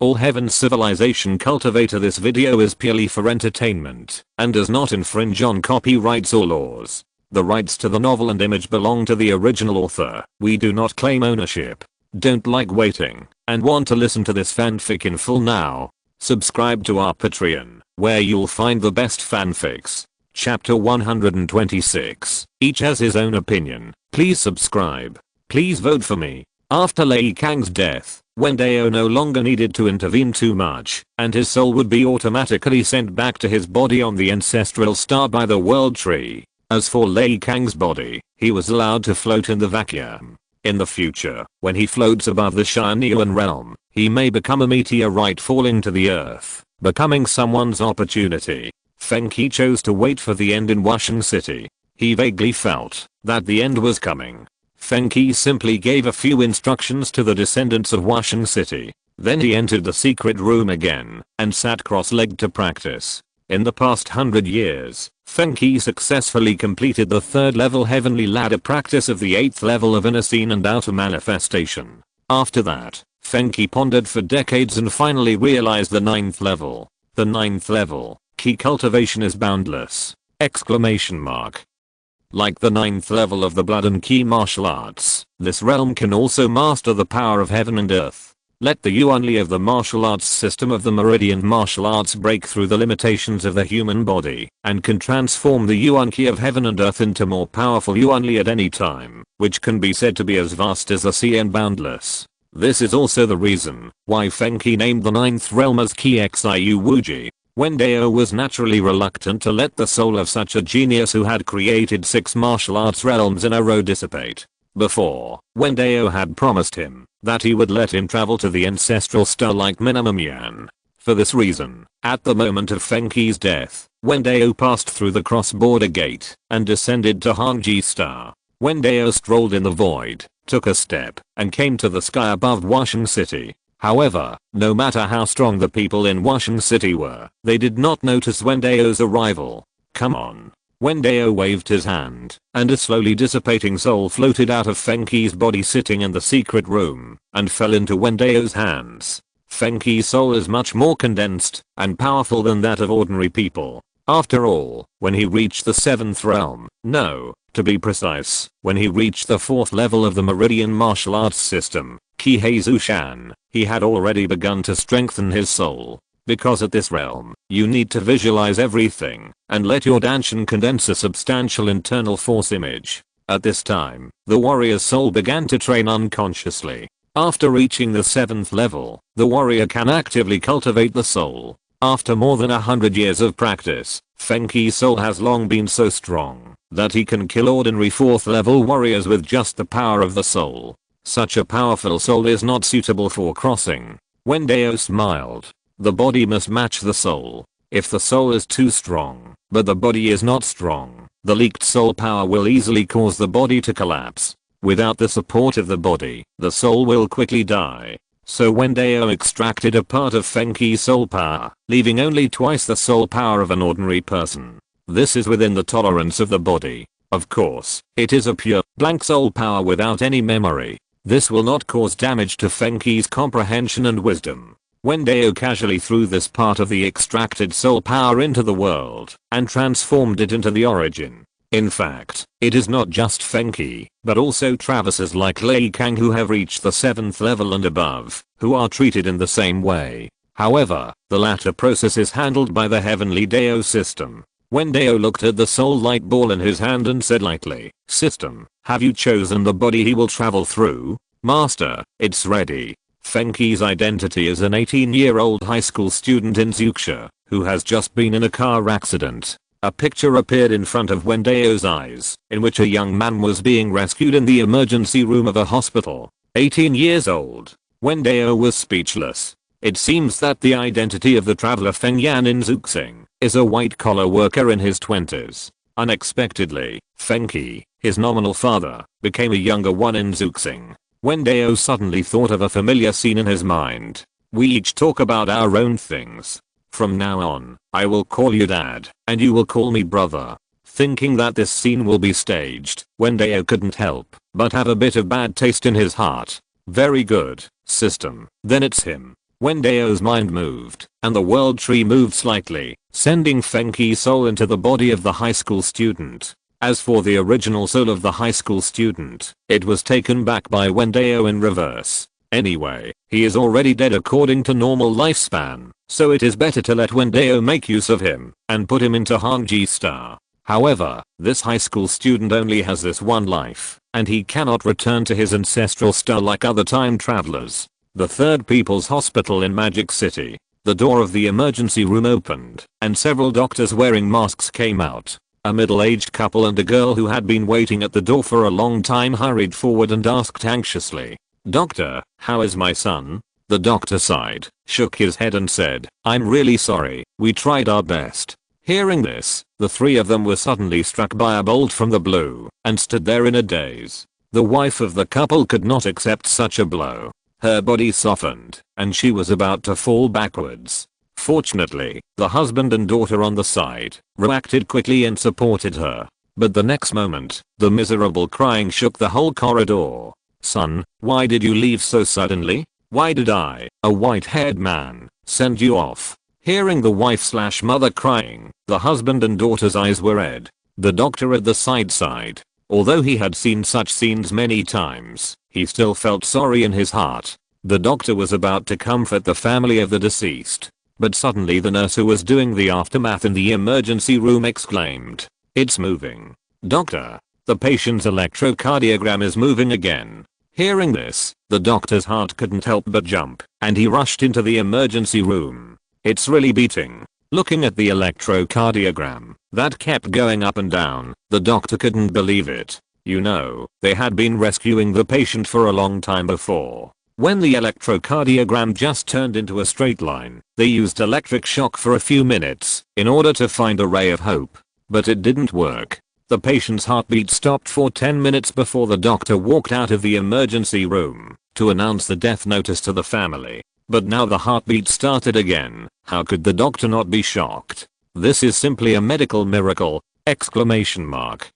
All Heaven Civilization Cultivator. This video is purely for entertainment and does not infringe on copyrights or laws. The rights to the novel and image belong to the original author. We do not claim ownership. Don't like waiting and want to listen to this fanfic in full now? Subscribe to our Patreon, where you'll find the best fanfics. Chapter 126. Each has his own opinion. Please subscribe. Please vote for me. After Lei Kang's death, Wen Dao no longer needed to intervene too much, and his soul would be automatically sent back to his body on the ancestral star by the world tree. As for Lei Kang's body, he was allowed to float in the vacuum. In the future, when he floats above the Tianyuan realm, he may become a meteorite falling to the earth, becoming someone's opportunity. Feng Qi chose to wait for the end in Wusheng City. He vaguely felt that the end was coming. Feng Qi simply gave a few instructions to the descendants of Wusheng City. Then he entered the secret room again and sat cross-legged to practice. In the past 100 years, Feng Qi successfully completed the 3rd level heavenly ladder practice of the 8th level of inner scene and outer manifestation. After that, Feng Qi pondered for decades and finally realized the 9th level. The 9th level, Qi cultivation is boundless! Exclamation mark. Like the 9th level of the blood and Qi martial arts, this realm can also master the power of heaven and earth. Let the Yuan Li of the martial arts system of the Meridian martial arts break through the limitations of the human body and can transform the Yuan Qi of heaven and earth into more powerful Yuan Li at any time, which can be said to be as vast as the sea and boundless. This is also the reason why Feng Qi named the 9th realm as Qi Xiu Wuji. Wen Dao was naturally reluctant to let the soul of such a genius who had created 6 martial arts realms in a row dissipate. Before, Wen Dao had promised him that he would let him travel to the ancestral star like minimum Yan. For this reason, at the moment of Feng Qi's death, Wen Dao passed through the cross-border gate and descended to Hangji Star. Wen Dao strolled in the void, took a step, and came to the sky above Wusheng City. However, no matter how strong the people in Wusheng City were, they did not notice Wen Dao's arrival. Come on. Wen Dao waved his hand, and a slowly dissipating soul floated out of Feng Qi's body sitting in the secret room, and fell into Wen Dao's hands. Feng Qi's soul is much more condensed and powerful than that of ordinary people. After all, when he reached the 7th realm, no, to be precise, when he reached the 4th level of the Meridian martial arts system, Qi Heizushan, he had already begun to strengthen his soul. Because at this realm, you need to visualize everything and let your Danshan condense a substantial internal force image. At this time, the warrior's soul began to train unconsciously. After reaching the 7th level, the warrior can actively cultivate the soul. After more than 100 years of practice, Feng Qi's soul has long been so strong that he can kill ordinary 4th level warriors with just the power of the soul. Such a powerful soul is not suitable for crossing. Wen Dao smiled. The body must match the soul. If the soul is too strong, but the body is not strong, the leaked soul power will easily cause the body to collapse. Without the support of the body, the soul will quickly die. So Wen Dao extracted a part of Feng Qi's soul power, leaving only twice the soul power of an ordinary person. This is within the tolerance of the body. Of course, it is a pure, blank soul power without any memory. This will not cause damage to Feng Qi's comprehension and wisdom. Wen Dao casually threw this part of the extracted soul power into the world and transformed it into the origin. In fact, it is not just Feng Qi, but also Travises like Lei Kang who have reached the 7th level and above, who are treated in the same way. However, the latter process is handled by the heavenly Dao system. Wen Dao looked at the soul light ball in his hand and said lightly, "System, have you chosen the body he will travel through?" "Master, it's ready." Feng Qi's identity is an 18-year-old high school student in Zhuxia, who has just been in a car accident. A picture appeared in front of Wen Dao's eyes, in which a young man was being rescued in the emergency room of a hospital. 18 years old. Wen Dao was speechless. It seems that the identity of the traveler Feng Yan in Zhuxing is a white-collar worker in his 20s. Unexpectedly, Feng Qi, his nominal father, became a younger one in Zhuxing. Wen Dao suddenly thought of a familiar scene in his mind. We each talk about our own things. From now on, I will call you Dad, and you will call me brother. Thinking that this scene will be staged, Wen Dao couldn't help but have a bit of bad taste in his heart. Very good, system, then it's him. Wen Dao's mind moved, and the world tree moved slightly, sending Fenqi's soul into the body of the high school student. As for the original soul of the high school student, it was taken back by Wen Dao in reverse. Anyway, he is already dead according to normal lifespan, so it is better to let Wen Dao make use of him, and put him into Tianyuan Star. However, this high school student only has this one life, and he cannot return to his ancestral star like other time travelers. The third People's Hospital in Magic City. The door of the emergency room opened, and several doctors wearing masks came out. A middle-aged couple and a girl who had been waiting at the door for a long time hurried forward and asked anxiously, "Doctor, how is my son?" The doctor sighed, shook his head and said, "I'm really sorry, we tried our best." Hearing this, the three of them were suddenly struck by a bolt from the blue, and stood there in a daze. The wife of the couple could not accept such a blow. Her body softened, and she was about to fall backwards. Fortunately, the husband and daughter on the side reacted quickly and supported her. But the next moment, the miserable crying shook the whole corridor. "Son, why did you leave so suddenly? Why did I, a white-haired man, send you off?" Hearing the wife/mother crying, the husband and daughter's eyes were red. The doctor at the side sighed. Although he had seen such scenes many times, he still felt sorry in his heart. The doctor was about to comfort the family of the deceased. But suddenly the nurse who was doing the aftermath in the emergency room exclaimed, "It's moving. Doctor, the patient's electrocardiogram is moving again." Hearing this, the doctor's heart couldn't help but jump, and he rushed into the emergency room. "It's really beating." Looking at the electrocardiogram, that kept going up and down, the doctor couldn't believe it. You know, they had been rescuing the patient for a long time before. When the electrocardiogram just turned into a straight line, they used electric shock for a few minutes in order to find a ray of hope. But it didn't work. The patient's heartbeat stopped for 10 minutes before the doctor walked out of the emergency room to announce the death notice to the family. But now the heartbeat started again. How could the doctor not be shocked? This is simply a medical miracle! Exclamation mark.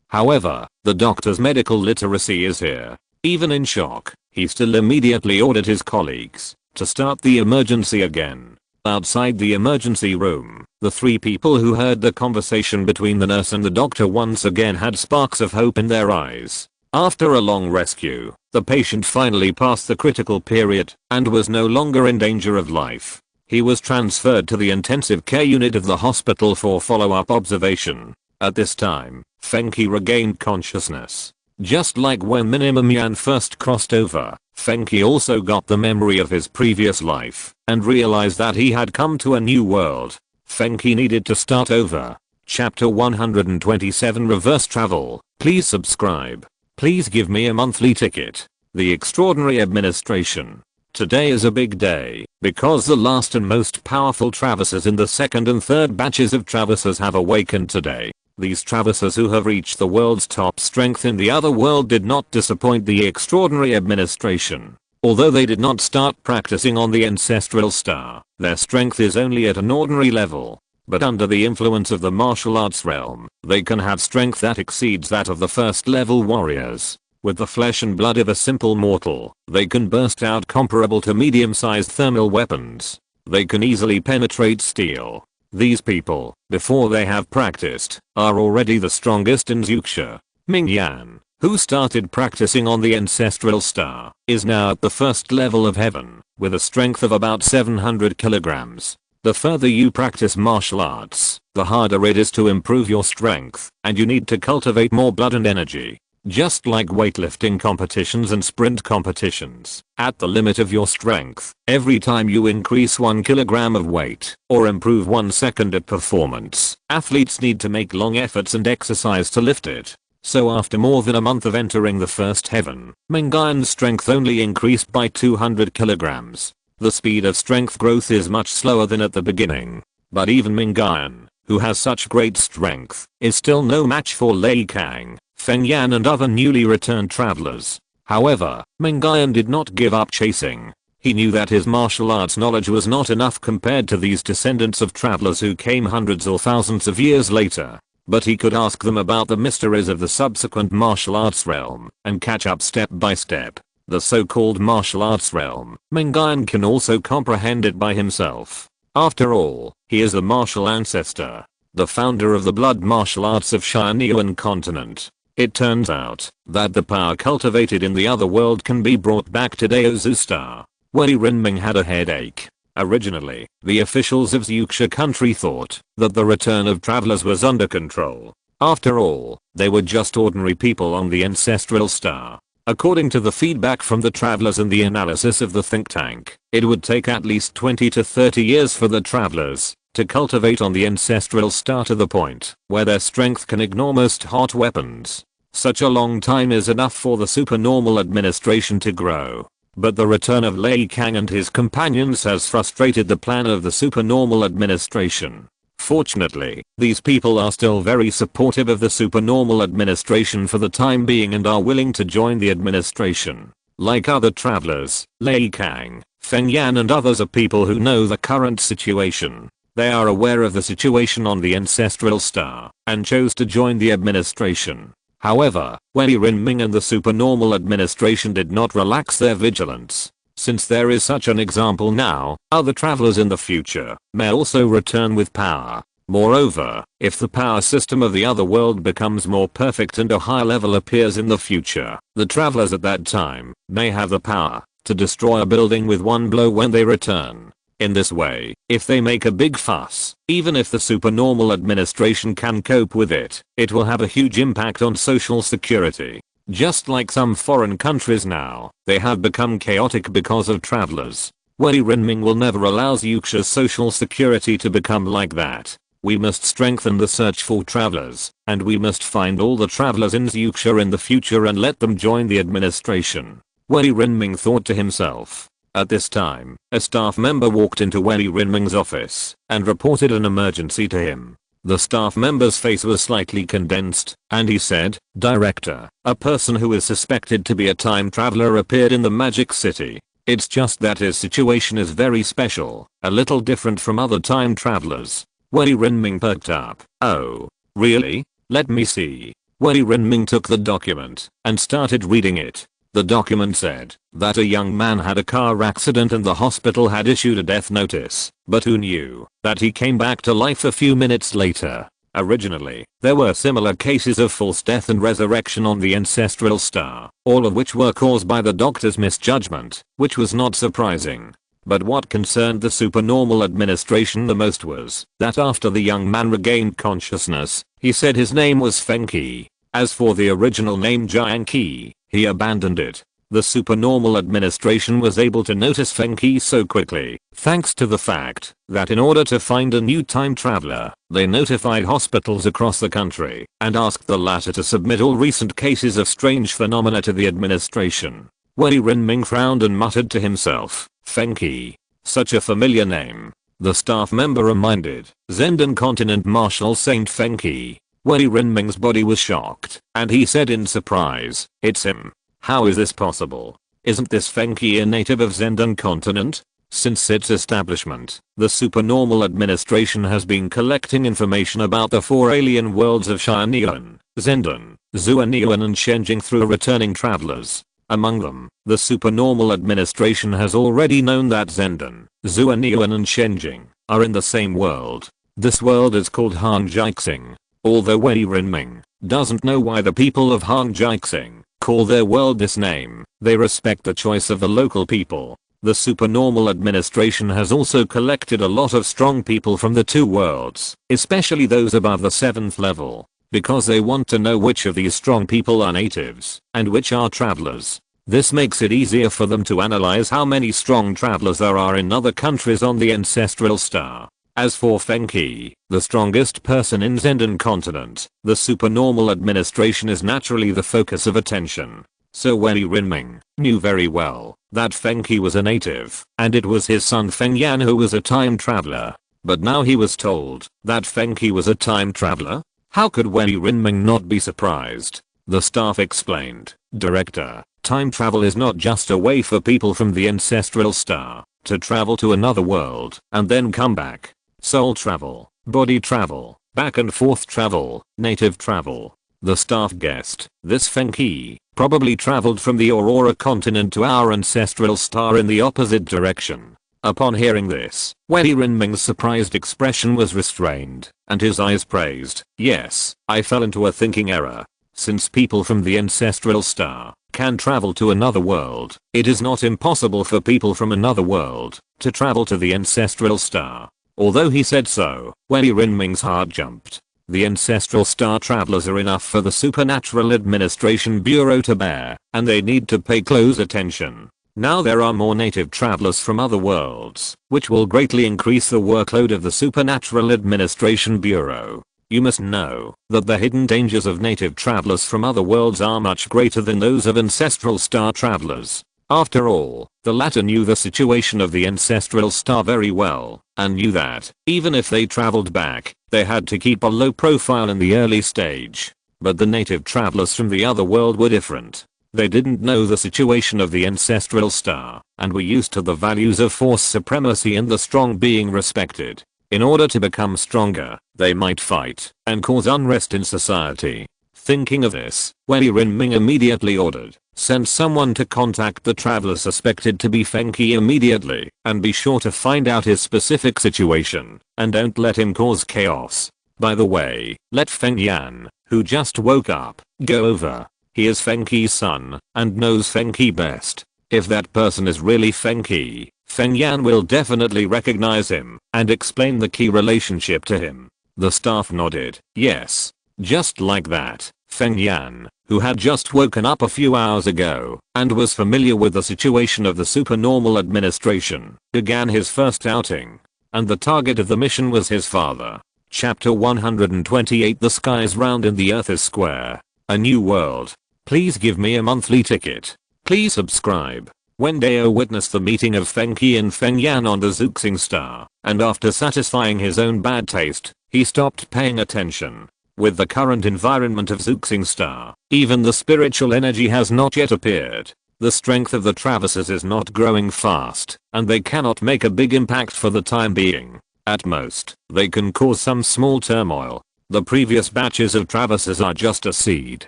However, the doctor's medical literacy is here. Even in shock, he still immediately ordered his colleagues to start the emergency again. Outside the emergency room, the three people who heard the conversation between the nurse and the doctor once again had sparks of hope in their eyes. After a long rescue, the patient finally passed the critical period and was no longer in danger of life. He was transferred to the intensive care unit of the hospital for follow-up observation. At this time, Fenqi regained consciousness. Just like when Minimum Yan first crossed over, Fenqi also got the memory of his previous life and realized that he had come to a new world. Fenqi needed to start over. Chapter 127 Reverse Travel. Please subscribe. Please give me a monthly ticket. The Extraordinary Administration. Today is a big day, because the last and most powerful Travisers in the second and third batches of Travisers have awakened today. These Travisers who have reached the world's top strength in the other world did not disappoint the Extraordinary Administration. Although they did not start practicing on the ancestral star, their strength is only at an ordinary level. But under the influence of the martial arts realm, they can have strength that exceeds that of the first level warriors. With the flesh and blood of a simple mortal, they can burst out comparable to medium-sized thermal weapons. They can easily penetrate steel. These people, before they have practiced, are already the strongest in Xuxia. Ming Yan, who started practicing on the ancestral star, is now at the first level of heaven, with a strength of about 700 kilograms. The further you practice martial arts, the harder it is to improve your strength, and you need to cultivate more blood and energy. Just like weightlifting competitions and sprint competitions, at the limit of your strength, every time you increase 1 kilogram of weight, or improve 1 second at performance, athletes need to make long efforts and exercise to lift it. So after more than a month of entering the first heaven, Mingyan's strength only increased by 200 kilograms. The speed of strength growth is much slower than at the beginning. But even Mingyan, who has such great strength, is still no match for Lei Kang, Feng Yan and other newly returned travelers. However, Mingyan did not give up chasing. He knew that his martial arts knowledge was not enough compared to these descendants of travelers who came hundreds or thousands of years later. But he could ask them about the mysteries of the subsequent martial arts realm and catch up step by step. the so-called martial arts realm. Mingyuan can also comprehend it by himself. After all, he is the Martial Ancestor, the founder of the blood martial arts of Tianyuan continent. It turns out that the power cultivated in the other world can be brought back to Dao Star. Wei Renming had a headache. Originally, the officials of Xuxia country thought that the return of travelers was under control. After all, they were just ordinary people on the ancestral star. According to the feedback from the travelers and the analysis of the think tank, it would take at least 20 to 30 years for the travelers to cultivate on the ancestral star to the point where their strength can ignore most hot weapons. Such a long time is enough for the supernormal administration to grow. But the return of Lei Kang and his companions has frustrated the plan of the supernormal administration. Fortunately, these people are still very supportive of the supernormal administration for the time being and are willing to join the administration. Like other travelers, Lei Kang, Feng Yan and others are people who know the current situation. They are aware of the situation on the ancestral star and chose to join the administration. However, Wei Renming and the supernormal administration did not relax their vigilance. Since there is such an example now, other travelers in the future may also return with power. Moreover, if the power system of the other world becomes more perfect and a higher level appears in the future, the travelers at that time may have the power to destroy a building with one blow when they return. In this way, if they make a big fuss, even if the supernormal administration can cope with it, it will have a huge impact on social security. Just like some foreign countries now, they have become chaotic because of travelers. Wei Renming will never allow Xuxia's social security to become like that. We must strengthen the search for travelers, and we must find all the travelers in Xuxia in the future and let them join the administration. Wei Renming thought to himself. At this time, a staff member walked into Wei Renming's office and reported an emergency to him. The staff member's face was slightly condensed, and he said, "Director, a person who is suspected to be a time traveler appeared in the Magic City. It's just that his situation is very special, a little different from other time travelers." Wei Renming perked up. "Oh, really? Let me see." Wei Renming took the document and started reading it. The document said that a young man had a car accident and the hospital had issued a death notice, but who knew that he came back to life a few minutes later. Originally, there were similar cases of false death and resurrection on the ancestral star, all of which were caused by the doctor's misjudgment, which was not surprising. But what concerned the supernormal administration the most was that after the young man regained consciousness, he said his name was Feng Qi. As for the original name Jiang Qi, he abandoned it. The supernormal administration was able to notice Feng Qi so quickly, thanks to the fact that in order to find a new time traveler, they notified hospitals across the country and asked the latter to submit all recent cases of strange phenomena to the administration. Wei Renming frowned and muttered to himself, Feng Qi. Such a familiar name. The staff member reminded Zenden Continent Martial Saint Feng Qi. Wei Renming's body was shocked, and he said in surprise, "It's him. How is this possible? Isn't this Feng Qi a native of Zenden Continent?" Since its establishment, the supernormal administration has been collecting information about the four alien worlds of Tianyuan, Zenden, Zuanyuan and Shenjing through returning travelers. Among them, the supernormal administration has already known that Zenden, Zuanyuan and Shenjing are in the same world. This world is called Hanjiaxing. Although Wei Renming doesn't know why the people of Hanjiaxing call their world this name, they respect the choice of the local people. The supernormal administration has also collected a lot of strong people from the two worlds, especially those above the 7th level, because they want to know which of these strong people are natives and which are travelers. This makes it easier for them to analyze how many strong travelers there are in other countries on the ancestral star. As for Feng Qi, the strongest person in Zenden Continent, the supernormal administration is naturally the focus of attention. So Wei Renming knew very well that Feng Qi was a native, and it was his son Feng Yan who was a time traveler. But now he was told that Feng Qi was a time traveler? How could Wei Renming not be surprised? The staff explained, "Director, time travel is not just a way for people from the ancestral star to travel to another world and then come back. Soul travel, body travel, back and forth travel, native travel." The staff guessed this Feng Qi probably traveled from the Aurora continent to our ancestral star in the opposite direction. Upon hearing this, Wei Renming's surprised expression was restrained, and his eyes praised. Yes, I fell into a thinking error. Since people from the ancestral star can travel to another world, it is not impossible for people from another world to travel to the ancestral star. Although he said so, Wei Renming's heart jumped. The ancestral star travelers are enough for the Supernatural Administration Bureau to bear, and they need to pay close attention. Now there are more native travelers from other worlds, which will greatly increase the workload of the Supernatural Administration Bureau. You must know that the hidden dangers of native travelers from other worlds are much greater than those of ancestral star travelers. After all, the latter knew the situation of the ancestral star very well, and knew that, even if they traveled back, they had to keep a low profile in the early stage. But the native travelers from the other world were different. They didn't know the situation of the ancestral star, and were used to the values of force supremacy and the strong being respected. In order to become stronger, they might fight and cause unrest in society. Thinking of this, Wei Renming immediately ordered, send someone to contact the traveler suspected to be Feng Qi immediately, and be sure to find out his specific situation, and don't let him cause chaos. By the way, let Feng Yan, who just woke up, go over. He is Feng Qi's son, and knows Feng Qi best. If that person is really Feng Qi, Feng Yan will definitely recognize him, and explain the key relationship to him. The staff nodded, yes. Just like that, Feng Yan, who had just woken up a few hours ago, and was familiar with the situation of the supernormal administration, began his first outing. And the target of the mission was his father. Chapter 128. The sky is round and the earth is square. A new world. Please give me a monthly ticket. Please subscribe. Wen Dao witnessed the meeting of Feng Qi and Feng Yan on the Zuxing Star, and after satisfying his own bad taste, he stopped paying attention. With the current environment of Zuxing Star, even the spiritual energy has not yet appeared. The strength of the traverses is not growing fast, and they cannot make a big impact for the time being. At most, they can cause some small turmoil. The previous batches of traverses are just a seed,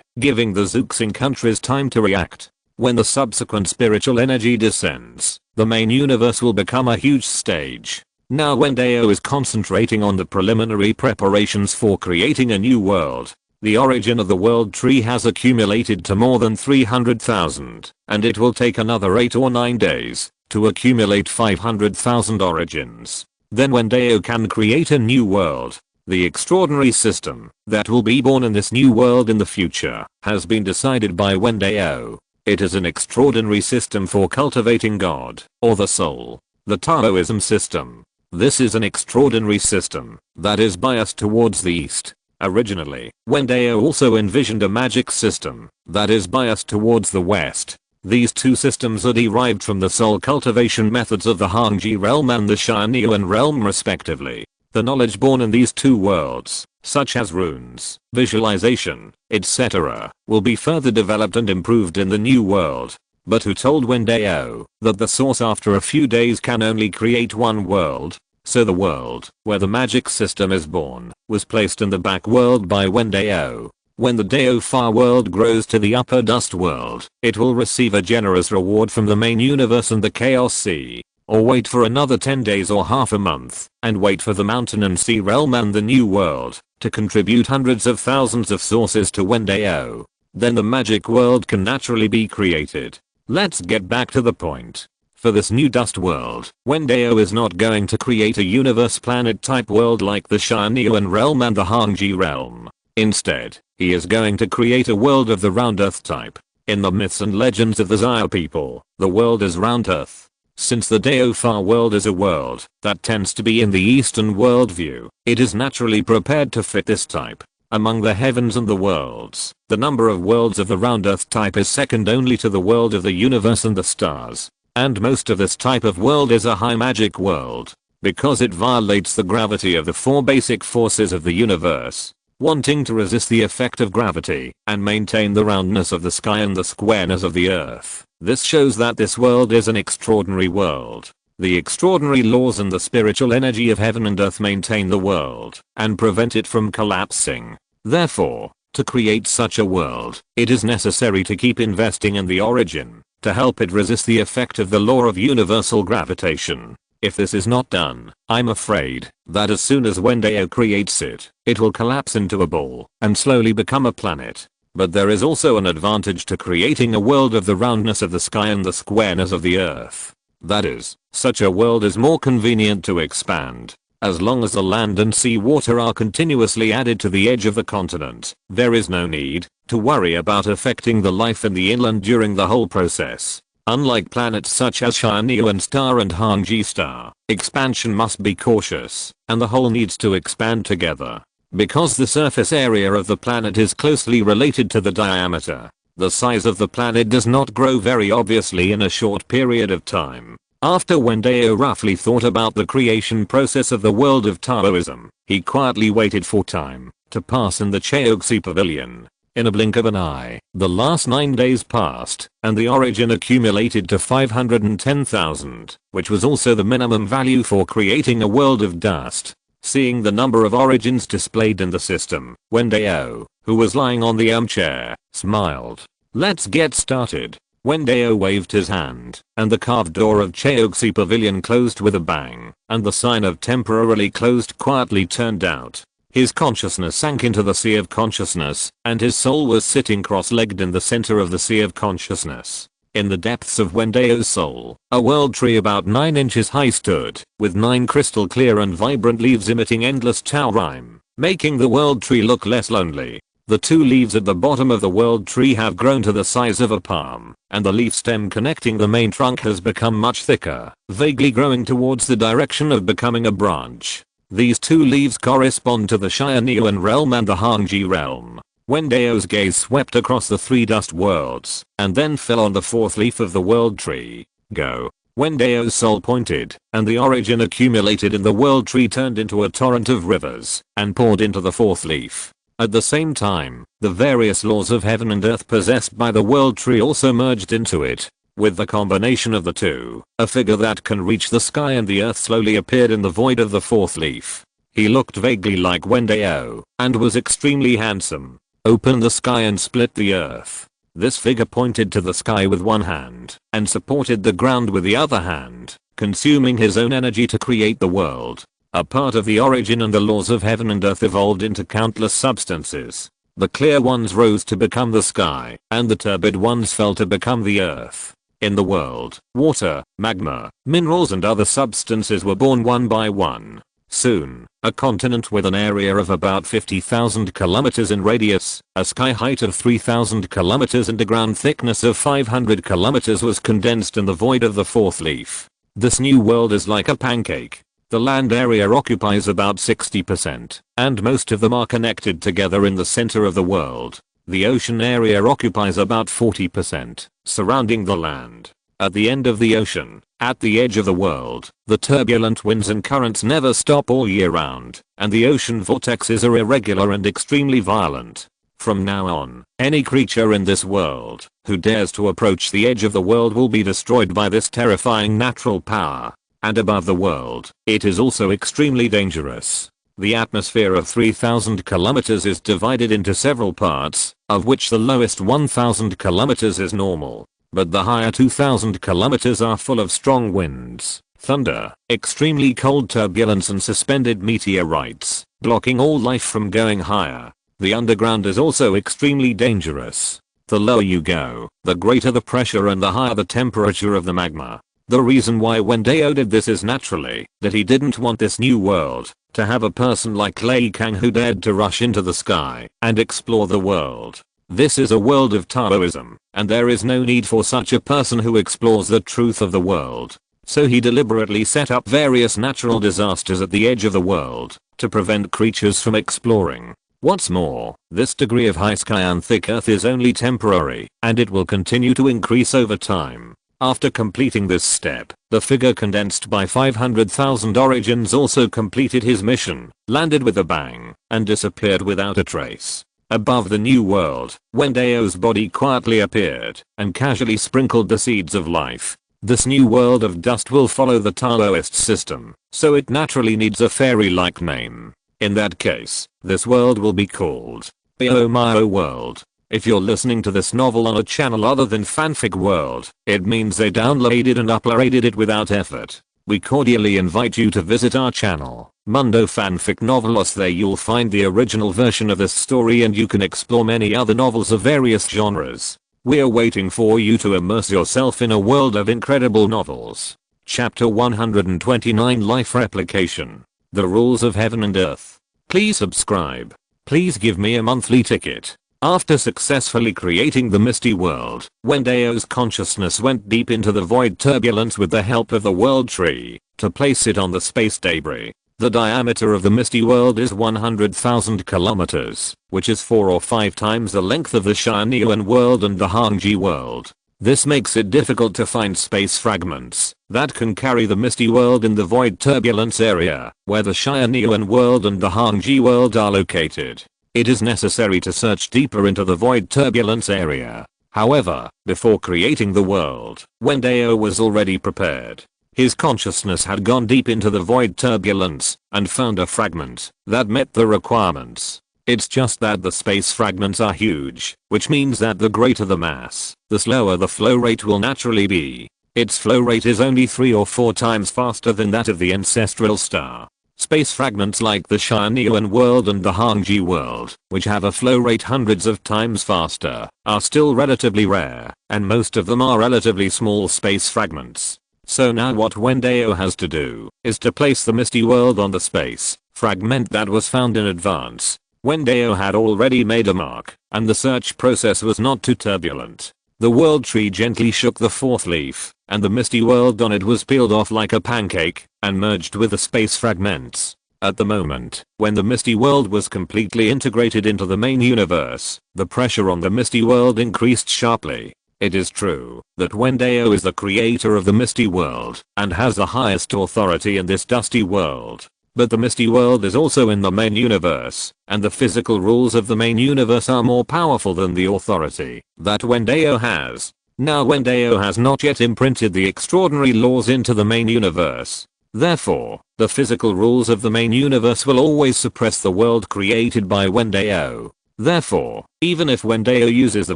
giving the Zuxing countries time to react. When the subsequent spiritual energy descends, the main universe will become a huge stage. Now Wen Dao is concentrating on the preliminary preparations for creating a new world. The origin of the world tree has accumulated to more than 300,000, and it will take another 8 or 9 days to accumulate 500,000 origins. Then Wen Dao can create a new world. The extraordinary system that will be born in this new world in the future has been decided by Wen Dao. It is an extraordinary system for cultivating God, or the soul. The Taoism system. This is an extraordinary system that is biased towards the east. Originally, Wen Dao also envisioned a magic system that is biased towards the west. These two systems are derived from the soul cultivation methods of the Hangji realm and the Tianyuan realm respectively. The knowledge born in these two worlds, such as runes, visualization, etc., will be further developed and improved in the new world. But who told Wen Dao that the source after a few days can only create one world? So the world, where the magic system is born, was placed in the back world by Wen Dao. When the Dao Far world grows to the upper dust world, it will receive a generous reward from the main universe and the Chaos Sea. Or wait for another 10 days or half a month, and wait for the mountain and sea realm and the new world to contribute hundreds of thousands of sources to Wen Dao. Then the magic world can naturally be created. Let's get back to the point. For this new dust world, Wen Dao is not going to create a universe planet type world like the Tianyuan realm and the Hangji realm. Instead, he is going to create a world of the round earth type. In the myths and legends of the Xia people, the world is round earth. Since the Dao Far world is a world that tends to be in the Eastern worldview, it is naturally prepared to fit this type. Among the heavens and the worlds, the number of worlds of the round earth type is second only to the world of the universe and the stars. And most of this type of world is a high magic world, because it violates the gravity of the 4 basic forces of the universe, wanting to resist the effect of gravity and maintain the roundness of the sky and the squareness of the earth. This shows that this world is an extraordinary world. The extraordinary laws and the spiritual energy of heaven and earth maintain the world and prevent it from collapsing. Therefore, To create such a world, it is necessary to keep investing in the origin, to help it resist the effect of the law of universal gravitation. If this is not done, I'm afraid that as soon as Wen Dao creates it, it will collapse into a ball and slowly become a planet. But there is also an advantage to creating a world of the roundness of the sky and the squareness of the earth. That is, such a world is more convenient to expand. As long as the land and sea water are continuously added to the edge of the continent, there is no need to worry about affecting the life in the inland during the whole process. Unlike planets such as Tianyuan Star and Hangji Star, expansion must be cautious, and the whole needs to expand together. Because the surface area of the planet is closely related to the diameter, the size of the planet does not grow very obviously in a short period of time. After Wen Dao roughly thought about the creation process of the world of Taoism, he quietly waited for time to pass in the Chaoxi Pavilion. In a blink of an eye, the last 9 days passed, and the origin accumulated to 510,000, which was also the minimum value for creating a world of dust. Seeing the number of origins displayed in the system, Wen Dao, who was lying on the armchair, smiled. Let's get started. Wen Dao waved his hand, and the carved door of Chaoxi Pavilion closed with a bang, and the sign of temporarily closed quietly turned out. His consciousness sank into the sea of consciousness, and his soul was sitting cross-legged in the center of the sea of consciousness. In the depths of Wen Dao's soul, a world tree about 9 inches high stood, with 9 crystal clear and vibrant leaves emitting endless Tao rhyme, making the world tree look less lonely. The 2 leaves at the bottom of the world tree have grown to the size of a palm, and the leaf stem connecting the main trunk has become much thicker, vaguely growing towards the direction of becoming a branch. These 2 leaves correspond to the Tianyuan realm and the Hangji realm. Wen Dao's gaze swept across the 3 dust worlds, and then fell on the 4th leaf of the world tree. Go. Wen Dao's soul pointed, and the origin accumulated in the world tree turned into a torrent of rivers, and poured into the 4th leaf. At the same time, the various laws of heaven and earth possessed by the world tree also merged into it. With the combination of the 2, a figure that can reach the sky and the earth slowly appeared in the void of the 4th leaf. He looked vaguely like Wen Dao, and was extremely handsome. Open the sky and split the earth. This figure pointed to the sky with one hand, and supported the ground with the other hand, consuming his own energy to create the world. A part of the origin and the laws of heaven and earth evolved into countless substances. The clear ones rose to become the sky, and the turbid ones fell to become the earth. In the world, water, magma, minerals and other substances were born one by one. Soon, a continent with an area of about 50,000 kilometers in radius, a sky height of 3,000 kilometers and a ground thickness of 500 kilometers was condensed in the void of the 4th leaf. This new world is like a pancake. The land area occupies about 60%, and most of them are connected together in the center of the world. The ocean area occupies about 40%, surrounding the land. At the end of the ocean, at the edge of the world, the turbulent winds and currents never stop all year round, and the ocean vortexes are irregular and extremely violent. From now on, any creature in this world who dares to approach the edge of the world will be destroyed by this terrifying natural power. And above the world, it is also extremely dangerous. The atmosphere of 3,000 kilometers is divided into several parts, of which the lowest 1,000 kilometers is normal. But the higher 2,000 kilometers are full of strong winds, thunder, extremely cold turbulence and suspended meteorites, blocking all life from going higher. The underground is also extremely dangerous. The lower you go, the greater the pressure and the higher the temperature of the magma. The reason why Wen Dao did this is naturally that he didn't want this new world to have a person like Lei Kang who dared to rush into the sky and explore the world. This is a world of Taoism, and there is no need for such a person who explores the truth of the world. So he deliberately set up various natural disasters at the edge of the world to prevent creatures from exploring. What's more, this degree of high sky and thick earth is only temporary, and it will continue to increase over time. After completing this step, the figure condensed by 500,000 origins also completed his mission, landed with a bang, and disappeared without a trace. Above the new world, Wen Dao's body quietly appeared and casually sprinkled the seeds of life. This new world of dust will follow the Taoist system, so it naturally needs a fairy-like name. In that case, this world will be called Oh my oh world. If you're listening to this novel on a channel other than Fanfic World, it means they downloaded and uploaded it without effort. We cordially invite you to visit our channel, Mundo Fanfic Novelos. There you'll find the original version of this story and you can explore many other novels of various genres. We're waiting for you to immerse yourself in a world of incredible novels. Chapter 129, Life Replication. The Rules of Heaven and Earth. Please subscribe. Please give me a monthly ticket. After successfully creating the misty world, Wen Dao's consciousness went deep into the void turbulence with the help of the world tree, to place it on the space debris. The diameter of the misty world is 100,000 kilometers, which is 4 or 5 times the length of the Tianyuan world and the Hangji world. This makes it difficult to find space fragments that can carry the misty world in the void turbulence area, where the Tianyuan world and the Hangji world are located. It is necessary to search deeper into the void turbulence area. However, before creating the world, Wen Dao was already prepared. His consciousness had gone deep into the void turbulence and found a fragment that met the requirements. It's just that the space fragments are huge, which means that the greater the mass, the slower the flow rate will naturally be. Its flow rate is only 3 or 4 times faster than that of the ancestral star. Space fragments like the Tianyuan world and the Hangji world, which have a flow rate hundreds of times faster, are still relatively rare, and most of them are relatively small space fragments. So now what Wen Dao has to do is to place the misty world on the space fragment that was found in advance. Wen Dao had already made a mark, and the search process was not too turbulent. The world tree gently shook the 4th leaf, and the misty world on it was peeled off like a pancake and merged with the space fragments. At the moment, when the misty world was completely integrated into the main universe, the pressure on the misty world increased sharply. It is true that Wen Dao is the creator of the misty world and has the highest authority in this dusty world. But the misty world is also in the main universe, and the physical rules of the main universe are more powerful than the authority that Wen Dao has. Now Wen Dao has not yet imprinted the extraordinary laws into the main universe. Therefore, the physical rules of the main universe will always suppress the world created by Wen Dao. Therefore, even if Wen Dao uses the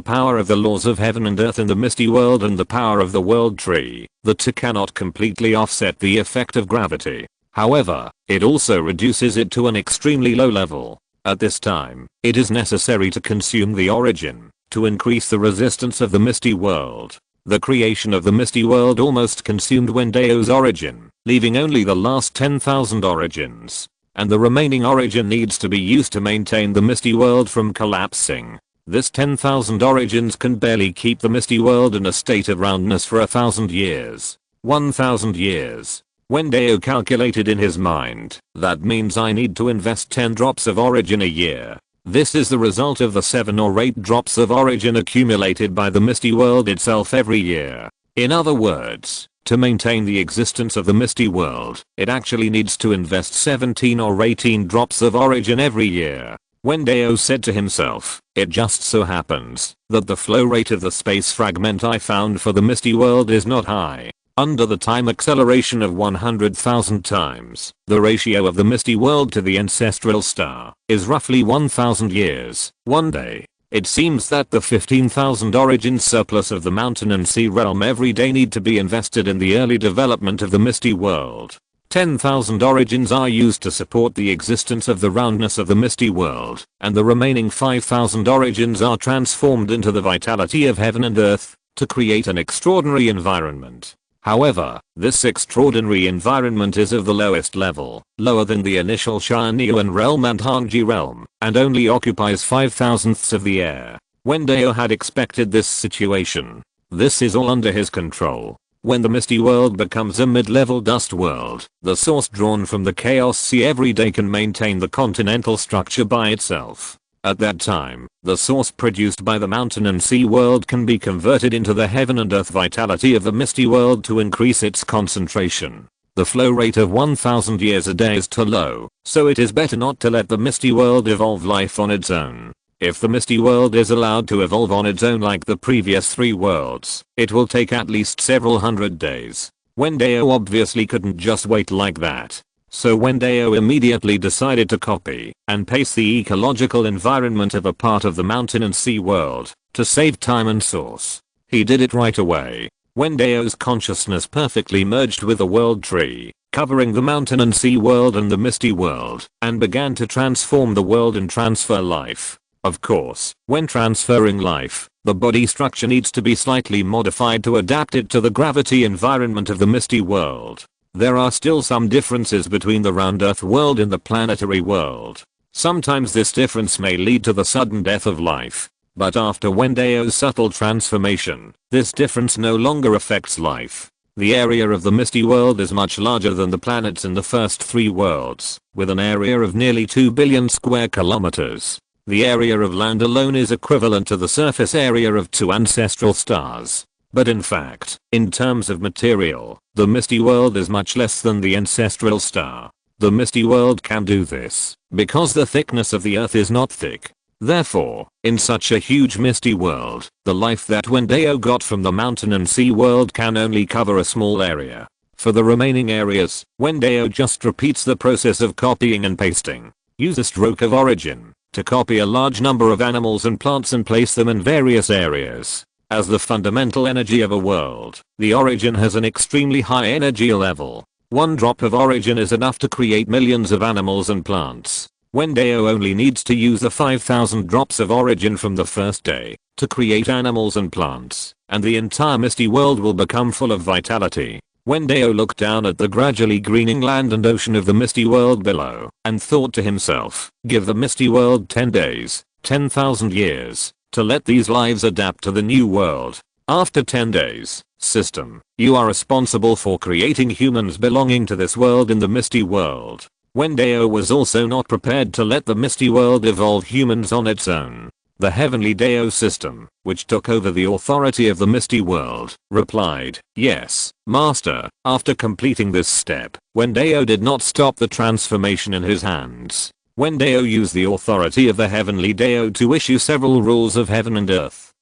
power of the laws of heaven and earth in the misty world and the power of the world tree, the two cannot completely offset the effect of gravity. However, it also reduces it to an extremely low level. At this time, it is necessary to consume the origin to increase the resistance of the misty world. The creation of the misty world almost consumed Wen Dao's origin, leaving only the last 10,000 origins. And the remaining origin needs to be used to maintain the misty world from collapsing. This 10,000 origins can barely keep the misty world in a state of roundness for 1,000 years. 1,000 years. Wen Dao calculated in his mind, that means I need to invest 10 drops of origin a year. This is the result of the 7 or 8 drops of origin accumulated by the misty world itself every year. In other words, to maintain the existence of the misty world, it actually needs to invest 17 or 18 drops of origin every year. Wen Dao said to himself, it just so happens that the flow rate of the space fragment I found for the misty world is not high. Under the time acceleration of 100,000 times, the ratio of the misty world to the ancestral star is roughly 1,000 years, 1 day. It seems that the 15,000 origin surplus of the mountain and sea realm every day need to be invested in the early development of the misty world. 10,000 origins are used to support the existence of the roundness of the misty world, and the remaining 5,000 origins are transformed into the vitality of heaven and earth to create an extraordinary environment. However, this extraordinary environment is of the lowest level, lower than the initial Tianyuan realm and Hangji realm, and only occupies 5,000ths of the air. Wen Dao had expected this situation. This is all under his control. When the misty world becomes a mid-level dust world, the source drawn from the chaos sea every day can maintain the continental structure by itself. At that time, the source produced by the mountain and sea world can be converted into the heaven and earth vitality of the misty world to increase its concentration. The flow rate of 1,000 years a day is too low, so it is better not to let the misty world evolve life on its own. If the misty world is allowed to evolve on its own like the previous 3 worlds, it will take at least several hundred days. Wen Dao obviously couldn't just wait like that. So Wen Dao immediately decided to copy and paste the ecological environment of a part of the mountain and sea world to save time and source. He did it right away. Wen Dao's consciousness perfectly merged with the world tree, covering the mountain and sea world and the misty world, and began to transform the world and transfer life. Of course, when transferring life, the body structure needs to be slightly modified to adapt it to the gravity environment of the misty world. There are still some differences between the round earth world and the planetary world. Sometimes this difference may lead to the sudden death of life. But after Wen Dao's subtle transformation, this difference no longer affects life. The area of the misty world is much larger than the planets in the first 3 worlds, with an area of nearly 2 billion square kilometers. The area of land alone is equivalent to the surface area of 2 ancestral stars. But in fact, in terms of material, the misty world is much less than the ancestral star. The misty world can do this because the thickness of the earth is not thick. Therefore, in such a huge misty world, the life that Wen Dao got from the mountain and sea world can only cover a small area. For the remaining areas, Wen Dao just repeats the process of copying and pasting. Use a stroke of origin to copy a large number of animals and plants and place them in various areas. As the fundamental energy of a world, the origin has an extremely high energy level. One drop of origin is enough to create millions of animals and plants. Wen Dao only needs to use the 5,000 drops of origin from the first day to create animals and plants, and the entire misty world will become full of vitality. Wen Dao looked down at the gradually greening land and ocean of the misty world below, and thought to himself, give the misty world 10 days, 10,000 years, to let these lives adapt to the new world. After 10 days, system, you are responsible for creating humans belonging to this world in the misty world. Wen Dao was also not prepared to let the misty world evolve humans on its own. The heavenly Dao system, which took over the authority of the misty world, replied, yes, master. After completing this step, Wen Dao did not stop the transformation in his hands. Wen Dao used the authority of the heavenly Dao to issue several rules of heaven and earth.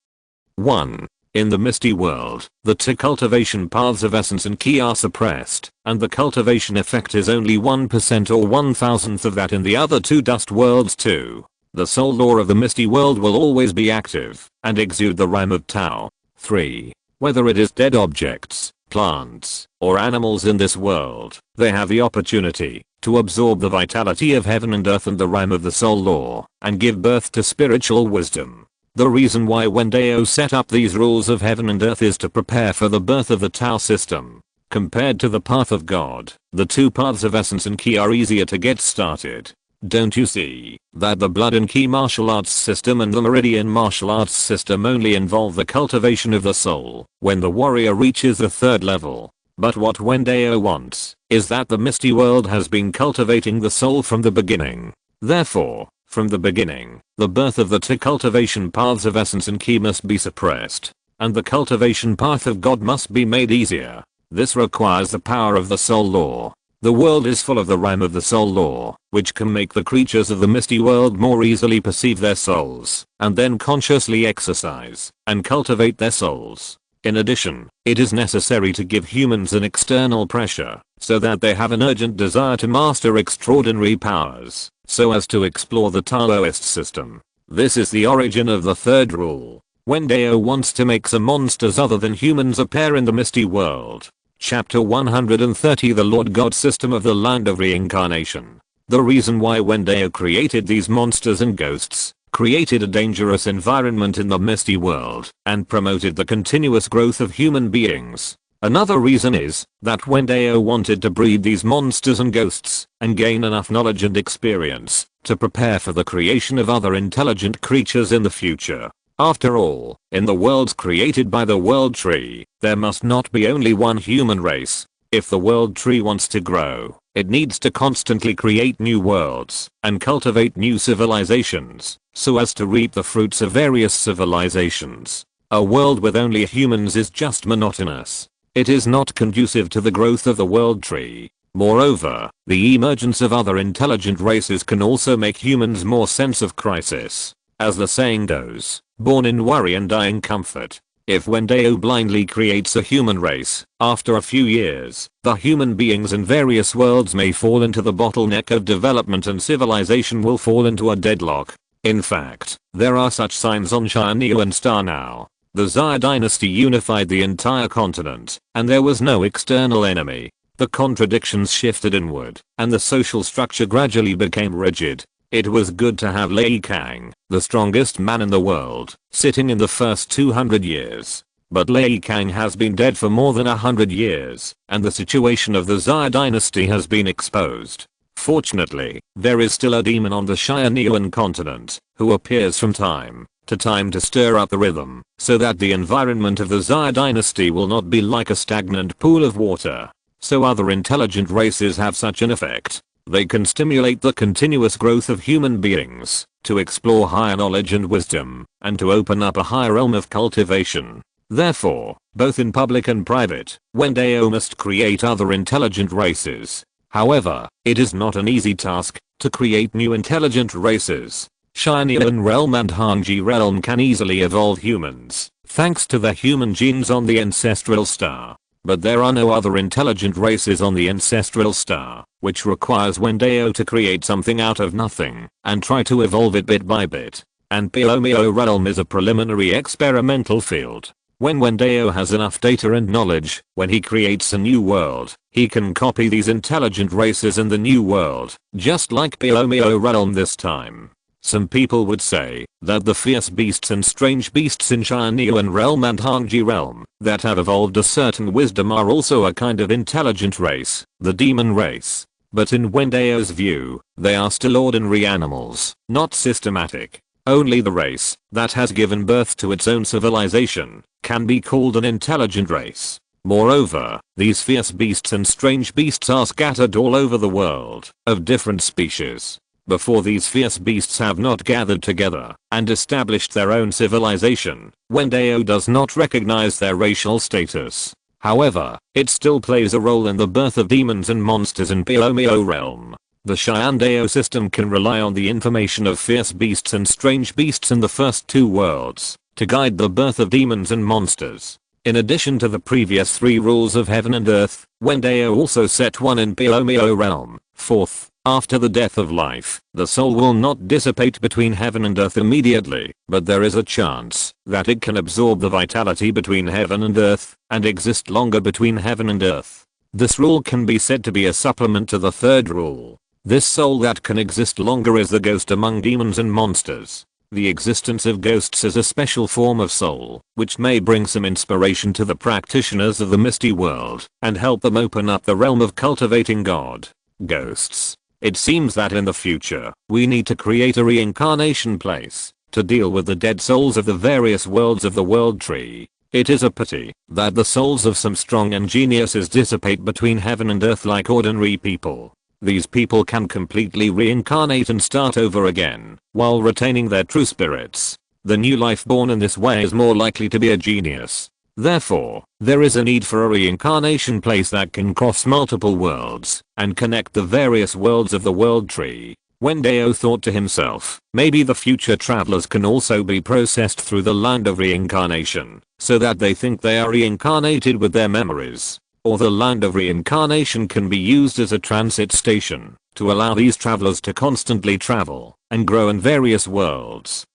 1. In the misty world, the 2 cultivation paths of essence and ki are suppressed, and the cultivation effect is only 1% or 1,000th of that in the other 2 dust worlds too. The soul law of the misty world will always be active, and exude the rhyme of Tao. 3. Whether it is dead objects, plants, or animals in this world, they have the opportunity to absorb the vitality of heaven and earth and the rhyme of the soul law, and give birth to spiritual wisdom. The reason why Wen Dao set up these rules of heaven and earth is to prepare for the birth of the Tao system. Compared to the path of God, the 2 paths of essence and ki are easier to get started. Don't you see that the blood and ki martial arts system and the meridian martial arts system only involve the cultivation of the soul when the warrior reaches the 3rd level? But what Wen Dao wants is that the misty world has been cultivating the soul from the beginning. Therefore, from the beginning, the birth of the 2 cultivation paths of essence and ki must be suppressed, and the cultivation path of God must be made easier. This requires the power of the soul law. The world is full of the rhyme of the soul law, which can make the creatures of the misty world more easily perceive their souls, and then consciously exercise and cultivate their souls. In addition, it is necessary to give humans an external pressure, so that they have an urgent desire to master extraordinary powers, so as to explore the Taoist system. This is the origin of the 3rd rule. Wen Dao wants to make some monsters other than humans appear in the misty world. Chapter 130 The Lord God System of the Land of Reincarnation. The reason why Wen Dao created these monsters and ghosts, created a dangerous environment in the misty world, and promoted the continuous growth of human beings. Another reason is that Wen Dao wanted to breed these monsters and ghosts and gain enough knowledge and experience to prepare for the creation of other intelligent creatures in the future. After all, in the worlds created by the world tree, there must not be only one human race. If the world tree wants to grow, it needs to constantly create new worlds and cultivate new civilizations so as to reap the fruits of various civilizations. A world with only humans is just monotonous. It is not conducive to the growth of the world tree. Moreover, the emergence of other intelligent races can also make humans more sense of crisis. As the saying goes, born in worry and die in comfort. If Wen Dao blindly creates a human race, after a few years, the human beings in various worlds may fall into the bottleneck of development and civilization will fall into a deadlock. In fact, there are such signs on Tianyuan Star now. The Xia dynasty unified the entire continent, and there was no external enemy. The contradictions shifted inward, and the social structure gradually became rigid. It was good to have Lei Kang, the strongest man in the world, sitting in the first 200 years. But Lei Kang has been dead for more than 100 years, and the situation of the Xia dynasty has been exposed. Fortunately, there is still a demon on the Tianyuan continent, who appears from time to time to stir up the rhythm, so that the environment of the Xia dynasty will not be like a stagnant pool of water. So other intelligent races have such an effect. They can stimulate the continuous growth of human beings, to explore higher knowledge and wisdom, and to open up a higher realm of cultivation. Therefore, both in public and private, Wen Dao must create other intelligent races. However, it is not an easy task to create new intelligent races. Tianyuan realm and Hangji realm can easily evolve humans, thanks to the human genes on the ancestral star. But there are no other intelligent races on the ancestral star, which requires Wen Dao to create something out of nothing, and try to evolve it bit by bit. And Pilomio realm is a preliminary experimental field. When Wen Dao has enough data and knowledge, when he creates a new world, he can copy these intelligent races in the new world, just like Pilomio realm this time. Some people would say that the fierce beasts and strange beasts in Tianyuan realm and Hangji realm that have evolved a certain wisdom are also a kind of intelligent race, the demon race. But in Wen Dao's view, they are still ordinary animals, not systematic. Only the race that has given birth to its own civilization can be called an intelligent race. Moreover, these fierce beasts and strange beasts are scattered all over the world, of different species. Before these fierce beasts have not gathered together and established their own civilization, Wen Dao does not recognize their racial status. However, it still plays a role in the birth of demons and monsters in Pilomio realm. The Wen Dao system can rely on the information of fierce beasts and strange beasts in the first two worlds to guide the birth of demons and monsters. In addition to the previous 3 rules of heaven and earth, Wen Dao also set one in Pilomio realm. Fourth, after the death of life, the soul will not dissipate between heaven and earth immediately, but there is a chance that it can absorb the vitality between heaven and earth and exist longer between heaven and earth. This rule can be said to be a supplement to the 3rd rule. This soul that can exist longer is the ghost among demons and monsters. The existence of ghosts is a special form of soul, which may bring some inspiration to the practitioners of the misty world and help them open up the realm of cultivating God. Ghosts. It seems that in the future, we need to create a reincarnation place to deal with the dead souls of the various worlds of the world tree. It is a pity that the souls of some strong and geniuses dissipate between heaven and earth like ordinary people. These people can completely reincarnate and start over again, while retaining their true spirits. The new life born in this way is more likely to be a genius. Therefore, there is a need for a reincarnation place that can cross multiple worlds and connect the various worlds of the world tree. Wen Dao thought to himself, maybe the future travelers can also be processed through the land of reincarnation, so that they think they are reincarnated with their memories. Or the land of reincarnation can be used as a transit station to allow these travelers to constantly travel and grow in various worlds.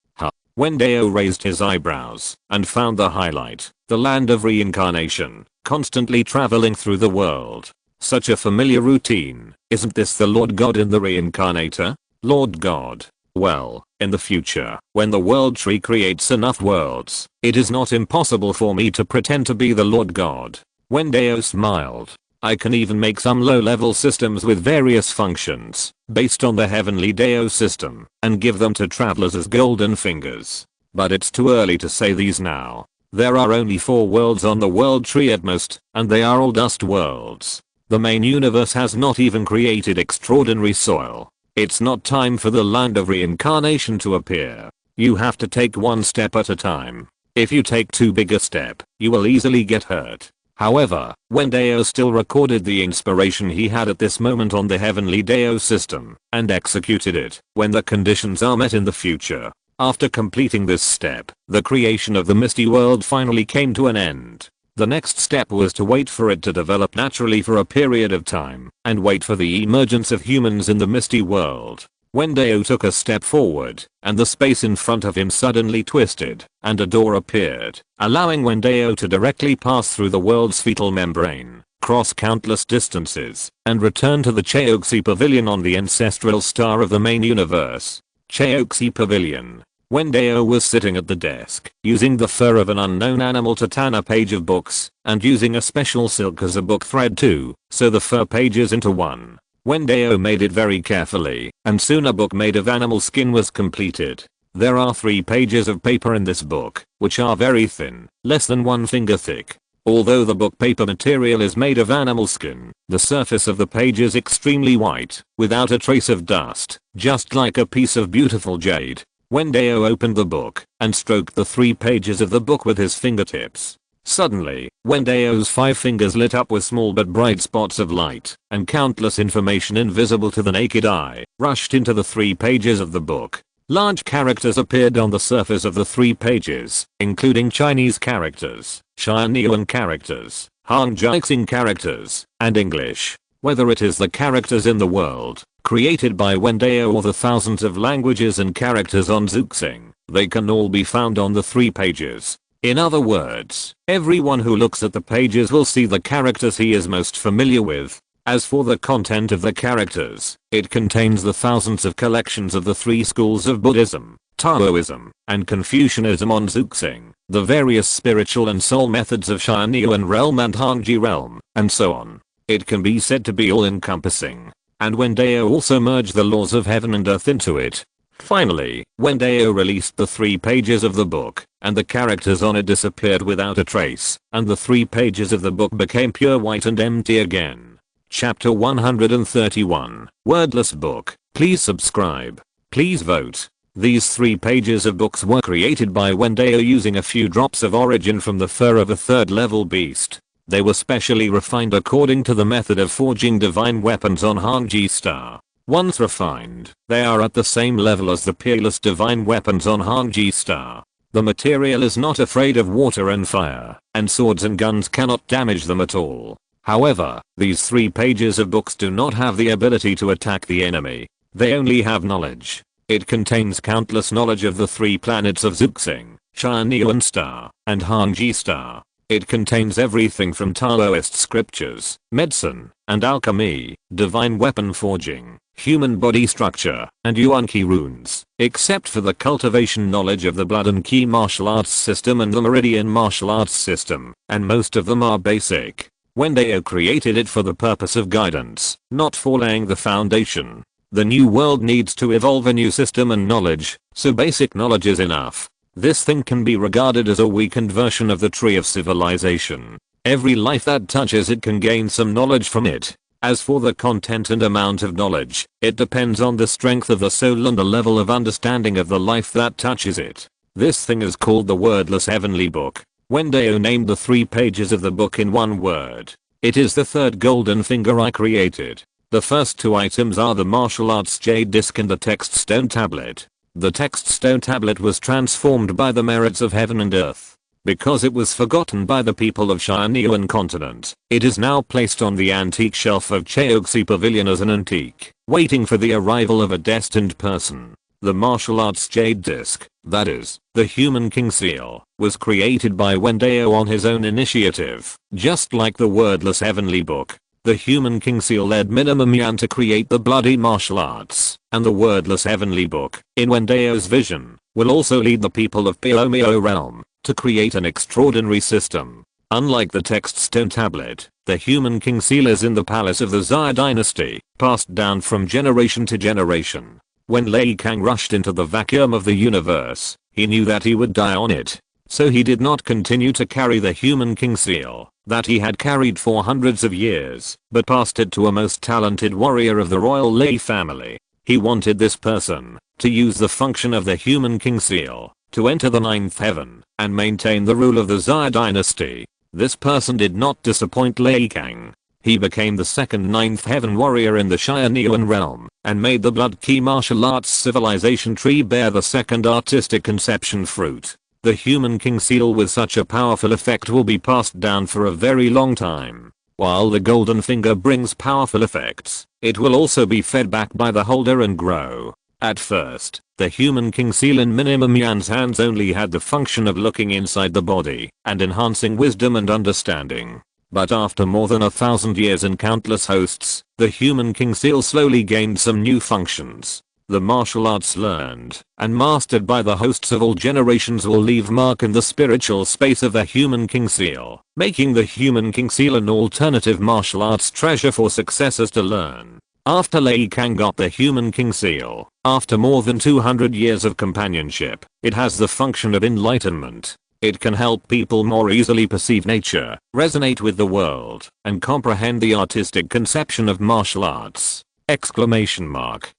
Wen Dao raised his eyebrows and found the highlight, the land of reincarnation, constantly traveling through the world. Such a familiar routine, isn't this the Lord God in the reincarnator? Lord God. Well, in the future, when the world tree creates enough worlds, it is not impossible for me to pretend to be the Lord God. Wen Dao smiled. I can even make some low-level systems with various functions, based on the heavenly Dao system, and give them to travelers as golden fingers. But it's too early to say these now. There are only 4 worlds on the world tree at most, and they are all dust worlds. The main universe has not even created extraordinary soil. It's not time for the land of reincarnation to appear. You have to take one step at a time. If you take too big a step, you will easily get hurt. However, Wen Dao still recorded the inspiration he had at this moment on the heavenly Dao system and executed it when the conditions are met in the future. After completing this step, the creation of the misty world finally came to an end. The next step was to wait for it to develop naturally for a period of time, and wait for the emergence of humans in the misty world. Wen Dao took a step forward, and the space in front of him suddenly twisted, and a door appeared, allowing Wen Dao to directly pass through the world's fetal membrane, cross countless distances, and return to the Cheoxi Pavilion on the ancestral star of the main universe. Cheoxi Pavilion. Wen Dao was sitting at the desk, using the fur of an unknown animal to tan a page of books, and using a special silk as a book thread too, so the fur pages into one. Wen Dao made it very carefully, and soon a book made of animal skin was completed. There are 3 pages of paper in this book, which are very thin, less than 1 finger thick. Although the book paper material is made of animal skin, the surface of the page is extremely white, without a trace of dust, just like a piece of beautiful jade. Wen Dao opened the book, and stroked the 3 pages of the book with his fingertips. Suddenly, Wen Dao's 5 fingers lit up with small but bright spots of light, and countless information invisible to the naked eye, rushed into the 3 pages of the book. Large characters appeared on the surface of the 3 pages, including Chinese characters, Tianyuan characters, Hangjiaxing characters, and English. Whether it is the characters in the world, created by Wen Dao, or the thousands of languages and characters on Zuxing, they can all be found on the 3 pages. In other words, everyone who looks at the pages will see the characters he is most familiar with. As for the content of the characters, it contains the thousands of collections of the 3 schools of Buddhism, Taoism, and Confucianism on Zuxing, the various spiritual and soul methods of Tianyuan realm and Hangji realm, and so on. It can be said to be all-encompassing. And Wen Dao also merged the laws of heaven and earth into it. Finally, Wen Dao released the 3 pages of the book, and the characters on it disappeared without a trace, and the 3 pages of the book became pure white and empty again. Chapter 131. Wordless Book. Please subscribe. Please vote. These 3 pages of books were created by Wen Dao using a few drops of origin from the fur of a 3rd level beast. They were specially refined according to the method of forging divine weapons on Hangji Star. Once refined, they are at the same level as the peerless divine weapons on Hangji Star. The material is not afraid of water and fire, and swords and guns cannot damage them at all. However, these 3 pages of books do not have the ability to attack the enemy. They only have knowledge. It contains countless knowledge of the 3 planets of Zuxing, Tianyuan Star, and Hangji Star. It contains everything from Taoist scriptures, medicine, and alchemy, divine weapon forging, human body structure, and Yuan Qi runes, except for the cultivation knowledge of the blood and Qi martial arts system and the meridian martial arts system, and most of them are basic. Wen Dao created it for the purpose of guidance, not for laying the foundation. The new world needs to evolve a new system and knowledge, so basic knowledge is enough. This thing can be regarded as a weakened version of the tree of civilization. Every life that touches it can gain some knowledge from it. As for the content and amount of knowledge, it depends on the strength of the soul and the level of understanding of the life that touches it. This thing is called the Wordless Heavenly Book. Wen Dao named the 3 pages of the book in one word. It is the 3rd golden finger I created. The first 2 items are the martial arts jade disc and the text stone tablet. The text stone tablet was transformed by the merits of heaven and earth. Because it was forgotten by the people of Tianyuan continent, it is now placed on the antique shelf of Cheoxi Pavilion as an antique, waiting for the arrival of a destined person. The martial arts jade disc, that is, the human king seal, was created by Wen Dao on his own initiative, just like the Wordless Heavenly Book. The human king seal led Minimum Yan to create the bloody martial arts, and the Wordless Heavenly Book, in Wen Dao's vision, will also lead the people of Piomio realm to create an extraordinary system. Unlike the text stone tablet, the human king seal is in the palace of the Xia dynasty, passed down from generation to generation. When Lei Kang rushed into the vacuum of the universe, he knew that he would die on it. So he did not continue to carry the human king seal that he had carried for hundreds of years, but passed it to a most talented warrior of the royal Lei family. He wanted this person to use the function of the human king seal to enter the 9th heaven and maintain the rule of the Xia dynasty. This person did not disappoint Lei Kang. He became the second ninth heaven warrior in the Tianyuan realm, and made the blood key martial arts civilization tree bear the second artistic conception fruit. The human king seal with such a powerful effect will be passed down for a very long time. While the golden finger brings powerful effects, it will also be fed back by the holder and grow. At first, the human king seal in Minimum Yan's hands only had the function of looking inside the body and enhancing wisdom and understanding. But after more than 1,000 years and countless hosts, the human king seal slowly gained some new functions. The martial arts learned and mastered by the hosts of all generations will leave mark in the spiritual space of the human king seal, making the human king seal an alternative martial arts treasure for successors to learn. After Lei Kang got the human king seal, after more than 200 years of companionship, it has the function of enlightenment. It can help people more easily perceive nature, resonate with the world, and comprehend the artistic conception of martial arts. Exclamation mark.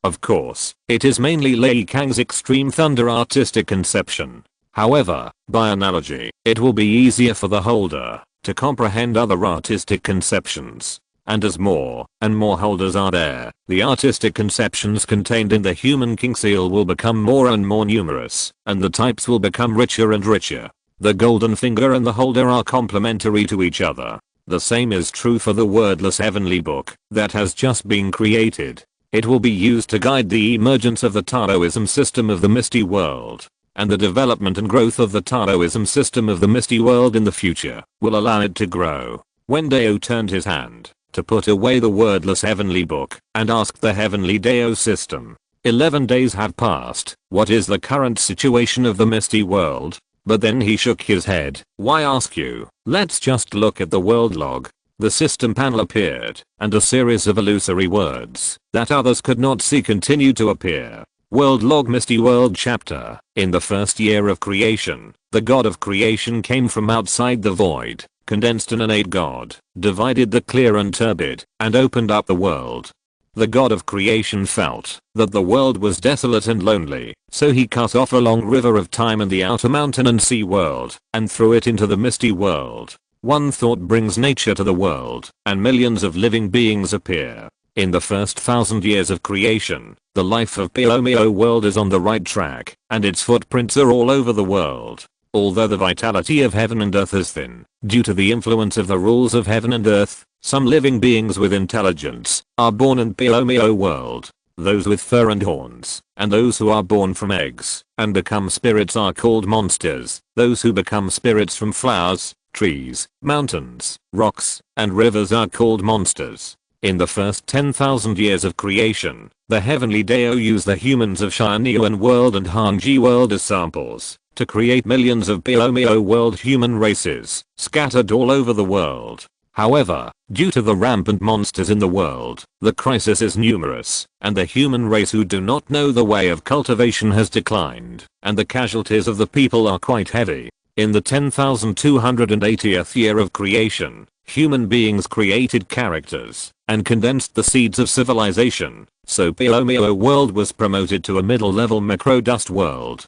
Of course, it is mainly Lei Kang's extreme thunder artistic conception. However, by analogy, it will be easier for the holder to comprehend other artistic conceptions. And as more and more holders are there, the artistic conceptions contained in the human king seal will become more and more numerous, and the types will become richer and richer. The golden finger and the holder are complementary to each other. The same is true for the wordless heavenly book that has just been created. It will be used to guide the emergence of the Taoism system of the misty world, and the development and growth of the Taoism system of the misty world in the future will allow it to grow. Wen Dao turned his hand to put away the wordless heavenly book and asked the heavenly Dao system. 11 days have passed. What is the current situation of the misty world? But then he shook his head. Why ask you? Let's just look at the world log. The system panel appeared, and a series of illusory words that others could not see continued to appear. World log misty world chapter. In the first year of creation, the god of creation came from outside the void, condensed an innate god, divided the clear and turbid, and opened up the world. The god of creation felt that the world was desolate and lonely, so he cut off a long river of time and the outer mountain and sea world, and threw it into the misty world. One thought brings nature to the world, and millions of living beings appear. In the first 1,000 years of creation, the life of Piomio world is on the right track, and its footprints are all over the world. Although the vitality of heaven and earth is thin, due to the influence of the rules of heaven and earth, some living beings with intelligence are born in Piomio world. Those with fur and horns, and those who are born from eggs and become spirits are called monsters. Those who become spirits from flowers, trees, mountains, rocks, and rivers are called monsters. In the first 10,000 years of creation, the heavenly Dao used the humans of Tianyuan world and Hangji world as samples to create millions of Piomio world human races scattered all over the world. However, due to the rampant monsters in the world, the crisis is numerous, and the human race who do not know the way of cultivation has declined, and the casualties of the people are quite heavy. In the 10,280th year of creation, human beings created characters and condensed the seeds of civilization, so Piomio world was promoted to a middle-level macro-dust world.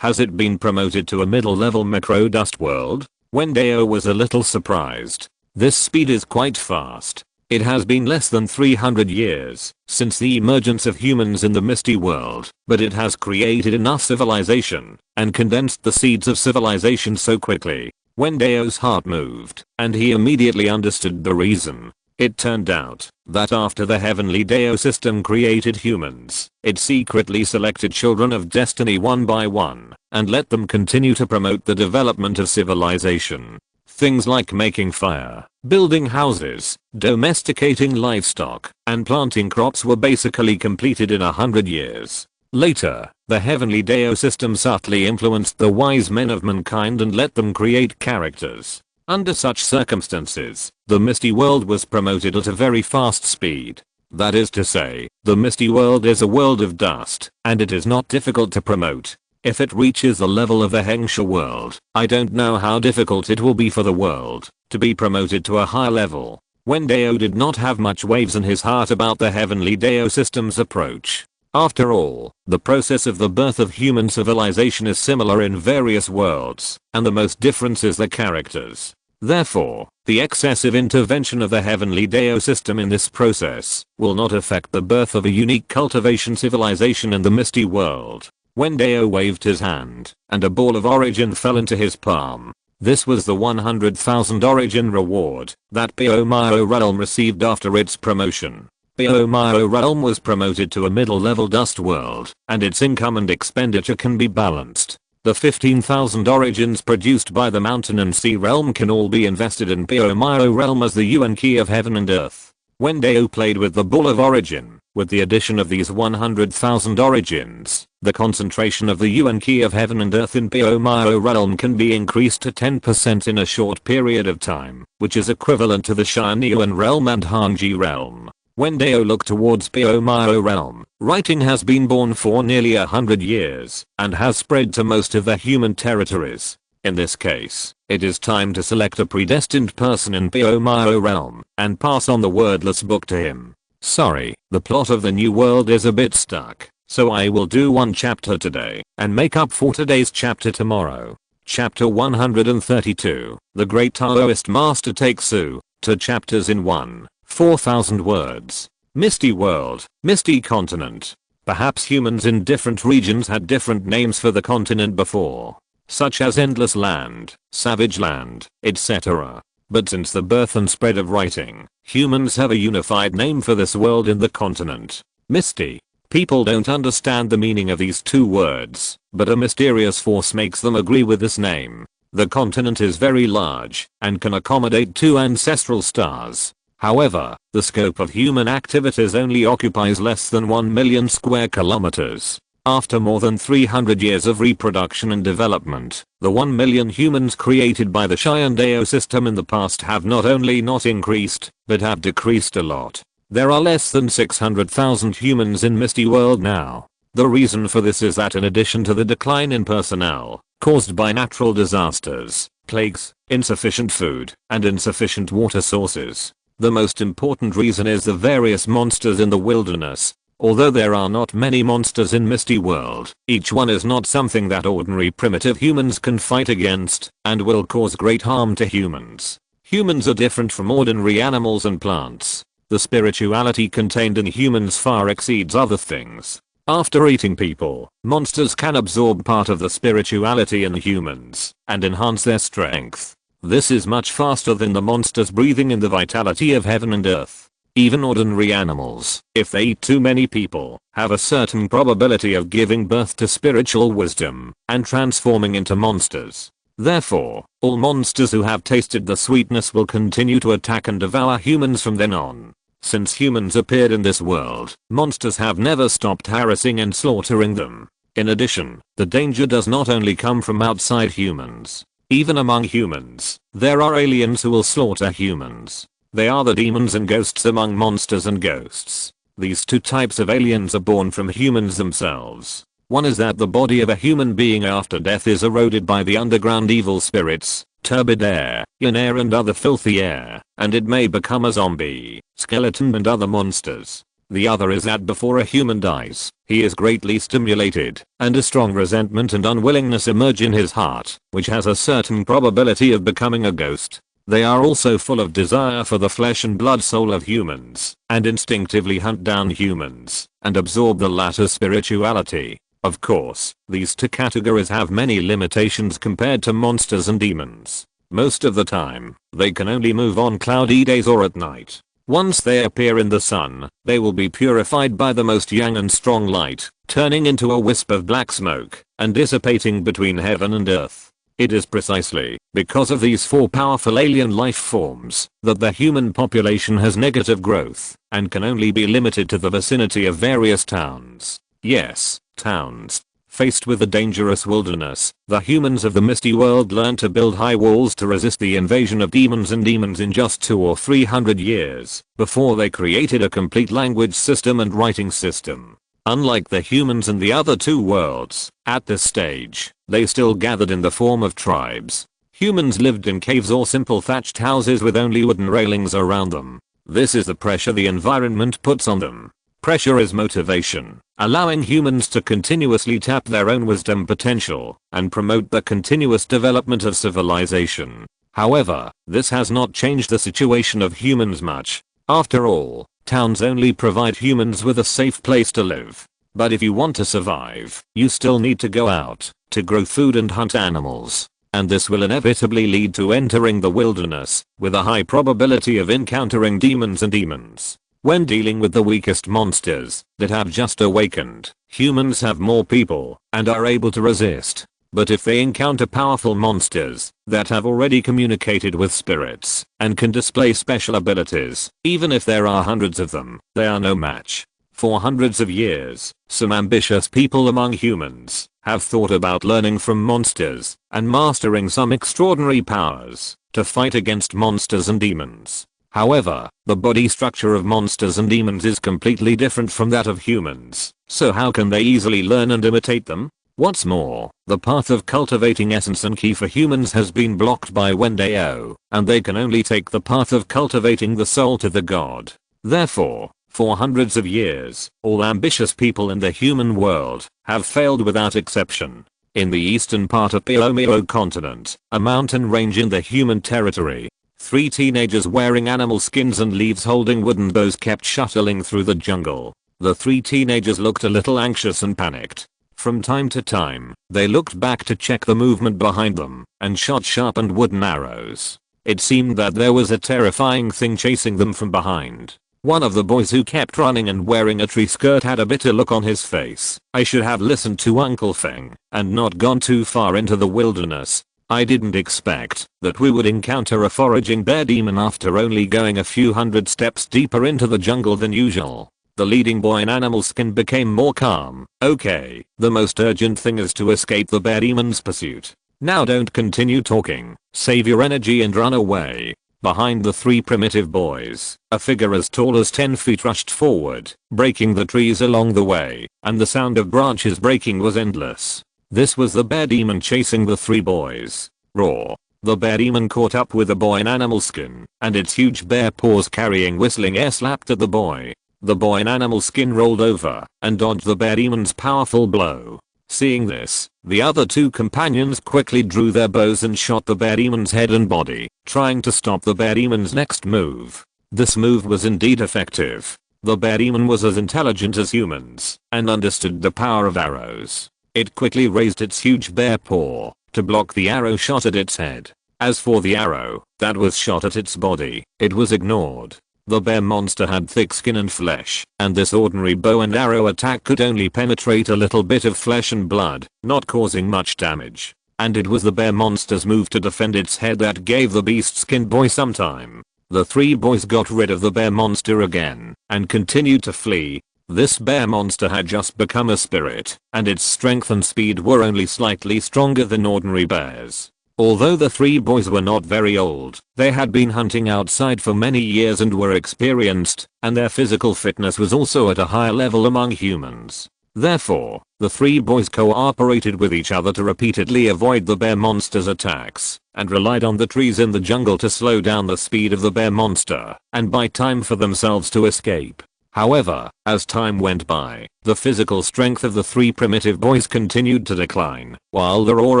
Has it been promoted to a middle-level macro-dust world? Wen Dao was a little surprised. This speed is quite fast. It has been less than 300 years since the emergence of humans in the misty world, but it has created enough civilization and condensed the seeds of civilization so quickly. Wen Dao's heart moved, and he immediately understood the reason. It turned out that after the heavenly Dao system created humans, it secretly selected children of destiny one by one and let them continue to promote the development of civilization. Things like making fire, building houses, domesticating livestock, and planting crops were basically completed in 100 years. Later, the heavenly Dao system subtly influenced the wise men of mankind and let them create characters. Under such circumstances, the misty world was promoted at a very fast speed. That is to say, the misty world is a world of dust, and it is not difficult to promote. If it reaches the level of the Hengsha world, I don't know how difficult it will be for the world to be promoted to a higher level. Wen Dao did not have much waves in his heart about the heavenly Dao system's approach. After all, the process of the birth of human civilization is similar in various worlds, and the most difference is the characters. Therefore, the excessive intervention of the heavenly Dao system in this process will not affect the birth of a unique cultivation civilization in the misty world. Wen Dao waved his hand, and a ball of origin fell into his palm. This was the 100,000 origin reward that Biomyo realm received after its promotion. Biomyo realm was promoted to a middle-level dust world, and its income and expenditure can be balanced. The 15,000 origins produced by the mountain and sea realm can all be invested in Biomyo realm as the Yuan key of heaven and earth. Wen Dao played with the ball of origin. With the addition of these 100,000 origins, the concentration of the Yuan key of heaven and earth in Biomyo realm can be increased to 10% in a short period of time, which is equivalent to the Tianyuan realm and Hanji realm. Wen Dao looked towards Biomyo realm. Writing has been born for nearly 100 years and has spread to most of the human territories. In this case, it is time to select a predestined person in Biomyo realm and pass on the wordless book to him. Sorry, the plot of the new world is a bit stuck, so I will do one chapter today and make up for today's chapter tomorrow. Chapter 132, The Great Taoist Master Takes You to chapters in 1. 4,000 words. Misty world, misty continent. Perhaps humans in different regions had different names for the continent before, such as endless land, savage land, etc. But since the birth and spread of writing, humans have a unified name for this world in the continent. Misty. People don't understand the meaning of these two words, but a mysterious force makes them agree with this name. The continent is very large and can accommodate 2 ancestral stars. However, the scope of human activities only occupies less than 1 million square kilometers. After more than 300 years of reproduction and development, the 1 million humans created by the Cheyenne Dao system in the past have not only not increased, but have decreased a lot. There are less than 600,000 humans in Misty World now. The reason for this is that in addition to the decline in personnel, caused by natural disasters, plagues, insufficient food, and insufficient water sources, the most important reason is the various monsters in the wilderness. Although there are not many monsters in Misty World, each one is not something that ordinary primitive humans can fight against, and will cause great harm to humans. Humans are different from ordinary animals and plants. The spirituality contained in humans far exceeds other things. After eating people, monsters can absorb part of the spirituality in humans, and enhance their strength. This is much faster than the monsters breathing in the vitality of heaven and earth. Even ordinary animals, if they eat too many people, have a certain probability of giving birth to spiritual wisdom and transforming into monsters. Therefore, all monsters who have tasted the sweetness will continue to attack and devour humans from then on. Since humans appeared in this world, monsters have never stopped harassing and slaughtering them. In addition, the danger does not only come from outside humans. Even among humans, there are aliens who will slaughter humans. They are the demons and ghosts among monsters and ghosts. These two types of aliens are born from humans themselves. One is that the body of a human being after death is eroded by the underground evil spirits, turbid air, yin air and other filthy air, and it may become a zombie, skeleton and other monsters. The other is that before a human dies, he is greatly stimulated, and a strong resentment and unwillingness emerge in his heart, which has a certain probability of becoming a ghost. They are also full of desire for the flesh and blood soul of humans, and instinctively hunt down humans, and absorb the latter spirituality. Of course, these two categories have many limitations compared to monsters and demons. Most of the time, they can only move on cloudy days or at night. Once they appear in the sun, they will be purified by the most yang and strong light, turning into a wisp of black smoke, and dissipating between heaven and earth. It is precisely because of these 4 powerful alien life forms that the human population has negative growth, and can only be limited to the vicinity of various towns. Yes, towns. Faced with the dangerous wilderness, the humans of the Misty World learned to build high walls to resist the invasion of demons in just 200 or 300 years, before they created a complete language system and writing system. Unlike the humans in the other 2 worlds, at this stage, they still gathered in the form of tribes. Humans lived in caves or simple thatched houses with only wooden railings around them. This is the pressure the environment puts on them. Pressure is motivation, allowing humans to continuously tap their own wisdom potential and promote the continuous development of civilization. However, this has not changed the situation of humans much. After all, towns only provide humans with a safe place to live. But if you want to survive, you still need to go out, to grow food and hunt animals. And this will inevitably lead to entering the wilderness, with a high probability of encountering demons. When dealing with the weakest monsters that have just awakened, humans have more people and are able to resist. But if they encounter powerful monsters that have already communicated with spirits and can display special abilities, even if there are hundreds of them, they are no match. For hundreds of years, some ambitious people among humans have thought about learning from monsters and mastering some extraordinary powers to fight against monsters and demons. However, the body structure of monsters and demons is completely different from that of humans, so how can they easily learn and imitate them? What's more, the path of cultivating essence and ki for humans has been blocked by Wen Dao, and they can only take the path of cultivating the soul to the god. Therefore, for hundreds of years, all ambitious people in the human world have failed without exception. In the eastern part of the Omeo continent, a mountain range in the human territory, 3 teenagers wearing animal skins and leaves holding wooden bows kept shuttling through the jungle. The 3 teenagers looked a little anxious and panicked. From time to time, they looked back to check the movement behind them and shot sharpened wooden arrows. It seemed that there was a terrifying thing chasing them from behind. One of the boys who kept running and wearing a tree skirt had a bitter look on his face. I should have listened to Uncle Feng and not gone too far into the wilderness. I didn't expect that we would encounter a foraging bear demon after only going a few hundred steps deeper into the jungle than usual. The leading boy in animal skin became more calm. Okay, the most urgent thing is to escape the bear demon's pursuit. Now don't continue talking, save your energy and run away. Behind the 3 primitive boys, a figure as tall as 10 feet rushed forward, breaking the trees along the way, and the sound of branches breaking was endless. This was the bear demon chasing the 3 boys. Roar. The bear demon caught up with the boy in animal skin, and its huge bear paws carrying whistling air slapped at the boy. The boy in animal skin rolled over and dodged the bear demon's powerful blow. Seeing this, the other 2 companions quickly drew their bows and shot the bear demon's head and body, trying to stop the bear demon's next move. This move was indeed effective. The bear demon was as intelligent as humans and understood the power of arrows. It quickly raised its huge bear paw to block the arrow shot at its head. As for the arrow that was shot at its body, it was ignored. The bear monster had thick skin and flesh, and this ordinary bow and arrow attack could only penetrate a little bit of flesh and blood, not causing much damage. And it was the bear monster's move to defend its head that gave the beast-skinned boy some time. The 3 boys got rid of the bear monster again, and continued to flee. This bear monster had just become a spirit, and its strength and speed were only slightly stronger than ordinary bears. Although the 3 boys were not very old, they had been hunting outside for many years and were experienced, and their physical fitness was also at a higher level among humans. Therefore, the 3 boys cooperated with each other to repeatedly avoid the bear monster's attacks, and relied on the trees in the jungle to slow down the speed of the bear monster, and buy time for themselves to escape. However, as time went by, the physical strength of the 3 primitive boys continued to decline, while the roar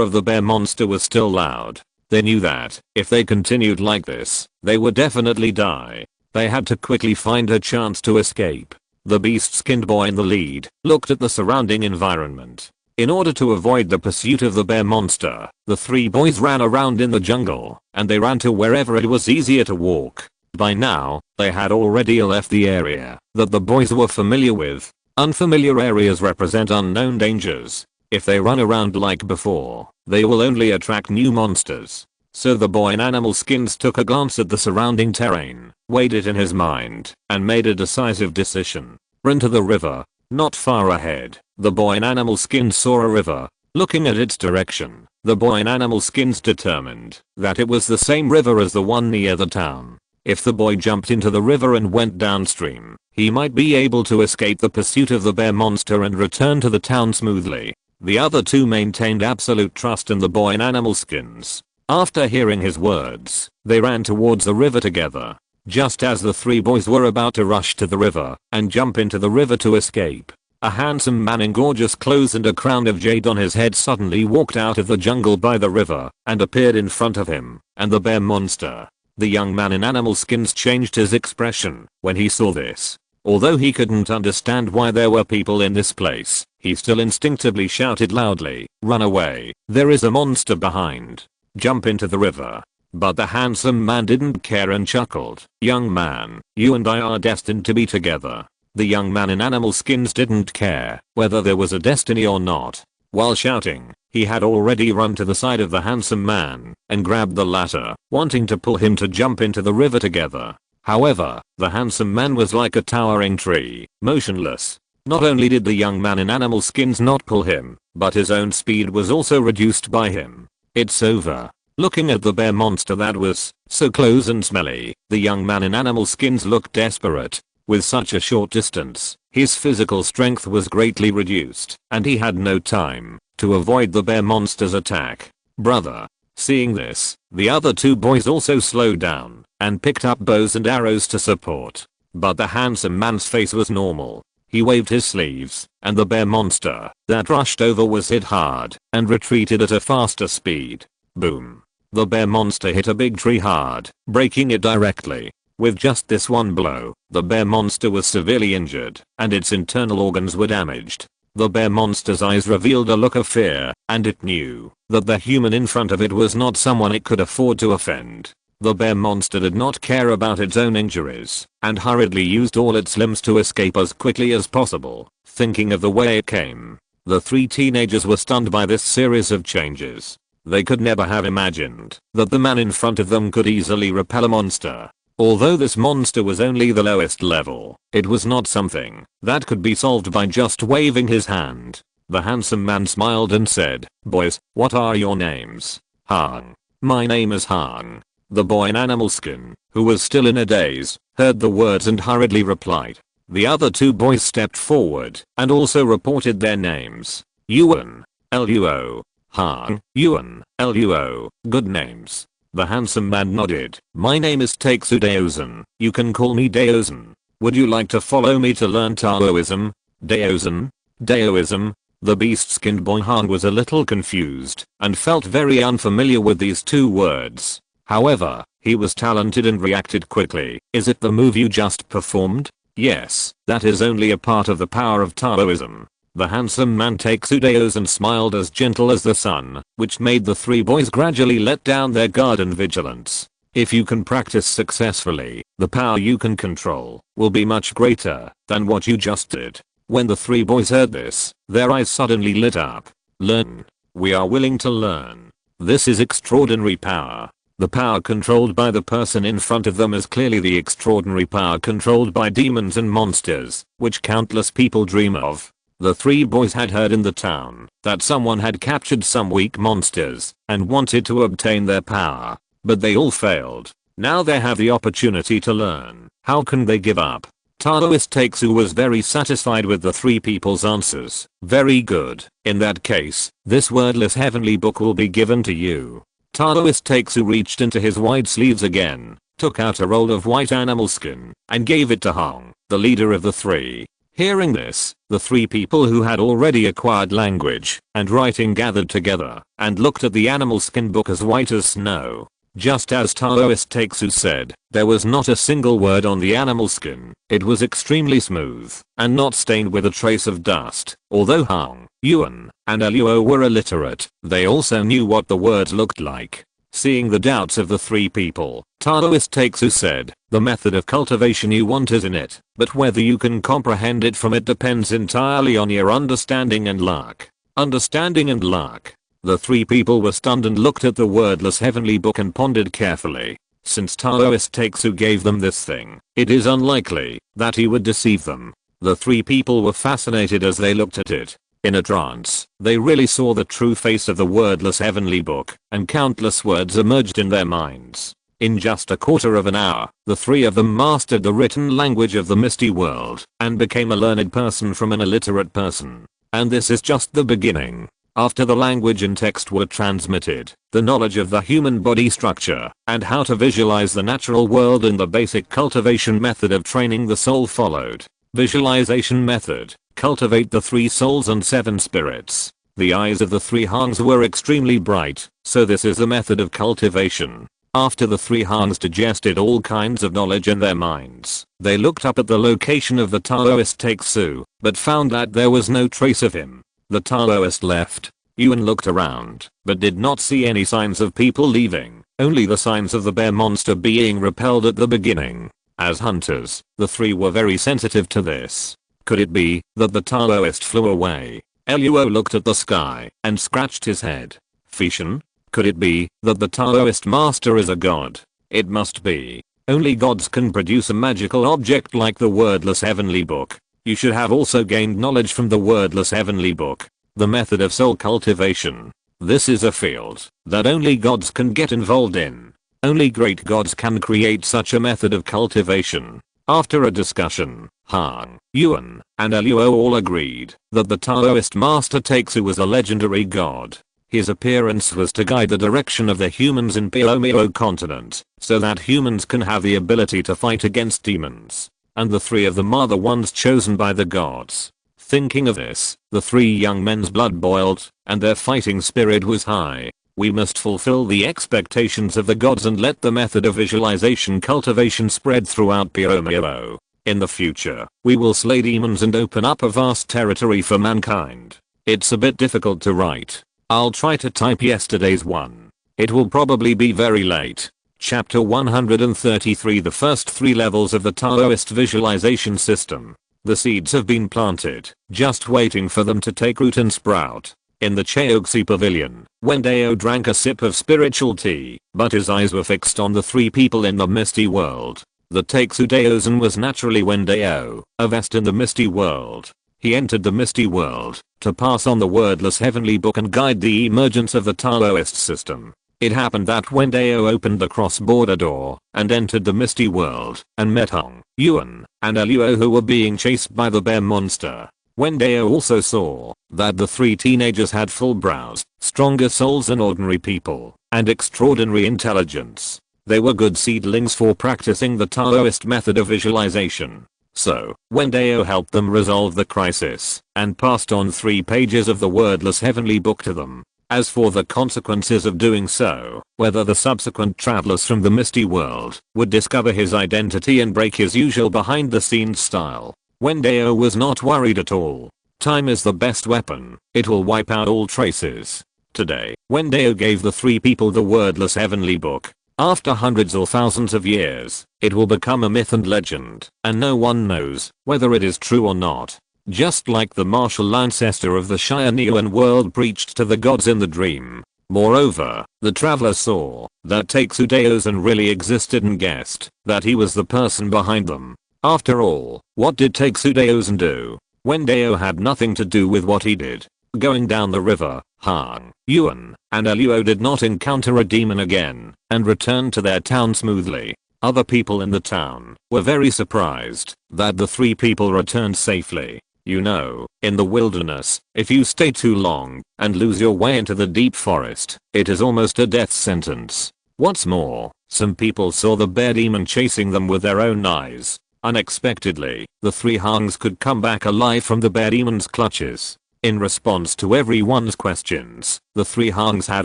of the bear monster was still loud. They knew that, if they continued like this, they would definitely die. They had to quickly find a chance to escape. The beast-skinned boy in the lead looked at the surrounding environment. In order to avoid the pursuit of the bear monster, the 3 boys ran around in the jungle, and they ran to wherever it was easier to walk. By now, they had already left the area that the boys were familiar with. Unfamiliar areas represent unknown dangers. If they run around like before, they will only attract new monsters. So the boy in animal skins took a glance at the surrounding terrain, weighed it in his mind, and made a decisive decision. Run to the river. Not far ahead, the boy in animal skins saw a river. Looking at its direction, the boy in animal skins determined that it was the same river as the one near the town. If the boy jumped into the river and went downstream, he might be able to escape the pursuit of the bear monster and return to the town smoothly. The other 2 maintained absolute trust in the boy in animal skins. After hearing his words, they ran towards the river together. Just as the 3 boys were about to rush to the river and jump into the river to escape, A handsome man in gorgeous clothes and a crown of jade on his head suddenly walked out of the jungle by the river and appeared in front of him and the bear monster. The young man in animal skins changed his expression when he saw this. Although he couldn't understand why there were people in this place, he still instinctively shouted loudly, "Run away, there is a monster behind. Jump into the river." But the handsome man didn't care and chuckled, "Young man, you and I are destined to be together." The young man in animal skins didn't care whether there was a destiny or not. While shouting, he had already run to the side of the handsome man and grabbed the latter, wanting to pull him to jump into the river together. However, the handsome man was like a towering tree, motionless. Not only did the young man in animal skins not pull him, but his own speed was also reduced by him. It's over. Looking at the bear monster that was so close and smelly, the young man in animal skins looked desperate. With such a short distance, his physical strength was greatly reduced, and he had no time to avoid the bear monster's attack. Brother. Seeing this, the other two boys also slowed down and picked up bows and arrows to support. But the handsome man's face was normal. He waved his sleeves, and the bear monster that rushed over was hit hard and retreated at a faster speed. Boom. The bear monster hit a big tree hard, breaking it directly. With just this one blow, the bear monster was severely injured, and its internal organs were damaged. The bear monster's eyes revealed a look of fear, and it knew that the human in front of it was not someone it could afford to offend. The bear monster did not care about its own injuries, and hurriedly used all its limbs to escape as quickly as possible, thinking of the way it came. The three teenagers were stunned by this series of changes. They could never have imagined that the man in front of them could easily repel a monster. Although this monster was only the lowest level, it was not something that could be solved by just waving his hand. The handsome man smiled and said, "Boys, what are your names?" "Hang. My name is Hang." The boy in animal skin, who was still in a daze, heard the words and hurriedly replied. The other two boys stepped forward and also reported their names. Yuan. Luo. Hang. Yuan. Luo. Good names. The handsome man nodded. "My name is Takesu Daozan. You can call me Daozan. Would you like to follow me to learn Taoism?" Daozan? Daoism? The beast-skinned boy Han was a little confused and felt very unfamiliar with these two words. However, he was talented and reacted quickly. "Is it the move you just performed?" "Yes, that is only a part of the power of Taoism." The handsome man Takesu Daozan smiled as gentle as the sun, which made the three boys gradually let down their guard and vigilance. If you can practice successfully, the power you can control will be much greater than what you just did. When the three boys heard this, their eyes suddenly lit up. "Learn. We are willing to learn. This is extraordinary power." The power controlled by the person in front of them is clearly the extraordinary power controlled by demons and monsters, which countless people dream of. The three boys had heard in the town that someone had captured some weak monsters and wanted to obtain their power, but they all failed. Now they have the opportunity to learn. How can they give up? Taoist Takesu was very satisfied with the three people's answers. "Very good. In that case, this wordless heavenly book will be given to you." Taoist Takesu reached into his wide sleeves again, took out a roll of white animal skin, and gave it to Hong, the leader of the three. Hearing this, the three people who had already acquired language and writing gathered together and looked at the animal skin book as white as snow. Just as Taoist Takesu said, there was not a single word on the animal skin. It was extremely smooth and not stained with a trace of dust. Although Hang, Yuan, and Luo were illiterate, they also knew what the words looked like. Seeing the doubts of the three people, Taoist Takesu said, "The method of cultivation you want is in it, but whether you can comprehend it from it depends entirely on your understanding and luck." Understanding and luck. The three people were stunned and looked at the wordless heavenly book and pondered carefully. Since Taoist Takesu gave them this thing, it is unlikely that he would deceive them. The three people were fascinated as they looked at it. In a trance, they really saw the true face of the wordless heavenly book, and countless words emerged in their minds. In just a quarter of an hour, the three of them mastered the written language of the misty world, and became a learned person from an illiterate person. And this is just the beginning. After the language and text were transmitted, the knowledge of the human body structure, and how to visualize the natural world and the basic cultivation method of training the soul followed. Visualization method. Cultivate the 3 souls and 7 spirits. The eyes of the 3 Hangs were extremely bright, so this is the method of cultivation. After the 3 Hangs digested all kinds of knowledge in their minds, they looked up at the location of the Taoist Taesu, but found that there was no trace of him. The Taoist left. Yuan looked around, but did not see any signs of people leaving, only the signs of the bear monster being repelled at the beginning. As hunters, the 3 were very sensitive to this. Could it be that the Taoist flew away? Luo looked at the sky and scratched his head. Fission? Could it be that the Taoist master is a god? It must be. Only gods can produce a magical object like the wordless heavenly book. You should have also gained knowledge from the wordless heavenly book. The method of soul cultivation. This is a field that only gods can get involved in. Only great gods can create such a method of cultivation. After a discussion, Han, Yuan, and Luo all agreed that the Taoist master Taesu was a legendary god. His appearance was to guide the direction of the humans in Piomio continent, so that humans can have the ability to fight against demons. And the 3 of them are the ones chosen by the gods. Thinking of this, the 3 young men's blood boiled, and their fighting spirit was high. We must fulfill the expectations of the gods and let the method of visualization cultivation spread throughout Piomio. In the future, we will slay demons and open up a vast territory for mankind. It's a bit difficult to write. I'll try to type yesterday's one. It will probably be very late. Chapter 133. The first 3 levels of the Taoist visualization system. The seeds have been planted, just waiting for them to take root and sprout. In the Cheoxi pavilion, Wen Dao drank a sip of spiritual tea, but his eyes were fixed on the 3 people in the misty world. The Taesu Daozan was naturally Wen Dao, a vest in the misty world. He entered the misty world to pass on the wordless heavenly book and guide the emergence of the Taoist system. It happened that Wen Dao opened the cross-border door and entered the misty world and met Hong, Yuan, and Luo, who were being chased by the bear monster. Wen Dao also saw that the 3 teenagers had full brows, stronger souls than ordinary people, and extraordinary intelligence. They were good seedlings for practicing the Taoist method of visualization. So, Wen Dao helped them resolve the crisis and passed on 3 pages of the wordless heavenly book to them. As for the consequences of doing so, whether the subsequent travelers from the misty world would discover his identity and break his usual behind-the-scenes style, Wen Dao was not worried at all. Time is the best weapon. It will wipe out all traces. Today, Wen Dao gave the 3 people the wordless heavenly book. After hundreds or thousands of years, it will become a myth and legend, and no one knows whether it is true or not. Just like the Martial Ancestor of the Tianyuan world preached to the gods in the dream. Moreover, the traveler saw that Taesu Daozan really existed and guessed that he was the person behind them. After all, what did Taesu Daozan do? Wen Dao had nothing to do with what he did. Going down the river, Han, Yuan, and Luo did not encounter a demon again and returned to their town smoothly. Other people in the town were very surprised that the 3 people returned safely. You know, in the wilderness, if you stay too long and lose your way into the deep forest, it is almost a death sentence. What's more, some people saw the bear demon chasing them with their own eyes. Unexpectedly, the 3 Hangs could come back alive from the bear demon's clutches. In response to everyone's questions, the 3 Hangs had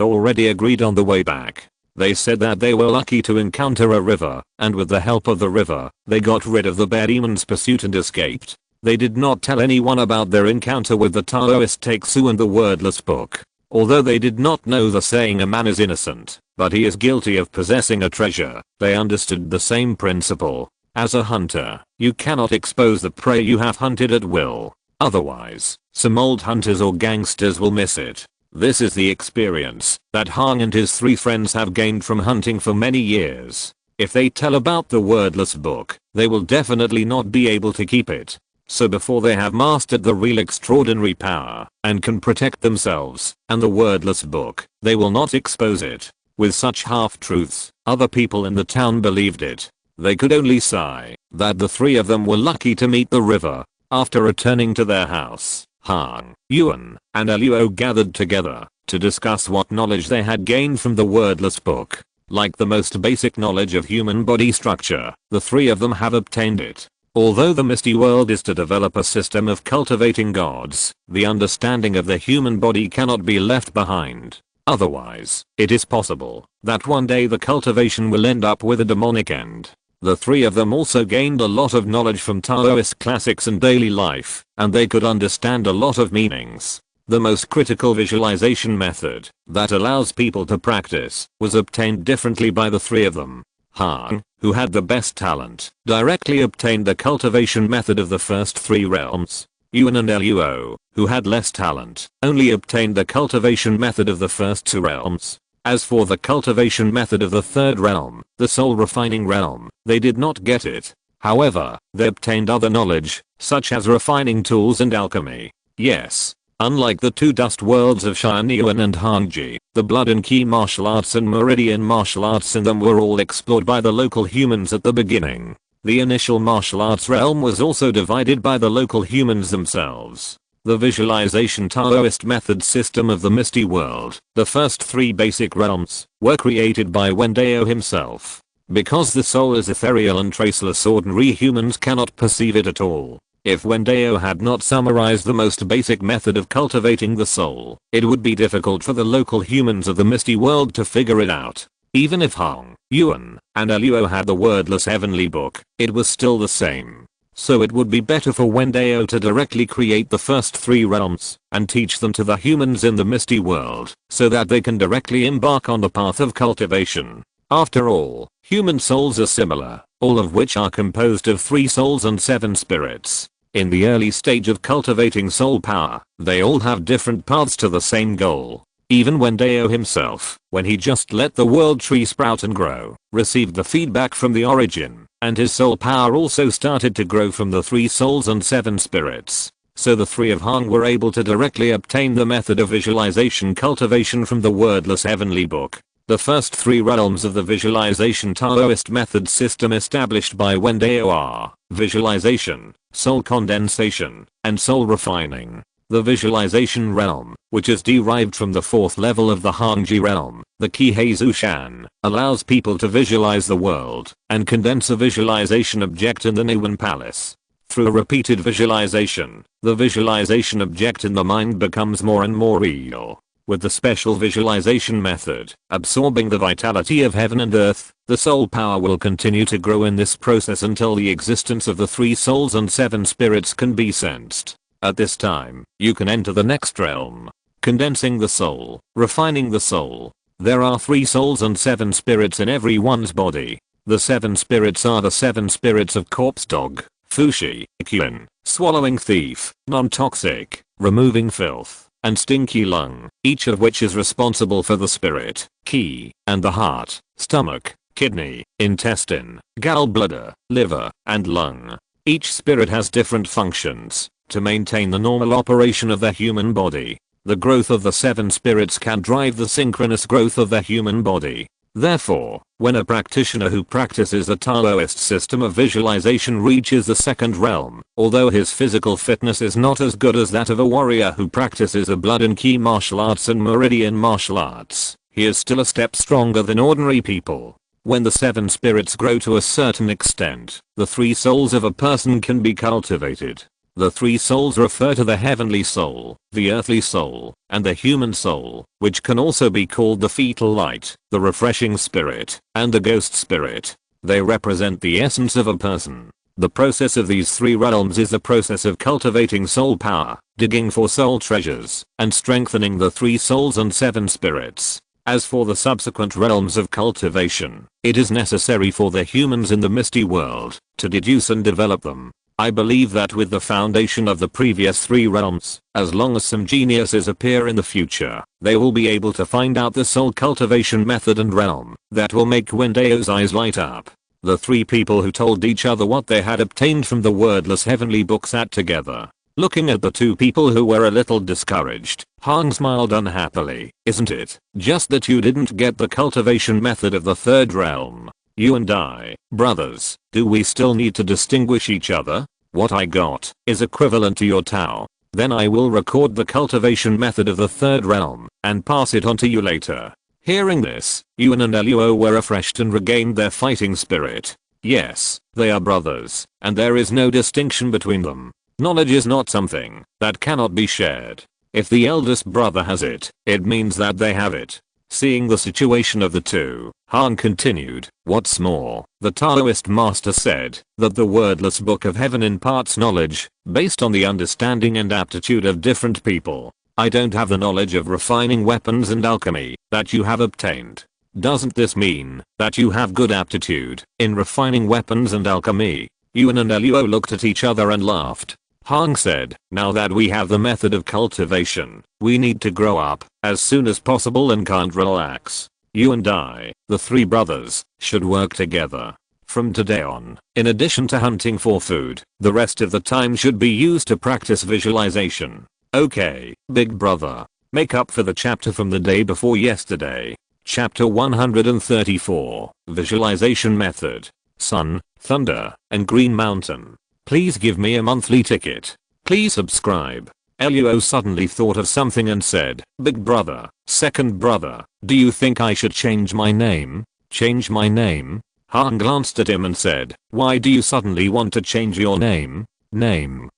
already agreed on the way back. They said that they were lucky to encounter a river, and with the help of the river, they got rid of the bear demon's pursuit and escaped. They did not tell anyone about their encounter with the Taoist Taesu and the wordless book. Although they did not know the saying a man is innocent, but he is guilty of possessing a treasure, they understood the same principle. As a hunter, you cannot expose the prey you have hunted at will. Otherwise, some old hunters or gangsters will miss it. This is the experience that Han and his 3 friends have gained from hunting for many years. If they tell about the wordless book, they will definitely not be able to keep it. So before they have mastered the real extraordinary power and can protect themselves and the wordless book, they will not expose it. With such half-truths, other people in the town believed it. They could only sigh that the 3 of them were lucky to meet the river. After returning to their house, Han, Yuan, and Luo gathered together to discuss what knowledge they had gained from the wordless book. Like the most basic knowledge of human body structure, the 3 of them have obtained it. Although the Misty World is to develop a system of cultivating gods, the understanding of the human body cannot be left behind. Otherwise, it is possible that one day the cultivation will end up with a demonic end. The three of them also gained a lot of knowledge from Taoist classics and daily life, and they could understand a lot of meanings. The most critical visualization method that allows people to practice was obtained differently by the three of them. Han, who had the best talent, directly obtained the cultivation method of the first three realms. Yuan and Luo, who had less talent, only obtained the cultivation method of the first two realms. As for the cultivation method of the third realm, the soul refining realm, they did not get it. However, they obtained other knowledge, such as refining tools and alchemy. Yes. Unlike the two dust worlds of Tianyuan and Hanji, the blood and ki martial arts and meridian martial arts in them were all explored by the local humans at the beginning. The initial martial arts realm was also divided by the local humans themselves. The visualization Taoist method system of the Misty World, the first three basic realms, were created by Wen Dao himself. Because the soul is ethereal and traceless, ordinary humans cannot perceive it at all. If Wen Dao had not summarized the most basic method of cultivating the soul, it would be difficult for the local humans of the Misty World to figure it out. Even if Han, Yuan, and Luo had the wordless heavenly book, it was still the same. So it would be better for Wen Dao to directly create the first three realms and teach them to the humans in the Misty World so that they can directly embark on the path of cultivation. After all, human souls are similar, all of which are composed of 3 souls and 7 spirits. In the early stage of cultivating soul power, they all have different paths to the same goal. Even Wen Dao himself, when he just let the world tree sprout and grow, received the feedback from the origin, and his soul power also started to grow from the 3 souls and 7 spirits. So the 3 of Han were able to directly obtain the method of visualization cultivation from the wordless heavenly book. The first 3 realms of the visualization Taoist method system established by Wen Dao are visualization, soul condensation, and soul refining. The visualization realm, which is derived from the 4th level of the Hanji realm, the Qihei Shan, allows people to visualize the world and condense a visualization object in the Niwen Palace. Through repeated visualization, the visualization object in the mind becomes more and more real. With the special visualization method, absorbing the vitality of heaven and earth, the soul power will continue to grow in this process until the existence of the 3 souls and 7 spirits can be sensed. At this time, you can enter the next realm. Condensing the soul, refining the soul. There are 3 souls and 7 spirits in everyone's body. The 7 spirits are the 7 spirits of corpse dog, Fushi, Qin, swallowing thief, non-toxic, removing filth, and stinky lung, each of which is responsible for the spirit, ki, and the heart, stomach, kidney, intestine, gallbladder, liver, and lung. Each spirit has different functions to maintain the normal operation of the human body. The growth of the 7 spirits can drive the synchronous growth of the human body. Therefore, when a practitioner who practices a Taoist system of visualization reaches the 2nd realm, although his physical fitness is not as good as that of a warrior who practices a blood and ki martial arts and meridian martial arts, he is still a step stronger than ordinary people. When the 7 spirits grow to a certain extent, the 3 souls of a person can be cultivated. The 3 souls refer to the heavenly soul, the earthly soul, and the human soul, which can also be called the fetal light, the refreshing spirit, and the ghost spirit. They represent the essence of a person. The process of these 3 realms is the process of cultivating soul power, digging for soul treasures, and strengthening the 3 souls and 7 spirits. As for the subsequent realms of cultivation, it is necessary for the humans in the Misty World to deduce and develop them. I believe that with the foundation of the previous 3 realms, as long as some geniuses appear in the future, they will be able to find out the soul cultivation method and realm that will make Wen Dao's eyes light up. The 3 people who told each other what they had obtained from the wordless heavenly book sat together. Looking at the 2 people who were a little discouraged, Han smiled unhappily. Isn't it just that you didn't get the cultivation method of the 3rd realm? You and I, brothers, do we still need to distinguish each other? What I got is equivalent to your Tao. Then I will record the cultivation method of the 3rd realm and pass it on to you later. Hearing this, Yuan and Luo were refreshed and regained their fighting spirit. Yes, they are brothers, and there is no distinction between them. Knowledge is not something that cannot be shared. If the eldest brother has it, it means that they have it. Seeing the situation of the two, Han continued, what's more, the Taoist master said that the wordless book of heaven imparts knowledge based on the understanding and aptitude of different people. I don't have the knowledge of refining weapons and alchemy that you have obtained. Doesn't this mean that you have good aptitude in refining weapons and alchemy? Yuan and Luo looked at each other and laughed. Han said, now that we have the method of cultivation, we need to grow up as soon as possible and can't relax. You and I, the three brothers, should work together. From today on, in addition to hunting for food, the rest of the time should be used to practice visualization. Okay, big brother. Make up for the chapter from the day before yesterday. Chapter 134, Visualization Method. Sun, Thunder, and Green Mountain. Please give me a monthly ticket. Please subscribe. Luo suddenly thought of something and said, big brother, second brother, do you think I should change my name? Change my name? Han glanced at him and said, why do you suddenly want to change your name? Name.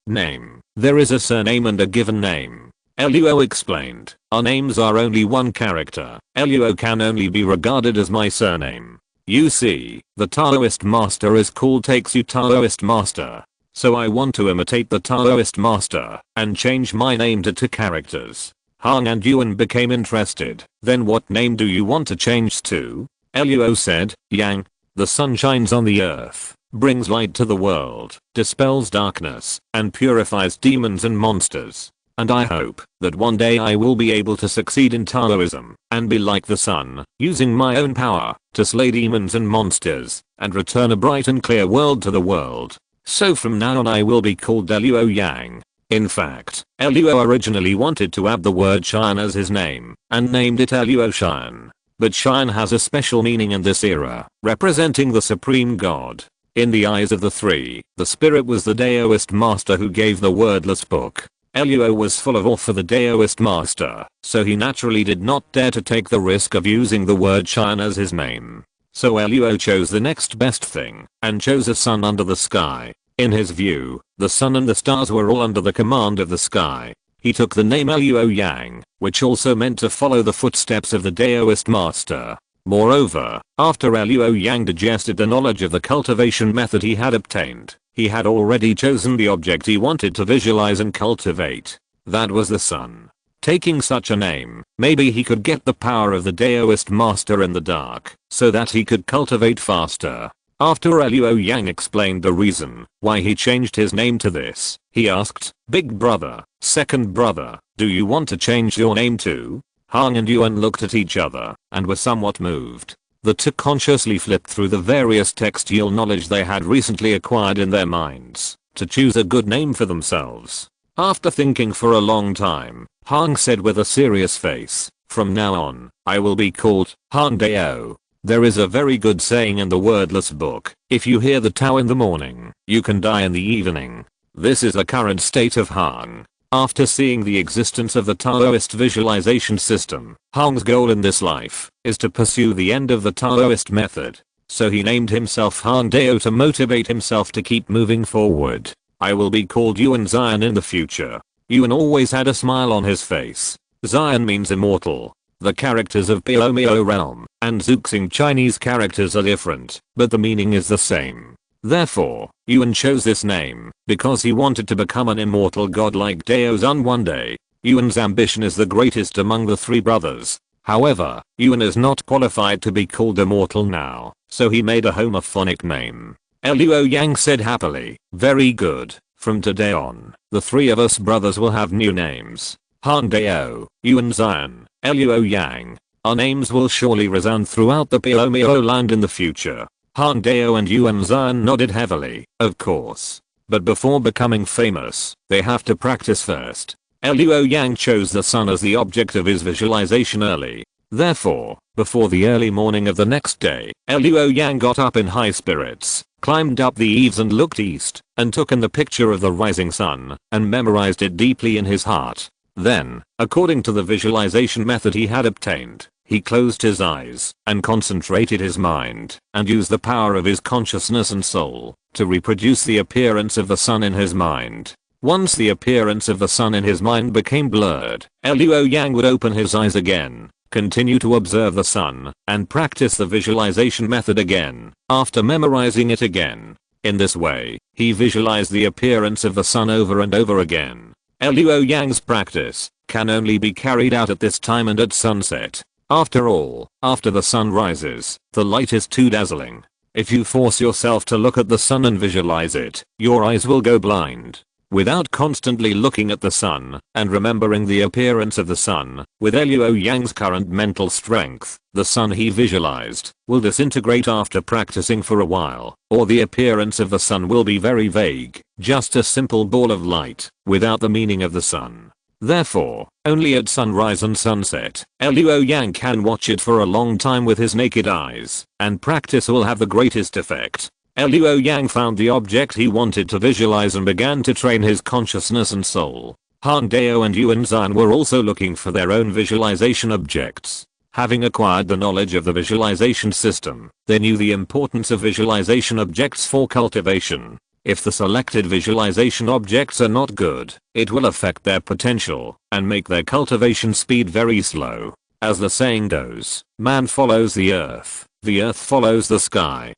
There is a surname and a given name. Luo explained, our names are only one character. Luo can only be regarded as my surname. You see, the Taoist master is called Takes You Taoist Master. So I want to imitate the Taoist master and change my name to two characters. Han and Yuan became interested. Then what name do you want to change to? Luo said, Yang. The sun shines on the earth, brings light to the world, dispels darkness, and purifies demons and monsters. And I hope that one day I will be able to succeed in Taoism and be like the sun, using my own power to slay demons and monsters and return a bright and clear world to the world. So from now on I will be called Luo Yang. In fact, Luo originally wanted to add the word Xian as his name and named it Luo Xian. But Xian has a special meaning in this era, representing the supreme god. In the eyes of the three, the spirit was the Daoist master who gave the wordless book. Luo was full of awe for the Daoist master, so he naturally did not dare to take the risk of using the word Xian as his name. So Luo chose the next best thing, and chose a sun under the sky. In his view, the sun and the stars were all under the command of the sky. He took the name Luo Yang, which also meant to follow the footsteps of the Daoist master. Moreover, after Luo Yang digested the knowledge of the cultivation method he had obtained, he had already chosen the object he wanted to visualize and cultivate. That was the sun. Taking such a name, maybe he could get the power of the Daoist master in the dark, so that he could cultivate faster. After Luo Yang explained the reason why he changed his name to this, he asked, big brother, second brother, do you want to change your name too? Han and Yuan looked at each other and were somewhat moved. The two consciously flipped through the various textual knowledge they had recently acquired in their minds to choose a good name for themselves. After thinking for a long time, Han said with a serious face, from now on, I will be called Han Dao. There is a very good saying in the wordless book, if you hear the Tao in the morning, you can die in the evening. This is the current state of Han. After seeing the existence of the Taoist visualization system, Han's goal in this life is to pursue the end of the Taoist method. So he named himself Han Dao to motivate himself to keep moving forward. I will be called Yuan Zion in the future. Yuan always had a smile on his face. Zion means immortal. The characters of Biomio realm and Zuxing Chinese characters are different, but the meaning is the same. Therefore, Yuan chose this name because he wanted to become an immortal god like Dao Zun one day. Yuan's ambition is the greatest among the three brothers. However, Yuan is not qualified to be called immortal now, so he made a homophonic name. Luo Yang said happily, very good. From today on, the three of us brothers will have new names. Han Dao, Yuan Zion, Luo Yang. Our names will surely resound throughout the Biomio land in the future. Han Dao and Yuan Zion nodded heavily, of course. But before becoming famous, they have to practice first. Luo Yang chose the sun as the object of his visualization early. Therefore, before the early morning of the next day, Luo Yang got up in high spirits, climbed up the eaves and looked east, and took in the picture of the rising sun, and memorized it deeply in his heart. Then, according to the visualization method he had obtained, He closed his eyes and concentrated his mind and used the power of his consciousness and soul to reproduce the appearance of the sun in his mind. Once the appearance of the sun in his mind became blurred, Luo Yang would open his eyes again, continue to observe the sun, and practice the visualization method again, after memorizing it again. In this way, he visualized the appearance of the sun over and over again. Luo Yang's practice can only be carried out at this time and at sunset. After all, after the sun rises, the light is too dazzling. If you force yourself to look at the sun and visualize it, your eyes will go blind. Without constantly looking at the sun and remembering the appearance of the sun, with Luo Yang's current mental strength, the sun he visualized will disintegrate after practicing for a while, or the appearance of the sun will be very vague, just a simple ball of light, without the meaning of the sun. Therefore, only at sunrise and sunset, Luo Yang can watch it for a long time with his naked eyes, and practice will have the greatest effect. Luo Yang found the object he wanted to visualize and began to train his consciousness and soul. Han Dao and Yuan Zhan were also looking for their own visualization objects. Having acquired the knowledge of the visualization system, they knew the importance of visualization objects for cultivation. If the selected visualization objects are not good, it will affect their potential and make their cultivation speed very slow. As the saying goes, man follows the earth follows the sky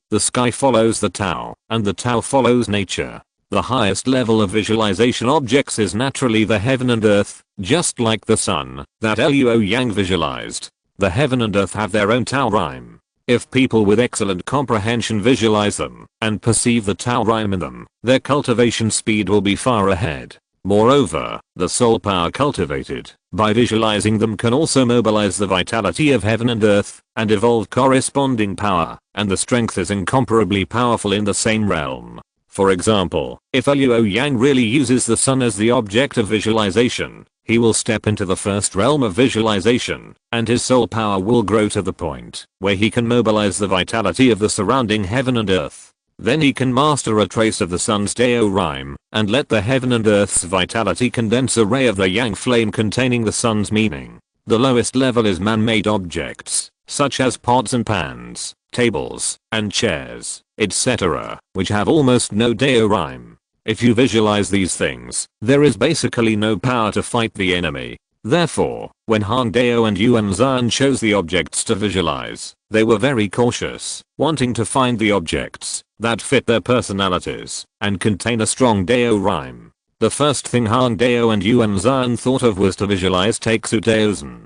follows the Tao, and the Tao follows nature. The highest level of visualization objects is naturally the heaven and earth, just like the sun that Luo Yang visualized. The heaven and earth have their own Tao rhyme. If people with excellent comprehension visualize them and perceive the Tao rhyme in them, their cultivation speed will be far ahead. Moreover, the soul power cultivated by visualizing them can also mobilize the vitality of heaven and earth and evolve corresponding power, and the strength is incomparably powerful in the same realm. For example, if Luo Yang really uses the sun as the object of visualization, he will step into the first realm of visualization, and his soul power will grow to the point where he can mobilize the vitality of the surrounding heaven and earth. Then he can master a trace of the sun's Dao rhyme, and let the heaven and earth's vitality condense a ray of the yang flame containing the sun's meaning. The lowest level is man-made objects, such as pots and pans, tables, and chairs, etc., which have almost no Dao rhyme. If you visualize these things, there is basically no power to fight the enemy. Therefore, when Han Dao and Yuan Zhan chose the objects to visualize, they were very cautious, wanting to find the objects that fit their personalities and contain a strong Dao rhyme. The first thing Han Dao and Yuan Zhan thought of was to visualize Taixu Daozhen!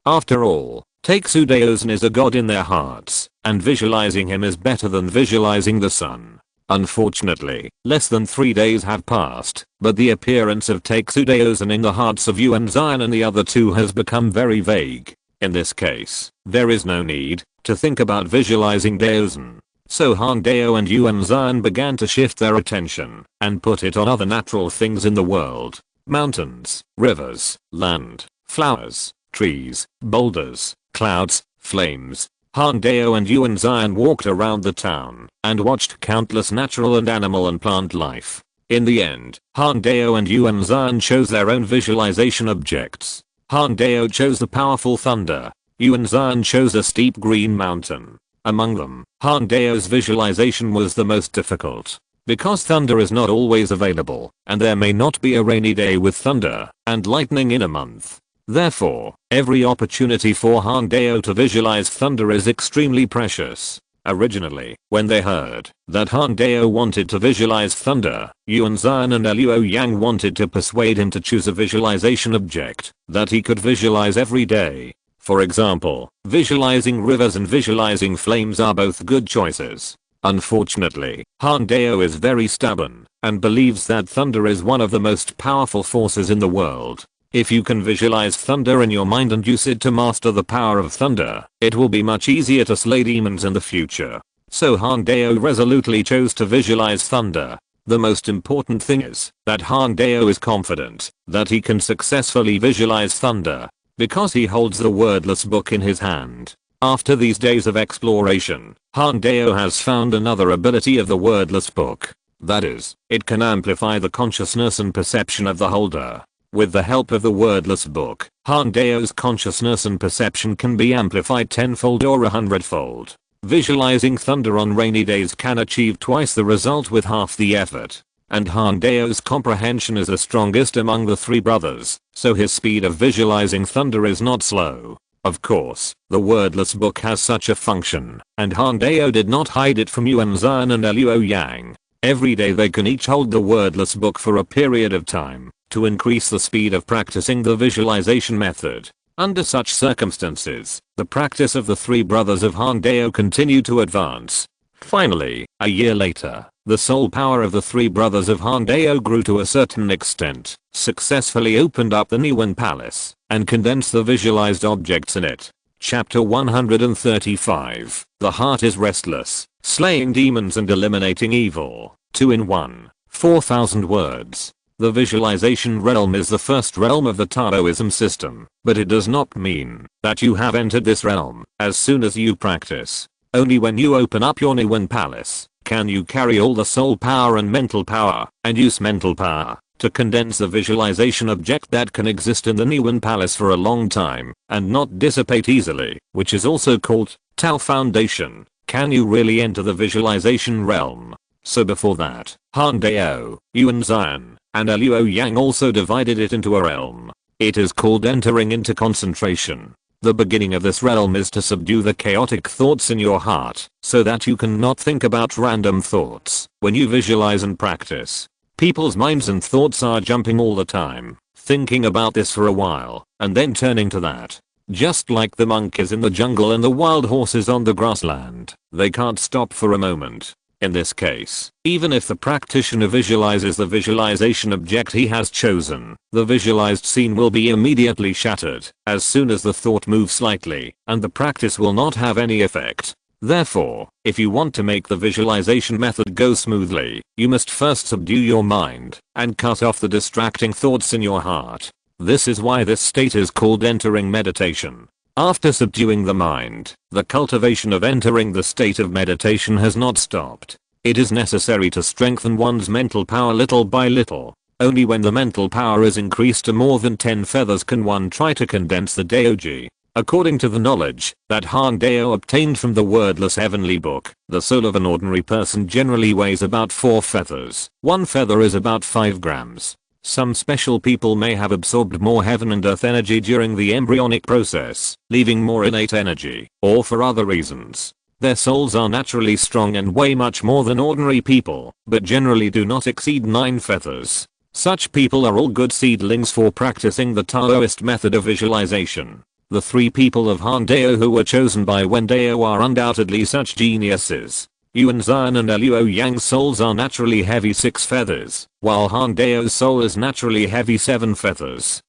After all, Taixu Daozhen is a god in their hearts, and visualizing him is better than visualizing the sun. Unfortunately, less than 3 days have passed, but the appearance of Taixu Daozhen in the hearts of Yuan Zhan and the other two has become very vague. In this case, there is no need to think about visualizing Daozhen. So Han Dao and Yuan Zhan began to shift their attention and put it on other natural things in the world. Mountains, rivers, land, flowers, trees, boulders, clouds, flames. Han Dao and Yuan Zhan walked around the town and watched countless natural and animal and plant life. In the end, Han Dao and Yuan Zhan chose their own visualization objects. Han Dao chose the powerful thunder. Yuan Zhan chose a steep green mountain. Among them, Han Dao's visualization was the most difficult, because thunder is not always available, and there may not be a rainy day with thunder and lightning in a month. Therefore, every opportunity for Han Dao to visualize thunder is extremely precious. Originally, when they heard that Han Dao wanted to visualize thunder, Yuan Zhan and Luo Yang wanted to persuade him to choose a visualization object that he could visualize every day. For example, visualizing rivers and visualizing flames are both good choices. Unfortunately, Han Dao is very stubborn and believes that thunder is one of the most powerful forces in the world. If you can visualize thunder in your mind and use it to master the power of thunder, it will be much easier to slay demons in the future. So Han Dao resolutely chose to visualize thunder. The most important thing is that Han Dao is confident that he can successfully visualize thunder, because he holds the wordless book in his hand. After these days of exploration, Han Dao has found another ability of the wordless book. That is, it can amplify the consciousness and perception of the holder. With the help of the wordless book, Han Dao's consciousness and perception can be amplified tenfold or 100-fold. Visualizing thunder on rainy days can achieve twice the result with half the effort. And Han Dao's comprehension is the strongest among the three brothers, so his speed of visualizing thunder is not slow. Of course, the wordless book has such a function, and Han Dao did not hide it from Yuan Zhan and Luo Yang. Every day they can each hold the wordless book for a period of time, to increase the speed of practicing the visualization method. Under such circumstances, the practice of the three brothers of Han Dao continued to advance. Finally, a year later, the soul power of the three brothers of Han Dao grew to a certain extent, successfully opened up the Niwen Palace, and condensed the visualized objects in it. Chapter 135. The heart is restless, slaying demons and eliminating evil. 2 in 1. 4,000 words. The visualization realm is the first realm of the Taoism system, but it does not mean that you have entered this realm as soon as you practice. Only when you open up your Niwen Palace can you carry all the soul power and mental power, and use mental power to condense the visualization object that can exist in the Niwen Palace for a long time and not dissipate easily, which is also called Tao Foundation. Can you really enter the visualization realm? So before that, Han Dao, Yuan Zhan, and Luo Yang also divided it into a realm. It is called entering into concentration. The beginning of this realm is to subdue the chaotic thoughts in your heart, so that you cannot think about random thoughts. When you visualize and practice, people's minds and thoughts are jumping all the time, thinking about this for a while, and then turning to that. Just like the monkeys in the jungle and the wild horses on the grassland, they can't stop for a moment. In this case, even if the practitioner visualizes the visualization object he has chosen, the visualized scene will be immediately shattered as soon as the thought moves slightly, and the practice will not have any effect. Therefore, if you want to make the visualization method go smoothly, you must first subdue your mind and cut off the distracting thoughts in your heart. This is why this state is called entering meditation. After subduing the mind, the cultivation of entering the state of meditation has not stopped. It is necessary to strengthen one's mental power little by little. Only when the mental power is increased to more than 10 feathers can one try to condense the Daoji. According to the knowledge that Han Dao obtained from the wordless heavenly book, the soul of an ordinary person generally weighs about 4 feathers. 1 feather is about 5 grams. Some special people may have absorbed more heaven and earth energy during the embryonic process, leaving more innate energy, or for other reasons. Their souls are naturally strong and weigh much more than ordinary people, but generally do not exceed 9 feathers. Such people are all good seedlings for practicing the Taoist method of visualization. The 3 people of Han Dao who were chosen by Wen Dao are undoubtedly such geniuses. Yuan Zhan and Luo Yang's souls are naturally heavy 6 feathers, while Han Dao's soul is naturally heavy 7 feathers!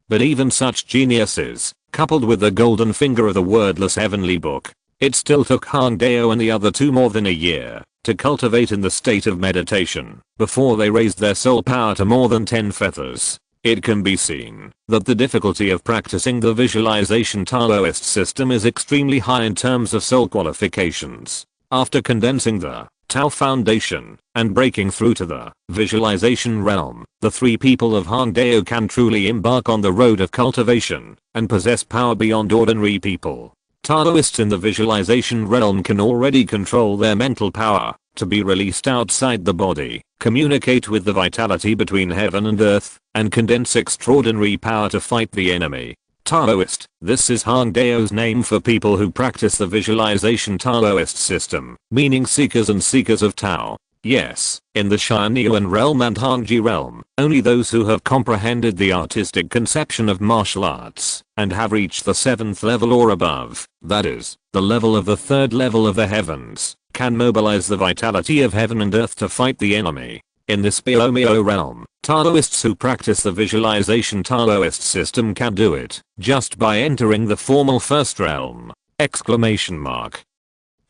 But even such geniuses, coupled with the golden finger of the wordless heavenly book, it still took Han Dao and the other 2 more than a year to cultivate in the state of meditation before they raised their soul power to more than 10 feathers. It can be seen that the difficulty of practicing the visualization Taoist system is extremely high in terms of soul qualifications. After condensing the Tao Foundation and breaking through to the visualization realm, the 3 people of Han Dao can truly embark on the road of cultivation and possess power beyond ordinary people. Taoists in the visualization realm can already control their mental power to be released outside the body, communicate with the vitality between heaven and earth, and condense extraordinary power to fight the enemy. Taoist, this is Han Dao's name for people who practice the visualization Taoist system, meaning seekers and seekers of Tao. Yes, in the Tianyuan realm and Hangji realm, only those who have comprehended the artistic conception of martial arts and have reached the 7th level or above, that is, the level of the 3rd level of the heavens, can mobilize the vitality of heaven and earth to fight the enemy. In this Biomio realm, Taoists who practice the visualization Taoist system can do it just by entering the formal 1st realm!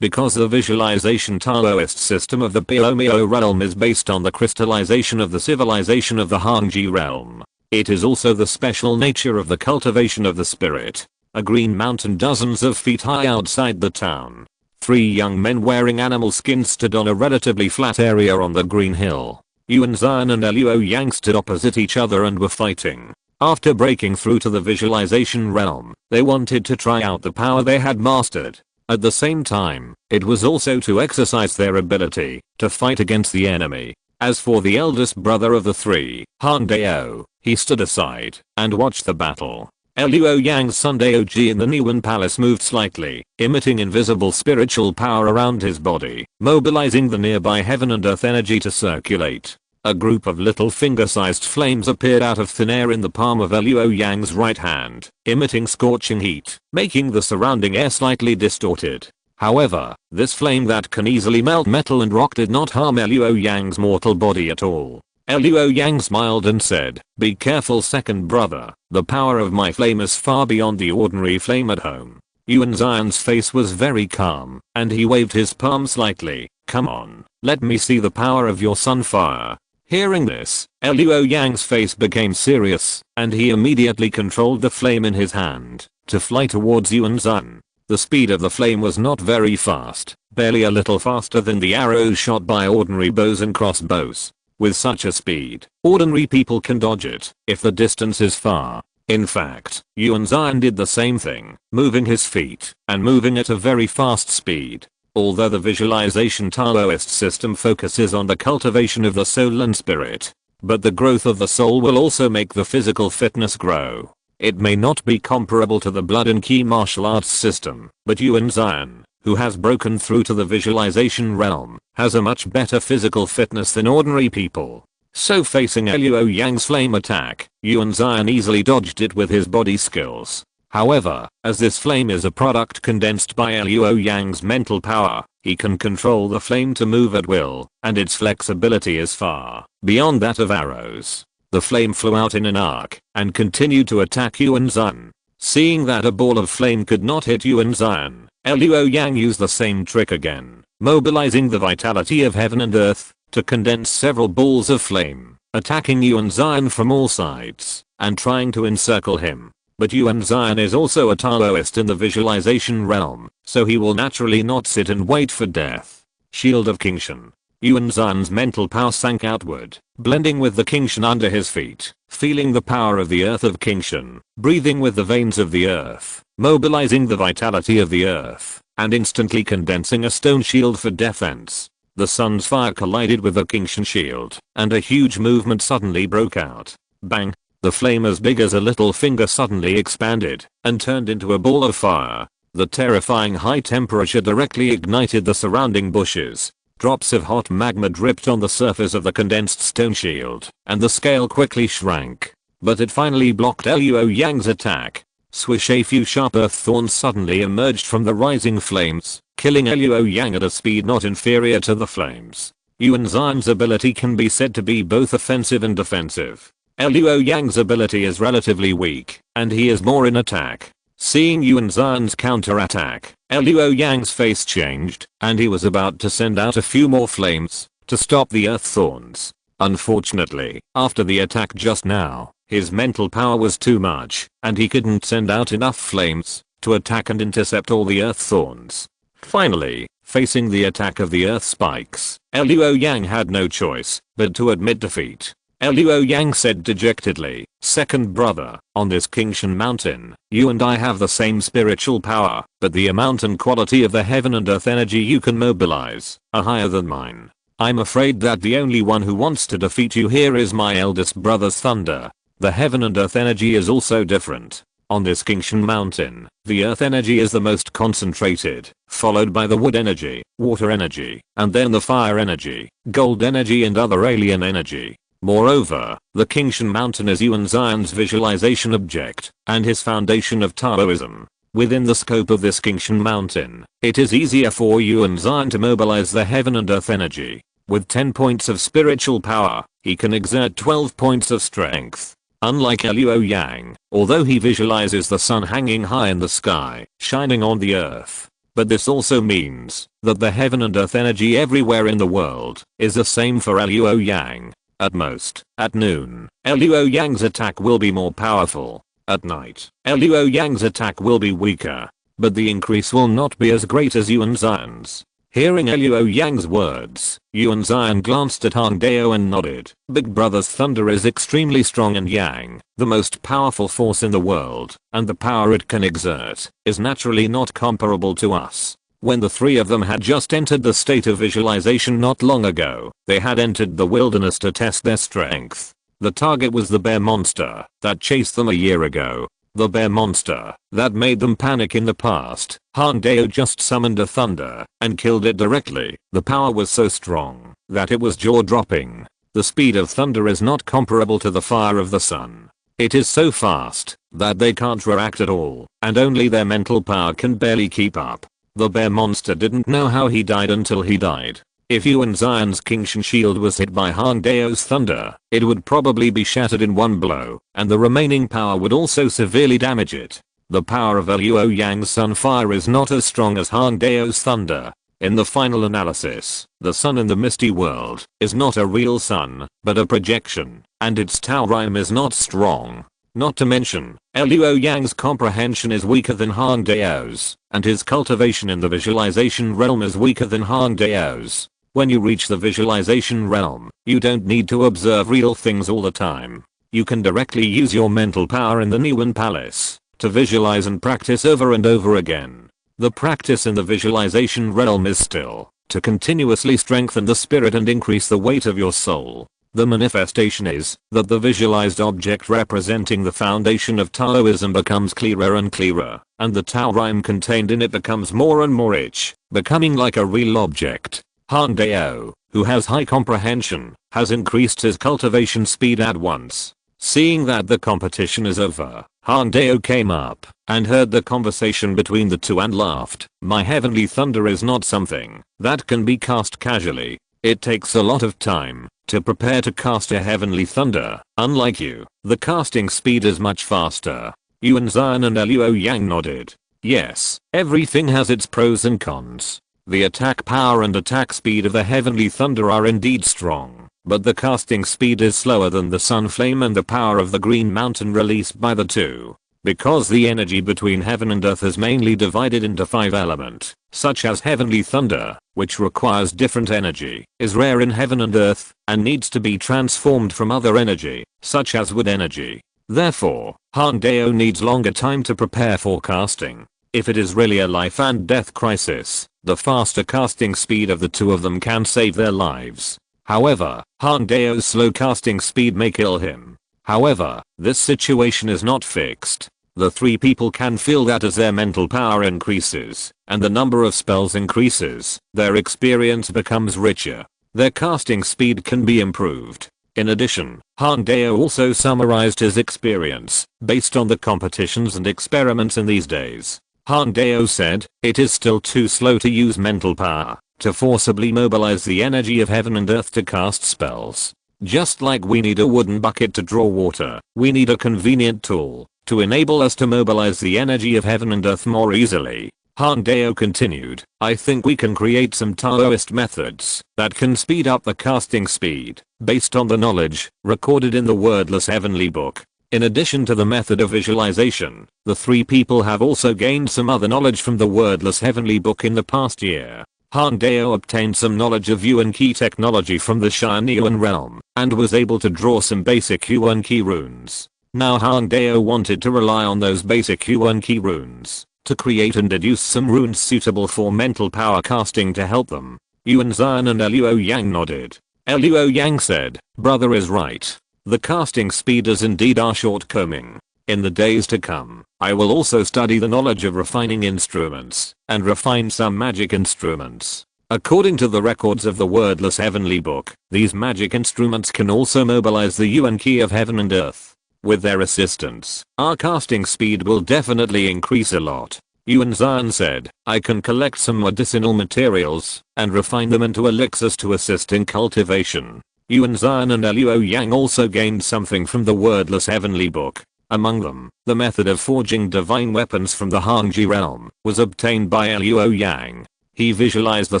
Because the visualization Taoist system of the Biomio realm is based on the crystallization of the civilization of the Hangji realm. It is also the special nature of the cultivation of the spirit. A green mountain dozens of feet high outside the town. 3 young men wearing animal skins stood on a relatively flat area on the green hill. Yuan Zion and Luo Yang stood opposite each other and were fighting. After breaking through to the visualization realm, they wanted to try out the power they had mastered. At the same time, it was also to exercise their ability to fight against the enemy. As for the eldest brother of the three, Han Dao, he stood aside and watched the battle. Luo Yang's son Daoji in the Niwen Palace moved slightly, emitting invisible spiritual power around his body, mobilizing the nearby heaven and earth energy to circulate. A group of little finger-sized flames appeared out of thin air in the palm of Luo Yang's right hand, emitting scorching heat, making the surrounding air slightly distorted. However, this flame that can easily melt metal and rock did not harm Luo Yang's mortal body at all. Luo Yang smiled and said, "Be careful, second brother, the power of my flame is far beyond the ordinary flame at home." Yuan Zion's face was very calm, and he waved his palm slightly. "Come on, let me see the power of your sun fire." Hearing this, Luo Yang's face became serious, and he immediately controlled the flame in his hand to fly towards Yuan Zion. The speed of the flame was not very fast, barely a little faster than the arrows shot by ordinary bows and crossbows. With such a speed, ordinary people can dodge it if the distance is far. In fact, Yuan Zion did the same thing, moving his feet and moving at a very fast speed. Although the visualization Taoist system focuses on the cultivation of the soul and spirit, but the growth of the soul will also make the physical fitness grow. It may not be comparable to the blood and ki martial arts system, but Yuan Zion, who has broken through to the visualization realm, has a much better physical fitness than ordinary people. So facing Luo Yang's flame attack, Yuan Zion easily dodged it with his body skills. However, as this flame is a product condensed by Luo Yang's mental power, he can control the flame to move at will, and its flexibility is far beyond that of arrows. The flame flew out in an arc and continued to attack Yuan Zion. Seeing that a ball of flame could not hit Yuan Zion, Luo Yang used the same trick again, mobilizing the vitality of heaven and earth to condense several balls of flame, attacking Yuan Zion from all sides and trying to encircle him. But Yuan Zion is also a Taoist in the visualization realm, so he will naturally not sit and wait for death. Shield of Kingshan. Yuan Zion's mental power sank outward, blending with the Kingshan under his feet, feeling the power of the earth of Kingshan, breathing with the veins of the earth, mobilizing the vitality of the earth, and instantly condensing a stone shield for defense. The sun's fire collided with the Kingshan shield, and a huge movement suddenly broke out. Bang! The flame as big as a little finger suddenly expanded and turned into a ball of fire. The terrifying high temperature directly ignited the surrounding bushes. Drops of hot magma dripped on the surface of the condensed stone shield, and the scale quickly shrank. But it finally blocked Luo Yang's attack. Swish! A few sharp earth thorns suddenly emerged from the rising flames, killing Luo Yang at a speed not inferior to the flames. Yuan Zion's ability can be said to be both offensive and defensive. Luo Yang's ability is relatively weak, and he is more in attack. Seeing Yuan Zion's counterattack, Luo Yang's face changed, and he was about to send out a few more flames to stop the earth thorns. Unfortunately, after the attack just now, his mental power was too much, and he couldn't send out enough flames to attack and intercept all the earth thorns. Finally, facing the attack of the earth spikes, Luo Yang had no choice but to admit defeat. Luo Yang said dejectedly, "Second brother, on this Kingshan mountain, you and I have the same spiritual power, but the amount and quality of the heaven and earth energy you can mobilize are higher than mine. I'm afraid that the only one who wants to defeat you here is my eldest brother's thunder. The heaven and earth energy is also different. On this Kingshan mountain, the earth energy is the most concentrated, followed by the wood energy, water energy, and then the fire energy, gold energy and other alien energy. Moreover, the Kingshan mountain is Yuan Zion's visualization object and his foundation of Taoism. Within the scope of this Kingshan mountain, it is easier for Yuan Zion to mobilize the heaven and earth energy. With 10 points of spiritual power, he can exert 12 points of strength. Unlike Luo Yang, although he visualizes the sun hanging high in the sky, shining on the earth. But this also means that the heaven and earth energy everywhere in the world is the same for Luo Yang. At most, at noon, Luo Yang's attack will be more powerful. At night, Luo Yang's attack will be weaker, but the increase will not be as great as Yuan Zion's. Hearing Luo Yang's words, Yuan Zion glanced at Han Dao and nodded. Big Brother's thunder is extremely strong, and Yang, the most powerful force in the world, and the power it can exert, is naturally not comparable to us. When the three of them had just entered the state of visualization not long ago, they had entered the wilderness to test their strength. The target was the bear monster that chased them a year ago. The bear monster that made them panic in the past. Han Dao just summoned a thunder and killed it directly. The power was so strong that it was jaw-dropping. The speed of thunder is not comparable to the fire of the sun. It is so fast that they can't react at all, and only their mental power can barely keep up. The bear monster didn't know how he died until he died. If Yuan Zion's Kingshan shield was hit by Han Dao's thunder, it would probably be shattered in one blow, and the remaining power would also severely damage it. The power of Luo Yang's sun fire is not as strong as Han Dao's thunder. In the final analysis, the sun in the misty world is not a real sun, but a projection, and its Tao rhyme is not strong. Not to mention, Luo Yang's comprehension is weaker than Han Dao's, and his cultivation in the visualization realm is weaker than Han Dao's. When you reach the visualization realm, you don't need to observe real things all the time. You can directly use your mental power in the Niwen Palace to visualize and practice over and over again. The practice in the visualization realm is still to continuously strengthen the spirit and increase the weight of your soul. The manifestation is that the visualized object representing the foundation of Taoism becomes clearer and clearer, and the Tao rhyme contained in it becomes more and more rich, becoming like a real object. Han Dao, who has high comprehension, has increased his cultivation speed at once. Seeing that the competition is over, Han Dao came up and heard the conversation between the two and laughed. My heavenly thunder is not something that can be cast casually. It takes a lot of time to prepare to cast a heavenly thunder. Unlike you, the casting speed is much faster. Yuan Zion and Luo Yang nodded. Yes, everything has its pros and cons. The attack power and attack speed of the heavenly thunder are indeed strong, but the casting speed is slower than the sun flame and the power of the green mountain released by the two. Because the energy between heaven and earth is mainly divided into 5 elements, such as heavenly thunder, which requires different energy, is rare in heaven and earth, and needs to be transformed from other energy, such as wood energy. Therefore, Han Dao needs longer time to prepare for casting. If it is really a life and death crisis, the faster casting speed of the two of them can save their lives. However, Han Dao's slow casting speed may kill him. However, this situation is not fixed. The three people can feel that as their mental power increases, and the number of spells increases, their experience becomes richer. Their casting speed can be improved. In addition, Han Dao also summarized his experience, based on the competitions and experiments in these days. Han Dao said, it is still too slow to use mental power to forcibly mobilize the energy of heaven and earth to cast spells. Just like we need a wooden bucket to draw water, we need a convenient tool to enable us to mobilize the energy of heaven and earth more easily. Han Dao continued, I think we can create some Taoist methods that can speed up the casting speed, based on the knowledge recorded in the wordless heavenly book. In addition to the method of visualization, the three people have also gained some other knowledge from the wordless heavenly book in the past year. Han Dao obtained some knowledge of Yuan Qi technology from the Tianyuan realm, and was able to draw some basic Yuan Qi runes. Now Han Dao wanted to rely on those basic Yuan Qi runes to create and deduce some runes suitable for mental power casting to help them. Yuan Zion and Luo Yang nodded. Luo Yang said, brother is right. The casting speed is indeed our shortcoming. In the days to come, I will also study the knowledge of refining instruments, and refine some magic instruments. According to the records of the wordless heavenly book, these magic instruments can also mobilize the Yuan Qi of heaven and earth. With their assistance, our casting speed will definitely increase a lot. Yuan Zion said, I can collect some medicinal materials, and refine them into elixirs to assist in cultivation. Yuan Zion and Luo Yang also gained something from the wordless heavenly book. Among them, the method of forging divine weapons from the Hangji realm was obtained by Luo Yang. He visualized the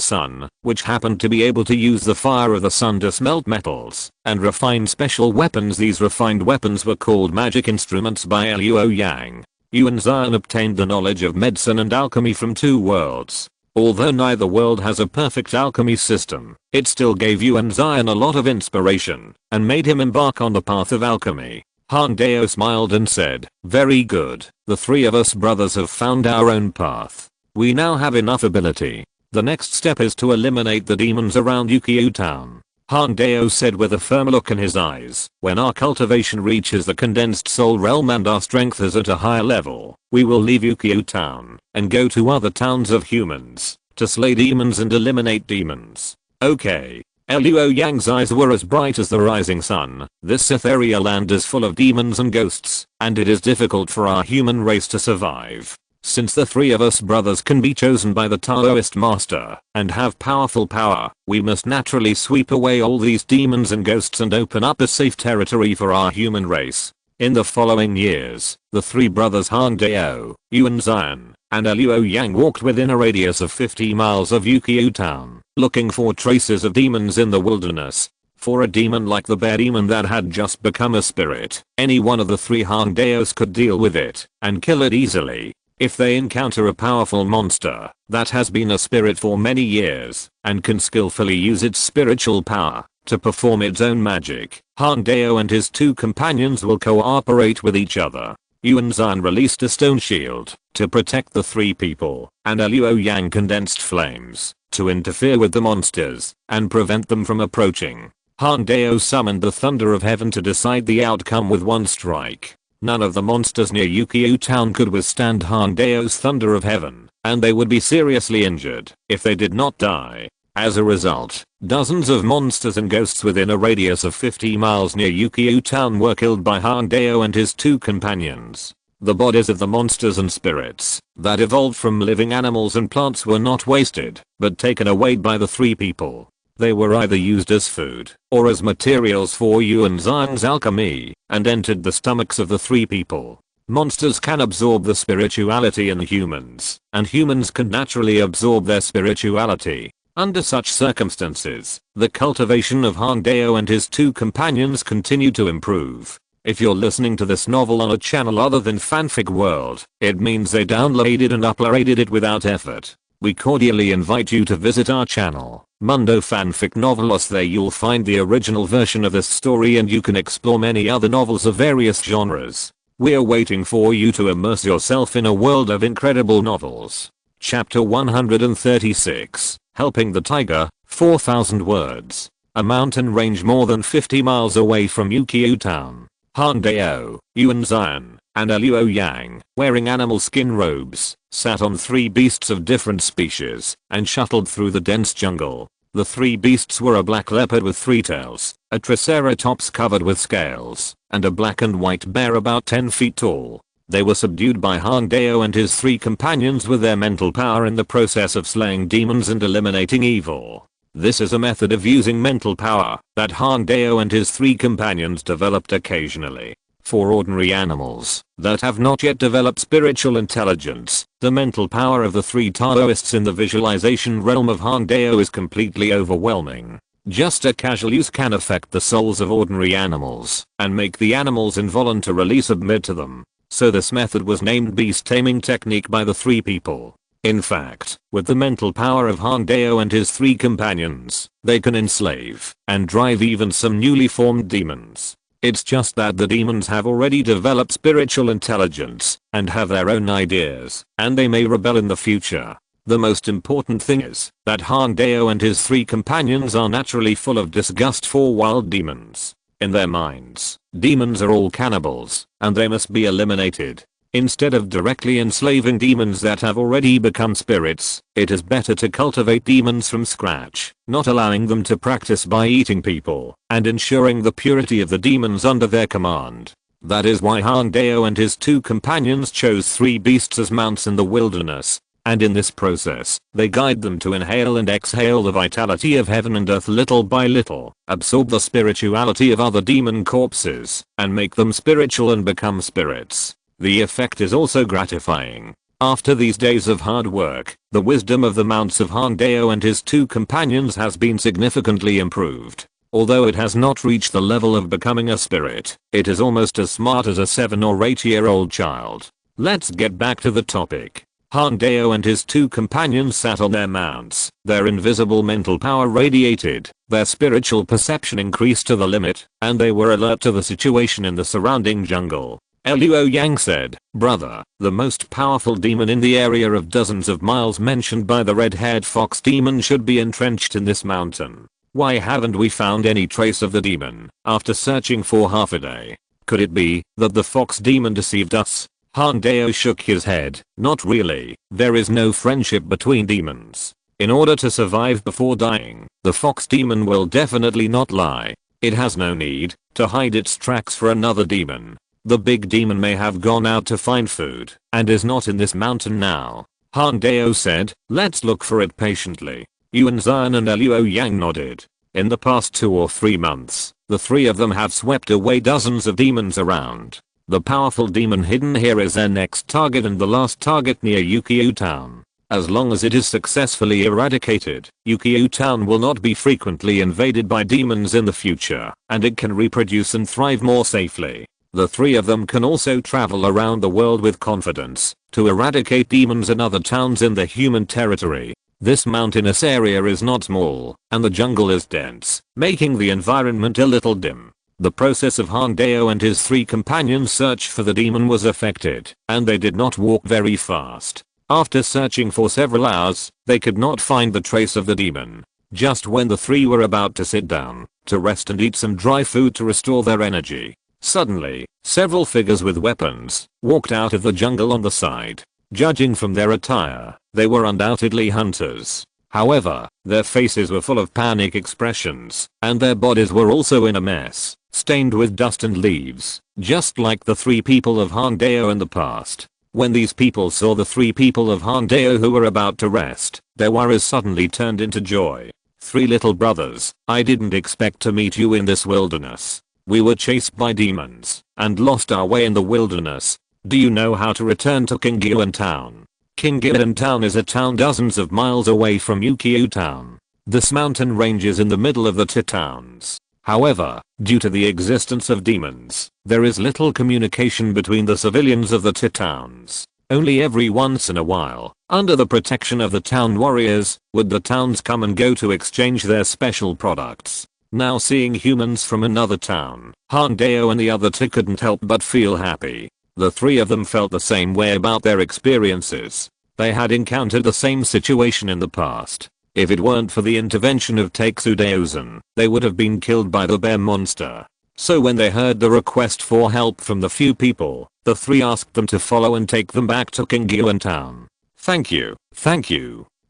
sun, which happened to be able to use the fire of the sun to smelt metals and refine special weapons. These refined weapons were called magic instruments by Luo Yang. Yuan Zion obtained the knowledge of medicine and alchemy from two worlds. Although neither world has a perfect alchemy system, it still gave Yuan Zion a lot of inspiration and made him embark on the path of alchemy. Han Dao smiled and said, "Very good, the three of us brothers have found our own path. We now have enough ability. The next step is to eliminate the demons around Ukiu town." Han Dao said with a firm look in his eyes, "When our cultivation reaches the condensed soul realm and our strength is at a higher level, we will leave Ukiu town and go to other towns of humans to slay demons and eliminate demons." Okay. Luo Yang's eyes were as bright as the rising sun. "This ethereal land is full of demons and ghosts, and it is difficult for our human race to survive. Since the three of us brothers can be chosen by the Taoist master and have powerful power, we must naturally sweep away all these demons and ghosts and open up a safe territory for our human race." In the following years, the three brothers Han Dao, Yuan Zion, and Luo Yang walked within a radius of 50 miles of Ukiu town, looking for traces of demons in the wilderness. For a demon like the bear demon that had just become a spirit, any one of the three Han Daos could deal with it and kill it easily. If they encounter a powerful monster that has been a spirit for many years and can skillfully use its spiritual power to perform its own magic, Han Dao and his two companions will cooperate with each other. Yuan Zion released a stone shield to protect the three people, and Luo Yang condensed flames to interfere with the monsters and prevent them from approaching. Han Dao summoned the thunder of heaven to decide the outcome with one strike. None of the monsters near Ukiu town could withstand Han Dao's thunder of heaven, and they would be seriously injured if they did not die. As a result, dozens of monsters and ghosts within a radius of 50 miles near Ukiu town were killed by Han Dao and his two companions. The bodies of the monsters and spirits that evolved from living animals and plants were not wasted, but taken away by the three people. They were either used as food or as materials for Yuan Zion's alchemy and entered the stomachs of the three people. Monsters can absorb the spirituality in humans, and humans can naturally absorb their spirituality. Under such circumstances, the cultivation of Han Dao and his two companions continued to improve. If you're listening to this novel on a channel other than Fanfic World, it means they downloaded and uploaded it without effort. We cordially invite you to visit our channel, Mundo Fanfic Novelos. There you'll find the original version of this story and you can explore many other novels of various genres. We're waiting for you to immerse yourself in a world of incredible novels. Chapter 136, Helping the Tiger, 4,000 words. A mountain range more than 50 miles away from Ukiu town. Han Dao, Yuan Zion, and Luo Yang, wearing animal skin robes, sat on three beasts of different species and shuttled through the dense jungle. The three beasts were a black leopard with three tails, a triceratops covered with scales, and a black and white bear about 10 feet tall. They were subdued by Han Dao and his three companions with their mental power in the process of slaying demons and eliminating evil. This is a method of using mental power that Han Dao and his three companions developed occasionally. For ordinary animals that have not yet developed spiritual intelligence, the mental power of the three Taoists in the visualization realm of Han Dao is completely overwhelming. Just a casual use can affect the souls of ordinary animals and make the animals involuntarily submit to them. So this method was named beast taming technique by the three people. In fact, with the mental power of Han Dao and his three companions, they can enslave and drive even some newly formed demons. It's just that the demons have already developed spiritual intelligence and have their own ideas, and they may rebel in the future. The most important thing is that Han Dao and his three companions are naturally full of disgust for wild demons. In their minds, demons are all cannibals, and they must be eliminated. Instead of directly enslaving demons that have already become spirits, it is better to cultivate demons from scratch, not allowing them to practice by eating people, and ensuring the purity of the demons under their command. That is why Han Dao and his two companions chose three beasts as mounts in the wilderness, and in this process, they guide them to inhale and exhale the vitality of heaven and earth little by little, absorb the spirituality of other demon corpses, and make them spiritual and become spirits. The effect is also gratifying. After these days of hard work, the wisdom of the mounts of Han Dao and his two companions has been significantly improved. Although it has not reached the level of becoming a spirit, it is almost as smart as a 7 or 8 year old child. Let's get back to the topic. Han Dao and his two companions sat on their mounts. Their invisible mental power radiated, their spiritual perception increased to the limit, and they were alert to the situation in the surrounding jungle. Luo Yang said, "Brother, the most powerful demon in the area of dozens of miles mentioned by the red-haired fox demon should be entrenched in this mountain. Why haven't we found any trace of the demon after searching for half a day? Could it be that the fox demon deceived us?" Han Dao shook his head. "Not really. There is no friendship between demons. In order to survive before dying, the fox demon will definitely not lie. It has no need to hide its tracks for another demon. The big demon may have gone out to find food and is not in this mountain now." Han Dao said, "Let's look for it patiently." Yuan Zhan and Luo Yang nodded. In the past 2 or 3 months, the three of them have swept away dozens of demons around. The powerful demon hidden here is their next target and the last target near Ukiu Town. As long as it is successfully eradicated, Ukiu Town will not be frequently invaded by demons in the future, and it can reproduce and thrive more safely. The three of them can also travel around the world with confidence to eradicate demons in other towns in the human territory. This mountainous area is not small, and the jungle is dense, making the environment a little dim. The process of Han Dao and his 3 companions' search for the demon was affected, and they did not walk very fast. After searching for several hours, they could not find the trace of the demon. Just when the 3 were about to sit down to rest and eat some dry food to restore their energy, suddenly, several figures with weapons walked out of the jungle on the side. Judging from their attire, they were undoubtedly hunters. However, their faces were full of panic expressions, and their bodies were also in a mess, stained with dust and leaves, just like the 3 people of Han Dao in the past. When these people saw the 3 people of Han Dao who were about to rest, their worries suddenly turned into joy. "3 little brothers, I didn't expect to meet you in this wilderness. We were chased by demons and lost our way in the wilderness. Do you know how to return to Qingyuan Town?" Qingyuan Town is a town dozens of miles away from Ukiu Town. This mountain range is in the middle of the 2 towns. However, due to the existence of demons, there is little communication between the civilians of the 2 towns. Only every once in a while, under the protection of the town warriors, would the towns come and go to exchange their special products. Now seeing humans from another town, Han Dao and the other 2 couldn't help but feel happy. The 3 of them felt the same way about their experiences. They had encountered the same situation in the past. If it weren't for the intervention of Taixudaozan, they would have been killed by the bear monster. So when they heard the request for help from the few people, the 3 asked them to follow and take them back to Qingyuan Town. Thank you.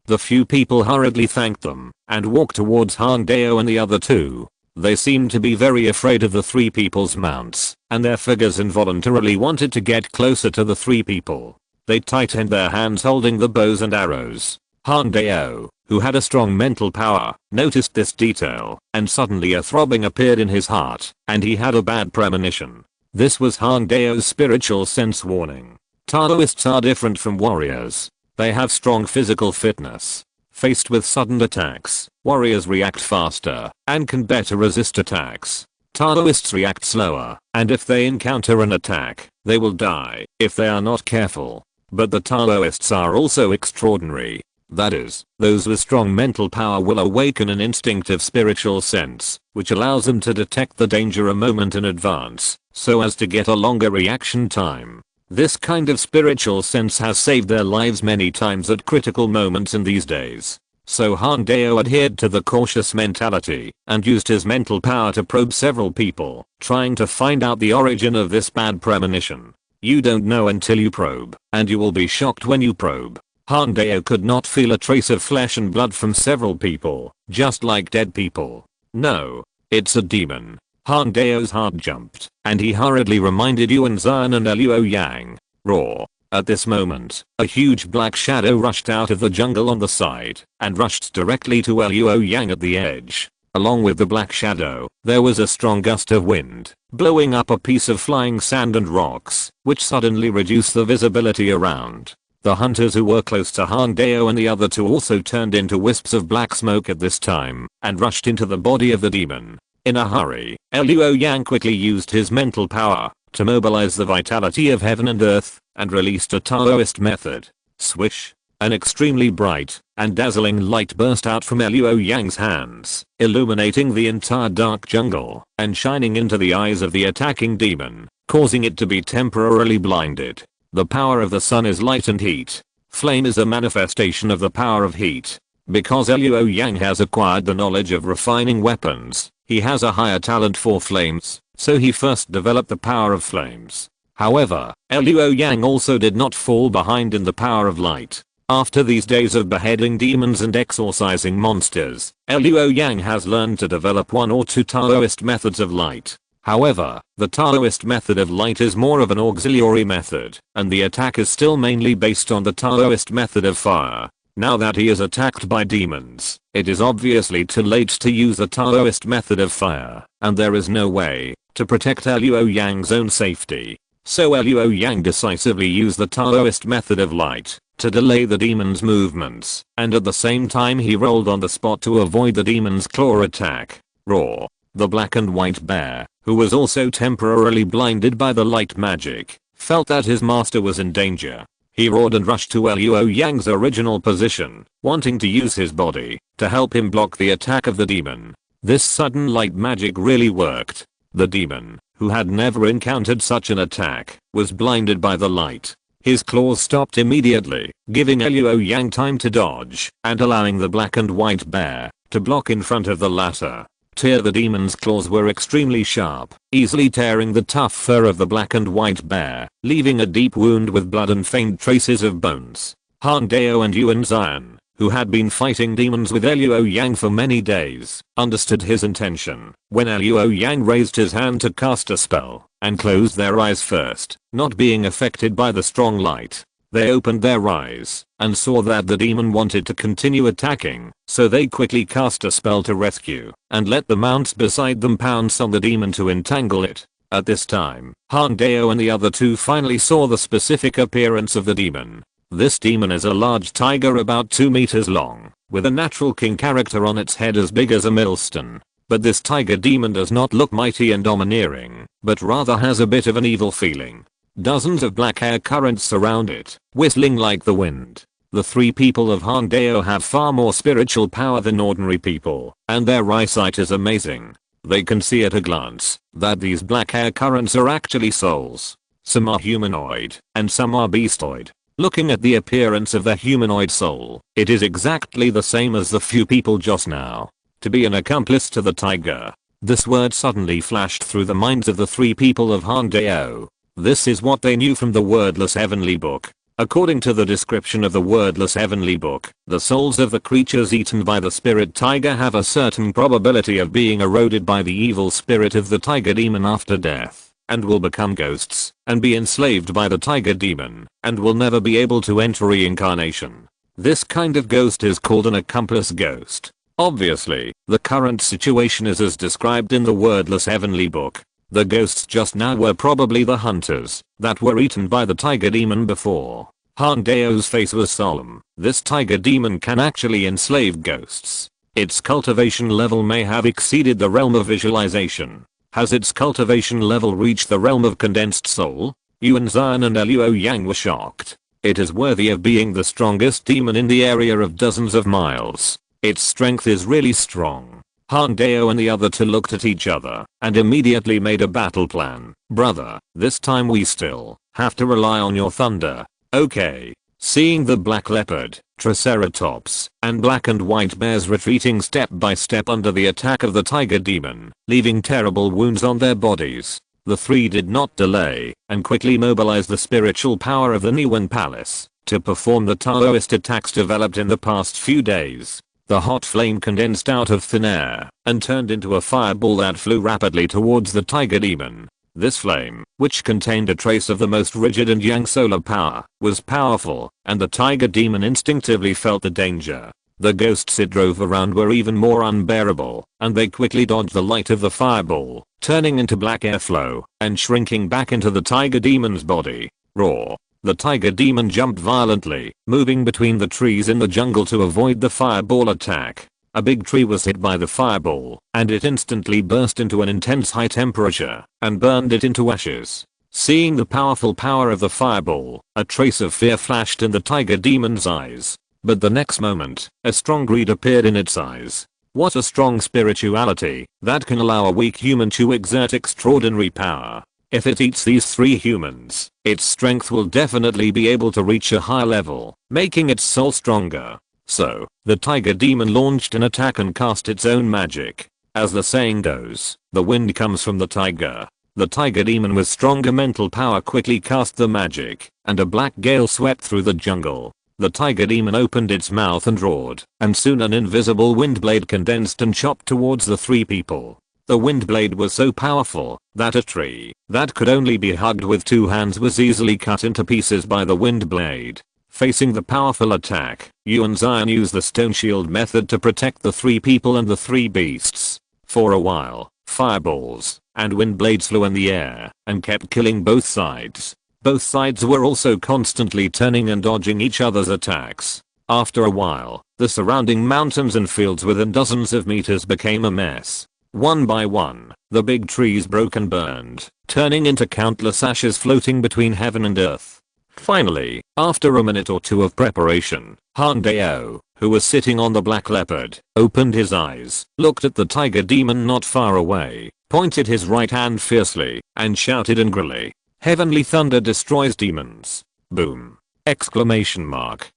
The few people hurriedly thanked them and walked towards Han Dao and the other 2. They seemed to be very afraid of the 3 people's mounts, and their figures involuntarily wanted to get closer to the 3 people. They tightened their hands holding the bows and arrows. Han Dao, who had a strong mental power, noticed this detail, and suddenly a throbbing appeared in his heart, and he had a bad premonition. This was Han Dao's spiritual sense warning. Taoists are different from warriors. They have strong physical fitness. Faced with sudden attacks, warriors react faster and can better resist attacks. Taoists react slower, and if they encounter an attack, they will die if they are not careful. But the Taoists are also extraordinary. That is, those with strong mental power will awaken an instinctive spiritual sense, which allows them to detect the danger a moment in advance, so as to get a longer reaction time. This kind of spiritual sense has saved their lives many times at critical moments in these days. So Han Dao adhered to the cautious mentality and used his mental power to probe several people, trying to find out the origin of this bad premonition. You don't know until you probe, and you will be shocked when you probe. Han Dao could not feel a trace of flesh and blood from several people, just like dead people. No, it's a demon. Han Dao's heart jumped, and he hurriedly reminded Yuan Zhan and Luo Yang. Roar. At this moment, a huge black shadow rushed out of the jungle on the side, and rushed directly to Luo Yang at the edge. Along with the black shadow, there was a strong gust of wind, blowing up a piece of flying sand and rocks, which suddenly reduced the visibility around. The hunters who were close to Han Dao and the other 2 also turned into wisps of black smoke at this time, and rushed into the body of the demon. In a hurry, Luo Yang quickly used his mental power to mobilize the vitality of heaven and earth, and released a Taoist method. Swish! An extremely bright and dazzling light burst out from Luo Yang's hands, illuminating the entire dark jungle and shining into the eyes of the attacking demon, causing it to be temporarily blinded. The power of the sun is light and heat. Flame is a manifestation of the power of heat. Because Luo Yang has acquired the knowledge of refining weapons, he has a higher talent for flames, so he first developed the power of flames. However, Luo Yang also did not fall behind in the power of light. After these days of beheading demons and exorcising monsters, Luo Yang has learned to develop one or two Taoist methods of light. However, the Taoist method of light is more of an auxiliary method, and the attack is still mainly based on the Taoist method of fire. Now that he is attacked by demons, it is obviously too late to use the Taoist method of fire, and there is no way to protect Luo Yang's own safety. So Luo Yang decisively used the Taoist method of light to delay the demon's movements, and at the same time he rolled on the spot to avoid the demon's claw attack. Raw. The black and white bear, who was also temporarily blinded by the light magic, felt that his master was in danger. He roared and rushed to Luo Yang's original position, wanting to use his body to help him block the attack of the demon. This sudden light magic really worked. The demon, who had never encountered such an attack, was blinded by the light. His claws stopped immediately, giving Luo Yang time to dodge and allowing the black and white bear to block in front of the latter. The demon's claws were extremely sharp, easily tearing the tough fur of the black and white bear, leaving a deep wound with blood and faint traces of bones. Han Dao and Yuan Zion, who had been fighting demons with Luo Yang for many days, understood his intention when Luo Yang raised his hand to cast a spell and closed their eyes first, not being affected by the strong light. They opened their eyes and saw that the demon wanted to continue attacking, so they quickly cast a spell to rescue and let the mounts beside them pounce on the demon to entangle it. At this time, Han Dao and the other two finally saw the specific appearance of the demon. This demon is a large tiger about 2 meters long, with a natural king character on its head as big as a millstone. But this tiger demon does not look mighty and domineering, but rather has a bit of an evil feeling. Dozens of black air currents surround it, whistling like the wind. The three people of Han Dao have far more spiritual power than ordinary people, and their eyesight is amazing. They can see at a glance that these black air currents are actually souls. Some are humanoid, and some are beastoid. Looking at the appearance of the humanoid soul, it is exactly the same as the few people just now. To be an accomplice to the tiger. This word suddenly flashed through the minds of the three people of Han Dao. This is what they knew from the wordless heavenly book. According to the description of the wordless heavenly book, the souls of the creatures eaten by the spirit tiger have a certain probability of being eroded by the evil spirit of the tiger demon after death, and will become ghosts and be enslaved by the tiger demon, and will never be able to enter reincarnation. This kind of ghost is called an accomplice ghost. Obviously, the current situation is as described in the wordless heavenly book. The ghosts just now were probably the hunters that were eaten by the tiger demon before. Han Dao's face was solemn. This tiger demon can actually enslave ghosts. Its cultivation level may have exceeded the realm of visualization. Has its cultivation level reached the realm of condensed soul? Yuan Zion and Luo Yang were shocked. It is worthy of being the strongest demon in the area of dozens of miles. Its strength is really strong. Han Dao and the other two looked at each other and immediately made a battle plan. Brother, this time we still have to rely on your thunder. Okay. Seeing the black leopard, triceratops, and black and white bears retreating step by step under the attack of the tiger demon, leaving terrible wounds on their bodies, the three did not delay and quickly mobilized the spiritual power of the Niwen Palace to perform the Taoist attacks developed in the past few days. The hot flame condensed out of thin air and turned into a fireball that flew rapidly towards the tiger demon. This flame, which contained a trace of the most rigid and yang solar power, was powerful, and the tiger demon instinctively felt the danger. The ghosts it drove around were even more unbearable, and they quickly dodged the light of the fireball, turning into black airflow and shrinking back into the tiger demon's body. Roar. The tiger demon jumped violently, moving between the trees in the jungle to avoid the fireball attack. A big tree was hit by the fireball, and it instantly burst into an intense high temperature and burned it into ashes. Seeing the powerful power of the fireball, a trace of fear flashed in the tiger demon's eyes. But the next moment, a strong greed appeared in its eyes. What a strong spirituality that can allow a weak human to exert extraordinary power. If it eats these 3 humans, its strength will definitely be able to reach a higher level, making its soul stronger. So, the tiger demon launched an attack and cast its own magic. As the saying goes, the wind comes from the tiger. The tiger demon with stronger mental power quickly cast the magic, and a black gale swept through the jungle. The tiger demon opened its mouth and roared, and soon an invisible wind blade condensed and chopped towards the 3 people. The wind blade was so powerful that a tree that could only be hugged with 2 hands was easily cut into pieces by the wind blade. Facing the powerful attack, Yuan Zion used the stone shield method to protect the 3 people and the 3 beasts. For a while, fireballs and wind blades flew in the air and kept killing both sides. Both sides were also constantly turning and dodging each other's attacks. After a while, the surrounding mountains and fields within dozens of meters became a mess. One by one, the big trees broke and burned, turning into countless ashes floating between heaven and earth. Finally, after a minute or 2 of preparation, Han Dao, who was sitting on the black leopard, opened his eyes, looked at the tiger demon not far away, pointed his right hand fiercely, and shouted angrily, "Heavenly thunder destroys demons." Boom! Exclamation mark.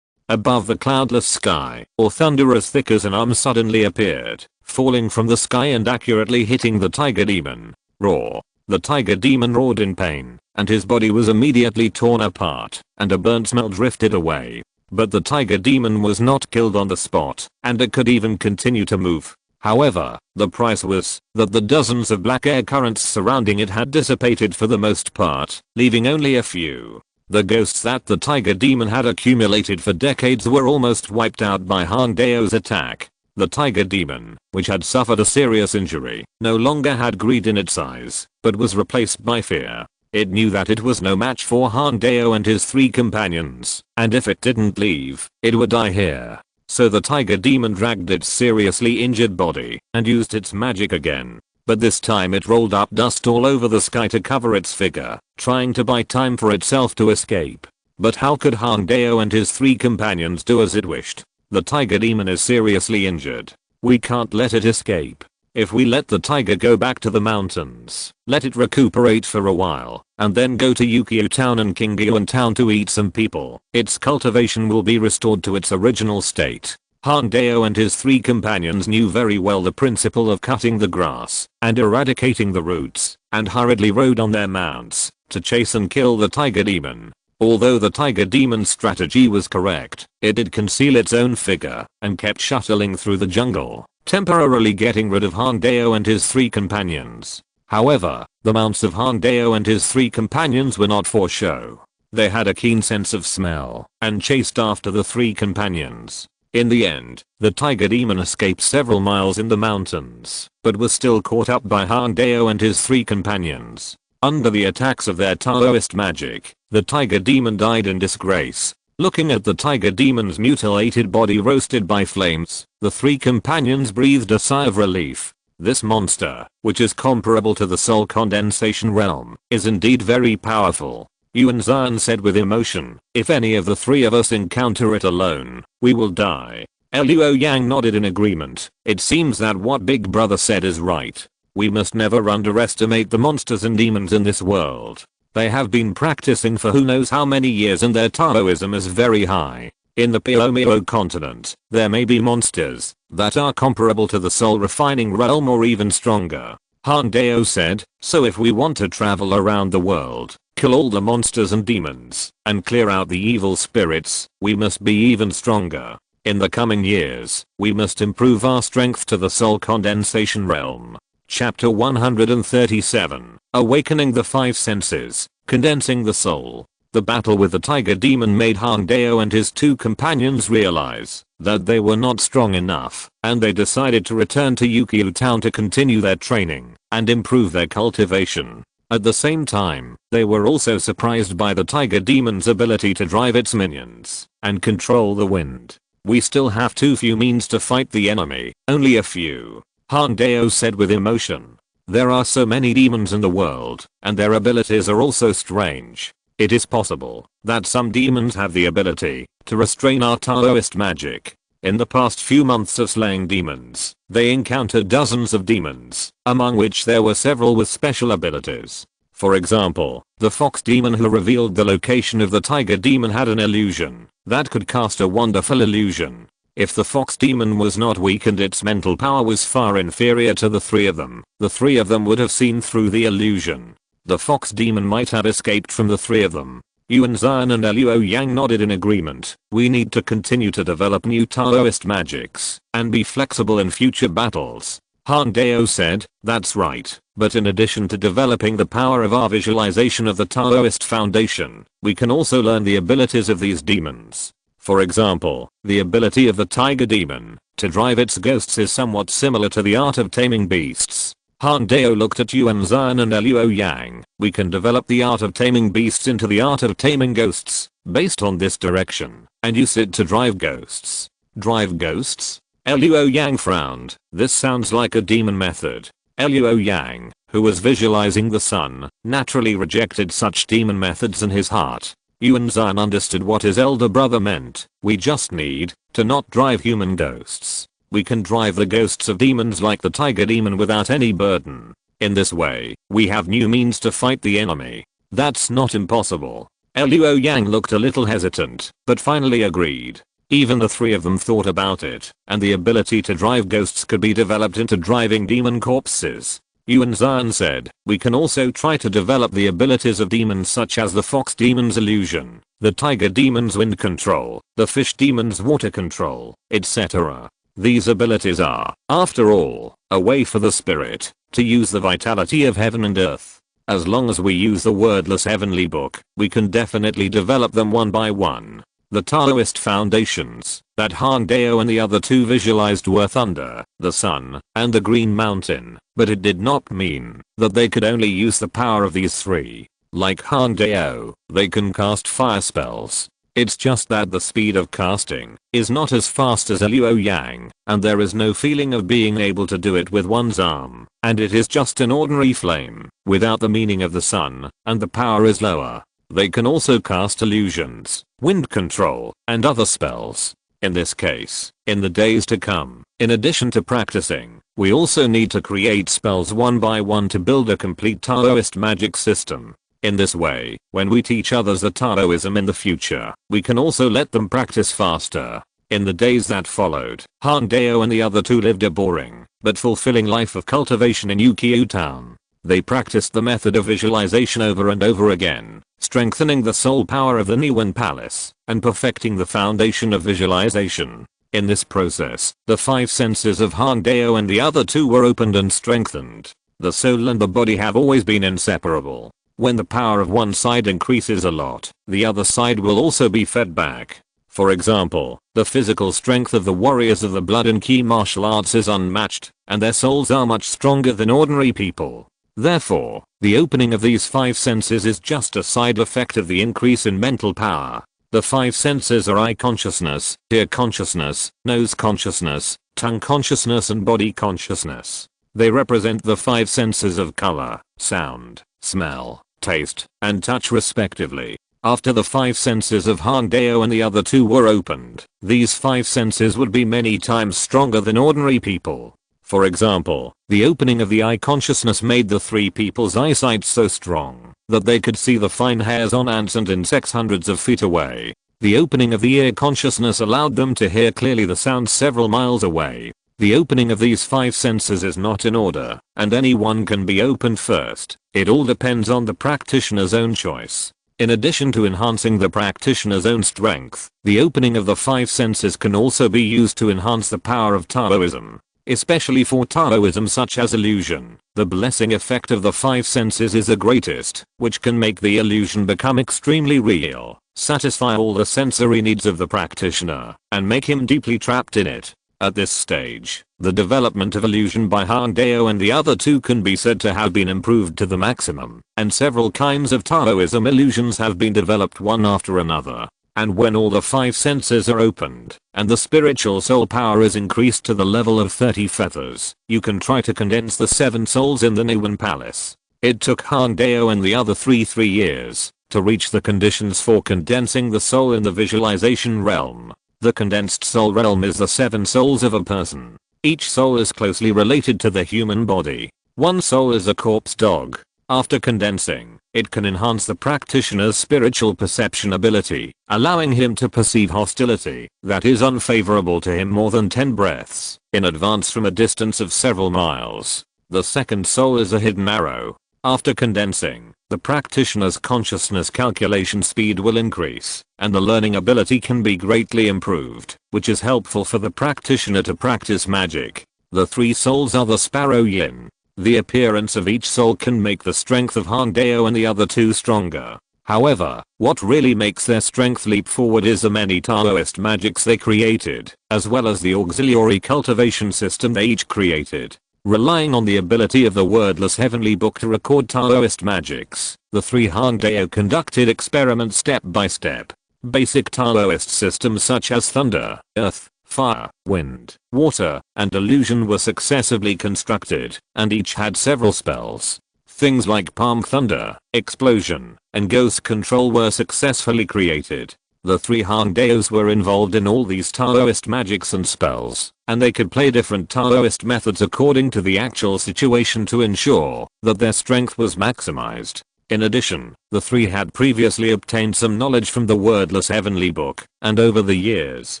Above the cloudless sky, or thunder as thick as an arm suddenly appeared, falling from the sky and accurately hitting the tiger demon. Roar! The tiger demon roared in pain, and his body was immediately torn apart, and a burnt smell drifted away. But the tiger demon was not killed on the spot, and it could even continue to move. However, the price was that the dozens of black air currents surrounding it had dissipated for the most part, leaving only a few. The ghosts that the tiger demon had accumulated for decades were almost wiped out by Han Dao's attack. The tiger demon, which had suffered a serious injury, no longer had greed in its eyes, but was replaced by fear. It knew that it was no match for Han Dao and his 3 companions, and if it didn't leave, it would die here. So the tiger demon dragged its seriously injured body and used its magic again. But this time it rolled up dust all over the sky to cover its figure, trying to buy time for itself to escape. But how could Han Dao and his 3 companions do as it wished? The tiger demon is seriously injured. We can't let it escape. If we let the tiger go back to the mountains, let it recuperate for a while, and then go to Yukio town and Kingyuan town to eat some people, its cultivation will be restored to its original state. Han Dao and his 3 companions knew very well the principle of cutting the grass and eradicating the roots, and hurriedly rode on their mounts to chase and kill the tiger demon. Although the tiger demon's strategy was correct, it did conceal its own figure and kept shuttling through the jungle, temporarily getting rid of Han Dao and his 3 companions. However, the mounts of Han Dao and his 3 companions were not for show. They had a keen sense of smell and chased after the 3 companions. In the end, the tiger demon escaped several miles in the mountains, but was still caught up by Han Dao and his 3 companions. Under the attacks of their Taoist magic, the tiger demon died in disgrace. Looking at the tiger demon's mutilated body roasted by flames, the 3 companions breathed a sigh of relief. This monster, which is comparable to the soul condensation realm, is indeed very powerful. Yuan Zion said with emotion, "If any of the 3 of us encounter it alone, we will die." Luo Yang nodded in agreement. It seems that what Big Brother said is right. We must never underestimate the monsters and demons in this world. They have been practicing for who knows how many years and their Taoism is very high. In the Piomio continent, there may be monsters that are comparable to the soul refining realm or even stronger. Han Dao said, so if we want to travel around the world, kill all the monsters and demons, and clear out the evil spirits, we must be even stronger. In the coming years, we must improve our strength to the soul condensation realm. Chapter 137, Awakening the 5 Senses, Condensing the Soul. The battle with the tiger demon made Han Dao and his 2 companions realize that they were not strong enough, and they decided to return to Yukio town to continue their training and improve their cultivation. At the same time, they were also surprised by the tiger demon's ability to drive its minions and control the wind. We still have too few means to fight the enemy, only a few. Han Dao said with emotion. There are so many demons in the world, and their abilities are also strange. It is possible that some demons have the ability to restrain our Taoist magic. In the past few months of slaying demons, they encountered dozens of demons, among which there were several with special abilities. For example, the fox demon who revealed the location of the tiger demon had an illusion that could cast a wonderful illusion. If the fox demon was not weakened, its mental power was far inferior to the three of them. The three of them would have seen through the illusion. The fox demon might have escaped from the three of them. Yuan Zhan and Luo Yang nodded in agreement. We need to continue to develop new Taoist magics and be flexible in future battles. Han Dao said, that's right, but in addition to developing the power of our visualization of the Taoist foundation, we can also learn the abilities of these demons. For example, the ability of the tiger demon to drive its ghosts is somewhat similar to the art of taming beasts. Han Dao looked at Yuan Zhan and Luo Yang. We can develop the art of taming beasts into the art of taming ghosts, based on this direction, and use it to drive ghosts. Drive ghosts? Luo Yang frowned. This sounds like a demon method. Luo Yang, who was visualizing the sun, naturally rejected such demon methods in his heart. Yuan Zhan understood what his elder brother meant. We just need to not drive human ghosts. We can drive the ghosts of demons like the tiger demon without any burden. In this way, we have new means to fight the enemy. That's not impossible. Luo Yang looked a little hesitant, but finally agreed. Even the three of them thought about it, and the ability to drive ghosts could be developed into driving demon corpses. Yuan Zhan said, we can also try to develop the abilities of demons such as the fox demon's illusion, the tiger demon's wind control, the fish demon's water control, etc. These abilities are, after all, a way for the spirit to use the vitality of heaven and earth. As long as we use the wordless heavenly book, we can definitely develop them one by one. The Taoist foundations that Han Dao and the other two visualized were thunder, the sun, and the green mountain, but it did not mean that they could only use the power of these three. Like Han Dao, they can cast fire spells. It's just that the speed of casting is not as fast as Luo Yang, and there is no feeling of being able to do it with one's arm, and it is just an ordinary flame, without the meaning of the sun, and the power is lower. They can also cast illusions, wind control, and other spells. In this case, in the days to come, in addition to practicing, we also need to create spells one by one to build a complete Taoist magic system. In this way, when we teach others the Taoism in the future, we can also let them practice faster. In the days that followed, Han Dao and the other two lived a boring, but fulfilling life of cultivation in Ukiu town. They practiced the method of visualization over and over again, strengthening the soul power of the Niwen Palace, and perfecting the foundation of visualization. In this process, the five senses of Han Dao and the other two were opened and strengthened. The soul and the body have always been inseparable. When the power of one side increases a lot, the other side will also be fed back. For example, the physical strength of the warriors of the blood and ki martial arts is unmatched, and their souls are much stronger than ordinary people. Therefore, the opening of these five senses is just a side effect of the increase in mental power. The five senses are eye consciousness, ear consciousness, nose consciousness, tongue consciousness, and body consciousness. They represent the five senses of color, sound, smell, taste, and touch respectively. After the five senses of Han Dao and the other two were opened, these five senses would be many times stronger than ordinary people. For example, the opening of the eye consciousness made the three people's eyesight so strong that they could see the fine hairs on ants and insects hundreds of feet away. The opening of the ear consciousness allowed them to hear clearly the sounds several miles away. The opening of these five senses is not in order, and any one can be opened first. It all depends on the practitioner's own choice. In addition to enhancing the practitioner's own strength, the opening of the five senses can also be used to enhance the power of Taoism. Especially for Taoism such as illusion, the blessing effect of the five senses is the greatest, which can make the illusion become extremely real, satisfy all the sensory needs of the practitioner, and make him deeply trapped in it. At this stage, the development of illusion by Han Dao and the other two can be said to have been improved to the maximum, and several kinds of Taoism illusions have been developed one after another. And when all the 5 senses are opened, and the spiritual soul power is increased to the level of 30 feathers, you can try to condense the 7 souls in the Niwen Palace. It took Han Dao and the other 3 years to reach the conditions for condensing the soul in the visualization realm. The condensed soul realm is the 7 souls of a person. Each soul is closely related to the human body. One soul is a corpse dog. After condensing, it can enhance the practitioner's spiritual perception ability, allowing him to perceive hostility that is unfavorable to him more than 10 breaths in advance from a distance of several miles. The second soul is a hidden arrow. After condensing, the practitioner's consciousness calculation speed will increase, and the learning ability can be greatly improved, which is helpful for the practitioner to practice magic. The 3 souls are the sparrow yin. The appearance of each soul can make the strength of Han Dao and the other 2 stronger. However, what really makes their strength leap forward is the many Taoist magics they created, as well as the auxiliary cultivation system they each created. Relying on the ability of the wordless heavenly book to record Taoist magics, the 3 Han Dao conducted experiments step by step. Basic Taoist systems such as thunder, earth, fire, wind, water, and illusion were successively constructed, and each had several spells. Things like palm thunder, explosion, and ghost control were successfully created. The 3 Han Daos were involved in all these Taoist magics and spells, and they could play different Taoist methods according to the actual situation to ensure that their strength was maximized. In addition, the 3 had previously obtained some knowledge from the wordless heavenly book, and over the years,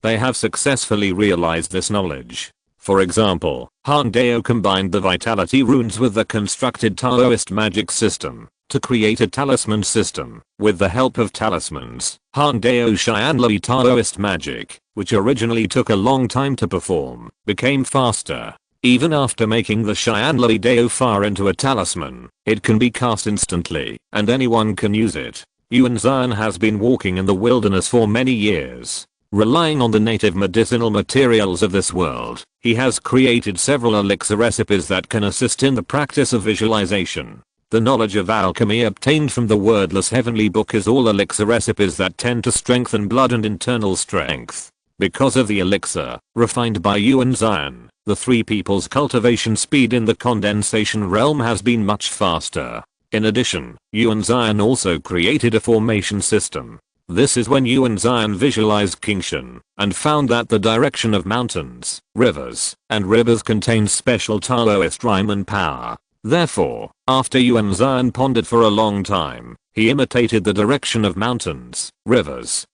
they have successfully realized this knowledge. For example, Han Dao combined the vitality runes with the constructed Taoist magic system to create a talisman system. With the help of talismans, Han Dao's Xianlui Taoist magic, which originally took a long time to perform, became faster. Even after making the Xianlui Dao fire into a talisman, it can be cast instantly, and anyone can use it. Yuan Zhan has been walking in the wilderness for many years. Relying on the native medicinal materials of this world, he has created several elixir recipes that can assist in the practice of visualization. The knowledge of alchemy obtained from the wordless heavenly book is all elixir recipes that tend to strengthen blood and internal strength. Because of the elixir, refined by Yuan Zhan, the 3 people's cultivation speed in the condensation realm has been much faster. In addition, Yuan Zhan also created a formation system. This is when Yuan Zhan visualized Qingshan and found that the direction of mountains, rivers, and rivers contains special Taoist rhyme and power. Therefore, after Yuan Zhan pondered for a long time, he imitated the direction of mountains, rivers,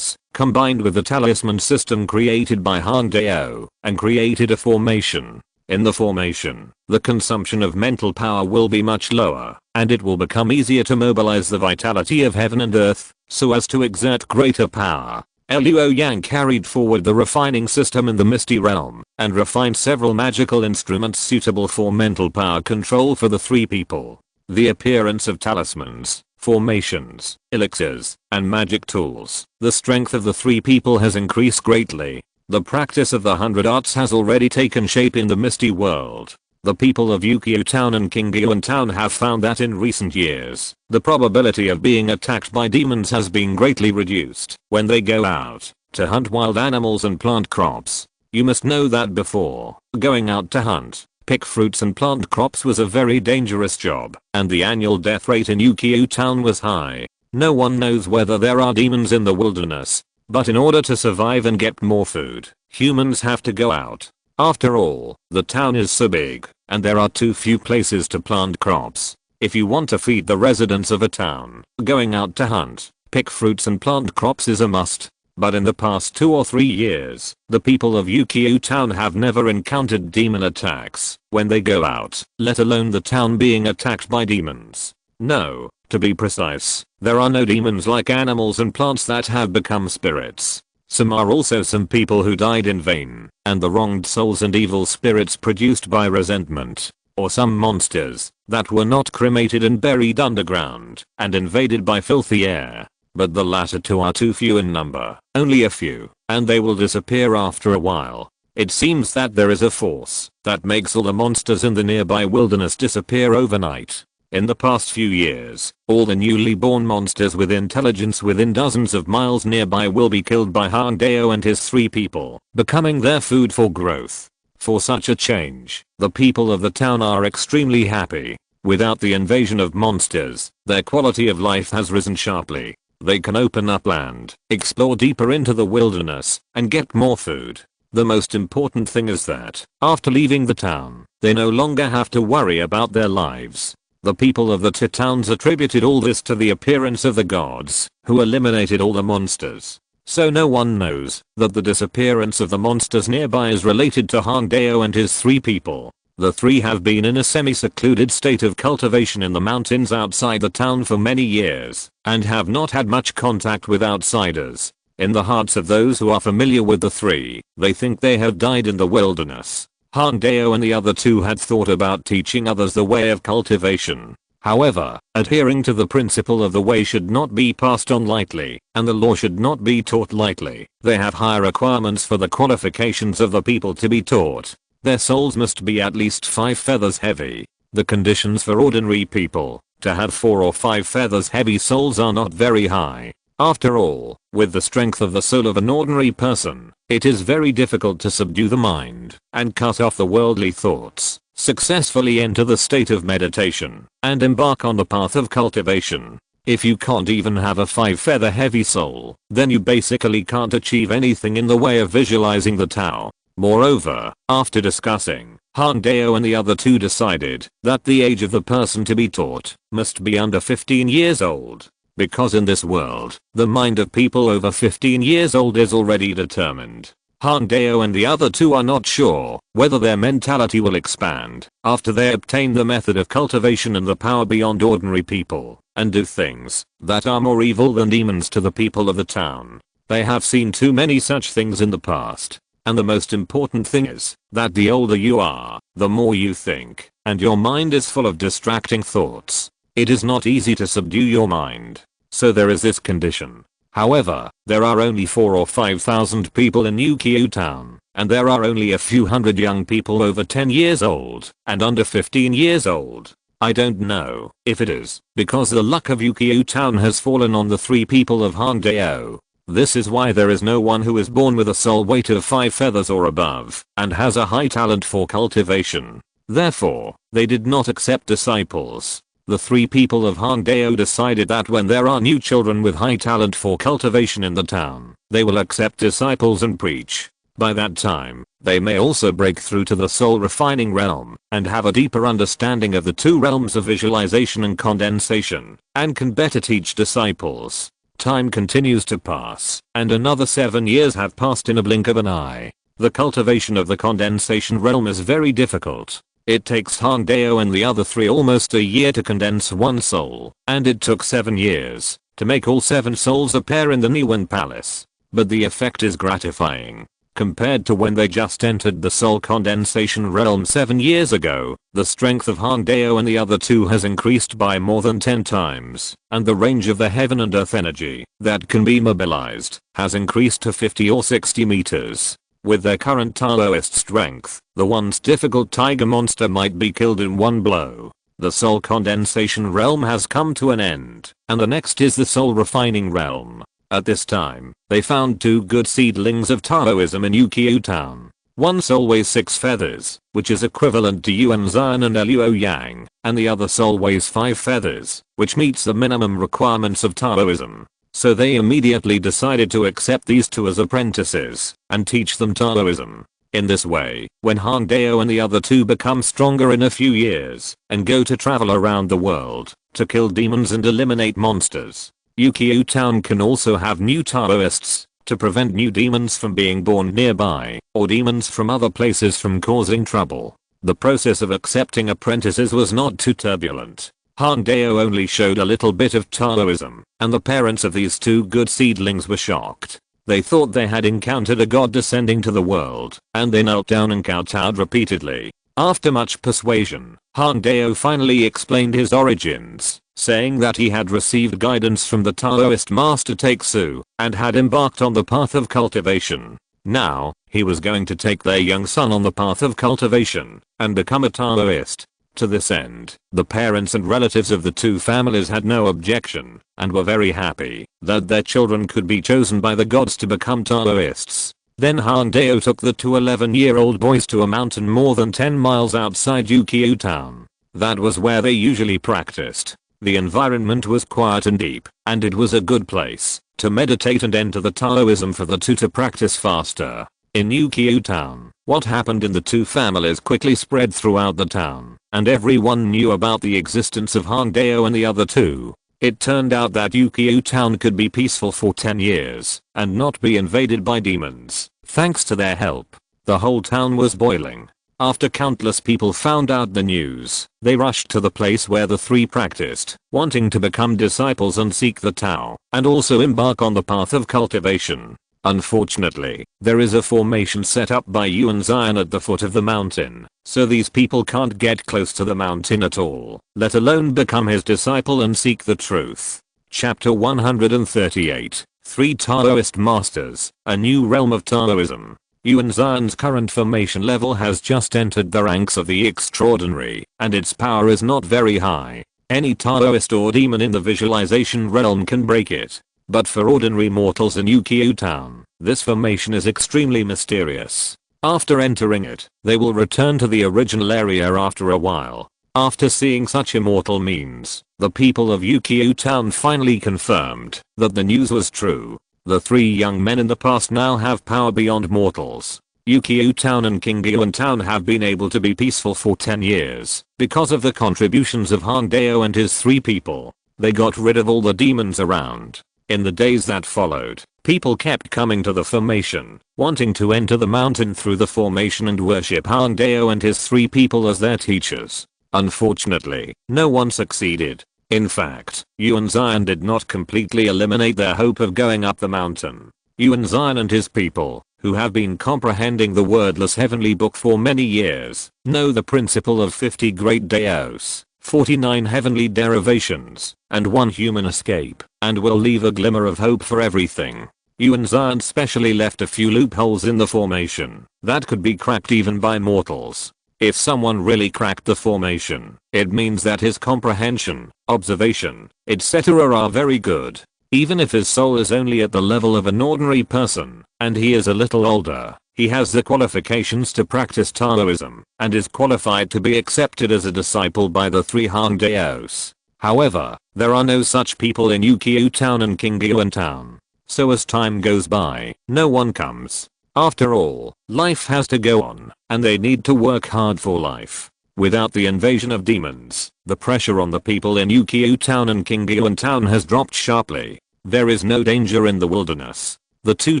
combined with the talisman system created by Han Dao, and created a formation. In the formation, the consumption of mental power will be much lower, and it will become easier to mobilize the vitality of heaven and earth, so as to exert greater power. Luo Yang carried forward the refining system in the Misty Realm, and refined several magical instruments suitable for mental power control for the 3 people. The appearance of talismans, formations, elixirs, and magic tools. The strength of the 3 people has increased greatly. The practice of the 100 arts has already taken shape in the Misty World. The people of Yukio Town and Qingyuan Town have found that in recent years, the probability of being attacked by demons has been greatly reduced when they go out to hunt wild animals and plant crops. You must know that before going out to hunt, pick fruits and plant crops was a very dangerous job, and the annual death rate in Yukio Town was high. No one knows whether there are demons in the wilderness, but in order to survive and get more food, humans have to go out. After all, the town is so big, and there are too few places to plant crops. If you want to feed the residents of a town, going out to hunt, pick fruits and plant crops is a must. But in the past 2 or 3 years, the people of Yukio Town have never encountered demon attacks when they go out, let alone the town being attacked by demons. No, to be precise, there are no demons like animals and plants that have become spirits. Some are also some people who died in vain, and the wronged souls and evil spirits produced by resentment, or some monsters that were not cremated and buried underground and invaded by filthy air. But the latter 2 are too few in number, only a few, and they will disappear after a while. It seems that there is a force that makes all the monsters in the nearby wilderness disappear overnight. In the past few years, all the newly born monsters with intelligence within dozens of miles nearby will be killed by Han Dao and his 3 people, becoming their food for growth. For such a change, the people of the town are extremely happy. Without the invasion of monsters, their quality of life has risen sharply. They can open up land, explore deeper into the wilderness, and get more food. The most important thing is that, after leaving the town, they no longer have to worry about their lives. The people of the two towns attributed all this to the appearance of the gods, who eliminated all the monsters. So no one knows that the disappearance of the monsters nearby is related to Han Dao and his 3 people. The 3 have been in a semi-secluded state of cultivation in the mountains outside the town for many years, and have not had much contact with outsiders. In the hearts of those who are familiar with the 3, they think they have died in the wilderness. Han Dao and the other 2 had thought about teaching others the way of cultivation. However, adhering to the principle of the way should not be passed on lightly, and the law should not be taught lightly. They have high requirements for the qualifications of the people to be taught. Their souls must be at least 5 feathers heavy. The conditions for ordinary people to have 4 or 5 feathers heavy souls are not very high. After all, with the strength of the soul of an ordinary person, it is very difficult to subdue the mind and cut off the worldly thoughts, successfully enter the state of meditation, and embark on the path of cultivation. If you can't even have a 5 feather heavy soul, then you basically can't achieve anything in the way of visualizing the Tao. Moreover, after discussing, Han Dao and the other 2 decided that the age of the person to be taught must be under 15 years old. Because in this world, the mind of people over 15 years old is already determined. Han Dao and the other 2 are not sure whether their mentality will expand after they obtain the method of cultivation and the power beyond ordinary people, and do things that are more evil than demons to the people of the town. They have seen too many such things in the past. And the most important thing is that the older you are, the more you think, and your mind is full of distracting thoughts. It is not easy to subdue your mind. So there is this condition. However, there are only 4 or 5,000 people in Ukiu town, and there are only a few hundred young people over 10 years old and under 15 years old. I don't know if it is because the luck of Ukiu town has fallen on the 3 people of Han Dao. This is why there is no one who is born with a soul weight of 5 feathers or above and has a high talent for cultivation. Therefore, they did not accept disciples. The 3 people of Han Dao decided that when there are new children with high talent for cultivation in the town, they will accept disciples and preach. By that time, they may also break through to the soul refining realm and have a deeper understanding of the 2 realms of visualization and condensation, and can better teach disciples. Time continues to pass, and another 7 years have passed in a blink of an eye. The cultivation of the condensation realm is very difficult. It takes Han Dao and the other 3 almost a year to condense 1 soul, and it took 7 years to make all 7 souls appear in the Niwen Palace. But the effect is gratifying. Compared to when they just entered the soul condensation realm 7 years ago, the strength of Han Dao and the other 2 has increased by more than 10 times, and the range of the heaven and earth energy that can be mobilized has increased to 50 or 60 meters. With their current Taoist strength, the once difficult tiger monster might be killed in 1 blow. The soul condensation realm has come to an end, and the next is the soul refining realm. At this time, they found 2 good seedlings of Taoism in Ukiu town. One soul weighs 6 feathers, which is equivalent to Yuan Zhan and Luo Yang, and the other soul weighs 5 feathers, which meets the minimum requirements of Taoism. So they immediately decided to accept these 2 as apprentices and teach them Taoism. In this way, when Han Dao and the other 2 become stronger in a few years and go to travel around the world to kill demons and eliminate monsters, Ukiu town can also have new Taoists to prevent new demons from being born nearby or demons from other places from causing trouble. The process of accepting apprentices was not too turbulent. Han Dao only showed a little bit of Taoism, and the parents of these 2 good seedlings were shocked. They thought they had encountered a god descending to the world, and they knelt down and kowtowed repeatedly. After much persuasion, Han Dao finally explained his origins, saying that he had received guidance from the Taoist master Takesu, and had embarked on the path of cultivation. Now, he was going to take their young son on the path of cultivation, and become a Taoist. To this end, the parents and relatives of the two families had no objection, and were very happy that their children could be chosen by the gods to become Taoists. Then Han Dao took the two 11-year-old boys to a mountain more than 10 miles outside Ukiu town. That was where they usually practiced. The environment was quiet and deep, and it was a good place to meditate and enter the Taoism for the two to practice faster. In Ukiu town, what happened in the two families quickly spread throughout the town, and everyone knew about the existence of Han Dao and the other two. It turned out that Ukiu town could be peaceful for 10 years, and not be invaded by demons. Thanks to their help, the whole town was boiling. After countless people found out the news, they rushed to the place where the three practiced, wanting to become disciples and seek the Tao, and also embark on the path of cultivation. Unfortunately, there is a formation set up by Yuan Zion at the foot of the mountain, so these people can't get close to the mountain at all, let alone become his disciple and seek the truth. Chapter 138, 3 Taoist Masters, a new realm of Taoism. Yuan Zion's current formation level has just entered the ranks of the extraordinary, and its power is not very high. Any Taoist or demon in the visualization realm can break it. But for ordinary mortals in Ukiu town, this formation is extremely mysterious. After entering it, they will return to the original area after a while. After seeing such immortal means, the people of Ukiu town finally confirmed that the news was true. The 3 young men in the past now have power beyond mortals. Ukiu town and Qingyuan town have been able to be peaceful for 10 years because of the contributions of Han Dao and his 3 people. They got rid of all the demons around. In the days that followed, people kept coming to the formation, wanting to enter the mountain through the formation and worship Han Dao and his 3 people as their teachers. Unfortunately, no one succeeded. In fact, Yuan Zion did not completely eliminate their hope of going up the mountain. Yuan Zion and his people, who have been comprehending the wordless heavenly book for many years, know the principle of 50 great Daos, 49 heavenly derivations, and 1 human escape, and will leave a glimmer of hope for everything. Yuan Zion specially left a few loopholes in the formation that could be cracked even by mortals. If someone really cracked the formation, it means that his comprehension, observation, etc. are very good. Even if his soul is only at the level of an ordinary person, and he is a little older, he has the qualifications to practice Taoism, and is qualified to be accepted as a disciple by the 3 Han Daos. However, there are no such people in Ukiu town and Qingyuan town. So as time goes by, no one comes. After all, life has to go on, and they need to work hard for life. Without the invasion of demons, the pressure on the people in Ukiu town and Qingyuan town has dropped sharply. There is no danger in the wilderness. The 2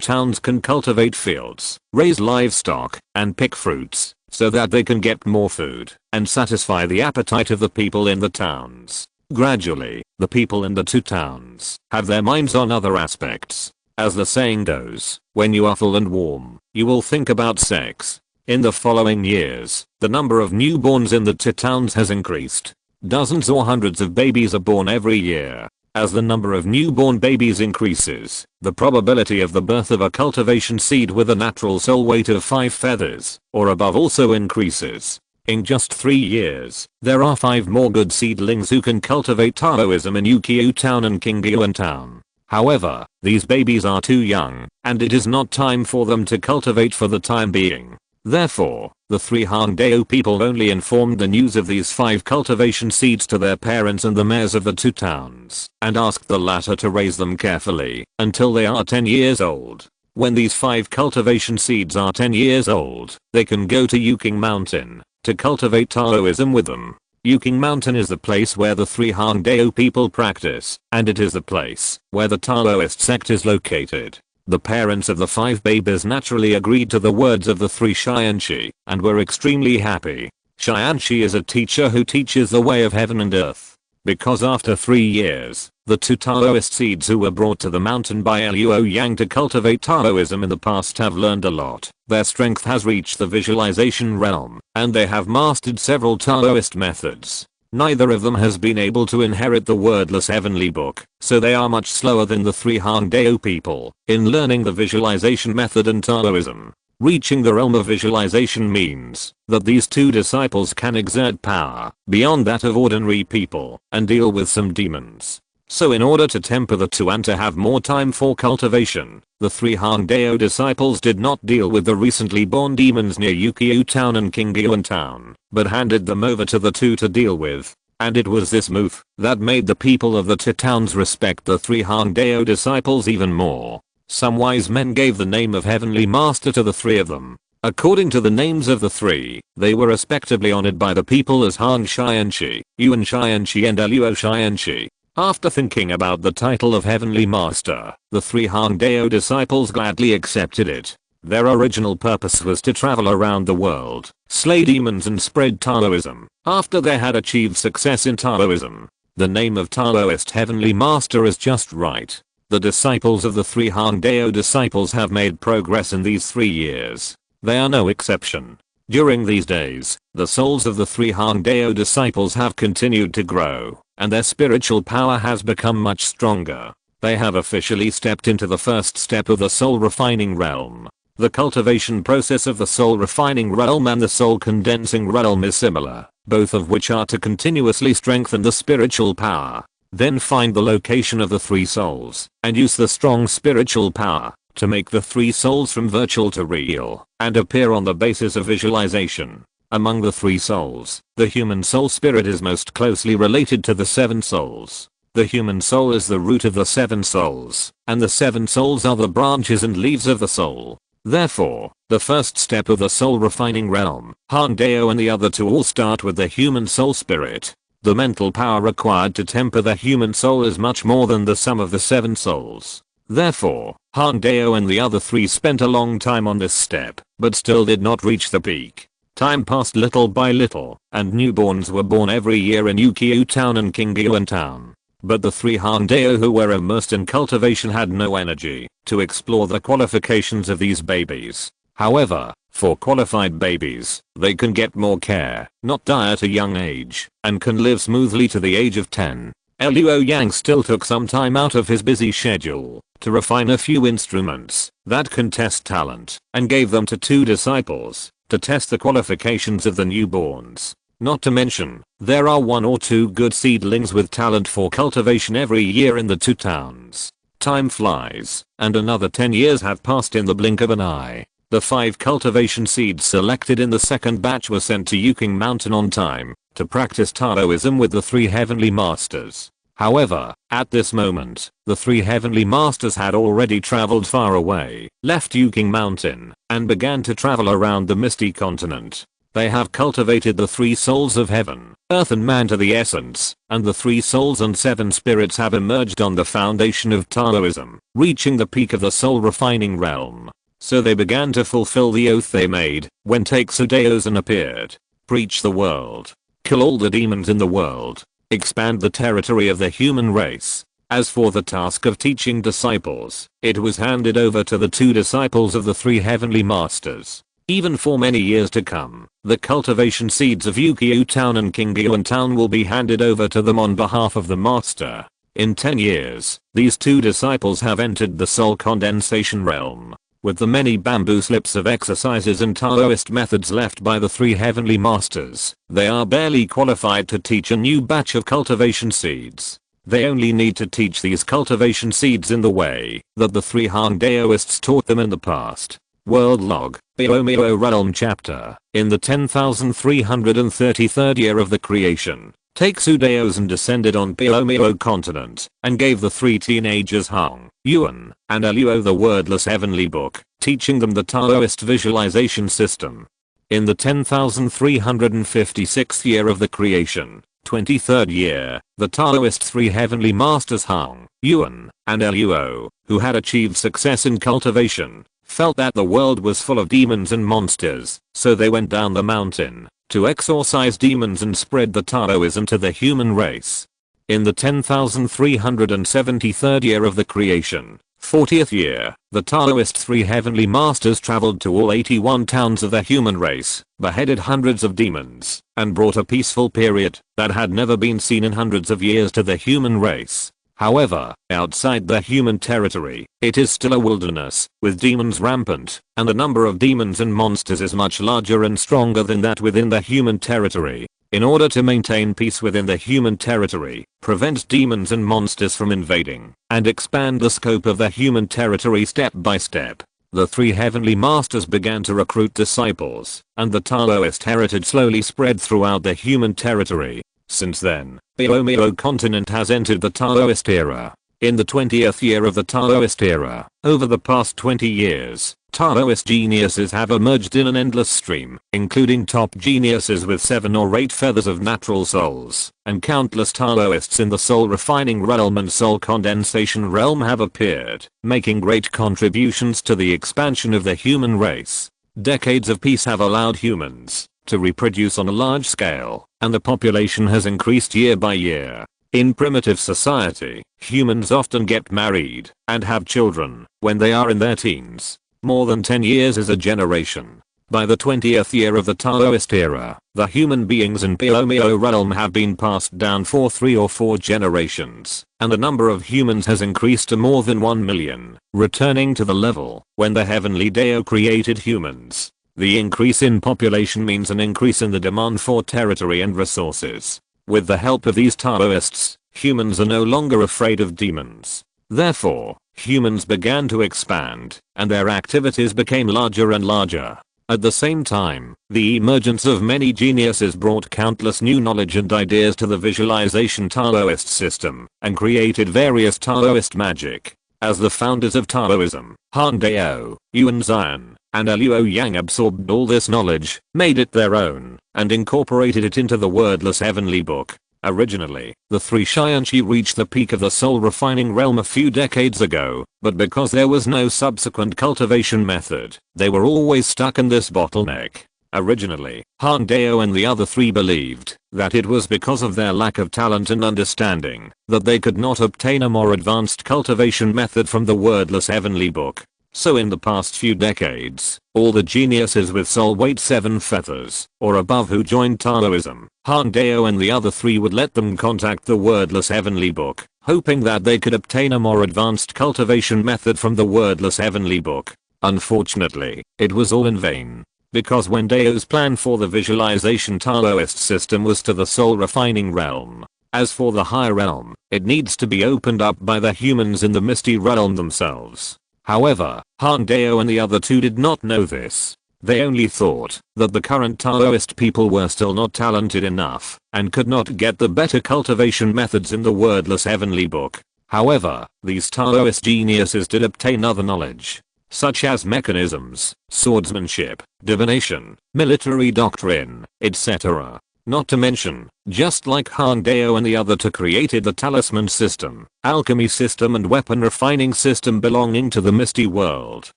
towns can cultivate fields, raise livestock, and pick fruits, so that they can get more food and satisfy the appetite of the people in the towns. Gradually, the people in the 2 towns have their minds on other aspects. As the saying goes, when you are full and warm, you will think about sex. In the following years, the number of newborns in the 2 towns has increased. Dozens or hundreds of babies are born every year. As the number of newborn babies increases, the probability of the birth of a cultivation seed with a natural soul weight of 5 feathers or above also increases. In just 3 years, there are 5 more good seedlings who can cultivate Taoism in Ukiu town and Qingyuan town. However, these babies are too young, and it is not time for them to cultivate for the time being. Therefore, the 3 Han Dao people only informed the news of these 5 cultivation seeds to their parents and the mayors of the 2 towns, and asked the latter to raise them carefully until they are 10 years old. When these 5 cultivation seeds are 10 years old, they can go to Yuking Mountain to cultivate Taoism with them. Yuking Mountain is the place where the 3 Han Dao people practice, and it is the place where the Taoist sect is located. The parents of the 5 babies naturally agreed to the words of the 3 Xianxi, and were extremely happy. Xianxi is a teacher who teaches the way of heaven and earth. Because after 3 years, the 2 Taoist seeds who were brought to the mountain by Luo Yang to cultivate Taoism in the past have learned a lot. Their strength has reached the visualization realm, and they have mastered several Taoist methods. Neither of them has been able to inherit the wordless heavenly book, so they are much slower than the 3 Han Dao people in learning the visualization method and Taoism. Reaching the realm of visualization means that these two disciples can exert power beyond that of ordinary people and deal with some demons. So in order to temper the two and to have more time for cultivation, the three Hang Dao disciples did not deal with the recently born demons near Ukiu Town and Tianyuan Town, but handed them over to the two to deal with. And it was this move that made the people of the two towns respect the three Hang Dao disciples even more. Some wise men gave the name of Heavenly Master to the three of them. According to the names of the three, they were respectively honored by the people as Han Xianqi, Yuan Xianqi and Luo Xianqi. After thinking about the title of Heavenly Master, the three Hang Dao disciples gladly accepted it. Their original purpose was to travel around the world, slay demons and spread Taoism. After they had achieved success in Taoism, the name of Taoist Heavenly Master is just right. The disciples of the three Hang Dao disciples have made progress in these 3 years. They are no exception. During these days, the souls of the three Hang Dao disciples have continued to grow, and their spiritual power has become much stronger. They have officially stepped into the first step of the soul refining realm. The cultivation process of the soul refining realm and the soul condensing realm is similar, both of which are to continuously strengthen the spiritual power. Then find the location of the three souls, and use the strong spiritual power to make the three souls from virtual to real, and appear on the basis of visualization. Among the three souls, the human soul spirit is most closely related to the 7 souls. The human soul is the root of the 7 souls, and the 7 souls are the branches and leaves of the soul. Therefore, the first step of the soul refining realm, Hang Dao and the other two all start with the human soul spirit. The mental power required to temper the human soul is much more than the sum of the 7 souls. Therefore, Hang Dao and the other 3 spent a long time on this step, but still did not reach the peak. Time passed little by little, and newborns were born every year in Ukiu Town and Tianyuan Town. But the 3 Hang Dao who were immersed in cultivation had no energy to explore the qualifications of these babies. However, for qualified babies, they can get more care, not die at a young age, and can live smoothly to the age of 10. Luo Yang still took some time out of his busy schedule to refine a few instruments that can test talent, and gave them to 2 disciples to test the qualifications of the newborns. Not to mention, there are 1 or 2 good seedlings with talent for cultivation every year in the 2 towns. Time flies, and another 10 years have passed in the blink of an eye. The 5 cultivation seeds selected in the second batch were sent to Yuking Mountain on time to practice Taoism with the 3 heavenly masters. However, at this moment, the 3 heavenly masters had already traveled far away, left Yuking Mountain, and began to travel around the misty continent. They have cultivated the 3 souls of heaven, earth and man to the essence, and the 3 souls and 7 spirits have emerged on the foundation of Taoism, reaching the peak of the soul refining realm. So they began to fulfill the oath they made when Daozen appeared. Preach the world. Kill all the demons in the world. Expand the territory of the human race. As for the task of teaching disciples, it was handed over to the 2 disciples of the 3 heavenly masters. Even for many years to come, the cultivation seeds of Ukiu Town and Tianyuan Town will be handed over to them on behalf of the master. In 10 years, these 2 disciples have entered the soul condensation realm. With the many bamboo slips of exercises and Taoist methods left by the 3 heavenly masters, they are barely qualified to teach a new batch of cultivation seeds. They only need to teach these cultivation seeds in the way that the 3 Hang Daoists taught them in the past. World Log, Biomio Realm Chapter. In the 10,333rd year of the creation, Taixu Daozen descended on Biomio continent and gave the 3 teenagers Hang, Yuan, and Luo the wordless heavenly book, teaching them the Taoist visualization system. In the 10,356th year of the creation, 23rd year, the Taoist 3 heavenly masters Hang, Yuan, and Luo, who had achieved success in cultivation, felt that the world was full of demons and monsters, so they went down the mountain to exorcise demons and spread the Taoism to the human race. In the 10,373rd year of the creation, 40th year, the Taoist 3 heavenly masters traveled to all 81 towns of the human race, beheaded hundreds of demons, and brought a peaceful period that had never been seen in hundreds of years to the human race. However, outside the human territory, it is still a wilderness, with demons rampant, and the number of demons and monsters is much larger and stronger than that within the human territory. In order to maintain peace within the human territory, prevent demons and monsters from invading, and expand the scope of the human territory step by step, the three heavenly masters began to recruit disciples, and the Taoist heritage slowly spread throughout the human territory. Since then, the Omeo continent has entered the Taoist era. In the 20th year of the Taoist era, over the past 20 years, Taoist geniuses have emerged in an endless stream, including top geniuses with 7 or 8 feathers of natural souls, and countless Taoists in the soul refining realm and soul condensation realm have appeared, making great contributions to the expansion of the human race. Decades of peace have allowed humans to reproduce on a large scale, and the population has increased year by year. In primitive society, humans often get married and have children when they are in their teens. More than 10 years is a generation. By the 20th year of the Taoist era, the human beings in Omeo realm have been passed down for 3 or 4 generations, and the number of humans has increased to more than 1 million, returning to the level when the heavenly Dao created humans. The increase in population means an increase in the demand for territory and resources. With the help of these Taoists, humans are no longer afraid of demons. Therefore, humans began to expand, and their activities became larger and larger. At the same time, the emergence of many geniuses brought countless new knowledge and ideas to the visualization Taoist system, and created various Taoist magic. As the founders of Taoism, Han Dao, Yuan Zion, and Luo Yang absorbed all this knowledge, made it their own, and incorporated it into the wordless heavenly book. Originally, the three Xianqi reached the peak of the soul refining realm a few decades ago, but because there was no subsequent cultivation method, they were always stuck in this bottleneck. Originally, Han Dao and the other three believed that it was because of their lack of talent and understanding that they could not obtain a more advanced cultivation method from the wordless heavenly book. So in the past few decades, all the geniuses with soul weight 7 feathers or above who joined Taoism, Han Dao and the other three would let them contact the wordless heavenly book, hoping that they could obtain a more advanced cultivation method from the wordless heavenly book. Unfortunately, it was all in vain. Because Wen Dao's plan for the visualization Taoist system was to the soul refining realm. As for the higher realm, it needs to be opened up by the humans in the misty realm themselves. However, Han Dao and the other two did not know this. They only thought that the current Taoist people were still not talented enough and could not get the better cultivation methods in the wordless heavenly book. However, these Taoist geniuses did obtain other knowledge, such as mechanisms, swordsmanship, divination, military doctrine, etc. Not to mention, just like Han Dao and the other two created the talisman system, alchemy system and weapon refining system belonging to the misty world.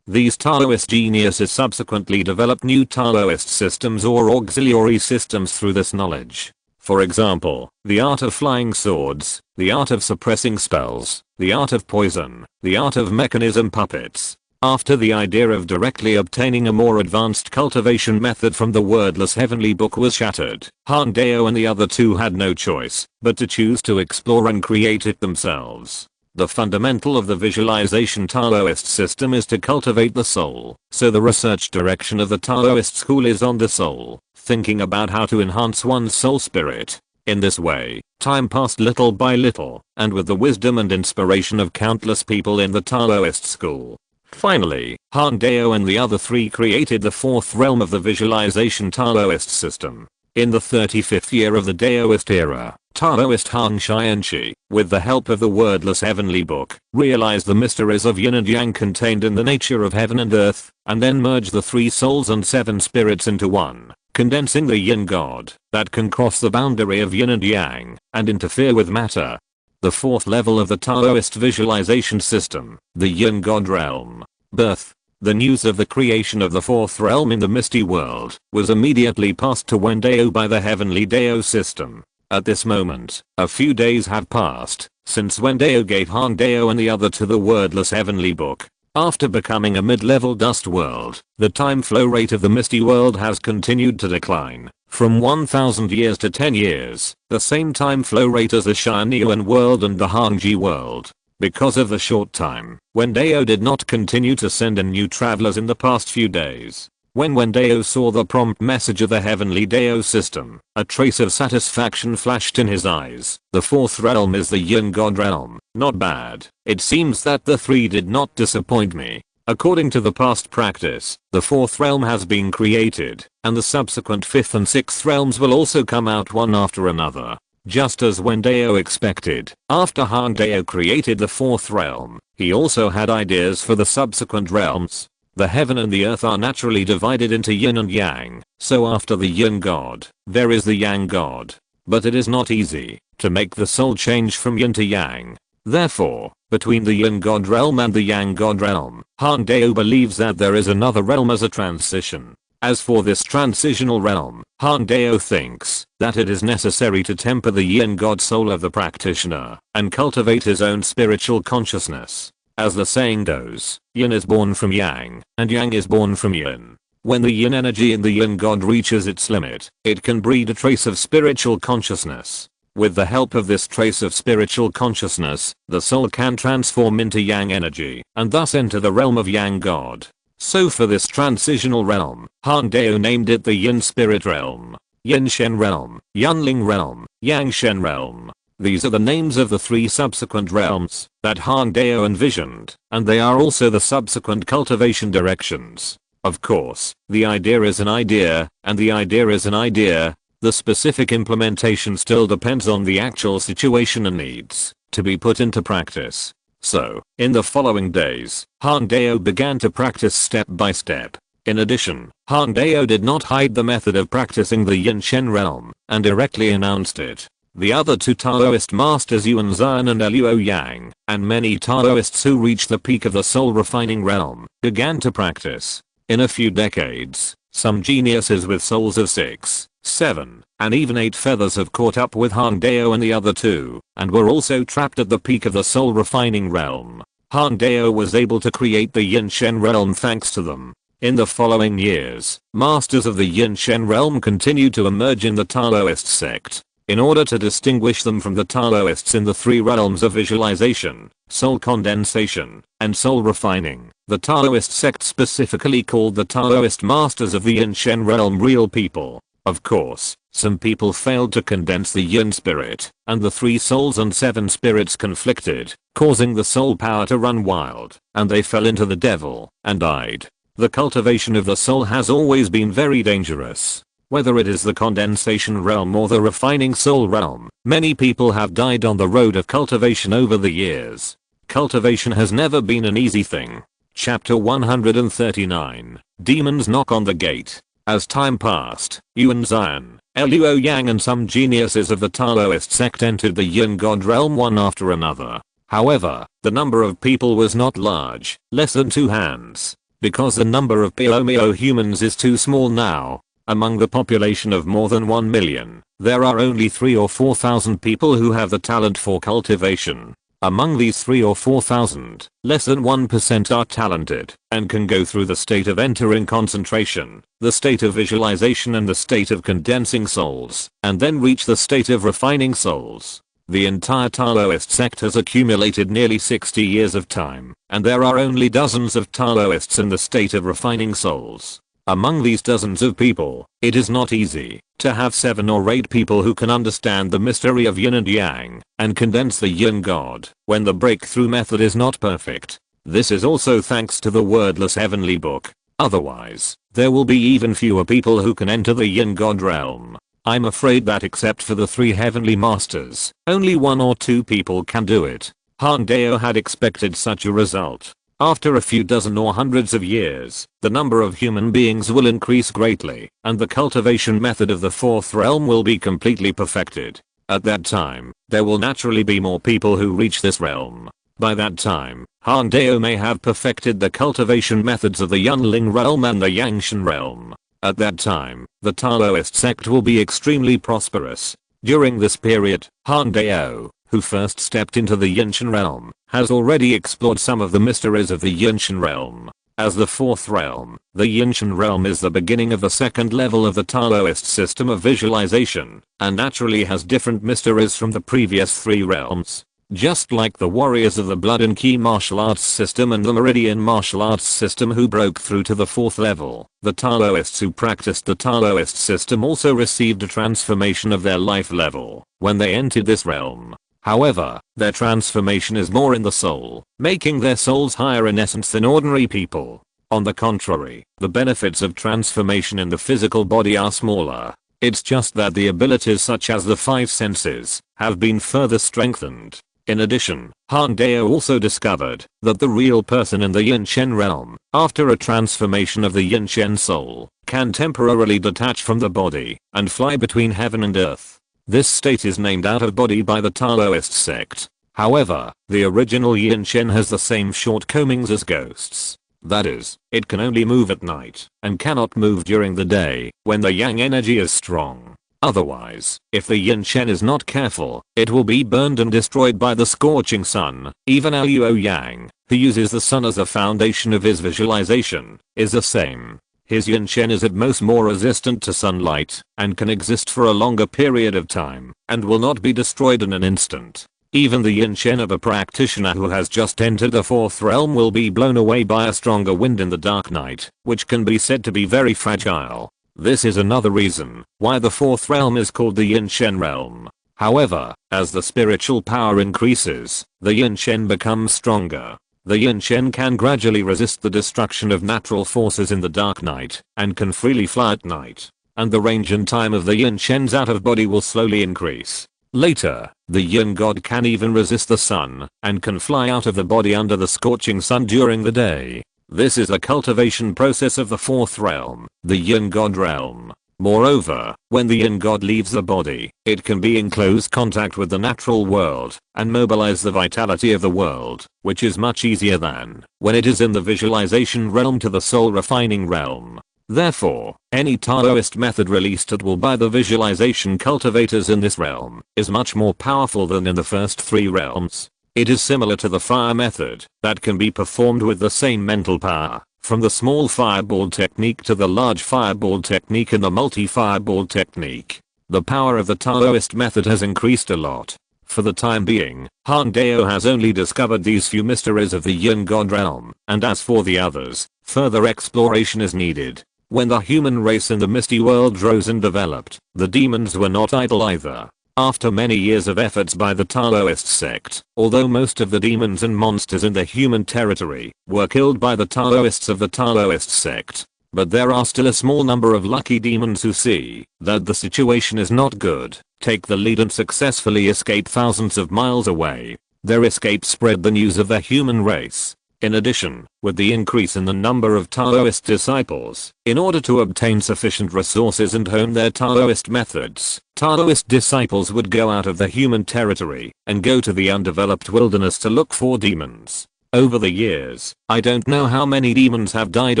These Taoist geniuses subsequently developed new Taoist systems or auxiliary systems through this knowledge. For example, the art of flying swords, the art of suppressing spells, the art of poison, the art of mechanism puppets. After the idea of directly obtaining a more advanced cultivation method from the wordless heavenly book was shattered, Han Dao and the other two had no choice but to choose to explore and create it themselves. The fundamental of the visualization Taoist system is to cultivate the soul, so the research direction of the Taoist school is on the soul, thinking about how to enhance one's soul spirit. In this way, time passed little by little, and with the wisdom and inspiration of countless people in the Taoist school, finally, Han Dao and the other three created the fourth realm of the visualization Taoist system. In the 35th year of the Daoist era, Taoist Han Xianqi, with the help of the wordless heavenly book, realized the mysteries of yin and yang contained in the nature of heaven and earth, and then merged the 3 souls and 7 spirits into one, condensing the yin god that can cross the boundary of yin and yang and interfere with matter. The 4th level of the Taoist visualization system, the Yin God realm. Birth. The news of the creation of the 4th realm in the misty world was immediately passed to Wen Dao by the heavenly Dao system. At this moment, a few days have passed since Wen Dao gave Han Dao and the other to the wordless heavenly book. After becoming a mid-level dust world, the time flow rate of the misty world has continued to decline, from 1000 years to 10 years, the same time flow rate as the Tianyuan world and the Hangji world. Because of the short time, Wen Dao did not continue to send in new travelers in the past few days. When Wen Dao saw the prompt message of the heavenly Dao system, a trace of satisfaction flashed in his eyes. The fourth realm is the Yin God realm. Not bad. It seems that the three did not disappoint me. According to the past practice, the fourth realm has been created, and the subsequent fifth and sixth realms will also come out one after another. Just as Wen Dao expected, after Han Dao created the fourth realm, he also had ideas for the subsequent realms. The heaven and the earth are naturally divided into yin and yang, so after the yin god, there is the yang god. But it is not easy to make the soul change from yin to yang. Therefore, between the yin god realm and the yang god realm, Han Dao believes that there is another realm as a transition. As for this transitional realm, Han Dao thinks that it is necessary to temper the yin god soul of the practitioner and cultivate his own spiritual consciousness. As the saying goes, yin is born from yang, and yang is born from yin. When the yin energy in the yin god reaches its limit, it can breed a trace of spiritual consciousness. With the help of this trace of spiritual consciousness, the soul can transform into yang energy, and thus enter the realm of yang god. So for this transitional realm, Han Dao named it the Yin Spirit Realm, Yin Shen Realm, Yunling Realm, Yang Shen Realm. These are the names of the three subsequent realms that Han Dao envisioned, and they are also the subsequent cultivation directions. Of course, the idea is an idea, and the idea is an idea. The specific implementation still depends on the actual situation and needs to be put into practice. So, in the following days, Han Dao began to practice step by step. In addition, Han Dao did not hide the method of practicing the Yin Shen realm, and directly announced it. The other two Taoist masters Yuan Zhan and Luo Yang, and many Taoists who reached the peak of the soul refining realm, began to practice. In a few decades, some geniuses with souls of 6, 7, and even 8 feathers have caught up with Han Dao and the other two, and were also trapped at the peak of the soul refining realm. Han Dao was able to create the Yin Shen realm thanks to them. In the following years, masters of the Yin Shen realm continued to emerge in the Taoist sect. In order to distinguish them from the Taoists in the three realms of visualization, soul condensation, and soul refining, the Taoist sect specifically called the Taoist masters of the Yin Shen realm real people. Of course, some people failed to condense the yin spirit, and the 3 souls and 7 spirits conflicted, causing the soul power to run wild, and they fell into the devil, and died. The cultivation of the soul has always been very dangerous. Whether it is the condensation realm or the refining soul realm, many people have died on the road of cultivation over the years. Cultivation has never been an easy thing. Chapter 139. Demons knock on the gate. As time passed, Yuan Zhan, Luo Yang and some geniuses of the Taoist sect entered the Yin God realm one after another. However, the number of people was not large, less than 2 hands. Because the number of Piomio humans is too small now. Among the population of more than 1 million, there are only 3 or 4 thousand people who have the talent for cultivation. Among these 3 or 4 thousand, less than 1% are talented and can go through the state of entering concentration, the state of visualization and the state of condensing souls, and then reach the state of refining souls. The entire Taoist sect has accumulated nearly 60 years of time, and there are only dozens of Taoists in the state of refining souls. Among these dozens of people, it is not easy to have 7 or 8 people who can understand the mystery of yin and yang and condense the yin god when the breakthrough method is not perfect. This is also thanks to the wordless heavenly book. Otherwise, there will be even fewer people who can enter the yin god realm. I'm afraid that except for the 3 heavenly masters, only 1 or 2 people can do it. Han Dao had expected such a result. After a few dozen or hundreds of years, the number of human beings will increase greatly, and the cultivation method of the 4th realm will be completely perfected. At that time, there will naturally be more people who reach this realm. By that time, Han Dao may have perfected the cultivation methods of the Yunling realm and the Yangshan realm. At that time, the Taoist sect will be extremely prosperous. During this period, Han Dao who first stepped into the Yinshan realm, has already explored some of the mysteries of the Yinshan realm. As the fourth realm, the Yinshan realm is the beginning of the second level of the Taoist system of visualization, and naturally has different mysteries from the previous three realms. Just like the warriors of the Blood and Ki martial arts system and the Meridian martial arts system who broke through to the fourth level, the Taoists who practiced the Taoist system also received a transformation of their life level when they entered this realm. However, their transformation is more in the soul, making their souls higher in essence than ordinary people. On the contrary, the benefits of transformation in the physical body are smaller. It's just that the abilities such as the five senses have been further strengthened. In addition, Han Dao also discovered that the real person in the Yinshen realm, after a transformation of the Yinshen soul, can temporarily detach from the body and fly between heaven and earth. This state is named out of body by the Taoist sect. However, the original Yinshen has the same shortcomings as ghosts. That is, it can only move at night and cannot move during the day when the yang energy is strong. Otherwise, if the Yinshen is not careful, it will be burned and destroyed by the scorching sun. Even Luo Yang, who uses the sun as a foundation of his visualization, is the same. His Yinshen is at most more resistant to sunlight and can exist for a longer period of time and will not be destroyed in an instant. Even the Yinshen of a practitioner who has just entered the fourth realm will be blown away by a stronger wind in the dark night, which can be said to be very fragile. This is another reason why the fourth realm is called the Yinshen realm. However, as the spiritual power increases, the Yinshen becomes stronger. The Yinshen can gradually resist the destruction of natural forces in the dark night and can freely fly at night. And the range and time of the Yinshen's out of body will slowly increase. Later, the Yin god can even resist the sun and can fly out of the body under the scorching sun during the day. This is the cultivation process of the fourth realm, the Yin god realm. Moreover, when the Yin god leaves the body, it can be in close contact with the natural world and mobilize the vitality of the world, which is much easier than when it is in the visualization realm to the soul refining realm. Therefore, any Taoist method released at will by the visualization cultivators in this realm is much more powerful than in the first three realms. It is similar to the fire method that can be performed with the same mental power, from the small fireball technique to the large fireball technique and the multi-fireball technique. The power of the Taoist method has increased a lot. For the time being, Han Dao has only discovered these few mysteries of the Yin God realm, and as for the others, further exploration is needed. When the human race in the misty world rose and developed, the demons were not idle either. After many years of efforts by the Taoist sect, although most of the demons and monsters in the human territory were killed by the Taoists of the Taoist sect, but there are still a small number of lucky demons who see that the situation is not good, take the lead and successfully escape thousands of miles away. Their escape spread the news of the human race. In addition, with the increase in the number of Taoist disciples, in order to obtain sufficient resources and hone their Taoist methods, Taoist disciples would go out of the human territory and go to the undeveloped wilderness to look for demons. Over the years, I don't know how many demons have died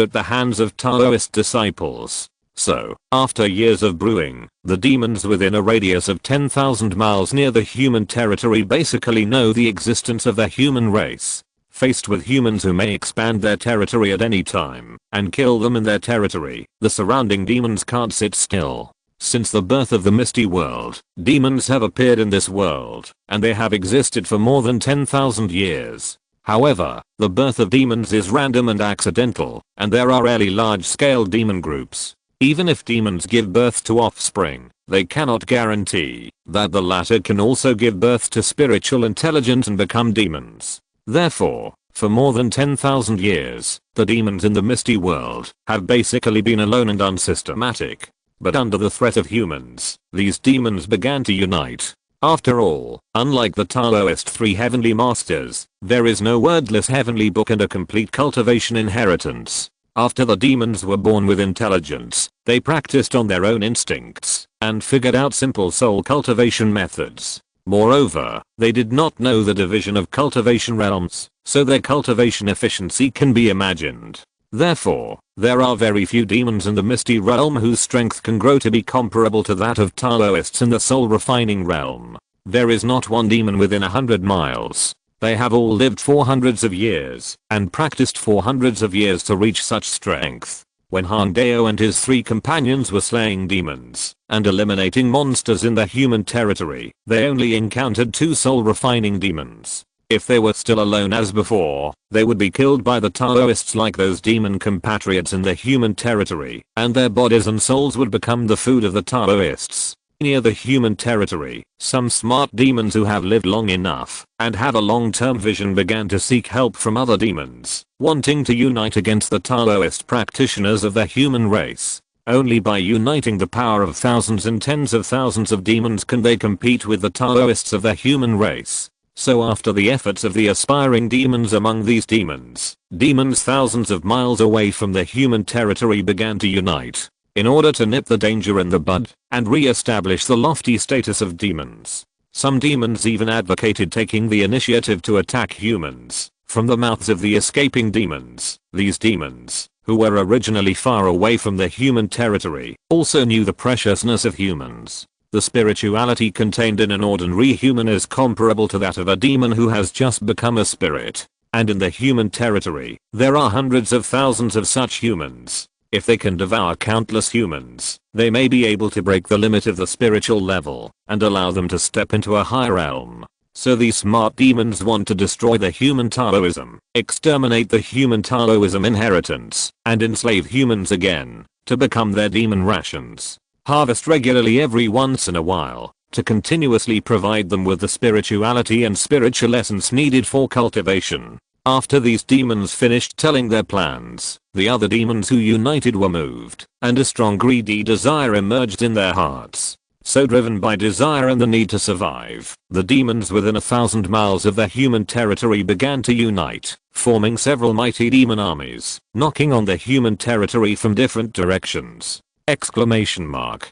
at the hands of Taoist disciples. So, after years of brewing, the demons within a radius of 10,000 miles near the human territory basically know the existence of the human race. Faced with humans who may expand their territory at any time and kill them in their territory, the surrounding demons can't sit still. Since the birth of the misty world, demons have appeared in this world, and they have existed for more than 10,000 years. However, the birth of demons is random and accidental, and there are rarely large-scale demon groups. Even if demons give birth to offspring, they cannot guarantee that the latter can also give birth to spiritual intelligence and become demons. Therefore, for more than 10,000 years, the demons in the misty world have basically been alone and unsystematic. But under the threat of humans, these demons began to unite. After all, unlike the Taoist three heavenly masters, there is no wordless heavenly book and a complete cultivation inheritance. After the demons were born with intelligence, they practiced on their own instincts and figured out simple soul cultivation methods. Moreover, they did not know the division of cultivation realms, so their cultivation efficiency can be imagined. Therefore, there are very few demons in the misty realm whose strength can grow to be comparable to that of Taoists in the soul refining realm. There is not one demon within 100 miles. They have all lived for hundreds of years and practiced for hundreds of years to reach such strength. When Han Dao and his 3 companions were slaying demons and eliminating monsters in the human territory, they only encountered 2 soul refining demons. If they were still alone as before, they would be killed by the Taoists like those demon compatriots in the human territory, and their bodies and souls would become the food of the Taoists. Near the human territory, some smart demons who have lived long enough and have a long-term vision began to seek help from other demons, wanting to unite against the Taoist practitioners of the human race. Only by uniting the power of thousands and tens of thousands of demons can they compete with the Taoists of the human race. So after the efforts of the aspiring demons among these demons thousands of miles away from the human territory began to unite in order to nip the danger in the bud and re-establish the lofty status of demons. Some demons even advocated taking the initiative to attack humans from the mouths of the escaping demons. These demons, who were originally far away from the human territory, also knew the preciousness of humans. The spirituality contained in an ordinary human is comparable to that of a demon who has just become a spirit. And in the human territory, there are hundreds of thousands of such humans. If they can devour countless humans, they may be able to break the limit of the spiritual level and allow them to step into a higher realm. So these smart demons want to destroy the human Taoism, exterminate the human Taoism inheritance, and enslave humans again to become their demon rations. Harvest regularly every once in a while to continuously provide them with the spirituality and spiritual essence needed for cultivation. After these demons finished telling their plans, the other demons who united were moved, and a strong greedy desire emerged in their hearts. So driven by desire and the need to survive, the demons within 1,000 miles of their human territory began to unite, forming several mighty demon armies, knocking on the human territory from different directions. Exclamation mark.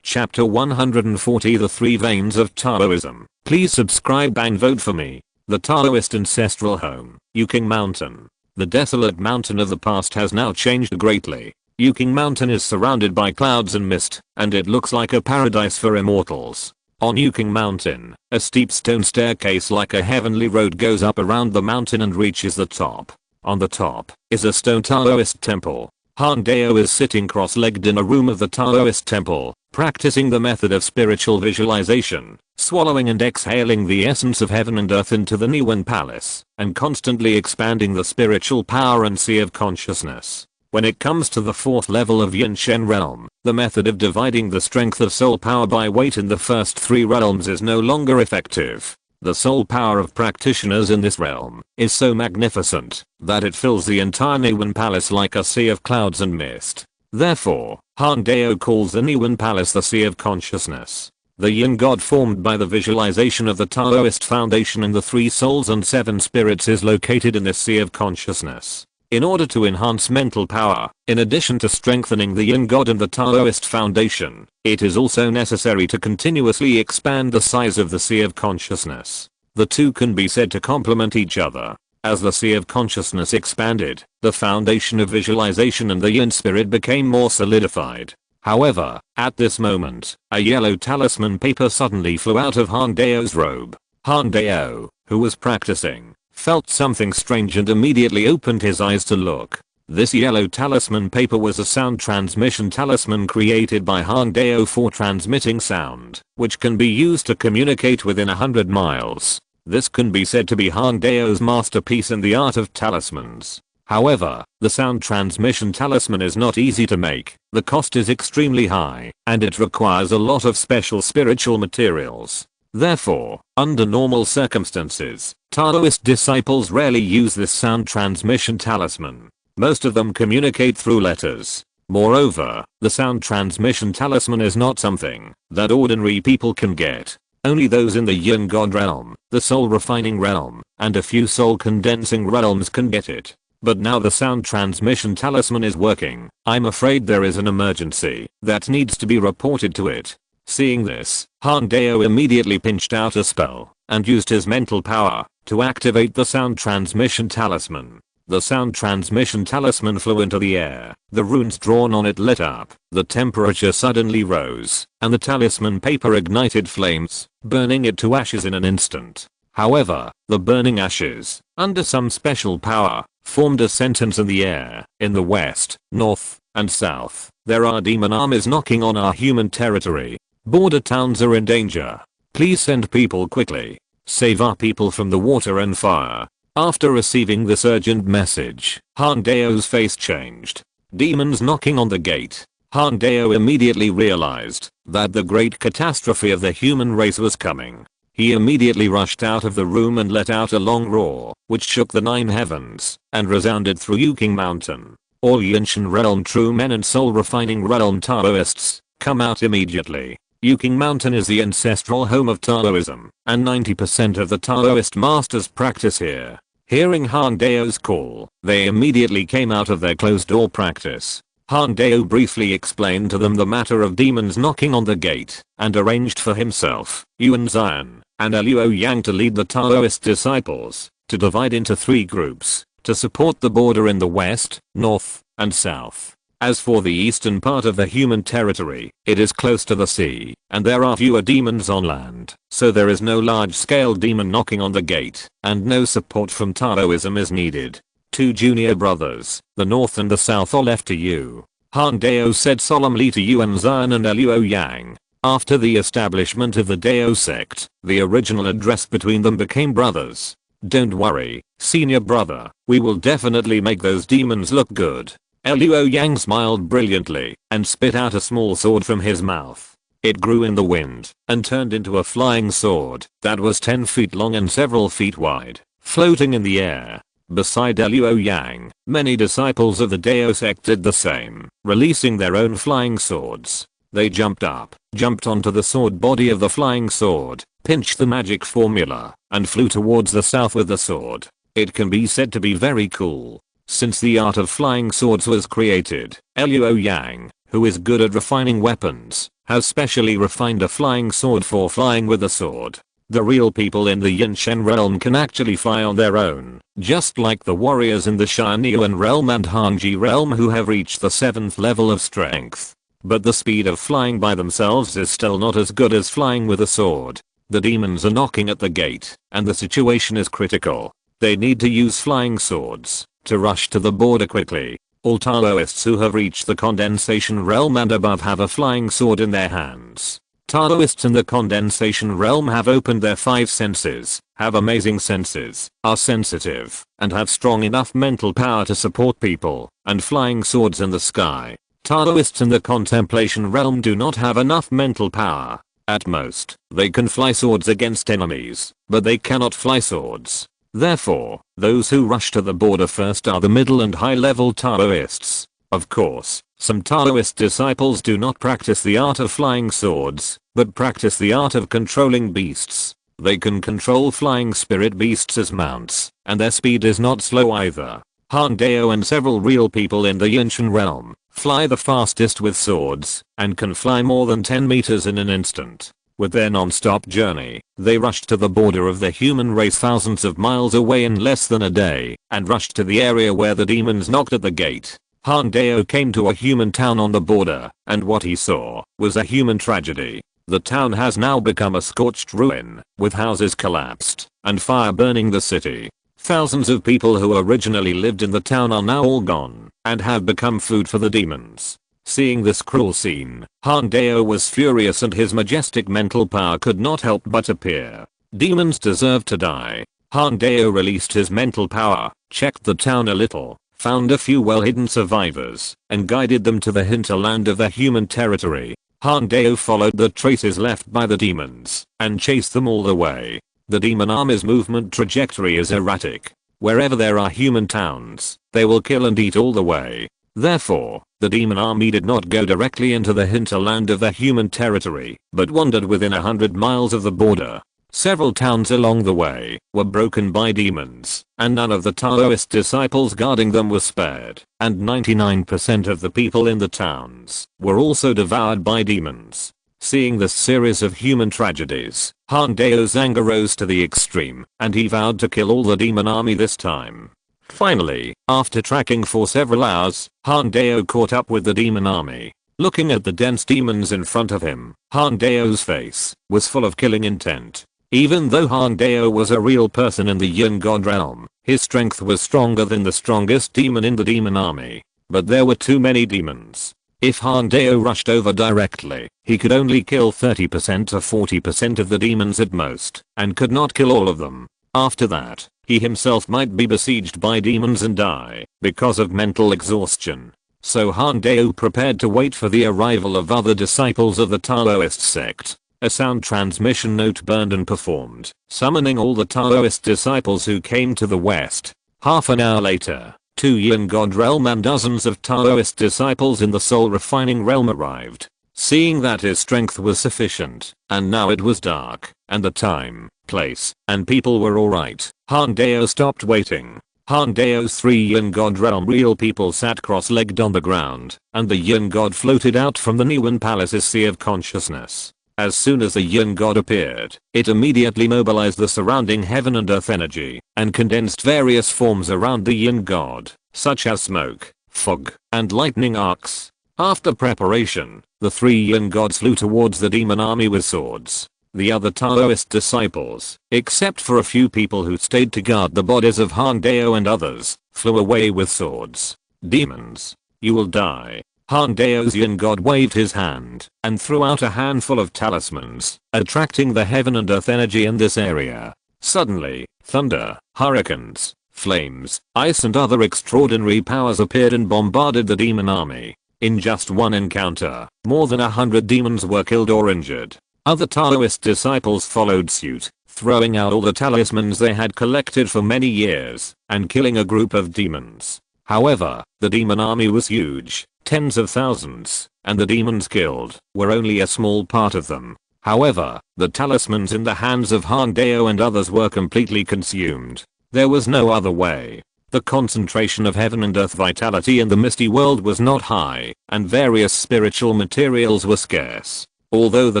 Chapter 140 The 3 Veins of Taoism. Please subscribe and vote for me. The Taoist ancestral home, Yuking Mountain. The desolate mountain of the past has now changed greatly. Yuking Mountain is surrounded by clouds and mist, and it looks like a paradise for immortals. On Yuking Mountain, a steep stone staircase like a heavenly road goes up around the mountain and reaches the top. On the top is a stone Taoist temple. Han Dao is sitting cross-legged in a room of the Taoist temple, practicing the method of spiritual visualization, swallowing and exhaling the essence of heaven and earth into the Niwen Palace, and constantly expanding the spiritual power and sea of consciousness. When it comes to the 4th level of Yin Shen realm, the method of dividing the strength of soul power by weight in the first 3 realms is no longer effective. The soul power of practitioners in this realm is so magnificent that it fills the entire Niwen Palace like a sea of clouds and mist. Therefore, Han Dao calls the Niwen Palace the Sea of Consciousness. The Yin God formed by the visualization of the Taoist foundation and the 3 souls and 7 spirits is located in this Sea of Consciousness. In order to enhance mental power, in addition to strengthening the Yin God and the Taoist foundation, it is also necessary to continuously expand the size of the Sea of Consciousness. The two can be said to complement each other. As the Sea of Consciousness expanded, the foundation of visualization and the Yin spirit became more solidified. However, at this moment, a yellow talisman paper suddenly flew out of Han Dao's robe. Han Dao, who was practicing, felt something strange and immediately opened his eyes to look. This yellow talisman paper was a sound transmission talisman created by Han Dao for transmitting sound, which can be used to communicate within 100 miles. This can be said to be Han Dao's masterpiece in the art of talismans. However, the sound transmission talisman is not easy to make, the cost is extremely high, and it requires a lot of special spiritual materials. Therefore, under normal circumstances, Taoist disciples rarely use this sound transmission talisman. Most of them communicate through letters. Moreover, the sound transmission talisman is not something that ordinary people can get. Only those in the Yin God realm, the soul refining realm, and a few soul condensing realms can get it. But now the sound transmission talisman is working. I'm afraid there is an emergency that needs to be reported to it. Seeing this, Han Dao immediately pinched out a spell and used his mental power to activate the sound transmission talisman. The sound transmission talisman flew into the air, the runes drawn on it lit up, the temperature suddenly rose, and the talisman paper ignited flames, burning it to ashes in an instant. However, the burning ashes, under some special power, formed a sentence in the air. In the west, north, and south, there are demon armies knocking on our human territory. Border towns are in danger. Please send people quickly. Save our people from the water and fire. After receiving this urgent message, Han Dao's face changed. Demons knocking on the gate. Han Dao immediately realized that the great catastrophe of the human race was coming. He immediately rushed out of the room and let out a long roar, which shook the 9 heavens and resounded through Yuking Mountain. All Yinshan realm true men and soul refining realm Taoists, come out immediately. Yuking Mountain is the ancestral home of Taoism, and 90% of the Taoist masters practice here. Hearing Han Dao's call, they immediately came out of their closed-door practice. Han Dao briefly explained to them the matter of demons knocking on the gate, and arranged for himself, Yuan Zion, and Luo Yang to lead the Taoist disciples, to divide into 3 groups, to support the border in the west, north, and south. As for the eastern part of the human territory, it is close to the sea, and there are fewer demons on land, so there is no large-scale demon knocking on the gate, and no support from Taoism is needed. 2 junior brothers, the north and the south are left to you. Han Dao said solemnly to Yuan Zion and Luo Yang. After the establishment of the Dao sect, the original address between them became brothers. Don't worry, senior brother, we will definitely make those demons look good. Luo Yang smiled brilliantly and spit out a small sword from his mouth. It grew in the wind and turned into a flying sword that was 10 feet long and several feet wide, floating in the air. Beside Luo Yang, many disciples of the Dao sect did the same, releasing their own flying swords. They jumped onto the sword body of the flying sword, pinched the magic formula, and flew towards the south with the sword. It can be said to be very cool. Since the art of flying swords was created, Luo Yang, who is good at refining weapons, has specially refined a flying sword for flying with a sword. The real people in the Yinshan realm can actually fly on their own, just like the warriors in the Tianyuan realm and Hanji realm who have reached the 7th level of strength. But the speed of flying by themselves is still not as good as flying with a sword. The demons are knocking at the gate, and the situation is critical. They need to use flying swords to rush to the border quickly. All Taoists who have reached the condensation realm and above have a flying sword in their hands. Taoists in the condensation realm have opened their 5 senses, have amazing senses, are sensitive, and have strong enough mental power to support people, and flying swords in the sky. Taoists in the contemplation realm do not have enough mental power. At most, they can fly swords against enemies, but they cannot fly swords. Therefore, those who rush to the border first are the middle and high-level Taoists. Of course, some Taoist disciples do not practice the art of flying swords, but practice the art of controlling beasts. They can control flying spirit beasts as mounts, and their speed is not slow either. Han Dao and several real people in the Yinshan realm fly the fastest with swords, and can fly more than 10 meters in an instant. With their non-stop journey, they rushed to the border of the human race thousands of miles away in less than a day, and rushed to the area where the demons knocked at the gate. Han Dao came to a human town on the border, and what he saw was a human tragedy. The town has now become a scorched ruin, with houses collapsed, and fire burning the city. Thousands of people who originally lived in the town are now all gone, and have become food for the demons. Seeing this cruel scene, Han Dao was furious and his majestic mental power could not help but appear. Demons deserve to die. Han Dao released his mental power, checked the town a little, found a few well-hidden survivors, and guided them to the hinterland of the human territory. Han Dao followed the traces left by the demons, and chased them all the way. The demon army's movement trajectory is erratic. Wherever there are human towns, they will kill and eat all the way. Therefore, the demon army did not go directly into the hinterland of the human territory, but wandered within 100 miles of the border. Several towns along the way were broken by demons, and none of the Taoist disciples guarding them was spared, and 99% of the people in the towns were also devoured by demons. Seeing this series of human tragedies, Han Dao's anger rose to the extreme, and he vowed to kill all the demon army this time. Finally, after tracking for several hours, Han Dao caught up with the demon army. Looking at the dense demons in front of him, Han Dao's face was full of killing intent. Even though Han Dao was a real person in the Yin God realm, his strength was stronger than the strongest demon in the demon army. But there were too many demons. If Han Dao rushed over directly, he could only kill 30% to 40% of the demons at most, and could not kill all of them. After that, he himself might be besieged by demons and die because of mental exhaustion. So Han Dao prepared to wait for the arrival of other disciples of the Taoist sect. A sound transmission note burned and performed, summoning all the Taoist disciples who came to the west. Half an hour later, 2 Yin God realm and dozens of Taoist disciples in the soul refining realm arrived. Seeing that his strength was sufficient, and now it was dark, and the time, place, and people were alright, Han Dao stopped waiting. Han Dao's 3 Yin God realm real people sat cross-legged on the ground, and the Yin God floated out from the Niwen Palace's sea of consciousness. As soon as the Yin God appeared, it immediately mobilized the surrounding heaven and earth energy, and condensed various forms around the Yin God, such as smoke, fog, and lightning arcs. After preparation, the 3 Yin gods flew towards the demon army with swords. The other Taoist disciples, except for a few people who stayed to guard the bodies of Han Dao and others, flew away with swords. Demons, you will die. Han Dao's Yin God waved his hand and threw out a handful of talismans, attracting the heaven and earth energy in this area. Suddenly, thunder, hurricanes, flames, ice and other extraordinary powers appeared and bombarded the demon army. In just one encounter, more than 100 demons were killed or injured. Other Taoist disciples followed suit, throwing out all the talismans they had collected for many years, and killing a group of demons. However, the demon army was huge, tens of thousands, and the demons killed were only a small part of them. However, the talismans in the hands of Han Dao and others were completely consumed. There was no other way. The concentration of heaven and earth vitality in the misty world was not high, and various spiritual materials were scarce. Although the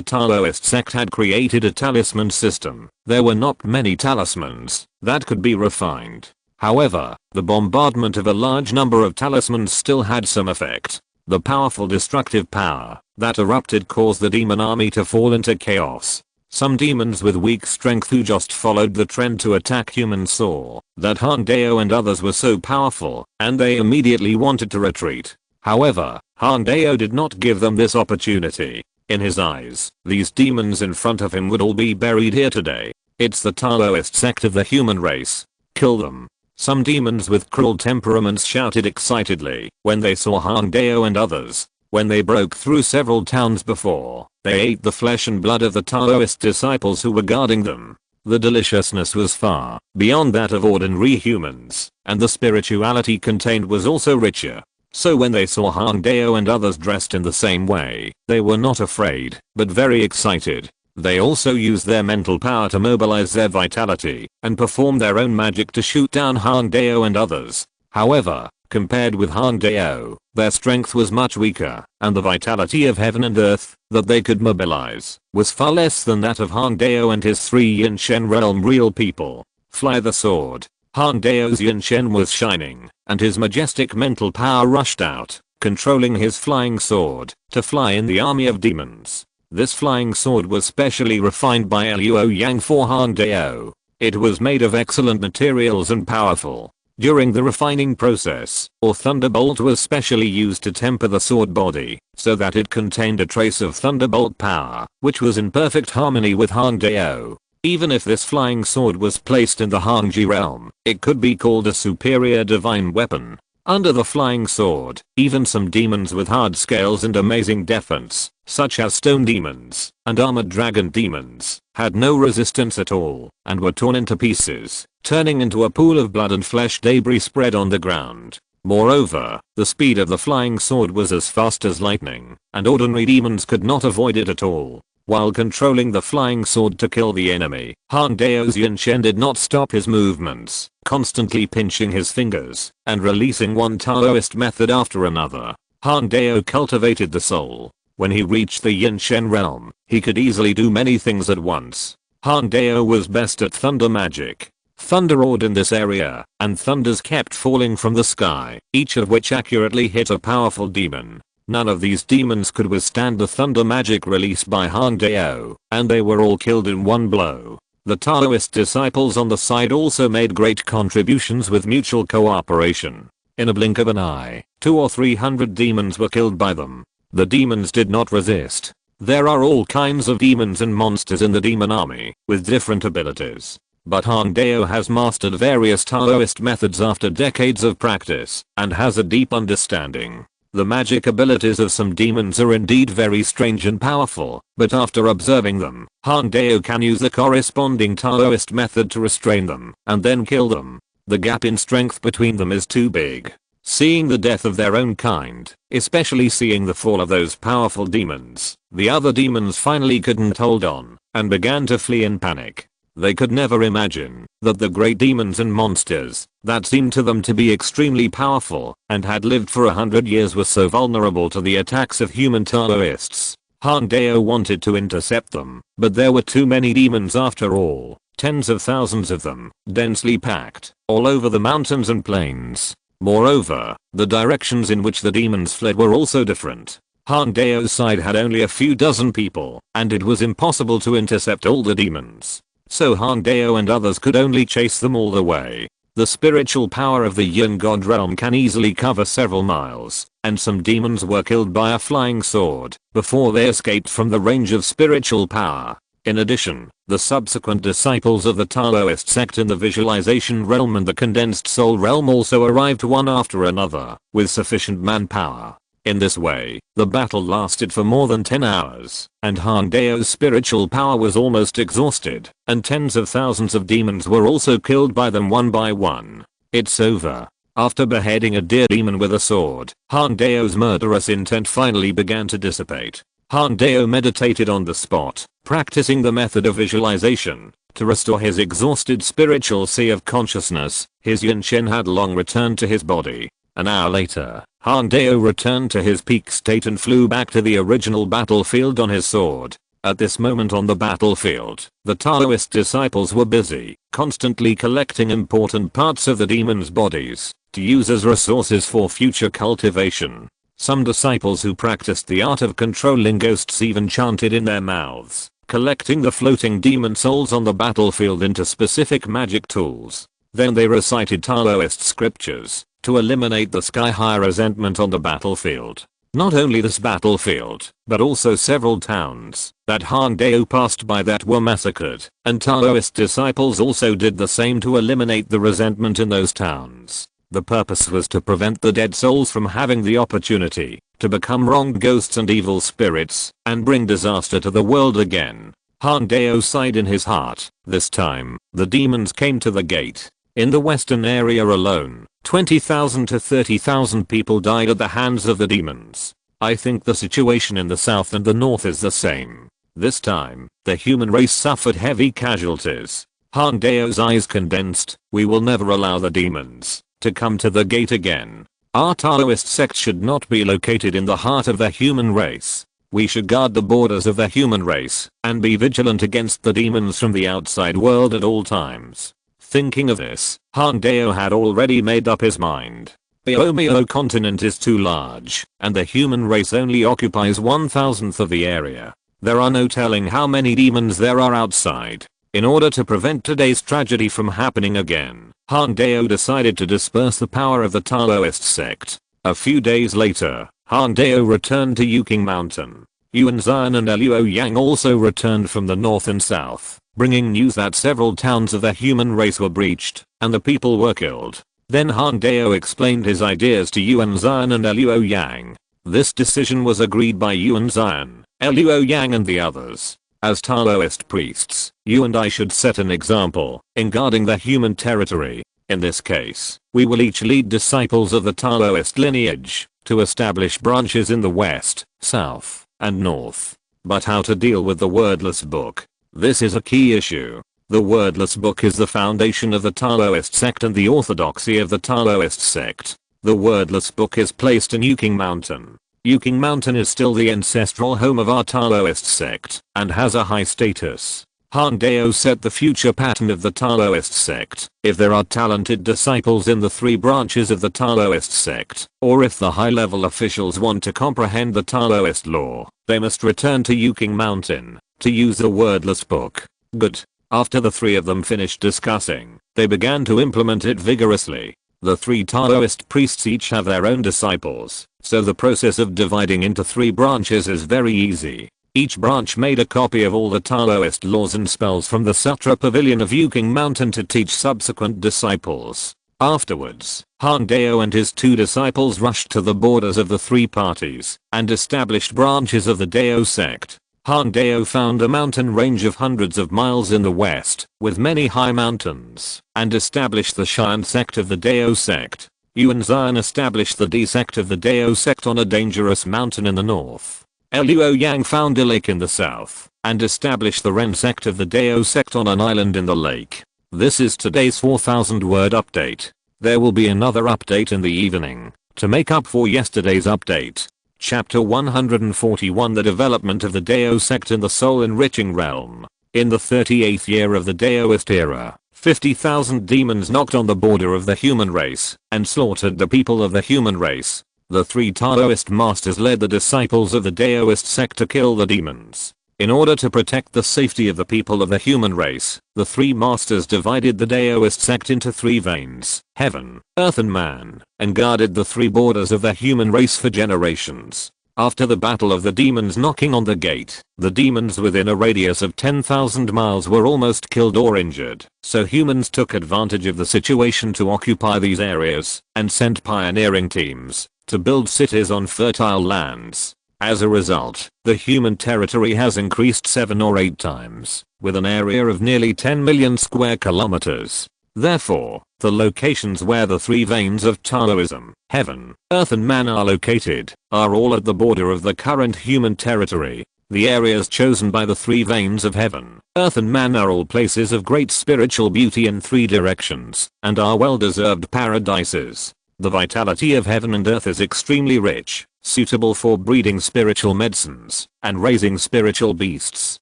Taoist sect had created a talisman system, there were not many talismans that could be refined. However, the bombardment of a large number of talismans still had some effect. The powerful destructive power that erupted caused the demon army to fall into chaos. Some demons with weak strength who just followed the trend to attack humans saw that Han Dao and others were so powerful, and they immediately wanted to retreat. However, Han Dao did not give them this opportunity. In his eyes, these demons in front of him would all be buried here today. It's the Taoist sect of the human race. Kill them. Some demons with cruel temperaments shouted excitedly when they saw Han Dao and others. When they broke through several towns before, they ate the flesh and blood of the Taoist disciples who were guarding them. The deliciousness was far beyond that of ordinary humans, and the spirituality contained was also richer. So when they saw Han Dao and others dressed in the same way, they were not afraid, but very excited. They also used their mental power to mobilize their vitality, and perform their own magic to shoot down Han Dao and others. However, compared with Han Dao, their strength was much weaker, and the vitality of heaven and earth that they could mobilize was far less than that of Han Dao and his 3 Yin Shen realm real people. Fly the sword. Han Dao's Yin Shen was shining, and his majestic mental power rushed out, controlling his flying sword, to fly in the army of demons. This flying sword was specially refined by Luo Yang for Han Dao. It was made of excellent materials and powerful. During the refining process, a thunderbolt was specially used to temper the sword body, so that it contained a trace of thunderbolt power, which was in perfect harmony with Han Dao. Even if this flying sword was placed in the Hangji realm, it could be called a superior divine weapon. Under the flying sword, even some demons with hard scales and amazing defense, such as stone demons and armored dragon demons, had no resistance at all, and were torn into pieces, turning into a pool of blood and flesh debris spread on the ground. Moreover, the speed of the flying sword was as fast as lightning, and ordinary demons could not avoid it at all. While controlling the flying sword to kill the enemy, Han Dao's Yin Shen did not stop his movements, constantly pinching his fingers and releasing one Taoist method after another. Han Dao cultivated the soul. When he reached the Yin Shen realm, he could easily do many things at once. Han Dao was best at thunder magic. Thunder roared in this area, and thunders kept falling from the sky, each of which accurately hit a powerful demon. None of these demons could withstand the thunder magic released by Han Dao, and they were all killed in one blow. The Taoist disciples on the side also made great contributions with mutual cooperation. In a blink of an eye, 200 or 300 demons were killed by them. The demons did not resist. There are all kinds of demons and monsters in the demon army, with different abilities. But Han Dao has mastered various Taoist methods after decades of practice, and has a deep understanding. The magic abilities of some demons are indeed very strange and powerful, but after observing them, Han Dao can use the corresponding Taoist method to restrain them, and then kill them. The gap in strength between them is too big. Seeing the death of their own kind, especially seeing the fall of those powerful demons, the other demons finally couldn't hold on, and began to flee in panic. They could never imagine that the great demons and monsters that seemed to them to be extremely powerful and had lived for 100 years were so vulnerable to the attacks of human Taoists. Han Dao wanted to intercept them, but there were too many demons after all, tens of thousands of them, densely packed, all over the mountains and plains. Moreover, the directions in which the demons fled were also different. Han Dao's side had only a few dozen people, and it was impossible to intercept all the demons. So Han Dao and others could only chase them all the way. The spiritual power of the Yin God realm can easily cover several miles, and some demons were killed by a flying sword before they escaped from the range of spiritual power. In addition, the subsequent disciples of the Taoist sect in the visualization realm and the condensed soul realm also arrived one after another, with sufficient manpower. In this way, the battle lasted for more than 10 hours, and Han Dao's spiritual power was almost exhausted, and tens of thousands of demons were also killed by them one by one. It's over. After beheading a deer demon with a sword, Han Dao's murderous intent finally began to dissipate. Han Dao meditated on the spot, practicing the method of visualization, to restore his exhausted spiritual sea of consciousness. His Yin Shen had long returned to his body. An hour later, Han Dao returned to his peak state and flew back to the original battlefield on his sword. At this moment on the battlefield, the Taoist disciples were busy, constantly collecting important parts of the demons' bodies, to use as resources for future cultivation. Some disciples who practiced the art of controlling ghosts even chanted in their mouths, collecting the floating demon souls on the battlefield into specific magic tools. Then they recited Taoist scriptures to eliminate the sky-high resentment on the battlefield. Not only this battlefield, but also several towns that Han Dao passed by that were massacred, and Taoist disciples also did the same to eliminate the resentment in those towns. The purpose was to prevent the dead souls from having the opportunity to become wronged ghosts and evil spirits and bring disaster to the world again. Han Dao sighed in his heart. This time, the demons came to the gate. In the western area alone, 20,000 to 30,000 people died at the hands of the demons. I think the situation in the south and the north is the same. This time, the human race suffered heavy casualties. Han Dao's eyes condensed. We will never allow the demons to come to the gate again. Our Taoist sect should not be located in the heart of the human race. We should guard the borders of the human race and be vigilant against the demons from the outside world at all times. Thinking of this, Han Dao had already made up his mind. The Omeo continent is too large, and the human race only occupies 1,000th of the area. There are no telling how many demons there are outside. In order to prevent today's tragedy from happening again, Han Dao decided to disperse the power of the Taoist sect. A few days later, Han Dao returned to Yuqing Mountain. Yuan Zian and Luo Yang also returned from the north and south, bringing news that several towns of the human race were breached, and the people were killed. Then Han Dao explained his ideas to Yuan Zian and Luo Yang. This decision was agreed by Yuan Zian, Luo Yang and the others. As Taoist priests, you and I should set an example in guarding the human territory. In this case, we will each lead disciples of the Taoist lineage to establish branches in the west, south, and north. But how to deal with the wordless book? This is a key issue. The wordless book is the foundation of the Taoist sect and the orthodoxy of the Taoist sect. The wordless book is placed in Yuqing Mountain. Yuqing Mountain is still the ancestral home of our Taoist sect and has a high status. Han Dao set the future pattern of the Taoist sect. If there are talented disciples in the three branches of the Taoist sect, or if the high-level officials want to comprehend the Taoist law, they must return to Yuking Mountain, to use the wordless book. Good. After the three of them finished discussing, they began to implement it vigorously. The three Taoist priests each have their own disciples, so the process of dividing into three branches is very easy. Each branch made a copy of all the Taoist laws and spells from the Sutra Pavilion of Yuking Mountain to teach subsequent disciples. Afterwards, Han Dao and his two disciples rushed to the borders of the three parties and established branches of the Dao sect. Han Dao found a mountain range of hundreds of miles in the west, with many high mountains, and established the Xian sect of the Dao sect. Yuan Zian established the D sect of the Dao sect on a dangerous mountain in the north. Luo Yang found a lake in the south, and established the Ren sect of the Dao sect on an island in the lake. This is today's 4,000 word update. There will be another update in the evening, to make up for yesterday's update. Chapter 141 The Development of the Dao Sect in the Soul-Enriching Realm. In the 38th year of the Daoist era, 50,000 demons knocked on the border of the human race and slaughtered the people of the human race. The three Taoist masters led the disciples of the Daoist sect to kill the demons. In order to protect the safety of the people of the human race, the three masters divided the Daoist sect into three veins, heaven, earth and man, and guarded the three borders of the human race for generations. After the battle of the demons knocking on the gate, the demons within a radius of 10,000 miles were almost killed or injured, so humans took advantage of the situation to occupy these areas, and sent pioneering teams to build cities on fertile lands. As a result, the human territory has increased 7 or 8 times, with an area of nearly 10 million square kilometers. Therefore, the locations where the three veins of Taoism, heaven, earth and man are located, are all at the border of the current human territory. The areas chosen by the three veins of heaven, earth and man are all places of great spiritual beauty in three directions, and are well-deserved paradises. The vitality of heaven and earth is extremely rich, suitable for breeding spiritual medicines and raising spiritual beasts.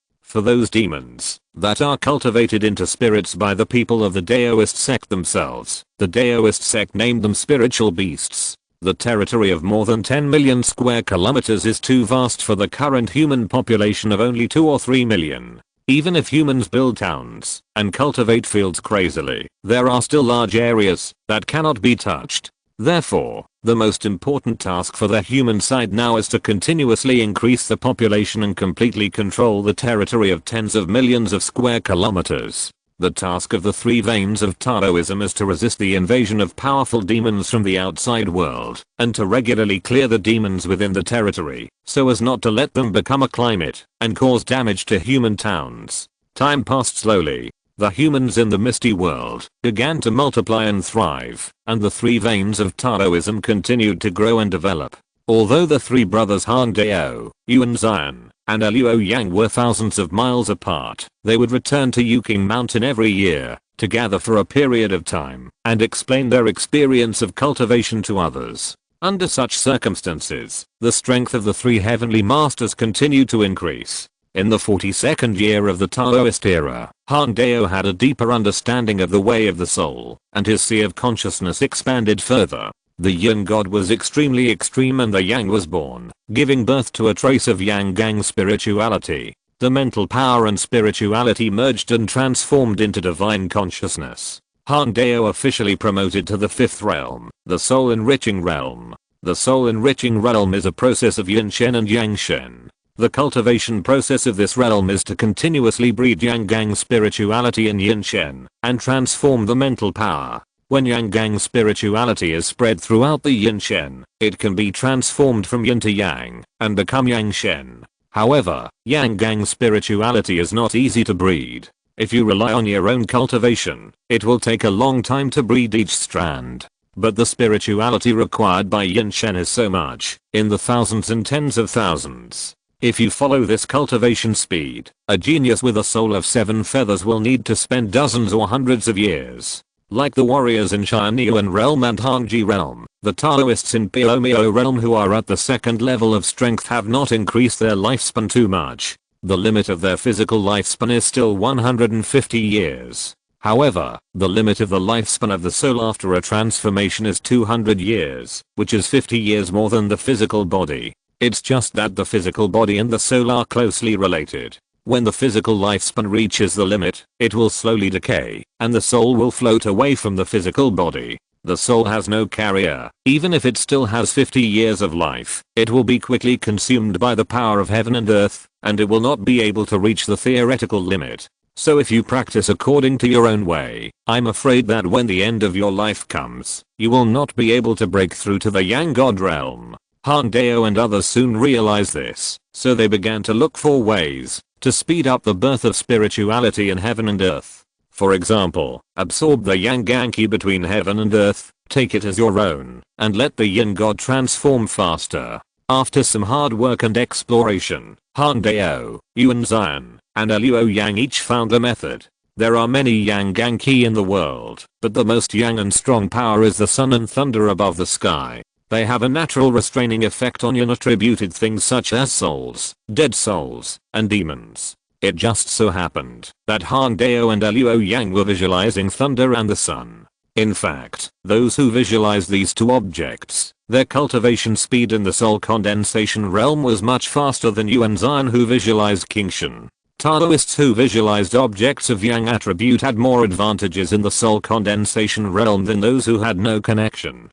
For those demons that are cultivated into spirits by the people of the Daoist sect themselves, the Daoist sect named them spiritual beasts. The territory of more than 10 million square kilometers is too vast for the current human population of only 2 or 3 million. Even if humans build towns and cultivate fields crazily, there are still large areas that cannot be touched. Therefore, the most important task for the human side now is to continuously increase the population and completely control the territory of tens of millions of square kilometers. The task of the three veins of Taoism is to resist the invasion of powerful demons from the outside world, and to regularly clear the demons within the territory, so as not to let them become a climate and cause damage to human towns. Time passed slowly. The humans in the misty world began to multiply and thrive, and the three veins of Taoism continued to grow and develop. Although the three brothers Han Dao, Yuan Zian, and Luo Yang were thousands of miles apart, they would return to Yuking Mountain every year to gather for a period of time and explain their experience of cultivation to others. Under such circumstances, the strength of the three heavenly masters continued to increase. In the 42nd year of the Taoist era, Han Dao had a deeper understanding of the way of the soul, and his sea of consciousness expanded further. The Yin god was extremely extreme and the Yang was born, giving birth to a trace of Yang Gang spirituality. The mental power and spirituality merged and transformed into divine consciousness. Han Dao officially promoted to the 5th realm, the soul-enriching realm. The soul-enriching realm is a process of Yin Shen and Yang Shen. The cultivation process of this realm is to continuously breed Yang Gang spirituality in Yin Shen and transform the mental power. When Yang Gang spirituality is spread throughout the Yin Shen, it can be transformed from Yin to Yang and become Yang Shen. However, Yang Gang spirituality is not easy to breed. If you rely on your own cultivation, it will take a long time to breed each strand. But the spirituality required by Yin Shen is so much, in the thousands and tens of thousands. If you follow this cultivation speed, a genius with a soul of 7 feathers will need to spend dozens or hundreds of years. Like the warriors in Tianyuan realm and Hangji realm, the Taoists in Piomio realm who are at the 2nd level of strength have not increased their lifespan too much. the limit of their physical lifespan is still 150 years. However, the limit of the lifespan of the soul after a transformation is 200 years, which is 50 years more than the physical body. It's just that the physical body and the soul are closely related. When the physical lifespan reaches the limit, it will slowly decay, and the soul will float away from the physical body. The soul has no carrier. Even if it still has 50 years of life, it will be quickly consumed by the power of heaven and earth, and it will not be able to reach the theoretical limit. So if you practice according to your own way, I'm afraid that when the end of your life comes, you will not be able to break through to the Yang God realm. Han Dao and others soon realized this, so they began to look for ways to speed up the birth of spirituality in heaven and earth. For example, absorb the Yang Ganki between heaven and earth, take it as your own, and let the Yin God transform faster. After some hard work and exploration, Han Dao, Yuan Zion, and Luo Yang each found a method. There are many Yang Ganki in the world, but the most yang and strong power is the sun and thunder above the sky. They have a natural restraining effect on unattributed things such as souls, dead souls, and demons. It just so happened that Han Dao and Luo Yang were visualizing thunder and the sun. In fact, those who visualized these two objects, their cultivation speed in the soul condensation realm was much faster than Yuan Zion who visualized Qingshan. Taoists who visualized objects of Yang attribute had more advantages in the soul condensation realm than those who had no connection.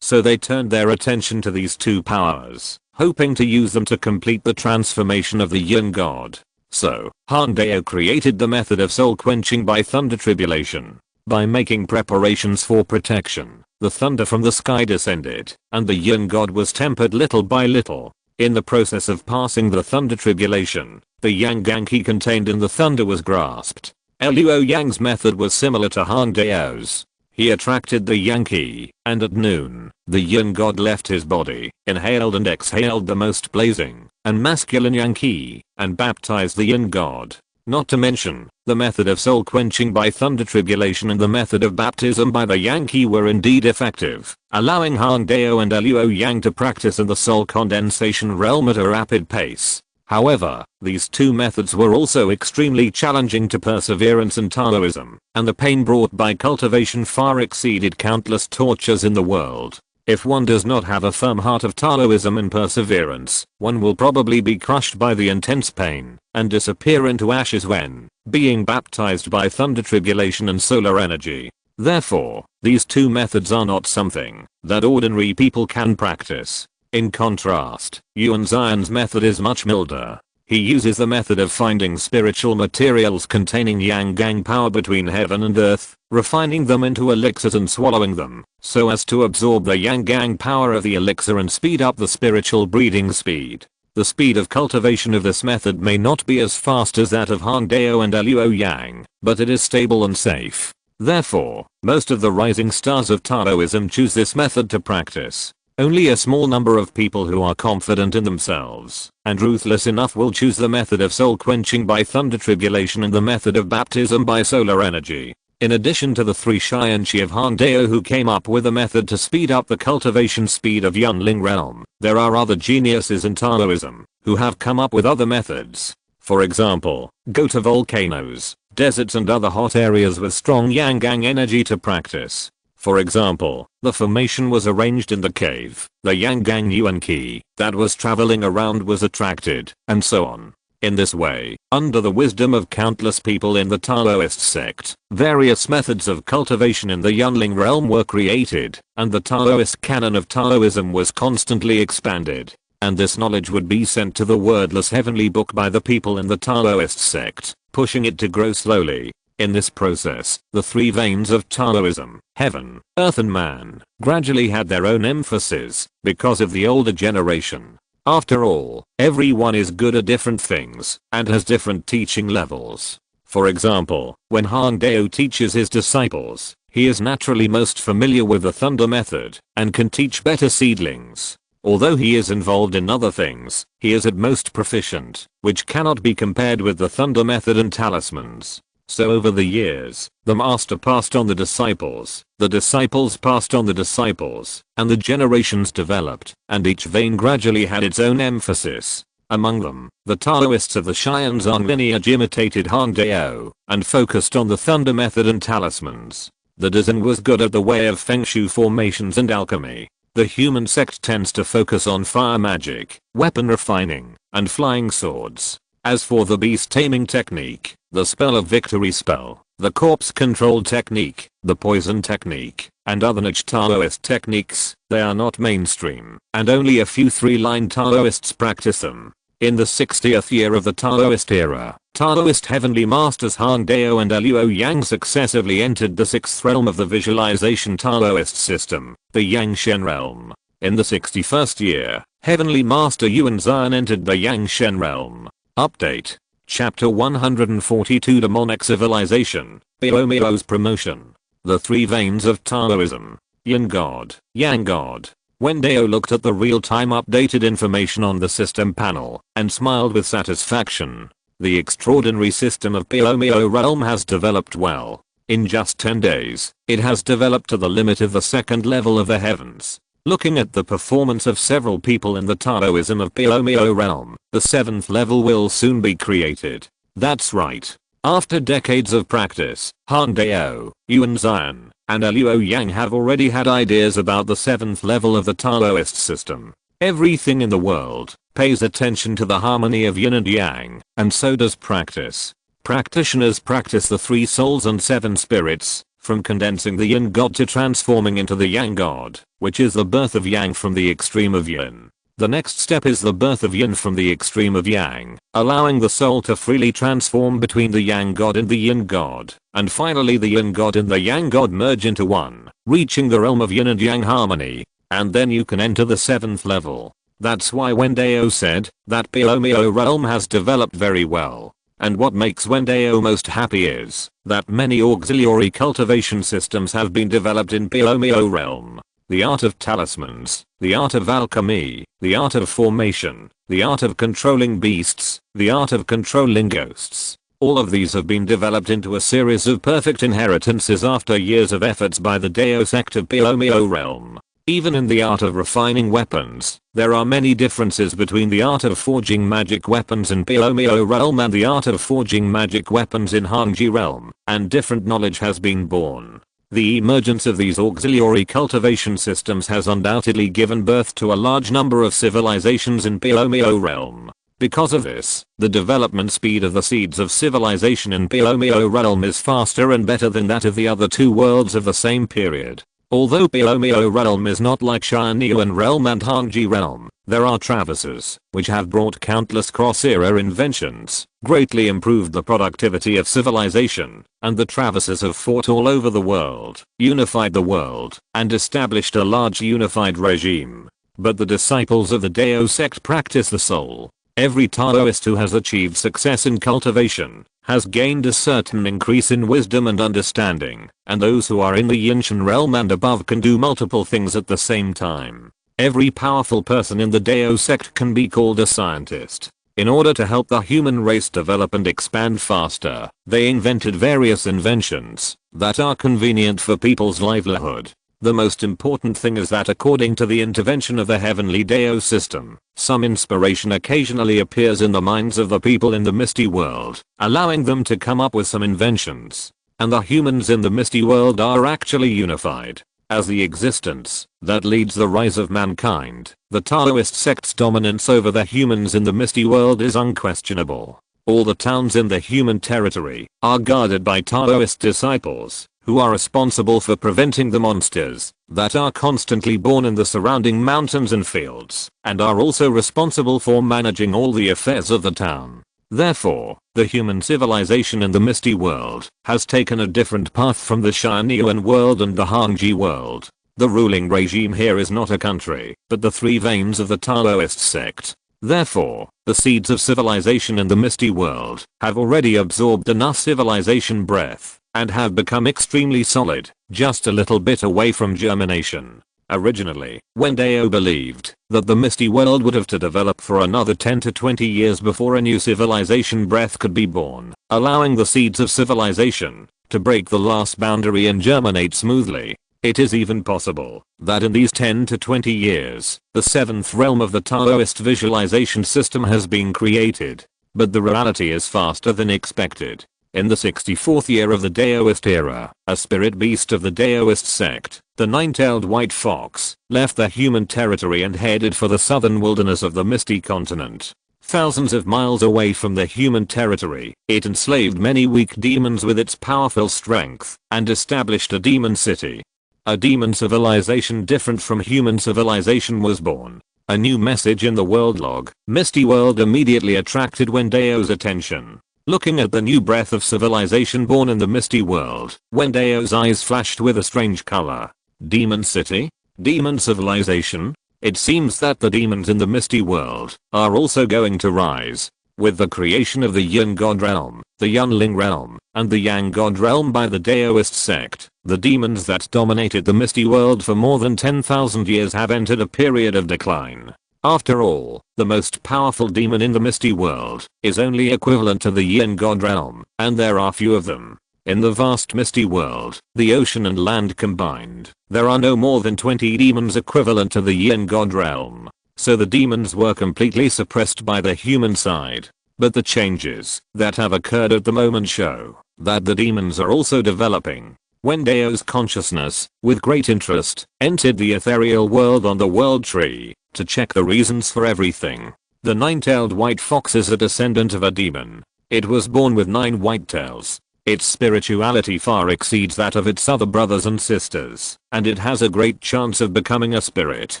So they turned their attention to these two powers, hoping to use them to complete the transformation of the Yin God. So, Han Dao created the method of soul quenching by thunder tribulation. By making preparations for protection, the thunder from the sky descended, and the Yin God was tempered little by little. In the process of passing the thunder tribulation, the Yang Ganki contained in the thunder was grasped. Luo Yang's method was similar to Han Dao's. He attracted the Yang Qi, and at noon, the Yin God left his body, inhaled and exhaled the most blazing and masculine Yang Qi, and baptized the Yin God. Not to mention, the method of soul quenching by thunder tribulation and the method of baptism by the Yang Qi were indeed effective, allowing Han Dao and Luo Yang to practice in the soul condensation realm at a rapid pace. However, these two methods were also extremely challenging to perseverance and Taoism, and the pain brought by cultivation far exceeded countless tortures in the world. If one does not have a firm heart of Taoism and perseverance, one will probably be crushed by the intense pain and disappear into ashes when being baptized by thunder tribulation and solar energy. Therefore, these two methods are not something that ordinary people can practice. In contrast, Yuan Zion's method is much milder. He uses the method of finding spiritual materials containing Yang Gang power between heaven and earth, refining them into elixirs and swallowing them, so as to absorb the Yang Gang power of the elixir and speed up the spiritual breeding speed. The speed of cultivation of this method may not be as fast as that of Han Dao and Luo Yang, but it is stable and safe. Therefore, most of the rising stars of Taoism choose this method to practice. Only a small number of people who are confident in themselves and ruthless enough will choose the method of soul quenching by thunder tribulation and the method of baptism by solar energy. In addition to the three Xianqi of Han Dao who came up with a method to speed up the cultivation speed of Yunling realm, there are other geniuses in Taoism who have come up with other methods. For example, go to volcanoes, deserts and other hot areas with strong Yang Gang energy to practice. For example, the formation was arranged in the cave, the Yang Gang Yuan Qi that was traveling around was attracted, and so on. In this way, under the wisdom of countless people in the Taoist sect, various methods of cultivation in the Yunling realm were created, and the Taoist canon of Taoism was constantly expanded. And this knowledge would be sent to the wordless heavenly book by the people in the Taoist sect, pushing it to grow slowly. In this process, the three veins of Taoism, heaven, earth and man, gradually had their own emphasis, because of the older generation. After all, everyone is good at different things, and has different teaching levels. For example, when Han Dao teaches his disciples, he is naturally most familiar with the thunder method, and can teach better seedlings. Although he is involved in other things, he is at most proficient, which cannot be compared with the thunder method and talismans. So over the years, the master passed on the disciples passed on the disciples, and the generations developed, and each vein gradually had its own emphasis. Among them, the Taoists of the Xianzong lineage imitated Han Dao and focused on the thunder method and talismans. The Dazan was good at the way of feng shui formations and alchemy. The human sect tends to focus on fire magic, weapon refining, and flying swords. As for the beast taming technique, the spell of victory spell, the corpse control technique, the poison technique, and other niche Taoist techniques, they are not mainstream, and only a few three-line Taoists practice them. In the 60th year of the Taoist era, Taoist heavenly masters Han Dao and Luo Yang successively entered the 6th realm of the visualization Taoist system, the Yang Shen realm. In the 61st year, heavenly master Yuan Zhan entered the Yang Shen realm. Update. Chapter 142 Demonic Civilization, Biomio's Promotion. The Three Veins of Taoism. Yin God, Yang God. Wen Dao looked at the real-time updated information on the system panel and smiled with satisfaction. The extraordinary system of Biomio realm has developed well. In just 10 days, it has developed to the limit of the 2nd level of the heavens. Looking at the performance of several people in the Taoism of Biomio realm, the 7th level will soon be created. That's right. After decades of practice, Han Dao, Yuan Zhan, and Luo Yang have already had ideas about the 7th level of the Taoist system. Everything in the world pays attention to the harmony of yin and yang, and so does practice. Practitioners practice the 3 souls and 7 spirits, from condensing the yin god to transforming into the yang god, which is the birth of yang from the extreme of yin. The next step is the birth of yin from the extreme of yang, allowing the soul to freely transform between the yang god and the yin god, and finally the yin god and the yang god merge into one, reaching the realm of yin and yang harmony, and then you can enter the 7th level. That's why Wen Dao said that Biomio realm has developed very well. And what makes Wen Dao most happy is that many auxiliary cultivation systems have been developed in Biomio realm. The art of talismans, the art of alchemy, the art of formation, the art of controlling beasts, the art of controlling ghosts. All of these have been developed into a series of perfect inheritances after years of efforts by the Dao sect of Biomio realm. Even in the art of refining weapons, there are many differences between the art of forging magic weapons in Biomio realm and the art of forging magic weapons in Hanji realm, and different knowledge has been born. The emergence of these auxiliary cultivation systems has undoubtedly given birth to a large number of civilizations in Biomio realm. Because of this, the development speed of the seeds of civilization in Biomio realm is faster and better than that of the other 2 worlds of the same period. Although Biomio realm is not like Tianyuan realm and Hanji realm, there are traverses, which have brought countless cross-era inventions, greatly improved the productivity of civilization, and the traverses have fought all over the world, unified the world, and established a large unified regime. But the disciples of the Dao sect practice the soul. Every Taoist who has achieved success in cultivation has gained a certain increase in wisdom and understanding, and those who are in the Yinshan realm and above can do multiple things at the same time. Every powerful person in the Dao sect can be called a scientist. In order to help the human race develop and expand faster, they invented various inventions that are convenient for people's livelihood. The most important thing is that according to the intervention of the heavenly Dao system, some inspiration occasionally appears in the minds of the people in the misty world, allowing them to come up with some inventions. And the humans in the misty world are actually unified. As the existence that leads the rise of mankind, the Taoist sect's dominance over the humans in the misty world is unquestionable. All the towns in the human territory are guarded by Taoist disciples, who are responsible for preventing the monsters that are constantly born in the surrounding mountains and fields, and are also responsible for managing all the affairs of the town. Therefore, the human civilization in the misty world has taken a different path from the Tianyuan world and the Hanji world. The ruling regime here is not a country, but the 3 veins of the Taoist sect. Therefore, the seeds of civilization in the misty world have already absorbed enough civilization breath and have become extremely solid, just a little bit away from germination. Originally, Wen Dao believed that the misty world would have to develop for another 10 to 20 years before a new civilization breath could be born, allowing the seeds of civilization to break the last boundary and germinate smoothly. It is even possible that in these 10 to 20 years, the seventh realm of the Taoist visualization system has been created. But the reality is faster than expected. In the 64th year of the Daoist era, a spirit beast of the Daoist sect, the nine-tailed white fox, left the human territory and headed for the southern wilderness of the Misty Continent. Thousands of miles away from the human territory, it enslaved many weak demons with its powerful strength, and established a demon city. A demon civilization different from human civilization was born. A new message in the world log, Misty World, immediately attracted Wen Dao's attention. Looking at the new breath of civilization born in the Misty World, Wen Dao's eyes flashed with a strange color. Demon City? Demon Civilization? It seems that the demons in the Misty World are also going to rise. With the creation of the Yin God Realm, the Yunling Realm, and the Yang God Realm by the Daoist sect, the demons that dominated the Misty World for more than 10,000 years have entered a period of decline. After all, the most powerful demon in the Misty World is only equivalent to the Yin God Realm, and there are few of them. In the vast Misty World, the ocean and land combined, there are no more than 20 demons equivalent to the Yin God Realm. So the demons were completely suppressed by the human side. But the changes that have occurred at the moment show that the demons are also developing. Wen Dao's consciousness, with great interest, entered the ethereal world on the world tree to check the reasons for everything. The nine-tailed white fox is a descendant of a demon. It was born with 9 white tails. Its spirituality far exceeds that of its other brothers and sisters, and it has a great chance of becoming a spirit.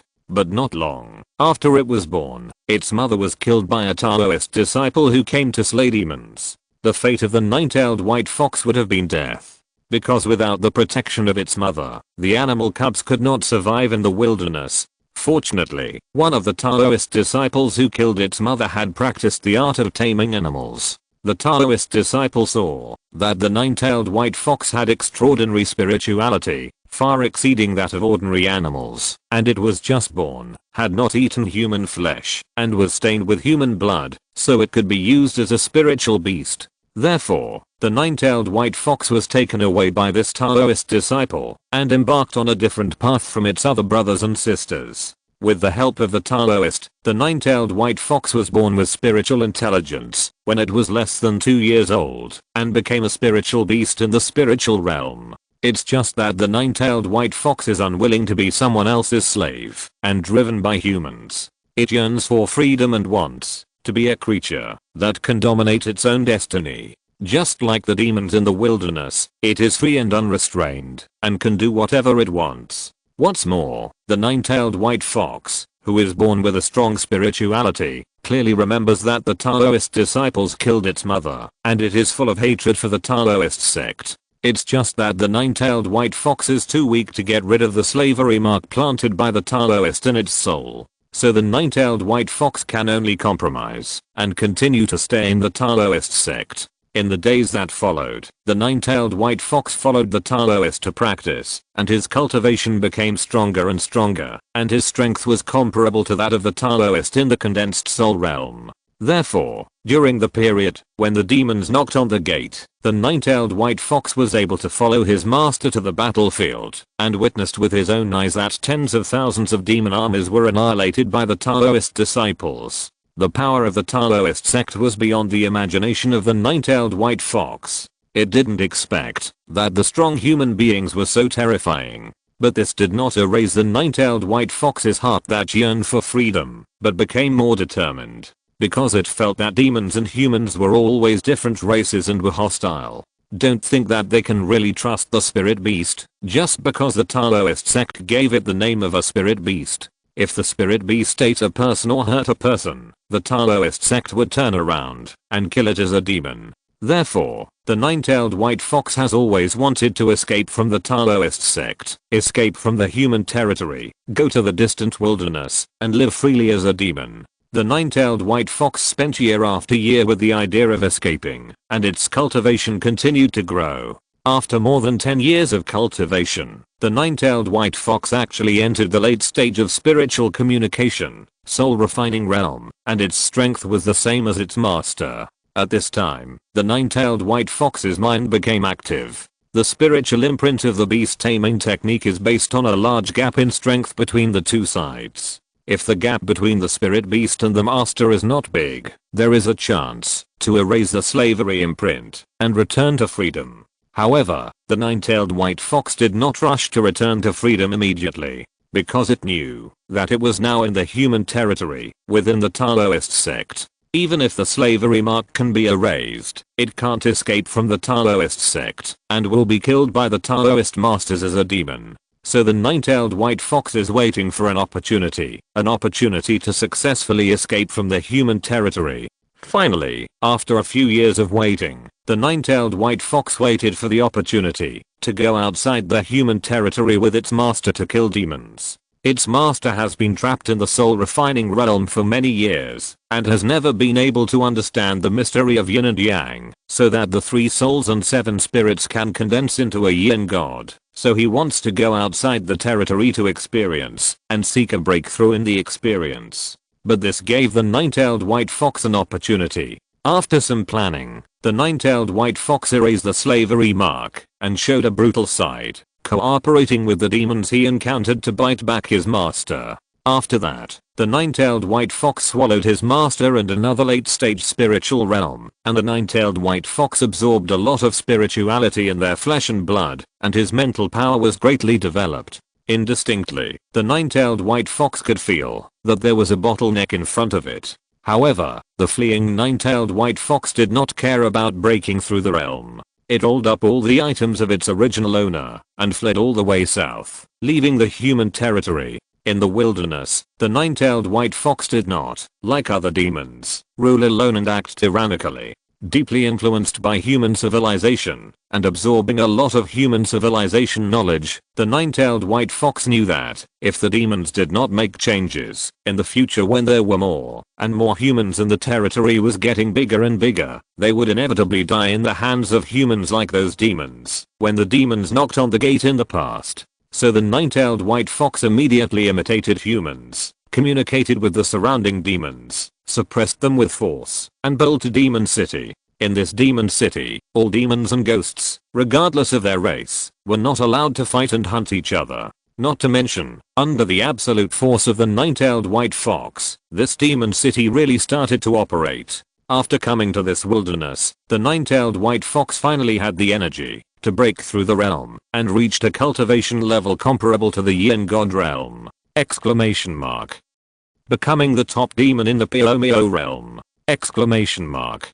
But not long after it was born, its mother was killed by a Taoist disciple who came to slay demons. The fate of the nine-tailed white fox would have been death. Because without the protection of its mother, the animal cubs could not survive in the wilderness. Fortunately, one of the Taoist disciples who killed its mother had practiced the art of taming animals. The Taoist disciple saw that the nine-tailed white fox had extraordinary spirituality, far exceeding that of ordinary animals, and it was just born, had not eaten human flesh, and was stained with human blood, so it could be used as a spiritual beast. Therefore, the nine-tailed white fox was taken away by this Taoist disciple, and embarked on a different path from its other brothers and sisters. With the help of the Taoist, the nine-tailed white fox was born with spiritual intelligence when it was less than 2 years old, and became a spiritual beast in the spiritual realm. It's just that the nine-tailed white fox is unwilling to be someone else's slave, and driven by humans. It yearns for freedom and wants to be a creature that can dominate its own destiny. Just like the demons in the wilderness, it is free and unrestrained, and can do whatever it wants. What's more, the nine-tailed white fox, who is born with a strong spirituality, clearly remembers that the Taoist disciples killed its mother, and it is full of hatred for the Taoist sect. It's just that the nine-tailed white fox is too weak to get rid of the slavery mark planted by the Taoist in its soul. So the nine-tailed white fox can only compromise and continue to stay in the Taoist sect. In the days that followed, the nine-tailed white fox followed the Taoist to practice, and his cultivation became stronger and stronger, and his strength was comparable to that of the Taoist in the condensed soul realm. Therefore, during the period when the demons knocked on the gate, the nine-tailed white fox was able to follow his master to the battlefield, and witnessed with his own eyes that tens of thousands of demon armies were annihilated by the Taoist disciples. The power of the Taoist sect was beyond the imagination of the nine-tailed white fox. It didn't expect that the strong human beings were so terrifying. But this did not erase the nine-tailed white fox's heart that yearned for freedom, but became more determined. Because it felt that demons and humans were always different races and were hostile. Don't think that they can really trust the spirit beast, just because the Taoist sect gave it the name of a spirit beast. If the spirit beast ate a person or hurt a person, the Taoist sect would turn around and kill it as a demon. Therefore, the nine-tailed white fox has always wanted to escape from the Taoist sect, escape from the human territory, go to the distant wilderness, and live freely as a demon. The nine-tailed white fox spent year after year with the idea of escaping, and its cultivation continued to grow. After more than 10 years of cultivation, the nine-tailed white fox actually entered the late stage of spiritual communication, soul refining realm, and its strength was the same as its master. At this time, the nine-tailed white fox's mind became active. The spiritual imprint of the beast taming technique is based on a large gap in strength between the two sides. If the gap between the spirit beast and the master is not big, there is a chance to erase the slavery imprint and return to freedom. However, the nine-tailed white fox did not rush to return to freedom immediately, because it knew that it was now in the human territory within the Taoist sect. Even if the slavery mark can be erased, it can't escape from the Taoist sect and will be killed by the Taoist masters as a demon. So the nine-tailed white fox is waiting for an opportunity to successfully escape from the human territory. Finally, after a few years of waiting, the nine-tailed white fox waited for the opportunity to go outside the human territory with its master to kill demons. Its master has been trapped in the soul refining realm for many years and has never been able to understand the mystery of yin and yang, so that the 3 souls and 7 spirits can condense into a yin god. So he wants to go outside the territory to experience and seek a breakthrough in the experience. But this gave the nine-tailed white fox an opportunity. After some planning, the nine-tailed white fox erased the slavery mark and showed a brutal side, cooperating with the demons he encountered to bite back his master. After that, the nine-tailed white fox swallowed his master and another late-stage spiritual realm, and the nine-tailed white fox absorbed a lot of spirituality in their flesh and blood, and his mental power was greatly developed. Indistinctly, the nine-tailed white fox could feel that there was a bottleneck in front of it. However, the fleeing nine-tailed white fox did not care about breaking through the realm. It rolled up all the items of its original owner and fled all the way south, leaving the human territory. In the wilderness, the nine-tailed white fox did not, like other demons, rule alone and act tyrannically. Deeply influenced by human civilization and absorbing a lot of human civilization knowledge, the nine-tailed white fox knew that if the demons did not make changes, in the future when there were more and more humans and the territory was getting bigger and bigger, they would inevitably die in the hands of humans like those demons when the demons knocked on the gate in the past. So the nine-tailed white fox immediately imitated humans, communicated with the surrounding demons, suppressed them with force, and built a demon city. In this demon city, all demons and ghosts, regardless of their race, were not allowed to fight and hunt each other. Not to mention, under the absolute force of the nine-tailed white fox, this demon city really started to operate. After coming to this wilderness, the nine-tailed white fox finally had the energy to break through the realm and reached a cultivation level comparable to the yin god realm. Exclamation mark. Becoming the top demon in the Piomio realm. Exclamation mark.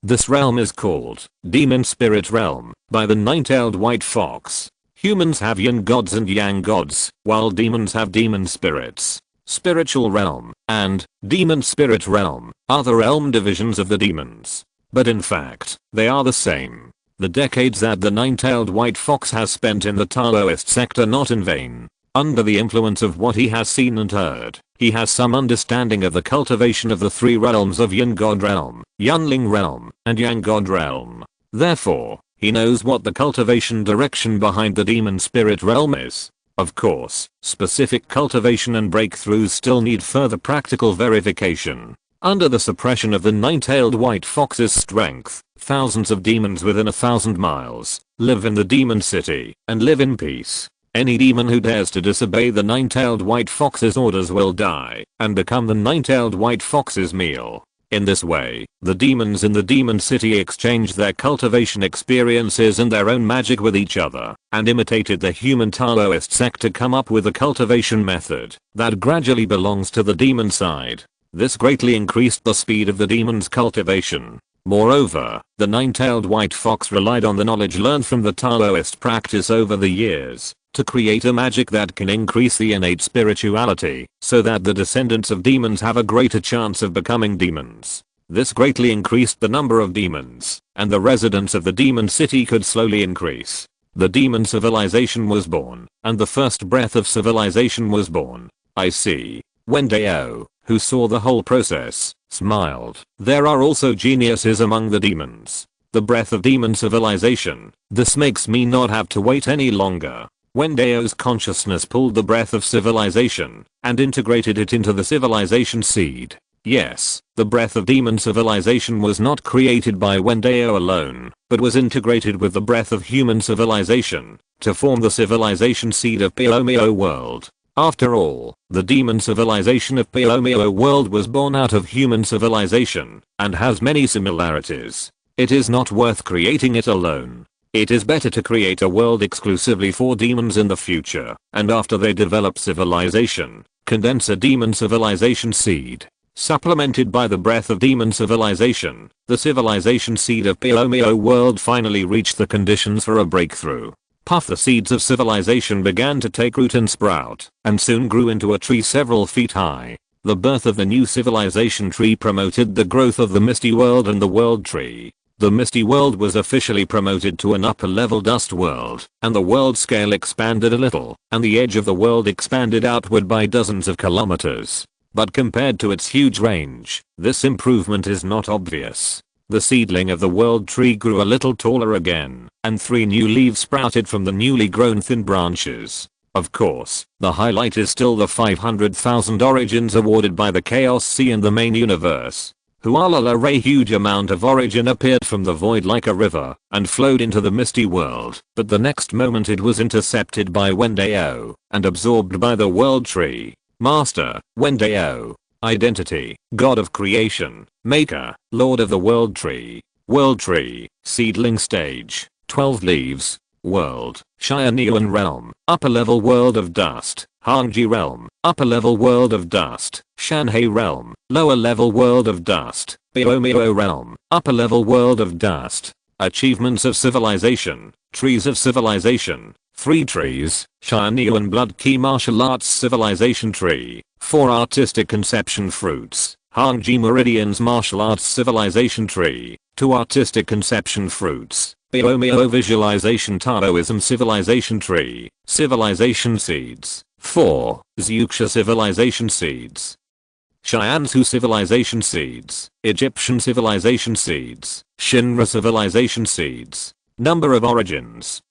This realm is called Demon Spirit Realm by the nine-tailed white fox. Humans have yin gods and yang gods, while demons have demon spirits. Spiritual realm and demon spirit realm are the realm divisions of the demons. But in fact, they are the same. The decades that the nine-tailed white fox has spent in the Taoist sector not in vain. Under the influence of what he has seen and heard, he has some understanding of the cultivation of the 3 realms of Yin God realm, Yunling realm, and Yang God realm. Therefore, he knows what the cultivation direction behind the demon spirit realm is. Of course, specific cultivation and breakthroughs still need further practical verification. Under the suppression of the nine-tailed white fox's strength, thousands of demons within 1,000 miles live in the demon city and live in peace. Any demon who dares to disobey the nine-tailed white fox's orders will die and become the nine-tailed white fox's meal. In this way, the demons in the demon city exchanged their cultivation experiences and their own magic with each other, and imitated the human Taoist sect to come up with a cultivation method that gradually belongs to the demon side. This greatly increased the speed of the demon's cultivation. Moreover, the nine-tailed white fox relied on the knowledge learned from the Taoist practice over the years to create a magic that can increase the innate spirituality, so that the descendants of demons have a greater chance of becoming demons. This greatly increased the number of demons, and the residents of the demon city could slowly increase. The demon civilization was born, and the first breath of civilization was born. I see. Wen Dao, who saw the whole process, smiled. There are also geniuses among the demons. The breath of demon civilization. This makes me not have to wait any longer. Wen Dao's consciousness pulled the breath of civilization and integrated it into the civilization seed. Yes, the breath of demon civilization was not created by Wen Dao alone, but was integrated with the breath of human civilization to form the civilization seed of Piomio world. After all, the demon civilization of Piomio world was born out of human civilization and has many similarities. It is not worth creating it alone. It is better to create a world exclusively for demons in the future, and after they develop civilization, condense a demon civilization seed. Supplemented by the breath of demon civilization, the civilization seed of Piomio world finally reached the conditions for a breakthrough. Puff, the seeds of civilization began to take root and sprout, and soon grew into a tree several feet high. The birth of the new civilization tree promoted the growth of the Misty World and the World Tree. The Misty World was officially promoted to an upper level dust world, and the world scale expanded a little, and the edge of the world expanded outward by dozens of kilometers. But compared to its huge range, this improvement is not obvious. The seedling of the world tree grew a little taller again, and 3 new leaves sprouted from the newly grown thin branches. Of course, the highlight is still the 500,000 origins awarded by the Chaos Sea and the main universe. A huge amount of origin appeared from the void like a river and flowed into the misty world, but the next moment it was intercepted by Wen Dao and absorbed by the world tree. Master, Wen Dao. Identity, God of Creation, Maker, Lord of the World Tree. World Tree, Seedling Stage, 12 leaves. World, Tianyuan Realm, Upper Level World of Dust, Hangji Realm, Upper Level World of Dust, Shanhei Realm, Lower Level World of Dust, Piomio Realm, Upper Level World of Dust. Achievements of Civilization, Trees of Civilization, 3 trees, Tianyuan Blood Key Martial Arts Civilization Tree, 4 Artistic Conception Fruits, Hangji Meridians Martial Arts Civilization Tree, 2 Artistic Conception Fruits, Piomio Visualization Taoism Civilization Tree, Civilization Seeds, 4, Xuxia Civilization Seeds, Xianzhu Civilization Seeds, Egyptian Civilization Seeds, Shinra Civilization Seeds. Number of origins,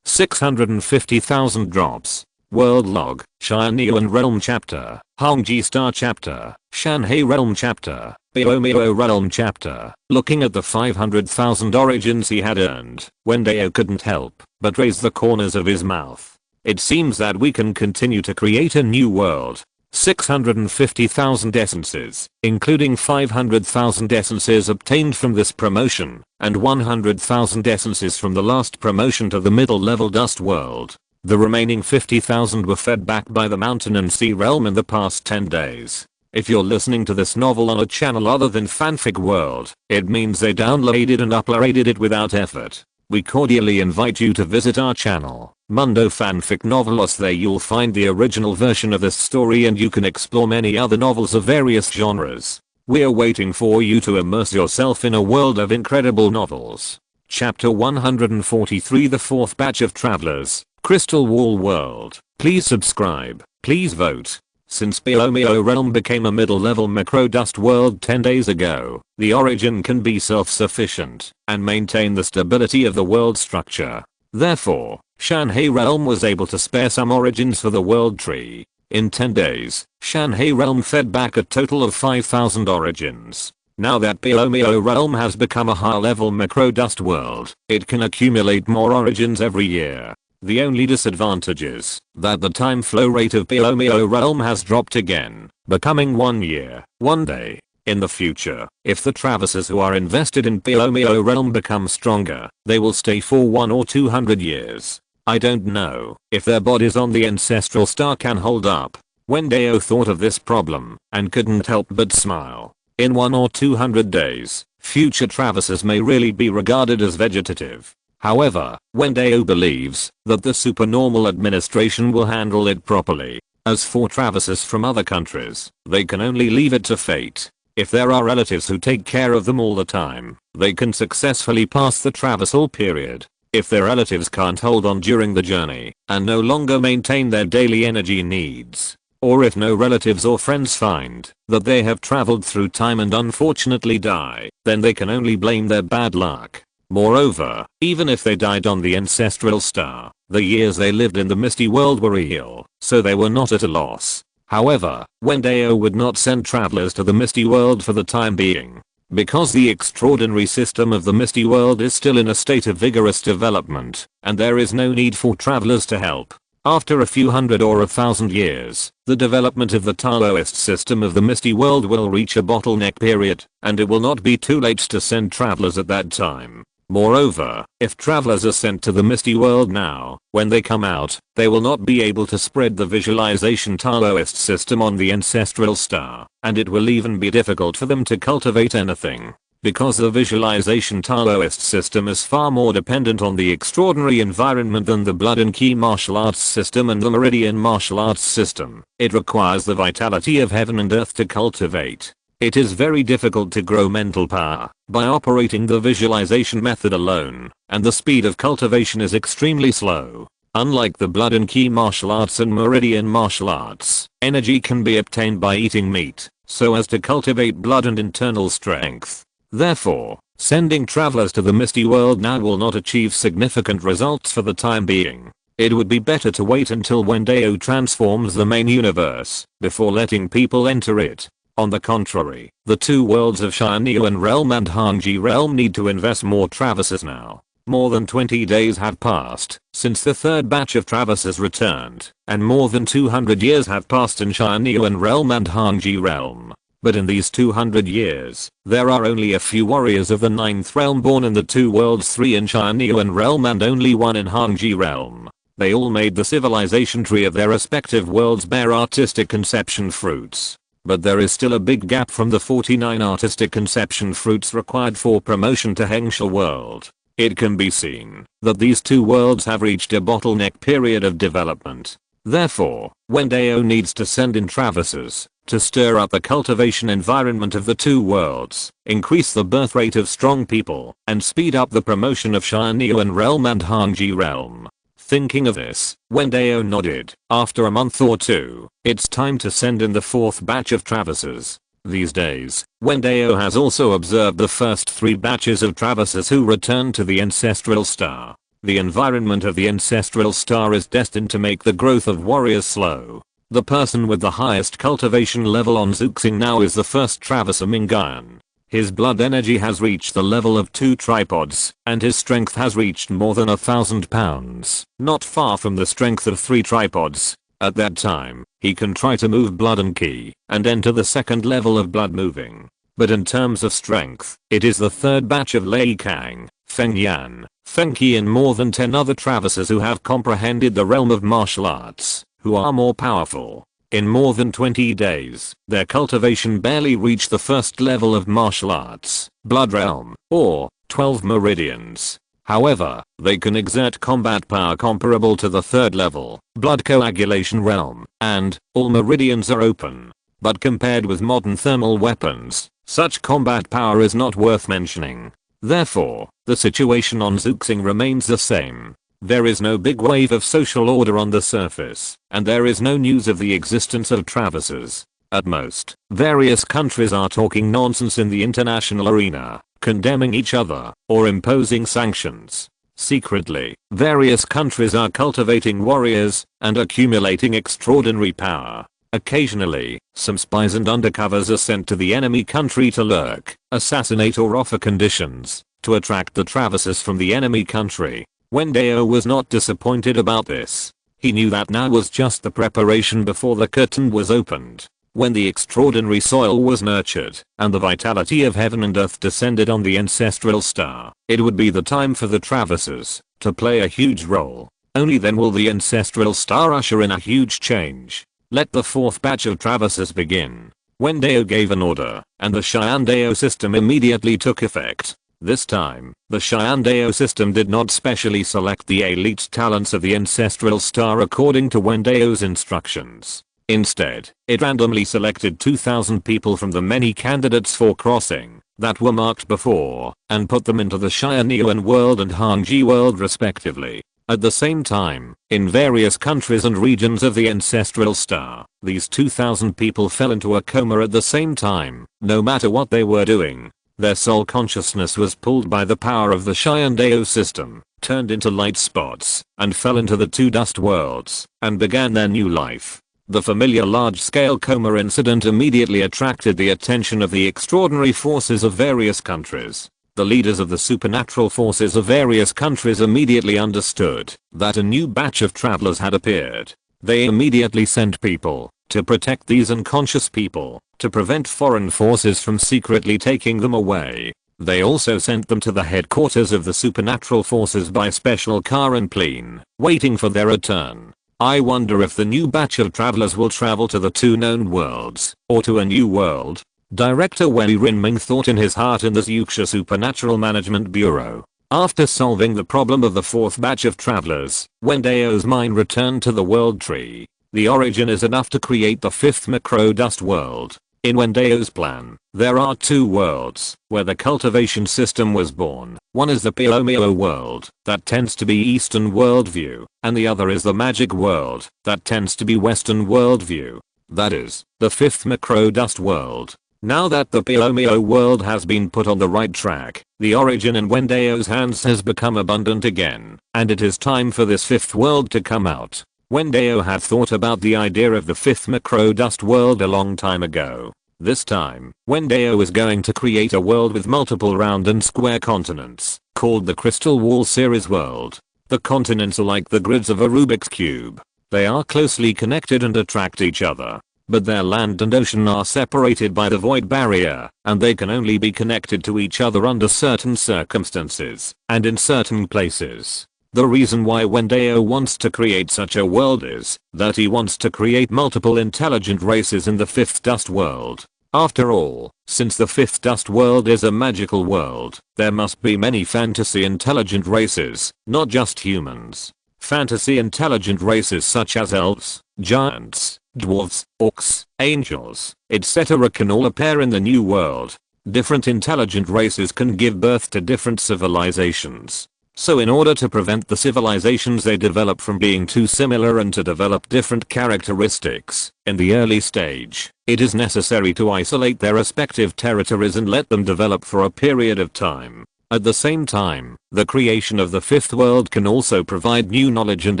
650,000 drops. World log, Tianyuan Realm Chapter, Hangji Star Chapter, Shanhei Realm Chapter, Piomio Realm Chapter. Looking at the 500,000 origins he had earned, Wen Dao couldn't help but raise the corners of his mouth. It seems that we can continue to create a new world. 650,000 essences, including 500,000 essences obtained from this promotion, and 100,000 essences from the last promotion to the middle level dust world. The remaining 50,000 were fed back by the mountain and sea realm in the past 10 days. If you're listening to this novel on a channel other than Fanfic World, it means they downloaded and uploaded it without effort. We cordially invite you to visit our channel, Mundo Fanfic Novelos. There you'll find the original version of this story and you can explore many other novels of various genres. We're waiting for you to immerse yourself in a world of incredible novels. Chapter 143, The 4th Batch of Travelers, Crystal Wall World. Please subscribe, please vote. Since Piomio Realm became a middle-level macro-dust world 10 days ago, the origin can be self-sufficient and maintain the stability of the world structure. Therefore, Shanhei Realm was able to spare some origins for the world tree. In 10 days, Shanhei Realm fed back a total of 5,000 origins. Now that Piomio Realm has become a high-level macro-dust world, it can accumulate more origins every year. The only disadvantage is that the time flow rate of Piomio Realm has dropped again, becoming 1 year, 1 day. In the future, if the Travisers who are invested in Piomio Realm become stronger, they will stay for 1 or 200 years. I don't know if their bodies on the ancestral star can hold up. Wen Dao thought of this problem and couldn't help but smile. In 1 or 200 days, future Travisers may really be regarded as vegetative. However, Wen Dao believes that the supernormal administration will handle it properly. As for Travisers from other countries, they can only leave it to fate. If there are relatives who take care of them all the time, they can successfully pass the Traversal period. If their relatives can't hold on during the journey and no longer maintain their daily energy needs, or if no relatives or friends find that they have traveled through time and unfortunately die, then they can only blame their bad luck. Moreover, even if they died on the ancestral star, the years they lived in the misty world were real, so they were not at a loss. However, Wen Dao would not send travelers to the Misty World for the time being, because the extraordinary system of the Misty World is still in a state of vigorous development, and there is no need for travelers to help. After a few hundred or 1,000 years, the development of the Taoist system of the Misty World will reach a bottleneck period, and it will not be too late to send travelers at that time. Moreover, if travelers are sent to the Misty World now, when they come out, they will not be able to spread the visualization Taoist system on the ancestral star, and it will even be difficult for them to cultivate anything, because the visualization Taoist system is far more dependent on the extraordinary environment than the blood and ki martial arts system and the meridian martial arts system. It requires the vitality of heaven and earth to cultivate. It is very difficult to grow mental power by operating the visualization method alone, and the speed of cultivation is extremely slow. Unlike the blood and ki martial arts and meridian martial arts, energy can be obtained by eating meat, so as to cultivate blood and internal strength. Therefore, sending travelers to the Misty World now will not achieve significant results for the time being. It would be better to wait until Wen Dao transforms the main universe before letting people enter it. On the contrary, the two worlds of Tianyuan realm and Hangji realm need to invest more traverses now. More than 20 days have passed since the third batch of traverses returned, and more than 200 years have passed in Tianyuan realm and Hangji realm. But in these 200 years, there are only a few warriors of the 9th realm born in the two worlds, 3 in Tianyuan realm and only 1 in Hangji realm. They all made the civilization tree of their respective worlds bear artistic conception fruits. But there is still a big gap from the 49 artistic conception fruits required for promotion to Hengsha world. It can be seen that these two worlds have reached a bottleneck period of development. Therefore, Wen Dao needs to send in traverses to stir up the cultivation environment of the two worlds, increase the birth rate of strong people, and speed up the promotion of Tianyuan realm and Hangji realm. Thinking of this, Wen Dao nodded. After a month or two, it's time to send in the fourth batch of traverses. These days, Wen Dao has also observed the first 3 batches of traverses who returned to the ancestral star. The environment of the ancestral star is destined to make the growth of warriors slow. The person with the highest cultivation level on Zuxing now is the first traverser Mingayan. His blood energy has reached the level of 2 tripods, and his strength has reached more than 1,000 pounds, not far from the strength of 3 tripods. At that time, he can try to move blood and ki, and enter the second level of blood moving. But in terms of strength, it is the third batch of Lei Kang, Feng Yan, Feng Qi and more than 10 other traversers who have comprehended the realm of martial arts, who are more powerful. In more than 20 days, their cultivation barely reached the first level of martial arts, blood realm, or 12 meridians. However, they can exert combat power comparable to the third level, blood coagulation realm, and all meridians are open. But compared with modern thermal weapons, such combat power is not worth mentioning. Therefore, the situation on Zuxing remains the same. There is no big wave of social order on the surface, and there is no news of the existence of traverses. At most, various countries are talking nonsense in the international arena, condemning each other, or imposing sanctions. Secretly, various countries are cultivating warriors, and accumulating extraordinary power. Occasionally, some spies and undercovers are sent to the enemy country to lurk, assassinate or offer conditions, to attract the traverses from the enemy country. Wen Dao was not disappointed about this. He knew that now was just the preparation before the curtain was opened. When the extraordinary soil was nurtured, and the vitality of heaven and earth descended on the ancestral star, it would be the time for the traverses to play a huge role. Only then will the ancestral star usher in a huge change. Let the fourth batch of traverses begin. Wen Dao gave an order, and the Cheyenne Dao system immediately took effect. This time, the Cheyenne Dao system did not specially select the elite talents of the ancestral star according to Wen Dao's instructions. Instead, it randomly selected 2,000 people from the many candidates for crossing that were marked before, and put them into the Tianyuan world and Hangji world respectively. At the same time, in various countries and regions of the ancestral star, these 2,000 people fell into a coma at the same time, no matter what they were doing. Their soul consciousness was pulled by the power of the Cheyenne Dao system, turned into light spots, and fell into the 2 dust worlds, and began their new life. The familiar large-scale coma incident immediately attracted the attention of the extraordinary forces of various countries. The leaders of the supernatural forces of various countries immediately understood that a new batch of travelers had appeared. They immediately sent people to protect these unconscious people, to prevent foreign forces from secretly taking them away. They also sent them to the headquarters of the supernatural forces by special car and plane, waiting for their return. I wonder if the new batch of travelers will travel to the two known worlds, or to a new world. Director Wei Rinming thought in his heart in the Zhuxia Supernatural Management Bureau. After solving the problem of the fourth batch of travelers, Wen Dao's mind returned to the world tree. The origin is enough to create the fifth macro dust world. In Wen Dao's plan, there are two worlds where the cultivation system was born. One is the Piomio world that tends to be Eastern worldview, and the other is the magic world that tends to be Western worldview. That is, the fifth macro dust world. Now that the Piomio world has been put on the right track, the origin in Wen Dao's hands has become abundant again, and it is time for this fifth world to come out. Wen Dao had thought about the idea of the fifth macro dust world a long time ago. This time, Wen Dao is going to create a world with multiple round and square continents, called the Crystal Wall Series world. The continents are like the grids of a Rubik's Cube. They are closely connected and attract each other. But their land and ocean are separated by the void barrier, and they can only be connected to each other under certain circumstances, and in certain places. The reason why Wen Dao wants to create such a world is that he wants to create multiple intelligent races in the fifth dust world. After all, since the fifth dust world is a magical world, there must be many fantasy intelligent races, not just humans. Fantasy intelligent races such as elves, giants, dwarves, orcs, angels, etc. can all appear in the new world. Different intelligent races can give birth to different civilizations. So in order to prevent the civilizations they develop from being too similar and to develop different characteristics in the early stage, it is necessary to isolate their respective territories and let them develop for a period of time. At the same time, the creation of the fifth world can also provide new knowledge and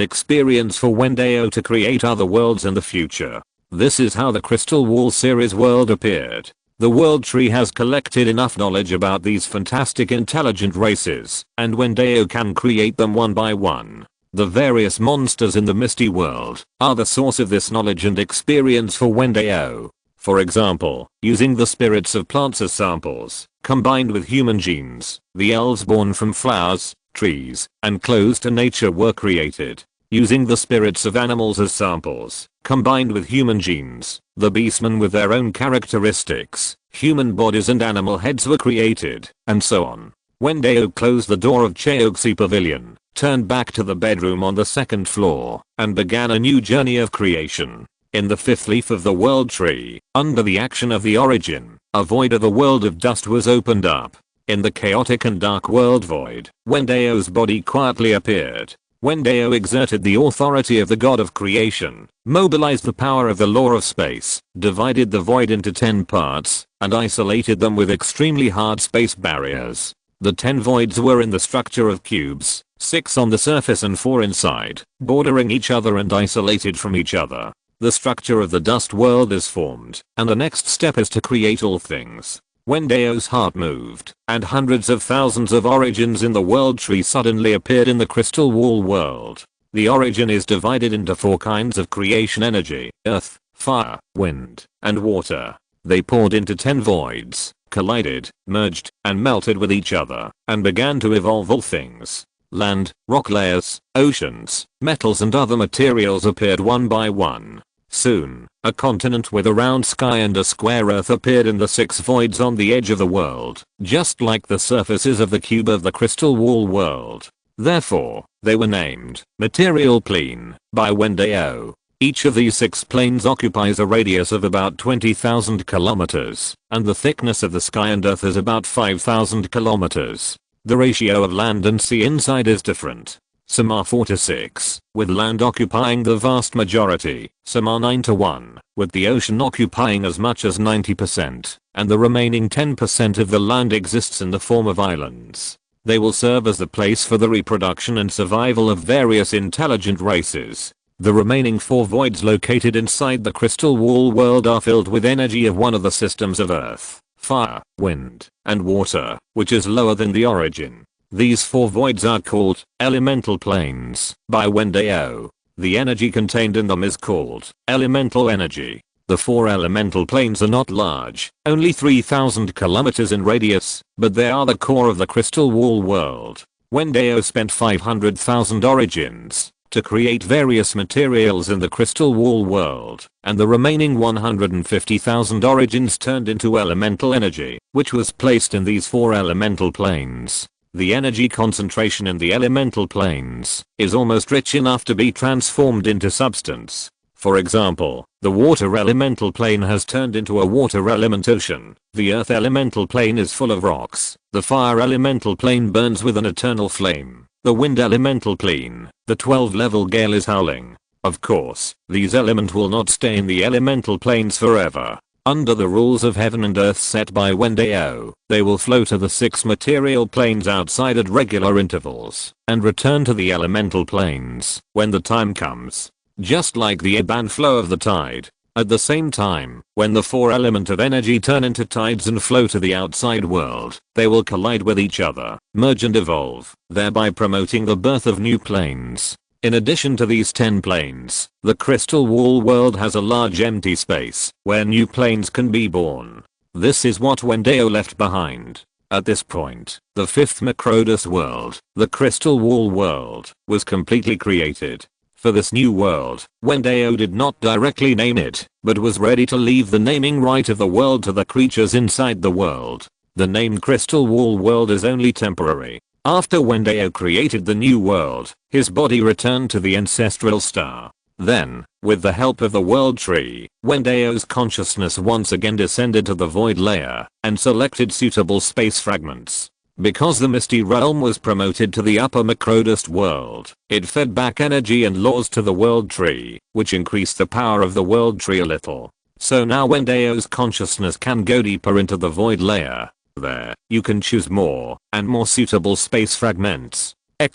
experience for Wen Dao to create other worlds in the future. This is how the Crystal Wall series world appeared. The world tree has collected enough knowledge about these fantastic intelligent races, and Wen Dao can create them one by one. The various monsters in the Misty World are the source of this knowledge and experience for Wen Dao. For example, using the spirits of plants as samples, combined with human genes, the elves born from flowers, trees, and close to nature were created. Using the spirits of animals as samples, combined with human genes, the beastmen with their own characteristics, human bodies and animal heads were created, and so on. Wen Dao closed the door of Cheoxi Pavilion, turned back to the bedroom on the second floor, and began a new journey of creation. In the fifth leaf of the world tree, under the action of the origin, a void of the world of dust was opened up. In the chaotic and dark world void, Wen Dao's body quietly appeared. Wen Dao exerted the authority of the god of creation, mobilized the power of the law of space, divided the void into 10 parts, and isolated them with extremely hard space barriers. The 10 voids were in the structure of cubes, 6 on the surface and 4 inside, bordering each other and isolated from each other. The structure of the dust world is formed, and the next step is to create all things. Wen Dao's heart moved, and hundreds of thousands of origins in the world tree suddenly appeared in the crystal wall world. The origin is divided into 4 kinds of creation energy: earth, fire, wind, and water. They poured into 10 voids, collided, merged, and melted with each other, and began to evolve all things. Land, rock layers, oceans, metals and other materials appeared one by one. Soon, a continent with a round sky and a square earth appeared in the 6 voids on the edge of the world, just like the surfaces of the cube of the crystal wall world. Therefore, they were named Material Plane by Wen Dao. Each of these 6 planes occupies a radius of about 20,000 kilometers, and the thickness of the sky and earth is about 5,000 kilometers. The ratio of land and sea inside is different. Some are 4:6, with land occupying the vast majority. Some are 9:1, with the ocean occupying as much as 90%, and the remaining 10% of the land exists in the form of islands. They will serve as the place for the reproduction and survival of various intelligent races. The remaining 4 voids located inside the crystal wall world are filled with energy of one of the systems of earth, fire, wind, and water, which is lower than the origin. These 4 voids are called elemental planes by Wen Dao. The energy contained in them is called elemental energy. The 4 elemental planes are not large, only 3,000 kilometers in radius, but they are the core of the crystal wall world. Wen Dao spent 500,000 origins to create various materials in the crystal wall world, and the remaining 150,000 origins turned into elemental energy, which was placed in these 4 elemental planes. The energy concentration in the elemental planes is almost rich enough to be transformed into substance. For example, the water elemental plane has turned into a water element ocean. The earth elemental plane is full of rocks. The fire elemental plane burns with an eternal flame. The wind elemental plane, the 12-level gale is howling. Of course, these elements will not stay in the elemental planes forever. Under the rules of heaven and earth set by Wen Dao, they will flow to the 6 material planes outside at regular intervals, and return to the elemental planes when the time comes. Just like the ebb and flow of the tide. At the same time, when the 4 elements of energy turn into tides and flow to the outside world, they will collide with each other, merge and evolve, thereby promoting the birth of new planes. In addition to these 10 planes, the crystal wall world has a large empty space where new planes can be born. This is what Wen Dao left behind. At this point, the 5th Macrodus world, the crystal wall world, was completely created. For this new world, Wen Dao did not directly name it, but was ready to leave the naming right of the world to the creatures inside the world. The name Crystal Wall World is only temporary. After Wen Dao created the new world, his body returned to the ancestral star. Then, with the help of the world tree, Wen Dao's consciousness once again descended to the void layer and selected suitable space fragments. Because the misty realm was promoted to the upper Macrodust world, it fed back energy and laws to the world tree, which increased the power of the world tree a little. So now Wen Dao's consciousness can go deeper into the void layer. There, you can choose more and more suitable space fragments! Wen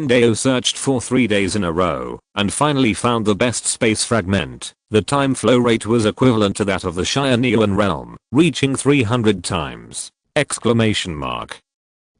Dao searched for 3 days in a row and finally found the best space fragment. The time flow rate was equivalent to that of the Tianyuan realm, reaching 300 times!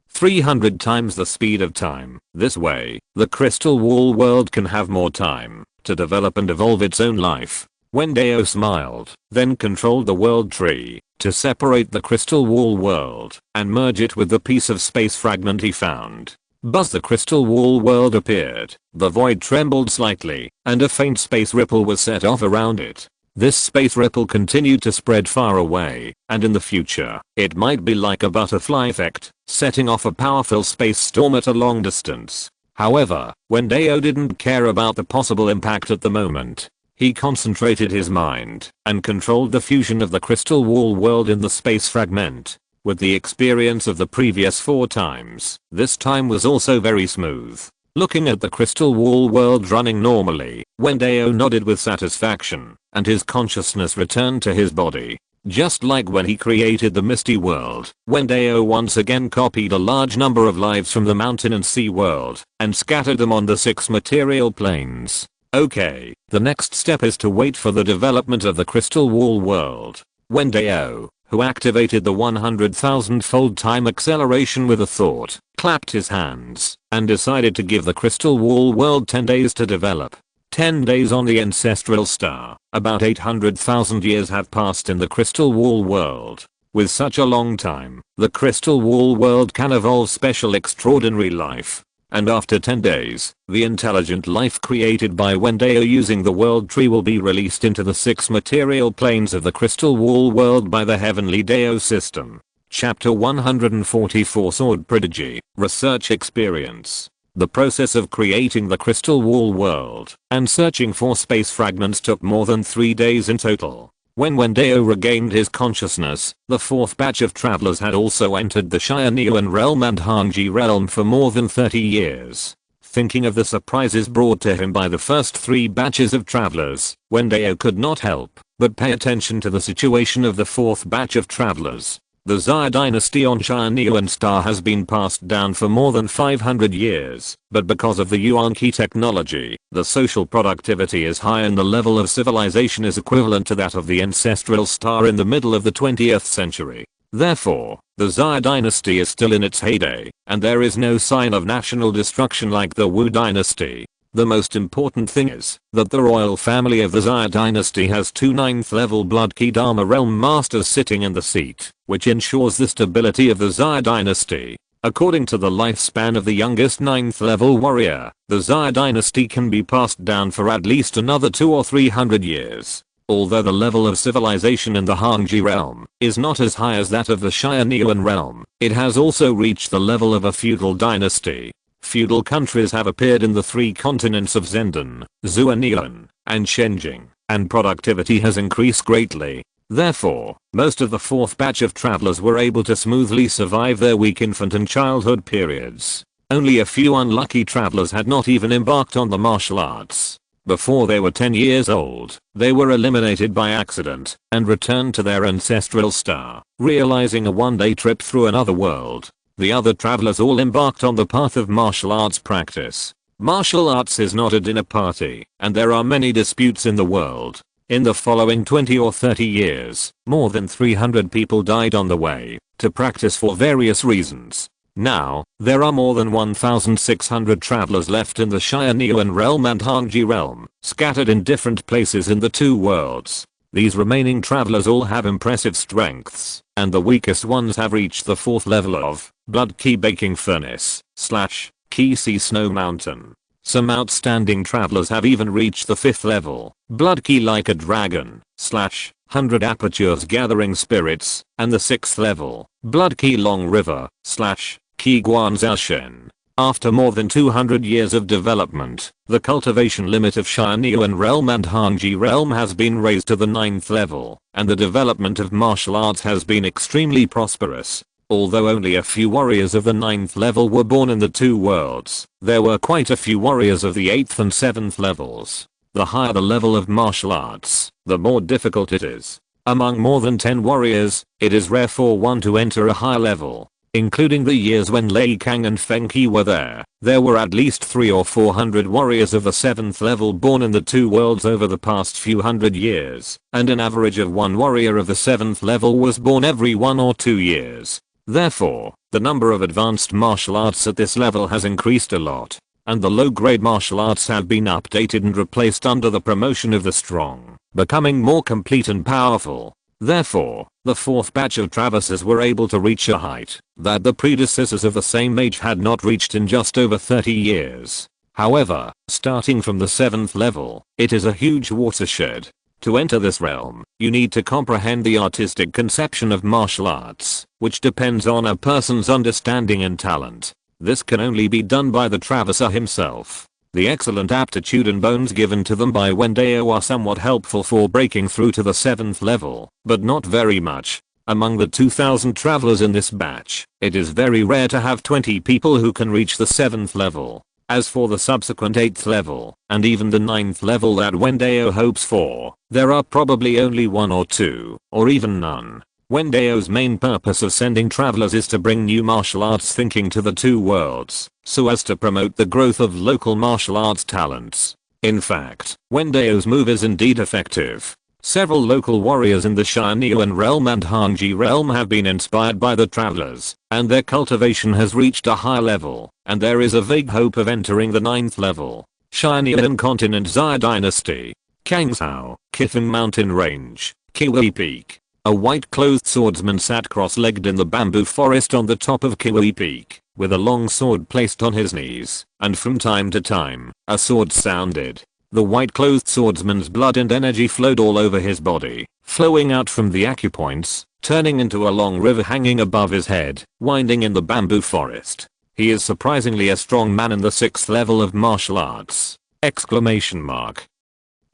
300 times the speed of time. This way, the crystal wall world can have more time to develop and evolve its own life. Wen Dao smiled, then controlled the world tree to separate the crystal wall world and merge it with the piece of space fragment he found. Buzz, the crystal wall world appeared. The void trembled slightly, and a faint space ripple was set off around it. This space ripple continued to spread far away, and in the future, it might be like a butterfly effect, setting off a powerful space storm at a long distance. However, Wen Dao didn't care about the possible impact at the moment. He concentrated his mind and controlled the fusion of the crystal wall world in the space fragment. With the experience of the previous 4 times, this time was also very smooth. Looking at the crystal wall world running normally, Wen Dao nodded with satisfaction, and his consciousness returned to his body. Just like when he created the misty world, Wen Dao once again copied a large number of lives from the mountain and sea world, and scattered them on the 6 material planes. Okay, the next step is to wait for the development of the crystal wall world. Wen Dao, who activated the 100,000-fold time acceleration with a thought, clapped his hands, and decided to give the crystal wall world 10 days to develop. 10 days on the ancestral star. About 800,000 years have passed in the crystal wall world. With such a long time, the crystal wall world can evolve special extraordinary life. And after 10 days, the intelligent life created by Wen Dao using the world tree will be released into the 6 material planes of the crystal wall world by the heavenly Dao system. Chapter 144 Sword Prodigy, Research Experience. The process of creating the crystal wall world and searching for space fragments took more than 3 days in total. When Wen Dao regained his consciousness, the 4th batch of travelers had also entered the Tianyuan realm and Hanji realm for more than 30 years. Thinking of the surprises brought to him by the first 3 batches of travelers, Wen Dao could not help but pay attention to the situation of the 4th batch of travelers. The Xia dynasty on Tianyuan Star has been passed down for more than 500 years, but because of the Yuan key technology, the social productivity is high and the level of civilization is equivalent to that of the ancestral star in the middle of the 20th century. Therefore, the Xia dynasty is still in its heyday, and there is no sign of national destruction like the Wu dynasty. The most important thing is that the royal family of the Xia dynasty has two 9th level blood key Dao realm masters sitting in the seat, which ensures the stability of the Xia dynasty. According to the lifespan of the youngest 9th level warrior, the Xia dynasty can be passed down for at least another 200 or 300 years. Although the level of civilization in the Hangji realm is not as high as that of the Tianyuan realm, it has also reached the level of a feudal dynasty. Feudal countries have appeared in the 3 continents of Zenden, Zuanian, and Shenjing, and productivity has increased greatly. Therefore, most of the 4th batch of travelers were able to smoothly survive their weak infant and childhood periods. Only a few unlucky travelers had not even embarked on the martial arts. Before they were 10 years old, they were eliminated by accident and returned to their ancestral star, realizing a one-day trip through another world. The other travelers all embarked on the path of martial arts practice. Martial arts is not a dinner party, and there are many disputes in the world. In the following 20 or 30 years, more than 300 people died on the way to practice for various reasons. Now, there are more than 1,600 travelers left in the Tianyuan realm and Hangji realm, scattered in different places in the 2 worlds. These remaining travelers all have impressive strengths, and the weakest ones have reached the 4th level of Blood Key Baking Furnace / Key Sea Snow Mountain. Some outstanding travelers have even reached the 5th level, Blood Key Like a Dragon / 100 Apertures Gathering Spirits, and the 6th level, Blood Key Long River / Key Guanzhou Shen. After more than 200 years of development, the cultivation limit of Tianyuan realm and Hangji realm has been raised to the 9th level, and the development of martial arts has been extremely prosperous. Although only a few warriors of the 9th level were born in the 2 worlds, there were quite a few warriors of the 8th and 7th levels. The higher the level of martial arts, the more difficult it is. Among more than 10 warriors, it is rare for one to enter a high level. Including the years when Lei Kang and Feng Qi were there were at least 300 or 400 warriors of the 7th level born in the 2 worlds over the past few hundred years, and an average of 1 warrior of the 7th level was born every 1 or 2 years. Therefore, the number of advanced martial arts at this level has increased a lot, and the low-grade martial arts have been updated and replaced under the promotion of the strong, becoming more complete and powerful. Therefore, the 4th batch of traversers were able to reach a height that the predecessors of the same age had not reached in just over 30 years. However, starting from the 7th level, it is a huge watershed. To enter this realm, you need to comprehend the artistic conception of martial arts, which depends on a person's understanding and talent. This can only be done by the traverser himself. The excellent aptitude and bones given to them by Wen Dao are somewhat helpful for breaking through to the 7th level, but not very much. Among the 2,000 travelers in this batch, it is very rare to have 20 people who can reach the 7th level. As for the subsequent 8th level, and even the 9th level that Wen Dao hopes for, there are probably only 1 or 2, or even none. Wen Dao's main purpose of sending travelers is to bring new martial arts thinking to the 2 worlds, so as to promote the growth of local martial arts talents. In fact, Wen Dao's move is indeed effective. Several local warriors in the Tianyuan realm and Hangji realm have been inspired by the travelers, and their cultivation has reached a high level, and there is a vague hope of entering the 9th level. Tianyuan Continent Xia Dynasty, Kangzhou, Kifeng Mountain Range, Kiwi Peak. A white-clothed swordsman sat cross-legged in the bamboo forest on the top of Kiwi Peak, with a long sword placed on his knees, and from time to time, a sword sounded. The white-clothed swordsman's blood and energy flowed all over his body, flowing out from the acupoints, turning into a long river hanging above his head, winding in the bamboo forest. He is surprisingly a strong man in the 6th level of martial arts! Exclamation mark.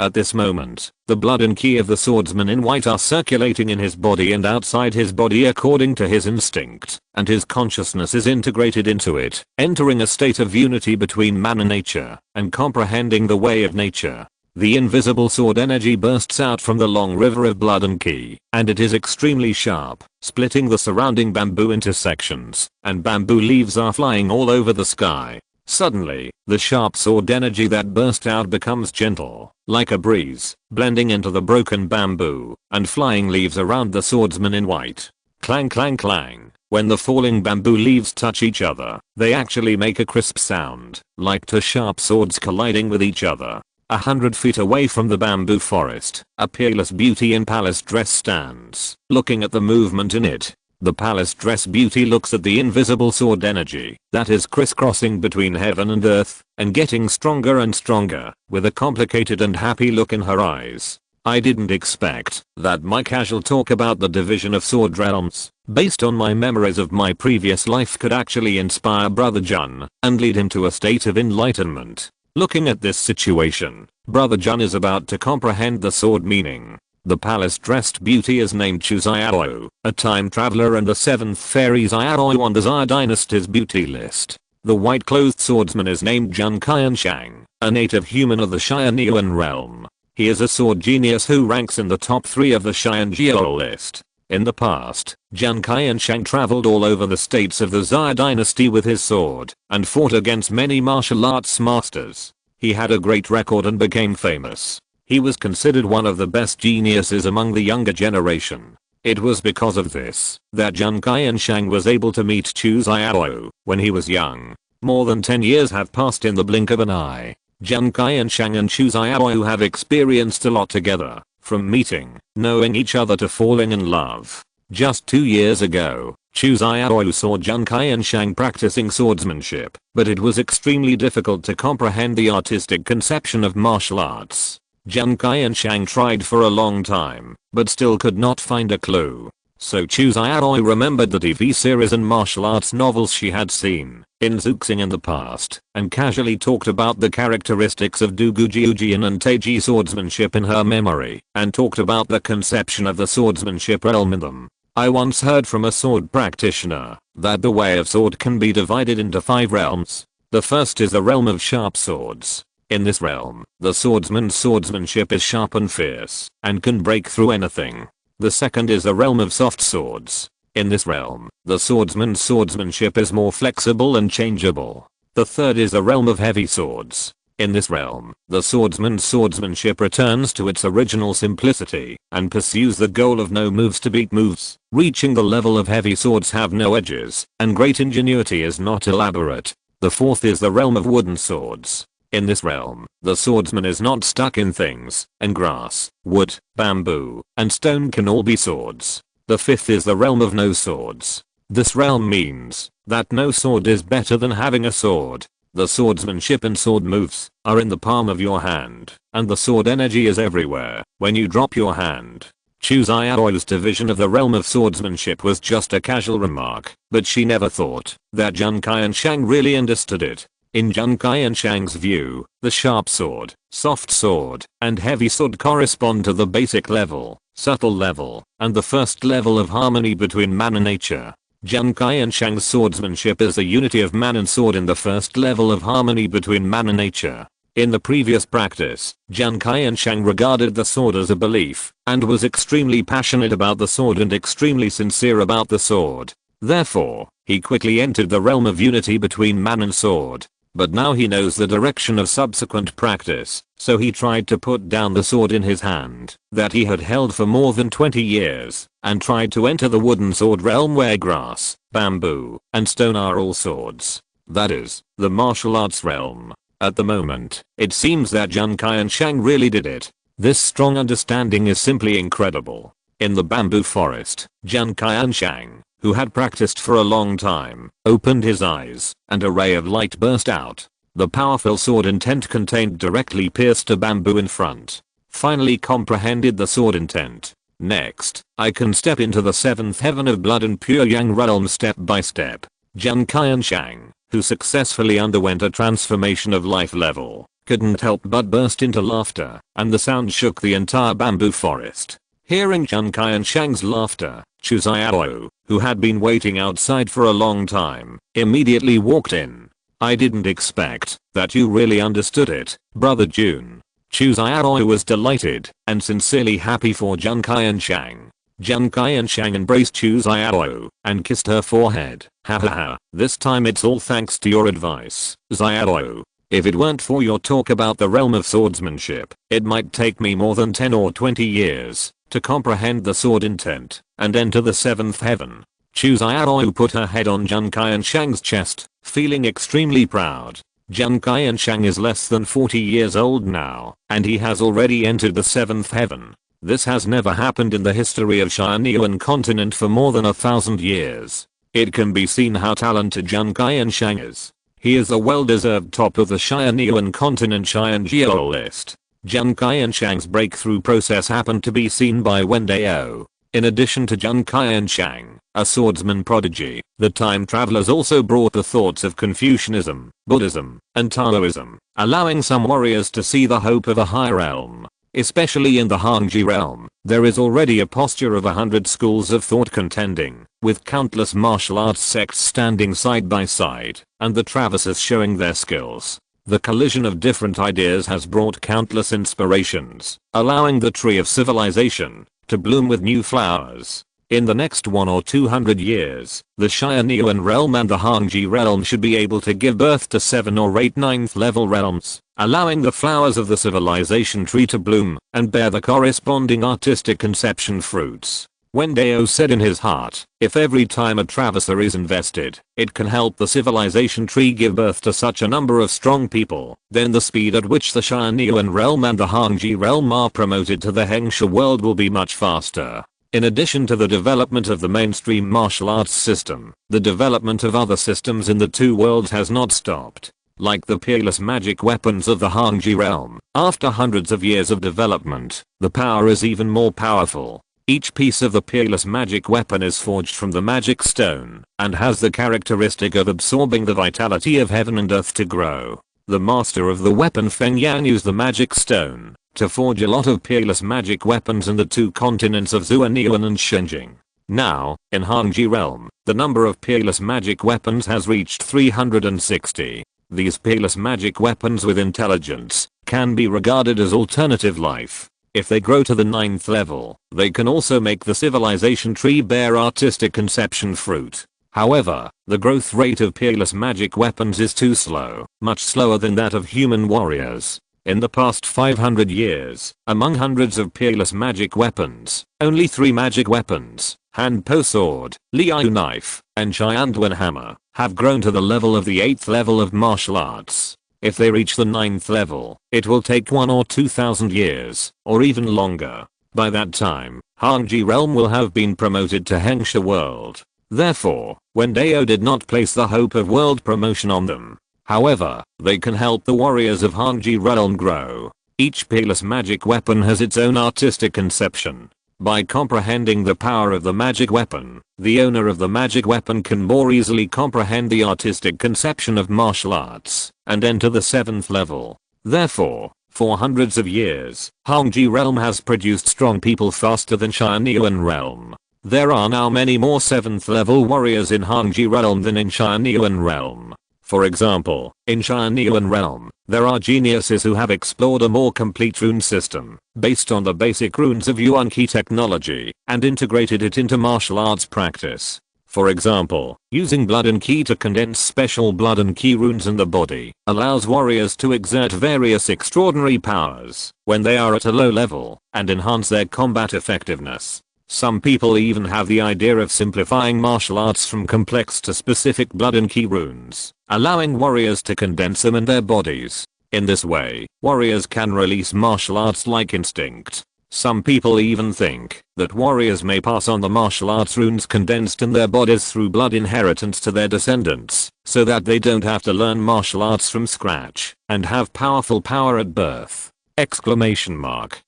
At this moment, the blood and ki of the swordsman in white are circulating in his body and outside his body according to his instinct, and his consciousness is integrated into it, entering a state of unity between man and nature, and comprehending the way of nature. The invisible sword energy bursts out from the long river of blood and ki, and it is extremely sharp, splitting the surrounding bamboo into sections, and bamboo leaves are flying all over the sky. Suddenly, the sharp sword energy that burst out becomes gentle, like a breeze, blending into the broken bamboo, and flying leaves around the swordsman in white. Clang clang clang. When the falling bamboo leaves touch each other, they actually make a crisp sound, like two sharp swords colliding with each other. 100 feet away from the bamboo forest, a peerless beauty in palace dress stands, looking at the movement in it. The palace dress beauty looks at the invisible sword energy that is crisscrossing between heaven and earth, and getting stronger and stronger, with a complicated and happy look in her eyes. I didn't expect that my casual talk about the division of sword realms, based on my memories of my previous life, could actually inspire Brother Jun and lead him to a state of enlightenment. Looking at this situation, Brother Jun is about to comprehend the sword meaning. The palace-dressed beauty is named Chu Xiaoyu, a time traveler and the 7th fairy Xiaoyu on the Xia dynasty's beauty list. The white-clothed swordsman is named Jun Qianshang, a native human of the Tianyuan realm. He is a sword genius who ranks in the top 3 of the Xianjiao list. In the past, Jun Qianshang traveled all over the states of the Xia dynasty with his sword, and fought against many martial arts masters. He had a great record and became famous. He was considered one of the best geniuses among the younger generation. It was because of this that Jun Qianshang was able to meet Chu Xiaoyu when he was young. More than 10 years have passed in the blink of an eye. Jun Qianshang and Chu Xiaoyu have experienced a lot together, from meeting, knowing each other to falling in love. Just 2 years ago, Chu Xiaoyu saw Jun Qianshang practicing swordsmanship, but it was extremely difficult to comprehend the artistic conception of martial arts. Jun Qianshang tried for a long time, but still could not find a clue. So Chu Xiaoyu remembered the TV series and martial arts novels she had seen in Zuxing in the past, and casually talked about the characteristics of Dugujiujian and Taiji swordsmanship in her memory, and talked about the conception of the swordsmanship realm in them. I once heard from a sword practitioner that the way of sword can be divided into 5 realms. The first is the realm of sharp swords. In this realm, the swordsman's swordsmanship is sharp and fierce, and can break through anything. The second is the realm of soft swords. In this realm, the swordsman's swordsmanship is more flexible and changeable. The third is the realm of heavy swords. In this realm, the swordsman's swordsmanship returns to its original simplicity, and pursues the goal of no moves to beat moves. Reaching the level of heavy swords have no edges, and great ingenuity is not elaborate. The fourth is the realm of wooden swords. In this realm, the swordsman is not stuck in things, and grass, wood, bamboo, and stone can all be swords. The fifth is the realm of no swords. This realm means that no sword is better than having a sword. The swordsmanship and sword moves are in the palm of your hand, and the sword energy is everywhere when you drop your hand. Chu Xiaoyu's division of the realm of swordsmanship was just a casual remark, but she never thought that Jun Qianshang really understood it. In Jun Qianshang's view, the sharp sword, soft sword, and heavy sword correspond to the basic level, subtle level, and the first level of harmony between man and nature. Jun Qianshang's swordsmanship is the unity of man and sword in the first level of harmony between man and nature. In the previous practice, Jun Qianshang regarded the sword as a belief, and was extremely passionate about the sword and extremely sincere about the sword. Therefore, he quickly entered the realm of unity between man and sword. But now he knows the direction of subsequent practice, so he tried to put down the sword in his hand that he had held for more than 20 years, and tried to enter the wooden sword realm where grass, bamboo, and stone are all swords. That is, the martial arts realm. At the moment, it seems that Jun Qianshang really did it. This strong understanding is simply incredible. In the bamboo forest, Jun Qianshang, who had practiced for a long time, opened his eyes, and a ray of light burst out. The powerful sword intent contained directly pierced a bamboo in front. Finally comprehended the sword intent. Next, I can step into the 7th heaven of blood and pure yang realm step by step. Jun Qianshang, who successfully underwent a transformation of life level, couldn't help but burst into laughter, and the sound shook the entire bamboo forest. Hearing Jun Qianshang's laughter, Chu Xiaoyu, who had been waiting outside for a long time, immediately walked in. I didn't expect that you really understood it, Brother Jun. Chuziao was delighted and sincerely happy for Zhang Qianshang. Zhang Qianshang embraced Chuziao and kissed her forehead. Hahaha, this time it's all thanks to your advice, Xiao. If it weren't for your talk about the realm of swordsmanship, it might take me more than 10 or 20 years to comprehend the sword intent and enter the 7th heaven. Chuziao put her head on Zhang Qianshang's chest, feeling extremely proud. Zhang Qianshang is less than 40 years old now, and he has already entered the 7th heaven. This has never happened in the history of Tianyuan continent for more than 1,000 years. It can be seen how talented Zhang Qianshang is. He is a well-deserved top of the Tianyuan continent Qiangeo list. Zhang Qianshang's breakthrough process happened to be seen by Wen Dao. In addition to Zhang Qianshang, a swordsman prodigy, the time travelers also brought the thoughts of Confucianism, Buddhism, and Taoism, allowing some warriors to see the hope of a higher realm. Especially in the Hangji realm, there is already a posture of 100 schools of thought contending, with countless martial arts sects standing side by side, and the traverses showing their skills. The collision of different ideas has brought countless inspirations, allowing the tree of civilization to bloom with new flowers. In the next 1 or 200 years, the Tianyuan realm and the Hangji realm should be able to give birth to 7 or 8 9th level realms, allowing the flowers of the civilization tree to bloom and bear the corresponding artistic conception fruits. Wen Dao said in his heart, if every time a traverser is invested, it can help the civilization tree give birth to such a number of strong people, then the speed at which the Tianyuan realm and the Hangji realm are promoted to the Hengsha world will be much faster. In addition to the development of the mainstream martial arts system, the development of other systems in the two worlds has not stopped. Like the peerless magic weapons of the Hangji realm, after hundreds of years of development, the power is even more powerful. Each piece of the peerless magic weapon is forged from the magic stone, and has the characteristic of absorbing the vitality of heaven and earth to grow. The master of the weapon Feng Yan used the magic stone to forge a lot of peerless magic weapons in the two continents of Zuanyuan and Shenjing. Now, in Hangji realm, the number of peerless magic weapons has reached 360. These peerless magic weapons with intelligence can be regarded as alternative life. If they grow to the 9th level, they can also make the civilization tree bear artistic conception fruit. However, the growth rate of peerless magic weapons is too slow, much slower than that of human warriors. In the past 500 years, among hundreds of peerless magic weapons, only 3 magic weapons, Hanpo sword, Liu knife, and Tianyuan hammer, have grown to the level of the 8th level of martial arts. If they reach the 9th level, it will take 1 or 2,000 years, or even longer. By that time, Hangji realm will have been promoted to Hengsha world. Therefore, Wen Dao did not place the hope of world promotion on them. However, they can help the warriors of Hangji realm grow. Each peerless magic weapon has its own artistic conception. By comprehending the power of the magic weapon, the owner of the magic weapon can more easily comprehend the artistic conception of martial arts and enter the 7th level. Therefore, for hundreds of years, Hangji realm has produced strong people faster than Tianyuan realm. There are now many more 7th level warriors in Hangji realm than in Tianyuan realm. For example, in Tianyuan realm, there are geniuses who have explored a more complete rune system, based on the basic runes of Yuan Qi technology, and integrated it into martial arts practice. For example, using blood and Qi to condense special blood and Qi runes in the body, allows warriors to exert various extraordinary powers, when they are at a low level, and enhance their combat effectiveness. Some people even have the idea of simplifying martial arts from complex to specific blood and Qi runes, allowing warriors to condense them in their bodies. In this way, warriors can release martial arts like instinct. Some people even think that warriors may pass on the martial arts runes condensed in their bodies through blood inheritance to their descendants, so that they don't have to learn martial arts from scratch and have powerful power at birth. Exclamation mark.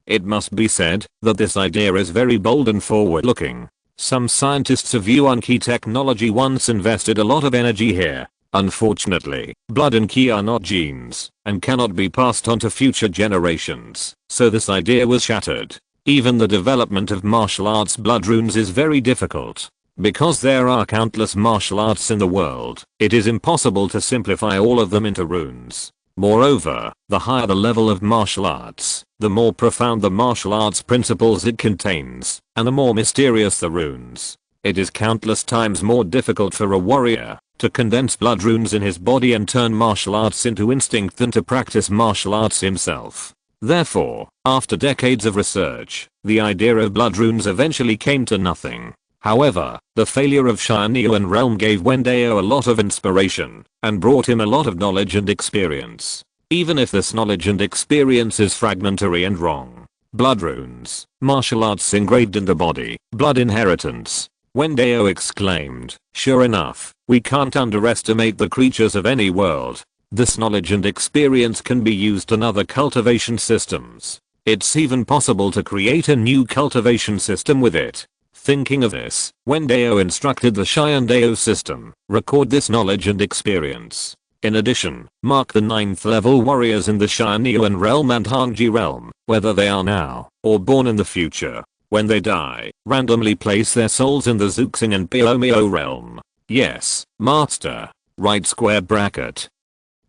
It must be said that this idea is very bold and forward-looking. Some scientists of Yuan Qi technology once invested a lot of energy here. Unfortunately, blood and Qi are not genes and cannot be passed on to future generations, so this idea was shattered. Even the development of martial arts blood runes is very difficult. Because there are countless martial arts in the world, it is impossible to simplify all of them into runes. Moreover, the higher the level of martial arts, the more profound the martial arts principles it contains, and the more mysterious the runes. It is countless times more difficult for a warrior to condense blood runes in his body and turn martial arts into instinct than to practice martial arts himself. Therefore, after decades of research, the idea of blood runes eventually came to nothing. However, the failure of Tianyuan realm gave Wen Dao a lot of inspiration and brought him a lot of knowledge and experience. Even if this knowledge and experience is fragmentary and wrong. Blood runes, martial arts engraved in the body, blood inheritance. Wen Dao exclaimed, sure enough, we can't underestimate the creatures of any world. This knowledge and experience can be used in other cultivation systems. It's even possible to create a new cultivation system with it. Thinking of this, Wen Dao instructed the Tianyuan Dao system, record this knowledge and experience. In addition, mark the 9th level warriors in the Tianyuan realm and Hangji realm, whether they are now or born in the future. When they die, randomly place their souls in the Zuxing and Piomio realm. Yes, Master. Right square bracket.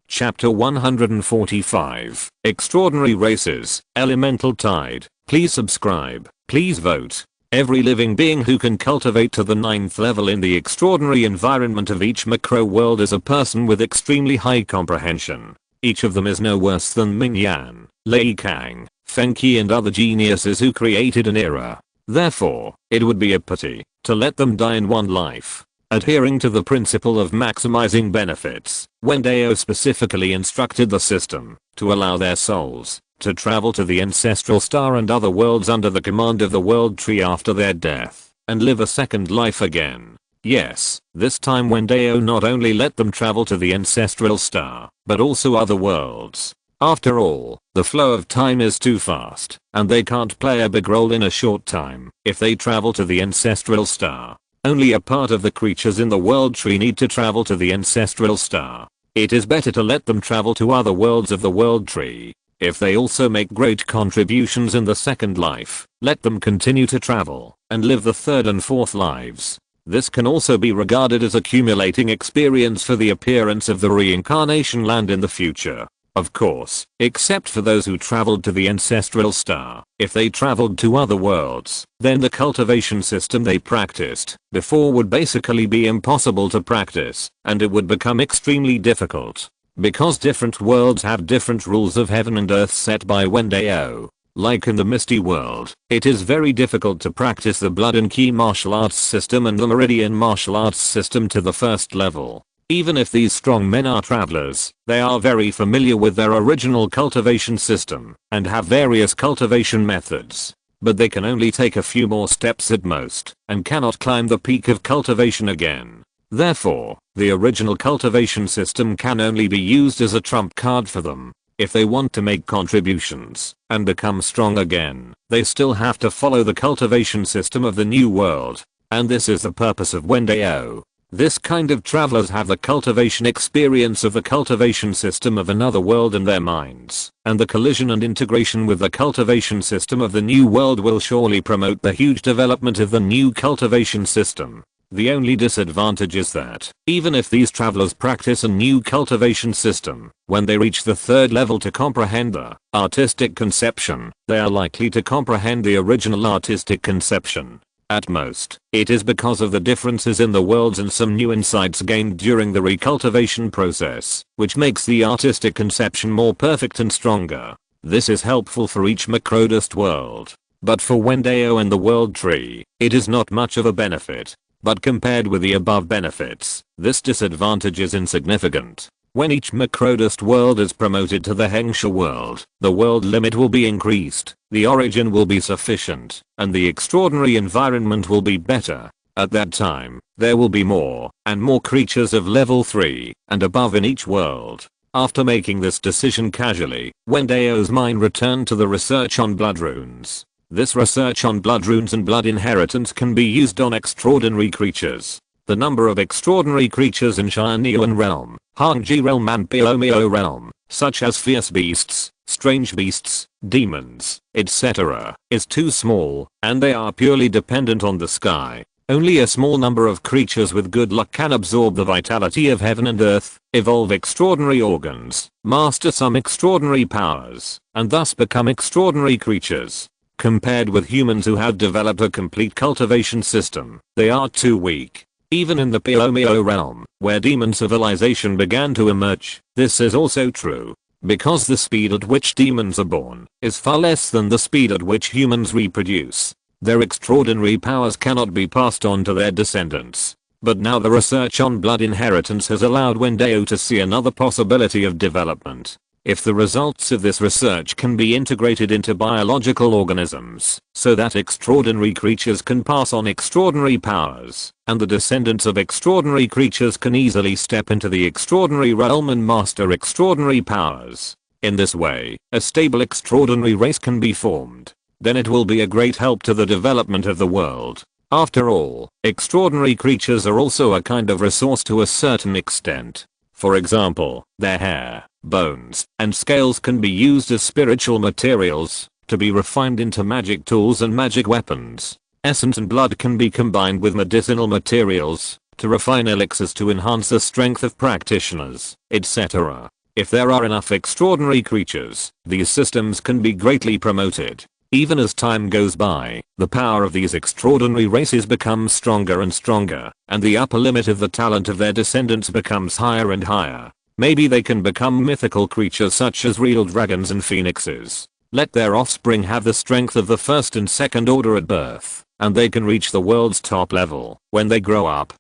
Chapter 145. Extraordinary Races, Elemental Tide. Please subscribe. Please vote. Every living being who can cultivate to the 9th level in the extraordinary environment of each macro world is a person with extremely high comprehension. Each of them is no worse than Ming Yan, Lei Kang, Feng Qi and other geniuses who created an era. Therefore, it would be a pity to let them die in one life. Adhering to the principle of maximizing benefits, Wen Dao specifically instructed the system to allow their souls to travel to the ancestral star and other worlds under the command of the world tree after their death, and live a second life again. Yes, this time Wen Dao not only let them travel to the ancestral star, but also other worlds. After all, the flow of time is too fast, and they can't play a big role in a short time if they travel to the ancestral star. Only a part of the creatures in the world tree need to travel to the ancestral star. It is better to let them travel to other worlds of the world tree. If they also make great contributions in the second life, let them continue to travel and live the third and fourth lives. This can also be regarded as accumulating experience for the appearance of the reincarnation land in the future. Of course, except for those who traveled to the ancestral star. If they traveled to other worlds, then the cultivation system they practiced before would basically be impossible to practice, and it would become extremely difficult. Because different worlds have different rules of heaven and earth set by Wen Dao. Like in the Misty world, it is very difficult to practice the Blood and Qi martial arts system and the Meridian martial arts system to the first level. Even if these strong men are travelers, they are very familiar with their original cultivation system and have various cultivation methods. But they can only take a few more steps at most and cannot climb the peak of cultivation again. Therefore, the original cultivation system can only be used as a trump card for them. If they want to make contributions and become strong again, they still have to follow the cultivation system of the new world. And this is the purpose of Wen Dao. This kind of travelers have the cultivation experience of the cultivation system of another world in their minds, and the collision and integration with the cultivation system of the new world will surely promote the huge development of the new cultivation system. The only disadvantage is that, even if these travelers practice a new cultivation system, when they reach the third level to comprehend the artistic conception, they are likely to comprehend the original artistic conception. At most, it is because of the differences in the worlds and some new insights gained during the recultivation process, which makes the artistic conception more perfect and stronger. This is helpful for each macrodust world. But for Wen Dao and the world tree, it is not much of a benefit. But compared with the above benefits, this disadvantage is insignificant. When each macrodust world is promoted to the Hengsha world, the world limit will be increased, the origin will be sufficient, and the extraordinary environment will be better. At that time, there will be more and more creatures of level 3 and above in each world. After making this decision casually, Wen Dao's mind returned to the research on blood runes. This research on blood runes and blood inheritance can be used on extraordinary creatures. The number of extraordinary creatures in Tianyuan realm, Hangji realm and Piomio realm, such as fierce beasts, strange beasts, demons, etc., is too small, and they are purely dependent on the sky. Only a small number of creatures with good luck can absorb the vitality of heaven and earth, evolve extraordinary organs, master some extraordinary powers, and thus become extraordinary creatures. Compared with humans who have developed a complete cultivation system, they are too weak. Even in the Pyo realm, where demon civilization began to emerge, this is also true. Because the speed at which demons are born is far less than the speed at which humans reproduce. Their extraordinary powers cannot be passed on to their descendants. But now the research on blood inheritance has allowed Wen Dao to see another possibility of development. If the results of this research can be integrated into biological organisms, so that extraordinary creatures can pass on extraordinary powers, and the descendants of extraordinary creatures can easily step into the extraordinary realm and master extraordinary powers. In this way, a stable extraordinary race can be formed. Then it will be a great help to the development of the world. After all, extraordinary creatures are also a kind of resource to a certain extent. For example, their hair, bones, and scales can be used as spiritual materials, to be refined into magic tools and magic weapons. Essence and blood can be combined with medicinal materials, to refine elixirs to enhance the strength of practitioners, etc. If there are enough extraordinary creatures, these systems can be greatly promoted. Even as time goes by, the power of these extraordinary races becomes stronger and stronger, and the upper limit of the talent of their descendants becomes higher and higher. Maybe they can become mythical creatures such as real dragons and phoenixes. Let their offspring have the strength of the first and second order at birth, and they can reach the world's top level when they grow up!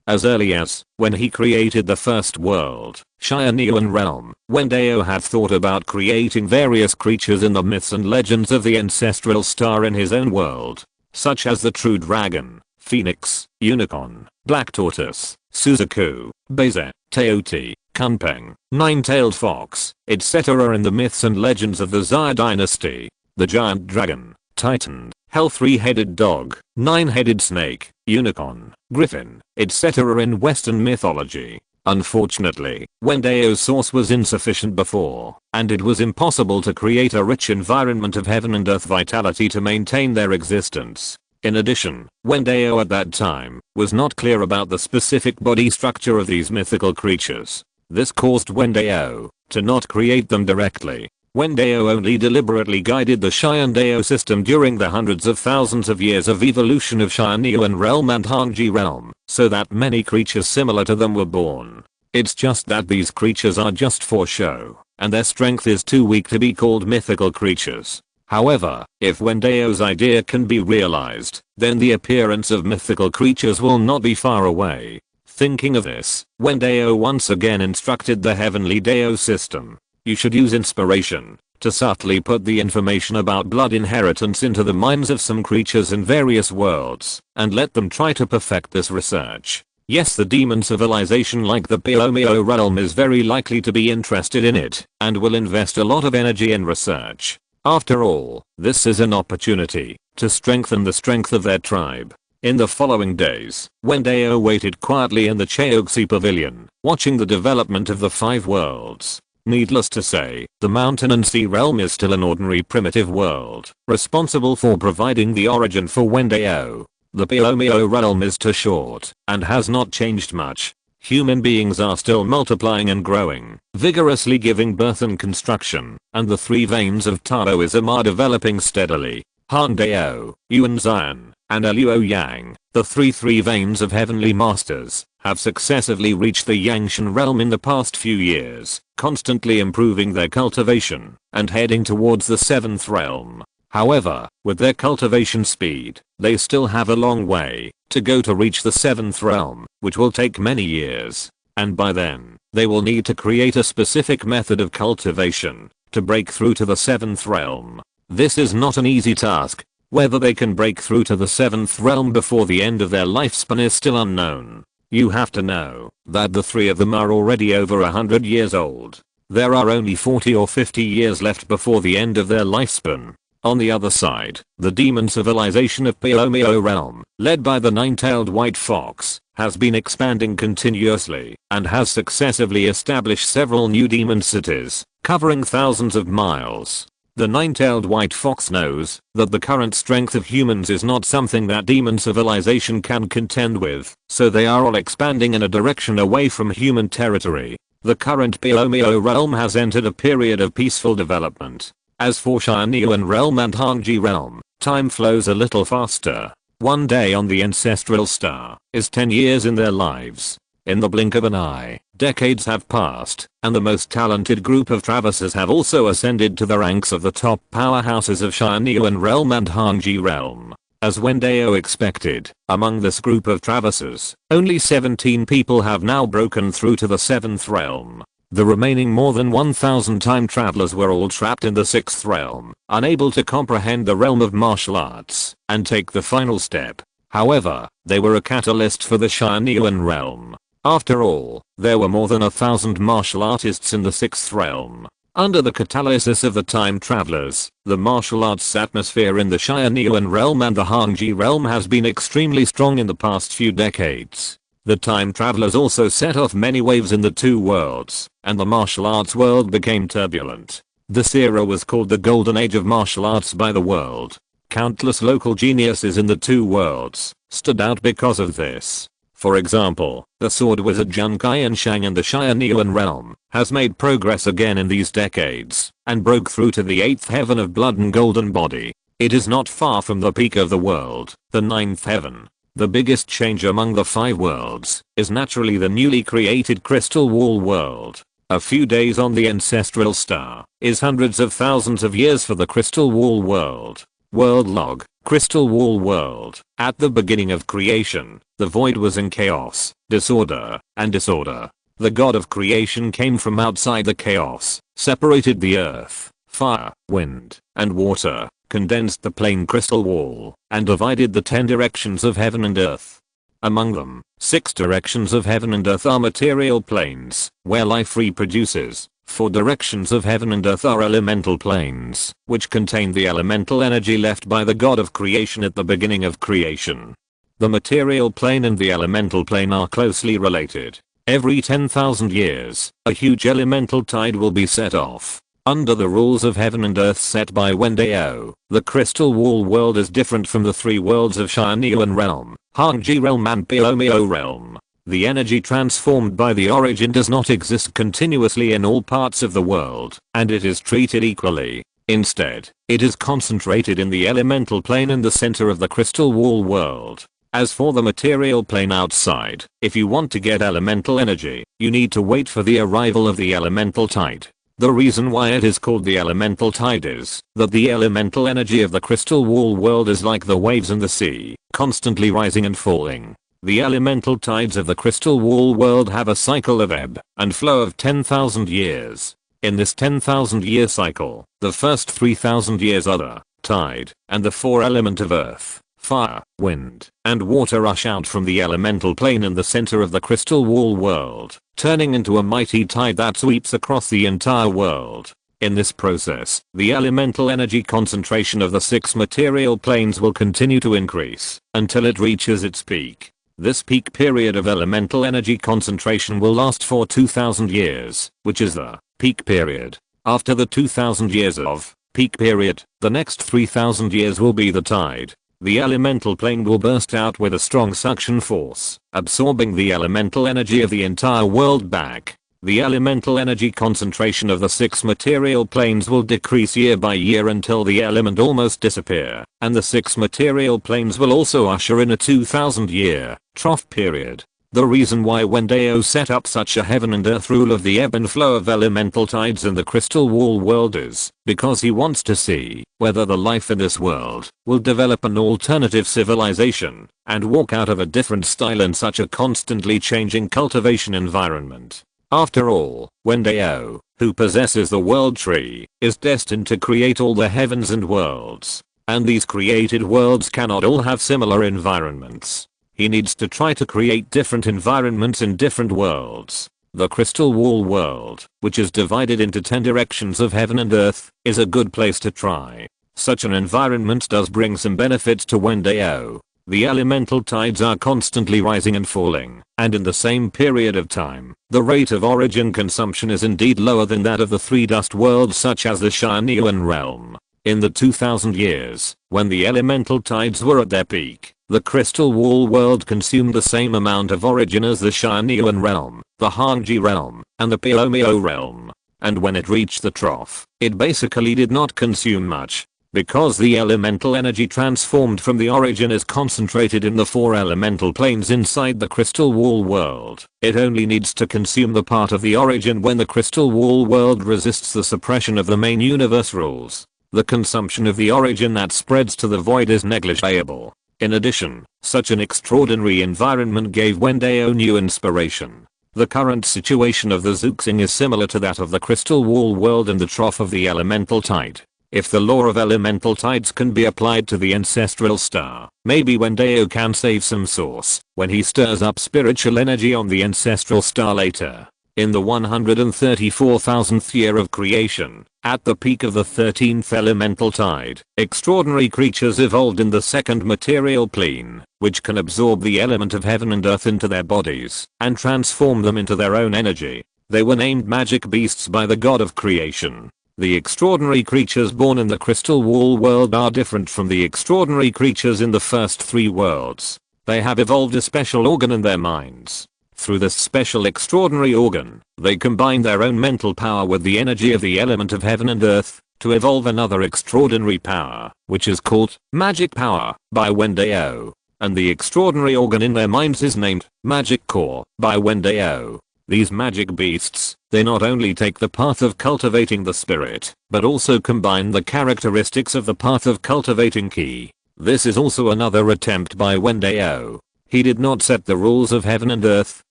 As early as when he created the first world, Tianyuan realm, Wen Dao had thought about creating various creatures in the myths and legends of the ancestral star in his own world, such as the true dragon, phoenix, unicorn, black tortoise, Suzaku, Beza, Teoti, Kunpeng, nine-tailed fox, etc. in the myths and legends of the Xia dynasty, the giant dragon, titan, hell three-headed dog, nine-headed snake, unicorn, griffin, etc. in Western mythology. Unfortunately, Wen Dao's source was insufficient before, and it was impossible to create a rich environment of heaven and earth vitality to maintain their existence. In addition, Wen Dao at that time was not clear about the specific body structure of these mythical creatures. This caused Wen Dao to not create them directly. Wen Dao only deliberately guided the Xian Dao system during the hundreds of thousands of years of evolution of Tianyuan realm and Hangji realm, so that many creatures similar to them were born. It's just that these creatures are just for show, and their strength is too weak to be called mythical creatures. However, if Wen Dao's idea can be realized, then the appearance of mythical creatures will not be far away. Thinking of this, Wen Dao once again instructed the heavenly Dao system. You should use inspiration to subtly put the information about blood inheritance into the minds of some creatures in various worlds, and let them try to perfect this research. Yes, the demon civilization like the Pyo realm is very likely to be interested in it, and will invest a lot of energy in research. After all, this is an opportunity to strengthen the strength of their tribe. In the following days, Wen Dao waited quietly in the Cheogsi pavilion, watching the development of the 5 worlds. Needless to say, the mountain and sea realm is still an ordinary primitive world, responsible for providing the origin for Wen Dao. The Pyo realm is too short, and has not changed much. Human beings are still multiplying and growing, vigorously giving birth and construction, and the 3 veins of Taoism are developing steadily. Han Dao, Yuan Zion, and Luo Yang, the 3 veins of heavenly masters, have successively reached the Yangshan realm in the past few years, constantly improving their cultivation, and heading towards the 7th realm. However, with their cultivation speed, they still have a long way to go to reach the 7th realm, which will take many years. And by then, they will need to create a specific method of cultivation to break through to the 7th realm. This is not an easy task. Whether they can break through to the 7th realm before the end of their lifespan is still unknown. You have to know that the 3 of them are already over 100 years old. There are only 40 or 50 years left before the end of their lifespan. On the other side, the demon civilization of Pyo realm, led by the 9-tailed white fox, has been expanding continuously, and has successively established several new demon cities, covering thousands of miles. The nine-tailed white fox knows that the current strength of humans is not something that demon civilization can contend with, so they are all expanding in a direction away from human territory. The current Piomio realm has entered a period of peaceful development. As for Tianyuan realm and Hangji realm, time flows a little faster. One day on the ancestral star is 10 years in their lives. In the blink of an eye, decades have passed, and the most talented group of traversers have also ascended to the ranks of the top powerhouses of Tianyuan realm and Hangji realm. As Wen Dao expected, among this group of traversers, only 17 people have now broken through to the 7th realm. The remaining more than 1,000 time travelers were all trapped in the 6th realm, unable to comprehend the realm of martial arts and take the final step. However, they were a catalyst for the Tianyuan realm. After all, there were more than 1,000 martial artists in the 6th realm. Under the catalysis of the time travelers, the martial arts atmosphere in the Tianyuan realm and the Hangji realm has been extremely strong in the past few decades. The time travelers also set off many waves in the two worlds, and the martial arts world became turbulent. This era was called the Golden Age of Martial Arts by the world. Countless local geniuses in the two worlds stood out because of this. For example, the sword wizard Zhang Qianshang in the Tianyuan realm has made progress again in these decades and broke through to the 8th heaven of blood and golden body. It is not far from the peak of the world, the 9th heaven. The biggest change among the 5 worlds is naturally the newly created crystal wall world. A few days on the ancestral star is hundreds of thousands of years for the crystal wall world. World log, crystal wall world. At the beginning of creation, the void was in chaos, disorder, and disorder. The god of creation came from outside the chaos, separated the earth, fire, wind, and water, condensed the plain crystal wall, and divided the 10 directions of heaven and earth. Among them, 6 directions of heaven and earth are material planes, where life reproduces. 4 directions of heaven and earth are elemental planes, which contain the elemental energy left by the god of creation at the beginning of creation. The material plane and the elemental plane are closely related. Every 10,000 years, a huge elemental tide will be set off. Under the rules of heaven and earth set by Wen Dao, the crystal wall world is different from the 3 worlds of Tianyuan realm, Hangji realm and Piomio realm. The energy transformed by the origin does not exist continuously in all parts of the world, and it is treated equally. Instead, it is concentrated in the elemental plane in the center of the crystal wall world. As for the material plane outside, if you want to get elemental energy, you need to wait for the arrival of the elemental tide. The reason why it is called the elemental tide is that the elemental energy of the crystal wall world is like the waves in the sea, constantly rising and falling. The elemental tides of the crystal wall world have a cycle of ebb and flow of 10,000 years. In this 10,000 year cycle, the first 3,000 years are the tide and the 4 element of earth, fire, wind, and water rush out from the elemental plane in the center of the crystal wall world, turning into a mighty tide that sweeps across the entire world. In this process, the elemental energy concentration of the 6 material planes will continue to increase until it reaches its peak. This peak period of elemental energy concentration will last for 2,000 years, which is the peak period. After the 2,000 years of peak period, the next 3,000 years will be the tide. The elemental plane will burst out with a strong suction force, absorbing the elemental energy of the entire world back. The elemental energy concentration of the 6 material planes will decrease year by year until the element almost disappear, and the 6 material planes will also usher in a 2,000 year trough period. The reason why Wen Dao set up such a heaven and earth rule of the ebb and flow of elemental tides in the crystal wall world is because he wants to see whether the life in this world will develop an alternative civilization and walk out of a different style in such a constantly changing cultivation environment. After all, Wen Dao, who possesses the world tree, is destined to create all the heavens and worlds. And these created worlds cannot all have similar environments. He needs to try to create different environments in different worlds. The crystal wall world, which is divided into 10 directions of heaven and earth, is a good place to try. Such an environment does bring some benefits to Wen Dao. The elemental tides are constantly rising and falling, and in the same period of time, the rate of origin consumption is indeed lower than that of the three dust worlds such as the Tianyuan realm. In the 2000 years, when the elemental tides were at their peak, the crystal wall world consumed the same amount of origin as the Tianyuan realm, the Hangji realm, and the Piomio realm. And when it reached the trough, it basically did not consume much. Because the elemental energy transformed from the origin is concentrated in the four elemental planes inside the crystal wall world, it only needs to consume the part of the origin when the crystal wall world resists the suppression of the main universe rules. The consumption of the origin that spreads to the void is negligible. In addition, such an extraordinary environment gave Wen Dao new inspiration. The current situation of the Zuxing is similar to that of the crystal wall world in the trough of the elemental tide. If the law of elemental tides can be applied to the ancestral star, maybe Wen Dao can save some sauce when he stirs up spiritual energy on the ancestral star later. In the 134,000th year of creation, at the peak of the 13th elemental tide, extraordinary creatures evolved in the second material plane, which can absorb the element of heaven and earth into their bodies and transform them into their own energy. They were named magic beasts by the god of creation. The extraordinary creatures born in the crystal wall world are different from the extraordinary creatures in the first three worlds. They have evolved a special organ in their minds. Through this special extraordinary organ, they combine their own mental power with the energy of the element of heaven and earth to evolve another extraordinary power, which is called magic power by Wen Dao. And the extraordinary organ in their minds is named magic core by Wen Dao. These magic beasts, they not only take the path of cultivating the spirit, but also combine the characteristics of the path of cultivating ki. This is also another attempt by Wen Dao. He did not set the rules of heaven and earth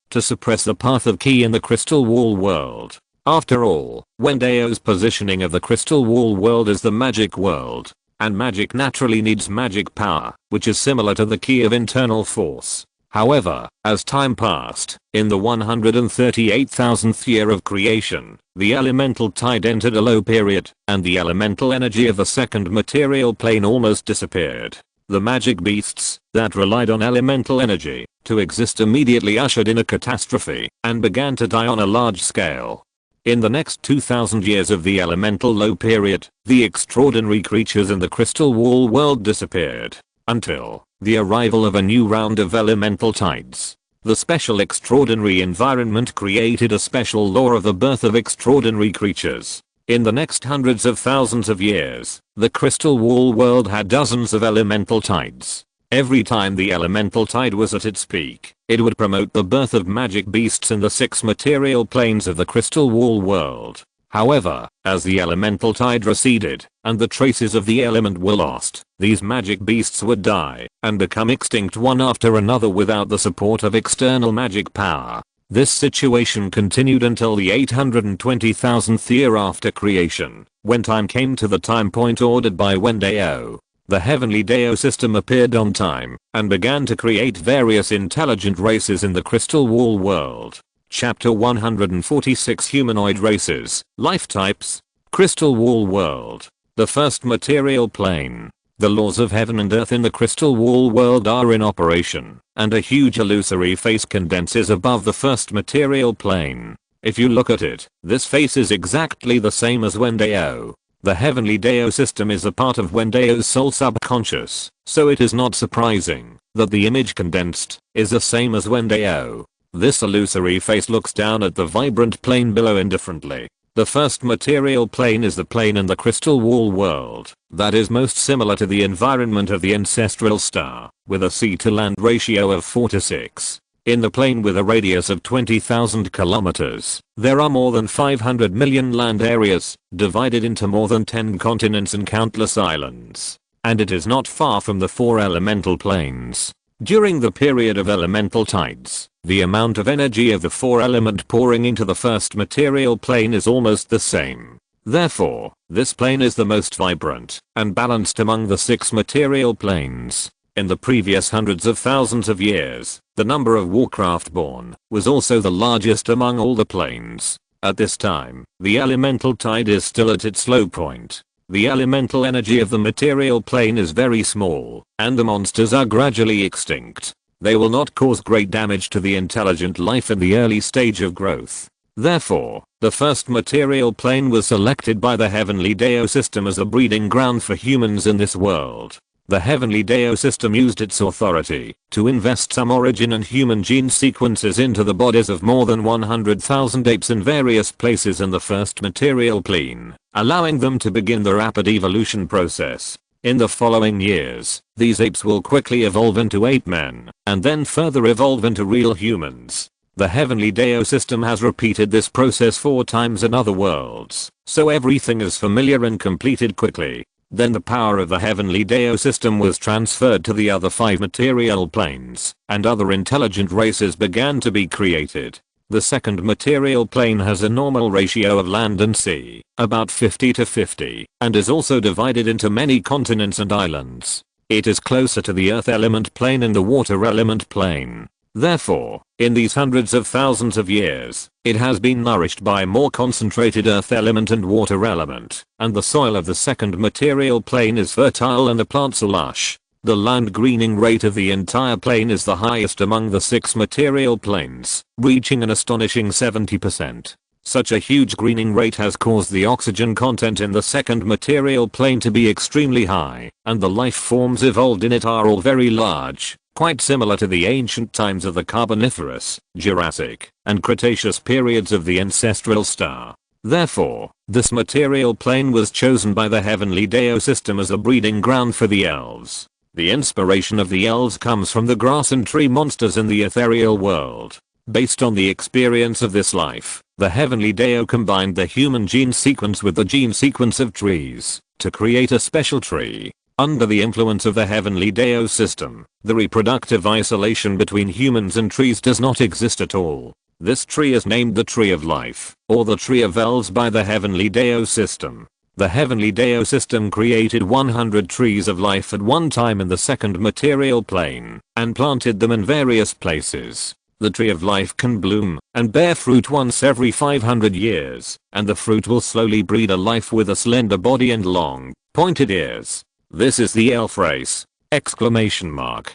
to suppress the path of ki in the crystal wall world. After all, Wen Dao's positioning of the crystal wall world is the magic world, and magic naturally needs magic power, which is similar to the ki of internal force. However, as time passed, in the 138,000th year of creation, the elemental tide entered a low period, and the elemental energy of the second material plane almost disappeared. The magic beasts that relied on elemental energy to exist immediately ushered in a catastrophe and began to die on a large scale. In the next 2000 years of the elemental low period, the extraordinary creatures in the crystal wall world disappeared until the arrival of a new round of elemental tides. The special extraordinary environment created a special law of the birth of extraordinary creatures. In the next hundreds of thousands of years, the crystal wall world had dozens of elemental tides. Every time the elemental tide was at its peak, it would promote the birth of magic beasts in the 6 material planes of the crystal wall world. However, as the elemental tide receded, and the traces of the element were lost, these magic beasts would die and become extinct one after another without the support of external magic power. This situation continued until the 820,000th year after creation, when time came to the time point ordered by Wen Dao. The heavenly Dao system appeared on time and began to create various intelligent races in the crystal wall world. Chapter 146 Humanoid Races, Life Types, Crystal Wall World. The first material plane. The laws of heaven and earth in the crystal wall world are in operation, and a huge illusory face condenses above the first material plane. If you look at it, this face is exactly the same as Wen Dao. The heavenly Dao system is a part of Wen Dao's soul subconscious, so it is not surprising that the image condensed is the same as Wen Dao. This illusory face looks down at the vibrant plane below indifferently. The first material plane is the plane in the crystal wall world that is most similar to the environment of the ancestral star, with a sea to land ratio of 4:6. In the plane with a radius of 20,000 kilometers, there are more than 500 million land areas, divided into more than 10 continents and countless islands. And it is not far from the 4 elemental planes. During the period of elemental tides, the amount of energy of the 4 element pouring into the first material plane is almost the same. Therefore, this plane is the most vibrant and balanced among the 6 material planes. In the previous hundreds of thousands of years, the number of warcraft born was also the largest among all the planes. At this time, the elemental tide is still at its low point. The elemental energy of the material plane is very small, and the monsters are gradually extinct. They will not cause great damage to the intelligent life in the early stage of growth. Therefore, the first material plane was selected by the Heavenly Dao system as a breeding ground for humans in this world. The Heavenly Dao system used its authority to invest some origin and human gene sequences into the bodies of more than 100,000 apes in various places in the first material plane, allowing them to begin the rapid evolution process. In the following years, these apes will quickly evolve into ape men, and then further evolve into real humans. The Heavenly Dao system has repeated this process 4 times in other worlds, so everything is familiar and completed quickly. Then the power of the Heavenly Dao system was transferred to the other 5 material planes, and other intelligent races began to be created. The second material plane has a normal ratio of land and sea, about 50-50, and is also divided into many continents and islands. It is closer to the earth element plane and the water element plane. Therefore, in these hundreds of thousands of years, it has been nourished by more concentrated earth element and water element, and the soil of the second material plane is fertile and the plants are lush. The land greening rate of the entire plane is the highest among the 6 material planes, reaching an astonishing 70%. Such a huge greening rate has caused the oxygen content in the second material plane to be extremely high, and the life forms evolved in it are all very large. Quite similar to the ancient times of the Carboniferous, Jurassic, and Cretaceous periods of the ancestral star. Therefore, this material plane was chosen by the Heavenly Dao system as a breeding ground for the elves. The inspiration of the elves comes from the grass and tree monsters in the ethereal world. Based on the experience of this life, the Heavenly Dao combined the human gene sequence with the gene sequence of trees to create a special tree. Under the influence of the Heavenly Dao system, the reproductive isolation between humans and trees does not exist at all. This tree is named the Tree of Life, or the Tree of Elves by the Heavenly Dao system. The Heavenly Dao system created 100 trees of life at one time in the second material plane, and planted them in various places. The Tree of Life can bloom and bear fruit once every 500 years, and the fruit will slowly breed a life with a slender body and long, pointed ears. This is the elf race! Exclamation mark.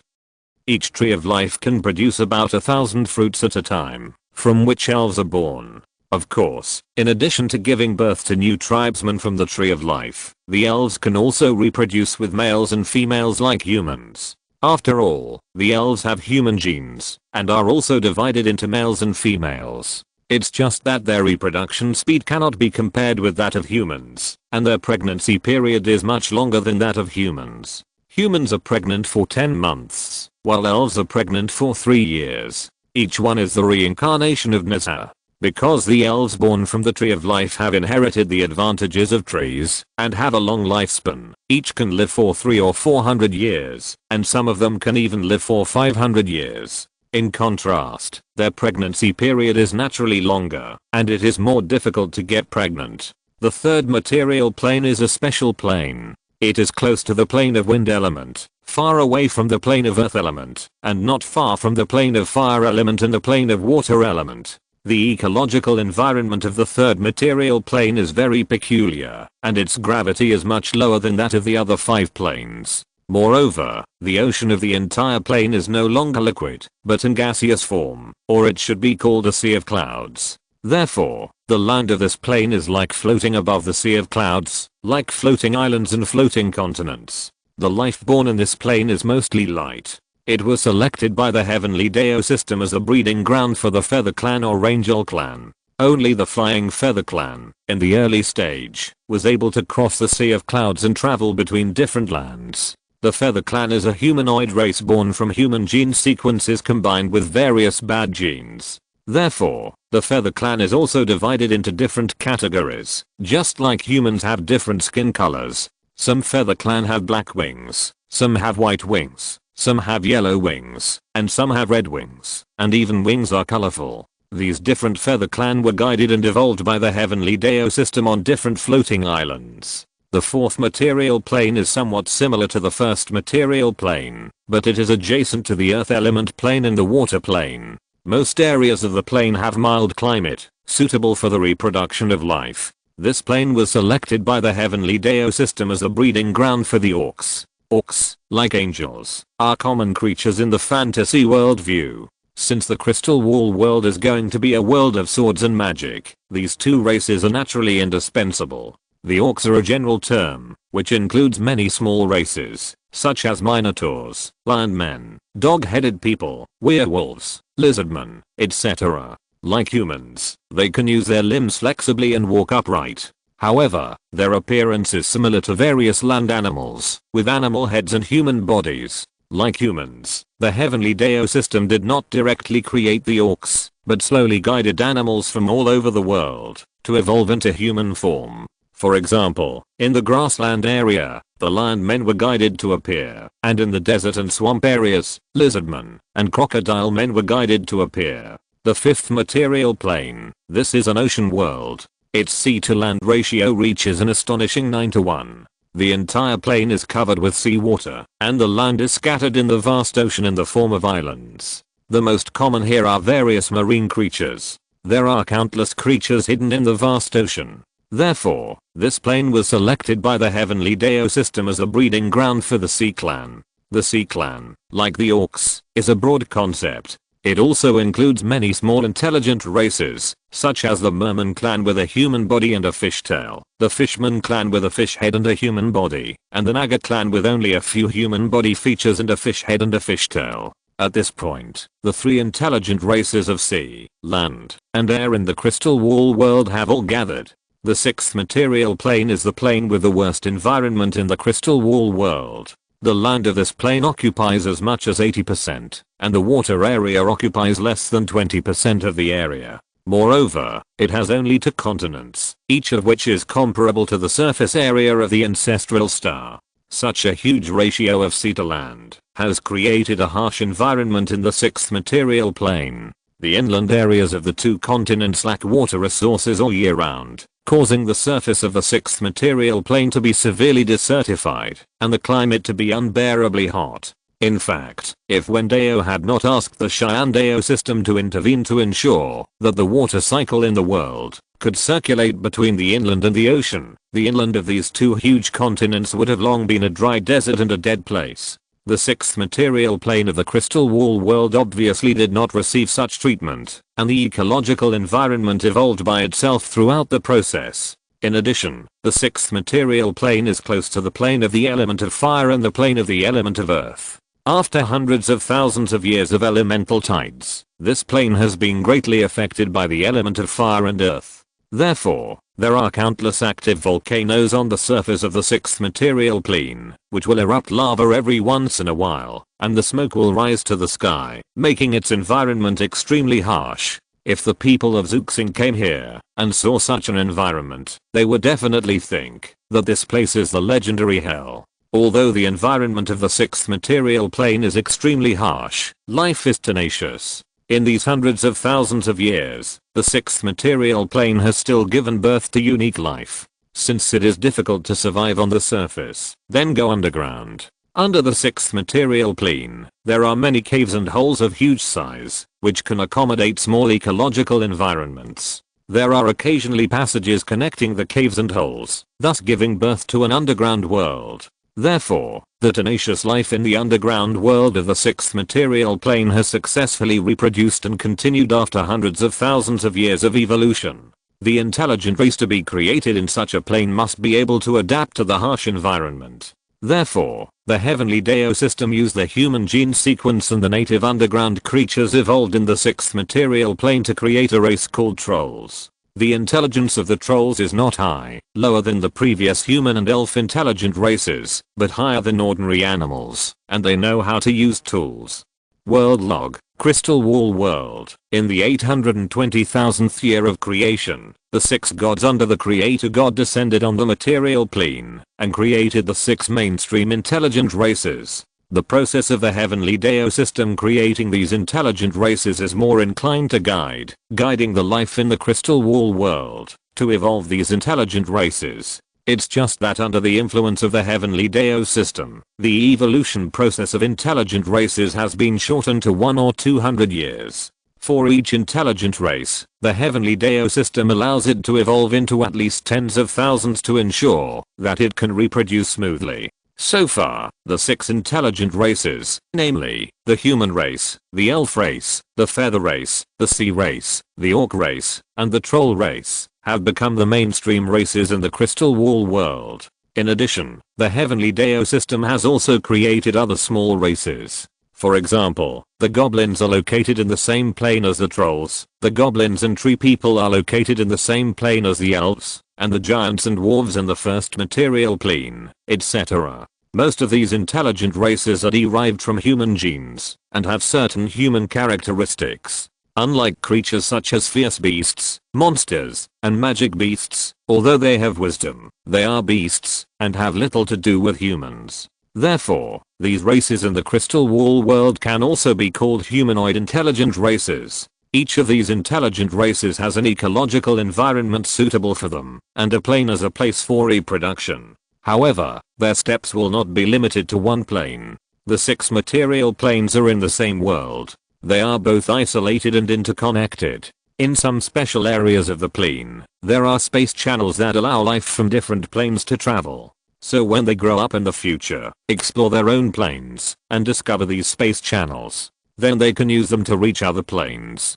Each tree of life can produce about 1,000 fruits at a time, from which elves are born. Of course, in addition to giving birth to new tribesmen from the tree of life, the elves can also reproduce with males and females like humans. After all, the elves have human genes, and are also divided into males and females. It's just that their reproduction speed cannot be compared with that of humans, and their pregnancy period is much longer than that of humans. Humans are pregnant for 10 months, while elves are pregnant for 3 years. Each one is the reincarnation of Nissa. Because the elves born from the Tree of Life have inherited the advantages of trees and have a long lifespan, each can live for 300 or 400 years, and some of them can even live for 500 years. In contrast, their pregnancy period is naturally longer, and it is more difficult to get pregnant. The third material plane is a special plane. It is close to the plane of wind element, far away from the plane of earth element, and not far from the plane of fire element and the plane of water element. The ecological environment of the third material plane is very peculiar, and its gravity is much lower than that of the other 5 planes. Moreover, the ocean of the entire plane is no longer liquid, but in gaseous form, or it should be called a sea of clouds. Therefore, the land of this plane is like floating above the sea of clouds, like floating islands and floating continents. The life born in this plane is mostly light. It was selected by the Heavenly Dao system as a breeding ground for the Feather Clan or Angel Clan. Only the Flying Feather Clan, in the early stage, was able to cross the sea of clouds and travel between different lands. The Feather Clan is a humanoid race born from human gene sequences combined with various bad genes. Therefore, the Feather Clan is also divided into different categories, just like humans have different skin colors. Some Feather Clan have black wings, some have white wings, some have yellow wings, and some have red wings, and even wings are colorful. These different Feather Clan were guided and evolved by the Heavenly Dao system on different floating islands. The fourth material plane is somewhat similar to the first material plane, but it is adjacent to the earth element plane and the water plane. Most areas of the plane have mild climate, suitable for the reproduction of life. This plane was selected by the heavenly Dao system as a breeding ground for the orcs. Orcs, like angels, are common creatures in the fantasy worldview. Since the Crystal Wall world is going to be a world of swords and magic, these two races are naturally indispensable. The orcs are a general term, which includes many small races, such as minotaurs, lion-men, dog-headed people, werewolves, lizardmen, etc. Like humans, they can use their limbs flexibly and walk upright. However, their appearance is similar to various land animals, with animal heads and human bodies. Like humans, the heavenly Dao system did not directly create the orcs, but slowly guided animals from all over the world to evolve into human form. For example, in the grassland area, the lion men were guided to appear, and in the desert and swamp areas, lizardmen and crocodile men were guided to appear. The fifth material plane, this is an ocean world. Its sea to land ratio reaches an astonishing 9:1. The entire plane is covered with seawater, and the land is scattered in the vast ocean in the form of islands. The most common here are various marine creatures. There are countless creatures hidden in the vast ocean. Therefore, this plane was selected by the heavenly Dao system as a breeding ground for the Sea Clan. The Sea Clan, like the orcs, is a broad concept. It also includes many small intelligent races, such as the Merman clan with a human body and a fish tail, the Fishman clan with a fish head and a human body, and the Naga clan with only a few human body features and a fish head and a fish tail. At this point, the three intelligent races of sea, land, and air in the Crystal Wall world have all gathered. The sixth material plane is the plane with the worst environment in the Crystal Wall world. The land of this plane occupies as much as 80%, and the water area occupies less than 20% of the area. Moreover, it has only 2 continents, each of which is comparable to the surface area of the ancestral star. Such a huge ratio of sea to land has created a harsh environment in the sixth material plane. The inland areas of the 2 continents lack water resources all year round, causing the surface of the sixth material plane to be severely desertified, and the climate to be unbearably hot. In fact, if Wen Dao had not asked the Cheyenne Dao system to intervene to ensure that the water cycle in the world could circulate between the inland and the ocean, the inland of these 2 huge continents would have long been a dry desert and a dead place. The sixth material plane of the Crystal Wall world obviously did not receive such treatment, and the ecological environment evolved by itself throughout the process. In addition, the sixth material plane is close to the plane of the element of fire and the plane of the element of earth. After hundreds of thousands of years of elemental tides, this plane has been greatly affected by the element of fire and earth. Therefore, there are countless active volcanoes on the surface of the sixth material plane, which will erupt lava every once in a while, and the smoke will rise to the sky, making its environment extremely harsh. If the people of Zuxing came here and saw such an environment, they would definitely think that this place is the legendary hell. Although the environment of the sixth material plane is extremely harsh, life is tenacious. In these hundreds of thousands of years, the sixth material plane has still given birth to unique life. Since it is difficult to survive on the surface, then go underground. Under the sixth material plane, there are many caves and holes of huge size, which can accommodate small ecological environments. There are occasionally passages connecting the caves and holes, thus giving birth to an underground world. Therefore, the tenacious life in the underground world of the sixth material plane has successfully reproduced and continued after hundreds of thousands of years of evolution. The intelligent race to be created in such a plane must be able to adapt to the harsh environment. Therefore, the heavenly Dao system used the human gene sequence and the native underground creatures evolved in the sixth material plane to create a race called trolls. The intelligence of the trolls is not high, lower than the previous human and elf intelligent races, but higher than ordinary animals, and they know how to use tools. World log, Crystal Wall world. In the 820,000th year of creation, the 6 gods under the creator god descended on the material plane, and created the 6 mainstream intelligent races. The process of the heavenly Dao system creating these intelligent races is more inclined to guiding the life in the Crystal Wall world, to evolve these intelligent races. It's just that under the influence of the heavenly Dao system, the evolution process of intelligent races has been shortened to 1 or 200 years. For each intelligent race, the heavenly Dao system allows it to evolve into at least tens of thousands to ensure that it can reproduce smoothly. So far, the 6 intelligent races, namely, the human race, the elf race, the feather race, the sea race, the orc race, and the troll race, have become the mainstream races in the Crystal Wall world. In addition, the heavenly Dao system has also created other small races. For example, the goblins are located in the same plane as the trolls, the goblins and tree people are located in the same plane as the elves, and the giants and dwarves in the first material plane, etc. Most of these intelligent races are derived from human genes, and have certain human characteristics. Unlike creatures such as fierce beasts, monsters, and magic beasts, although they have wisdom, they are beasts, and have little to do with humans. Therefore, these races in the Crystal Wall world can also be called humanoid intelligent races. Each of these intelligent races has an ecological environment suitable for them, and a plane as a place for reproduction. However, their steps will not be limited to one plane. The 6 material planes are in the same world. They are both isolated and interconnected. In some special areas of the plane, there are space channels that allow life from different planes to travel. So when they grow up in the future, explore their own planes, and discover these space channels, then they can use them to reach other planes!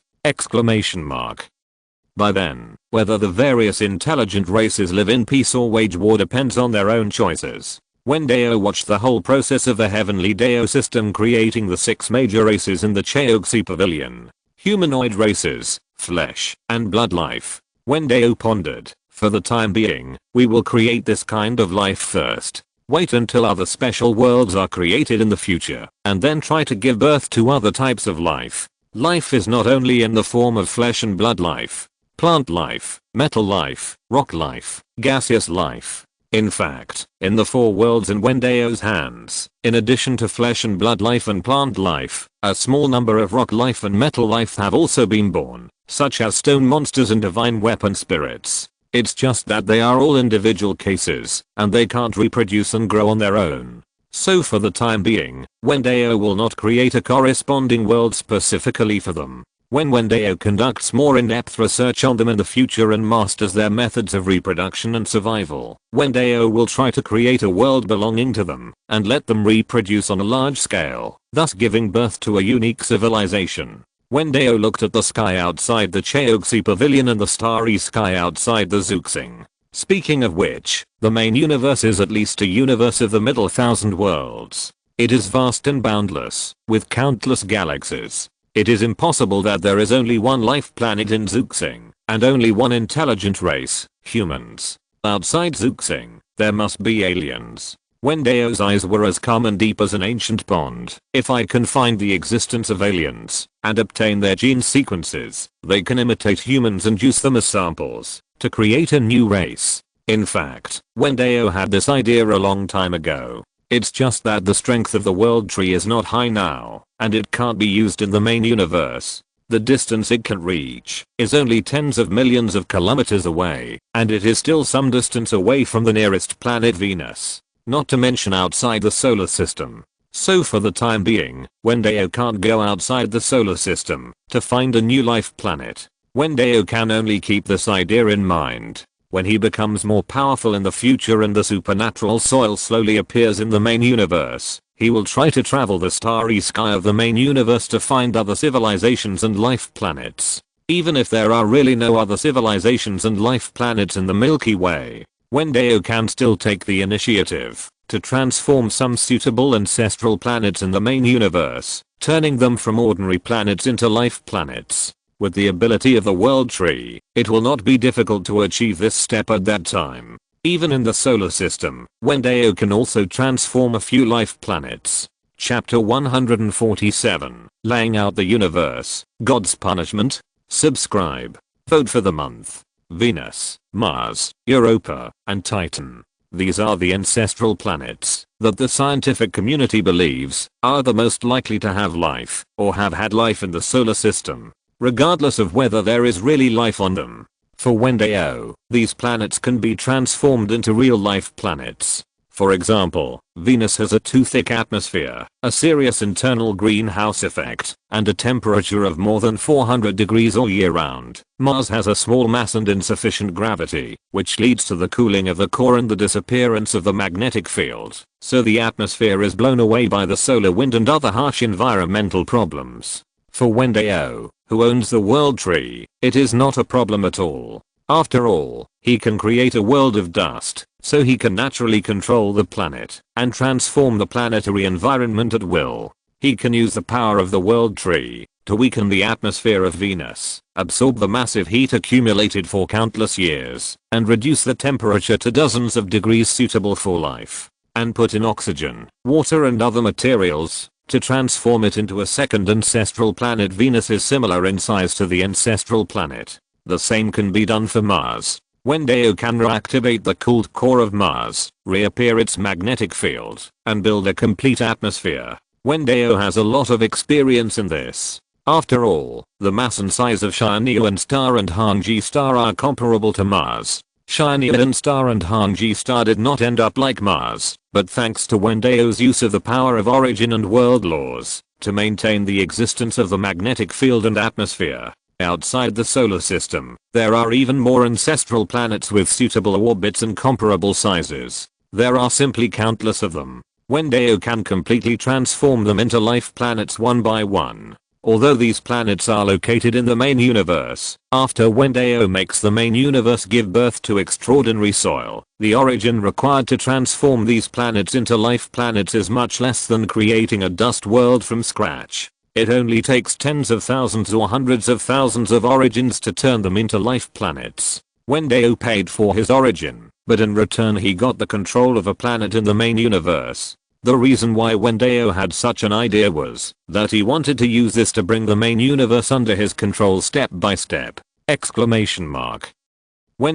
By then, whether the various intelligent races live in peace or wage war depends on their own choices. Wen Dao watched the whole process of the heavenly Dao system creating the 6 major races in the Chaoxi Pavilion. Humanoid races, flesh, and blood life. Wen Dao pondered, for the time being, we will create this kind of life first. Wait until other special worlds are created in the future, and then try to give birth to other types of life. Life is not only in the form of flesh and blood life, plant life, metal life, rock life, gaseous life. In fact, in the 4 worlds in Wen Dao's hands, in addition to flesh and blood life and plant life, a small number of rock life and metal life have also been born, such as stone monsters and divine weapon spirits. It's just that they are all individual cases, and they can't reproduce and grow on their own. So for the time being, Wen Dao will not create a corresponding world specifically for them. When Wen Dao conducts more in-depth research on them in the future and masters their methods of reproduction and survival, Wen Dao will try to create a world belonging to them, and let them reproduce on a large scale, thus giving birth to a unique civilization. Wen Dao looked at the sky outside the Chaoxi Pavilion and the starry sky outside the Zuxing. Speaking of which, the main universe is at least a universe of the middle 1,000 worlds. It is vast and boundless, with countless galaxies. It is impossible that there is only one life planet in Zuxing, and only one intelligent race, humans. Outside Zuxing, there must be aliens. Wen Dao's eyes were as calm and deep as an ancient pond. If I can find the existence of aliens, and obtain their gene sequences, they can imitate humans and use them as samples, to create a new race. In fact, Wen Dao had this idea a long time ago. It's just that the strength of the world tree is not high now, and it can't be used in the main universe. The distance it can reach is only tens of millions of kilometers away, and it is still some distance away from the nearest planet Venus, not to mention outside the solar system. So for the time being, Wen Dao can't go outside the solar system to find a new life planet. Wen Dao can only keep this idea in mind. When he becomes more powerful in the future and the supernatural soil slowly appears in the main universe, he will try to travel the starry sky of the main universe to find other civilizations and life planets. Even if there are really no other civilizations and life planets in the Milky Way, Wen Dao can still take the initiative to transform some suitable ancestral planets in the main universe, turning them from ordinary planets into life planets. With the ability of the world tree, it will not be difficult to achieve this step at that time. Even in the solar system, Wen Dao can also transform a few life planets. Chapter 147, Laying Out the Universe, God's Punishment. Subscribe. Vote for the month. Venus, Mars, Europa, and Titan. These are the ancestral planets that the scientific community believes are the most likely to have life, or have had life in the solar system, regardless of whether there is really life on them. For Wen Dao, these planets can be transformed into real life planets. For example, Venus has a too thick atmosphere, a serious internal greenhouse effect, and a temperature of more than 400 degrees all year round. Mars has a small mass and insufficient gravity, which leads to the cooling of the core and the disappearance of the magnetic field, so the atmosphere is blown away by the solar wind and other harsh environmental problems. For Wen Dao, who owns the world tree, it is not a problem at all. After all, he can create a world of dust, so he can naturally control the planet and transform the planetary environment at will. He can use the power of the world tree to weaken the atmosphere of Venus, absorb the massive heat accumulated for countless years, and reduce the temperature to dozens of degrees suitable for life, and put in oxygen, water and other materials to transform it into a second ancestral planet. Venus is similar in size to the ancestral planet. The same can be done for Mars. Wen Dao can reactivate the cooled core of Mars, reappear its magnetic field, and build a complete atmosphere. Wen Dao has a lot of experience in this. After all, the mass and size of Tianyuan Star and Hangji Star are comparable to Mars. Tianyuan Star and Hangji Star did not end up like Mars, but thanks to Wen Dao's use of the power of origin and world laws to maintain the existence of the magnetic field and atmosphere. Outside the solar system, there are even more ancestral planets with suitable orbits and comparable sizes. There are simply countless of them. Wen Dao can completely transform them into life planets one by one. Although these planets are located in the main universe, after Wen Dao makes the main universe give birth to extraordinary soil, the origin required to transform these planets into life planets is much less than creating a dust world from scratch. It only takes tens of thousands or hundreds of thousands of origins to turn them into life planets. Wen Dao paid for his origin, but in return he got the control of a planet in the main universe. The reason why Wen Dao had such an idea was that he wanted to use this to bring the main universe under his control step by step. Wen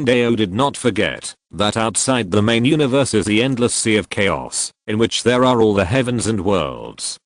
Dao did not forget that outside the main universe is the endless sea of chaos, in which there are all the heavens and worlds.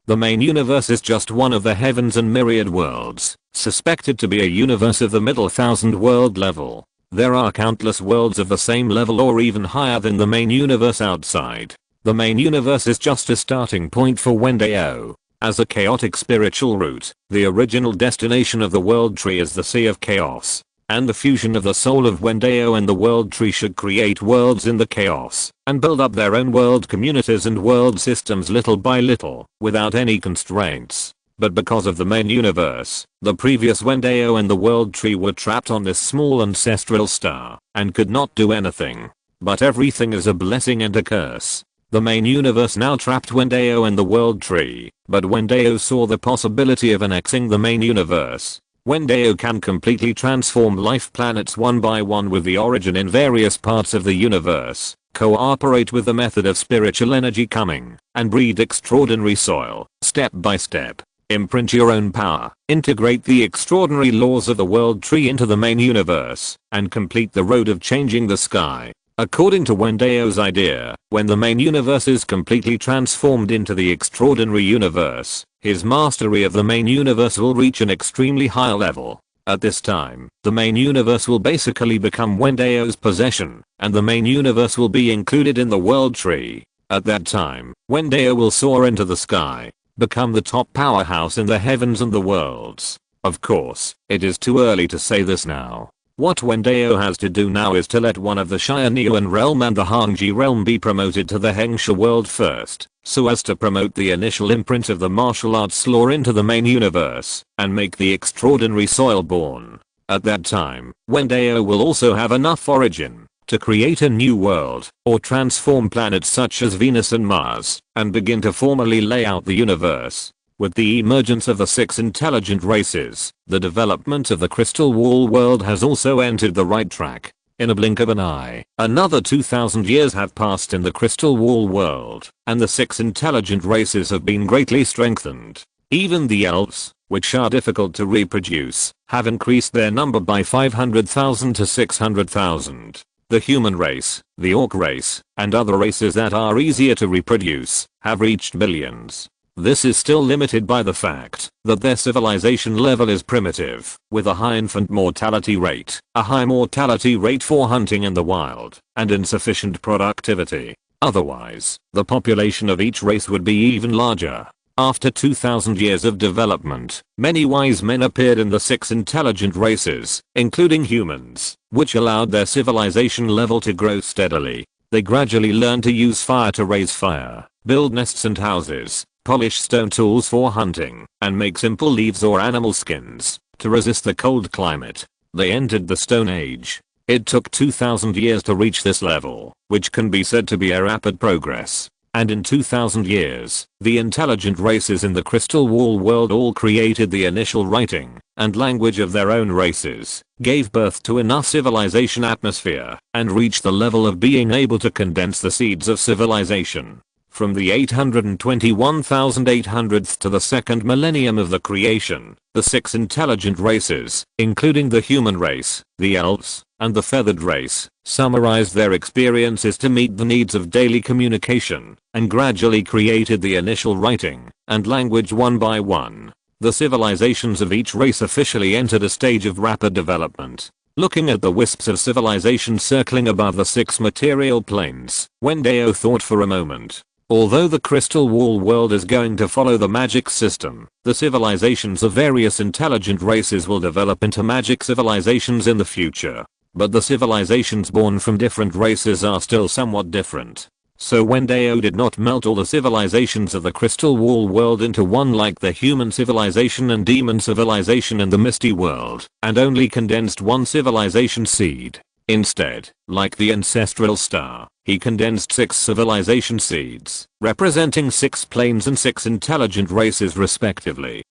The main universe is just one of the heavens and myriad worlds, suspected to be a universe of the middle 1000 world level. There are countless worlds of the same level or even higher than the main universe outside. The main universe is just a starting point for Wen Dao. As a chaotic spiritual root, the original destination of the world tree is the sea of chaos. And the fusion of the soul of Wen Dao and the world tree should create worlds in the chaos, and build up their own world communities and world systems little by little, without any constraints. But because of the main universe, the previous Wen Dao and the world tree were trapped on this small ancestral star, and could not do anything. But everything is a blessing and a curse. The main universe now trapped Wen Dao and the world tree, but Wen Dao saw the possibility of annexing the main universe. Wen Dao can completely transform life planets one by one with the origin in various parts of the universe, cooperate with the method of spiritual energy coming, and breed extraordinary soil, step by step. Imprint your own power, integrate the extraordinary laws of the world tree into the main universe, and complete the road of changing the sky. According to Wen Dao's idea, when the main universe is completely transformed into the extraordinary universe, his mastery of the main universe will reach an extremely high level. At this time, the main universe will basically become Wen Dao's possession, and the main universe will be included in the world tree. At that time, Wen Dao will soar into the sky, become the top powerhouse in the heavens and the worlds. Of course, it is too early to say this now. What Wen Dao has to do now is to let one of the Tianyuan realm and the Hangji realm be promoted to the Hengsha world first, so as to promote the initial imprint of the martial arts law into the main universe, and make the extraordinary soil born. At that time, Wen Dao will also have enough origin to create a new world, or transform planets such as Venus and Mars, and begin to formally lay out the universe. With the emergence of the 6 intelligent races, the development of the crystal wall world has also entered the right track. In a blink of an eye, another 2000 years have passed in the crystal wall world, and the 6 intelligent races have been greatly strengthened. Even the elves, which are difficult to reproduce, have increased their number by 500,000 to 600,000. The human race, the orc race, and other races that are easier to reproduce, have reached millions. This is still limited by the fact that their civilization level is primitive, with a high infant mortality rate, a high mortality rate for hunting in the wild, and insufficient productivity. Otherwise, the population of each race would be even larger. After 2000 years of development, many wise men appeared in the 6 intelligent races, including humans, which allowed their civilization level to grow steadily. They gradually learned to use fire to raise fire, build nests and houses, polish stone tools for hunting, and make simple leaves or animal skins to resist the cold climate. They entered the Stone Age. It took 2000 years to reach this level, which can be said to be a rapid progress. And in 2000 years, the intelligent races in the Crystal Wall world all created the initial writing and language of their own races, gave birth to enough civilization atmosphere, and reached the level of being able to condense the seeds of civilization. From the 821,800th to the second millennium of the creation, the 6 intelligent races, including the human race, the elves, and the feathered race, summarized their experiences to meet the needs of daily communication, and gradually created the initial writing and language one by one. The civilizations of each race officially entered a stage of rapid development. Looking at the wisps of civilization circling above the 6 material planes, Wen Dao thought for a moment. Although the Crystal Wall world is going to follow the magic system, the civilizations of various intelligent races will develop into magic civilizations in the future. But the civilizations born from different races are still somewhat different. So Wen Dao did not melt all the civilizations of the Crystal Wall world into one like the human civilization and demon civilization in the Misty world, and only condensed one civilization seed. Instead, like the ancestral star, he condensed 6 civilization seeds, representing 6 planes and 6 intelligent races respectively!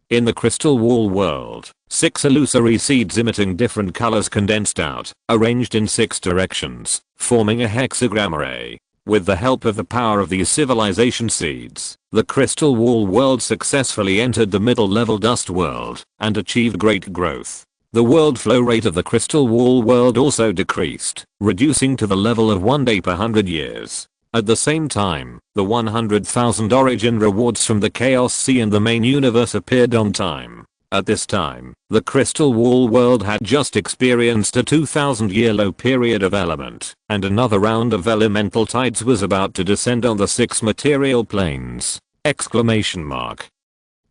In the Crystal Wall world, 6 illusory seeds emitting different colors condensed out, arranged in 6 directions, forming a hexagram array. With the help of the power of these civilization seeds, the Crystal Wall world successfully entered the middle level dust world, and achieved great growth. The world flow rate of the Crystal Wall world also decreased, reducing to the level of 1 day per 100 years. At the same time, the 100,000 origin rewards from the Chaos Sea and the main universe appeared on time. At this time, the Crystal Wall world had just experienced a 2000-year low period of element, and another round of elemental tides was about to descend on the 6 material planes!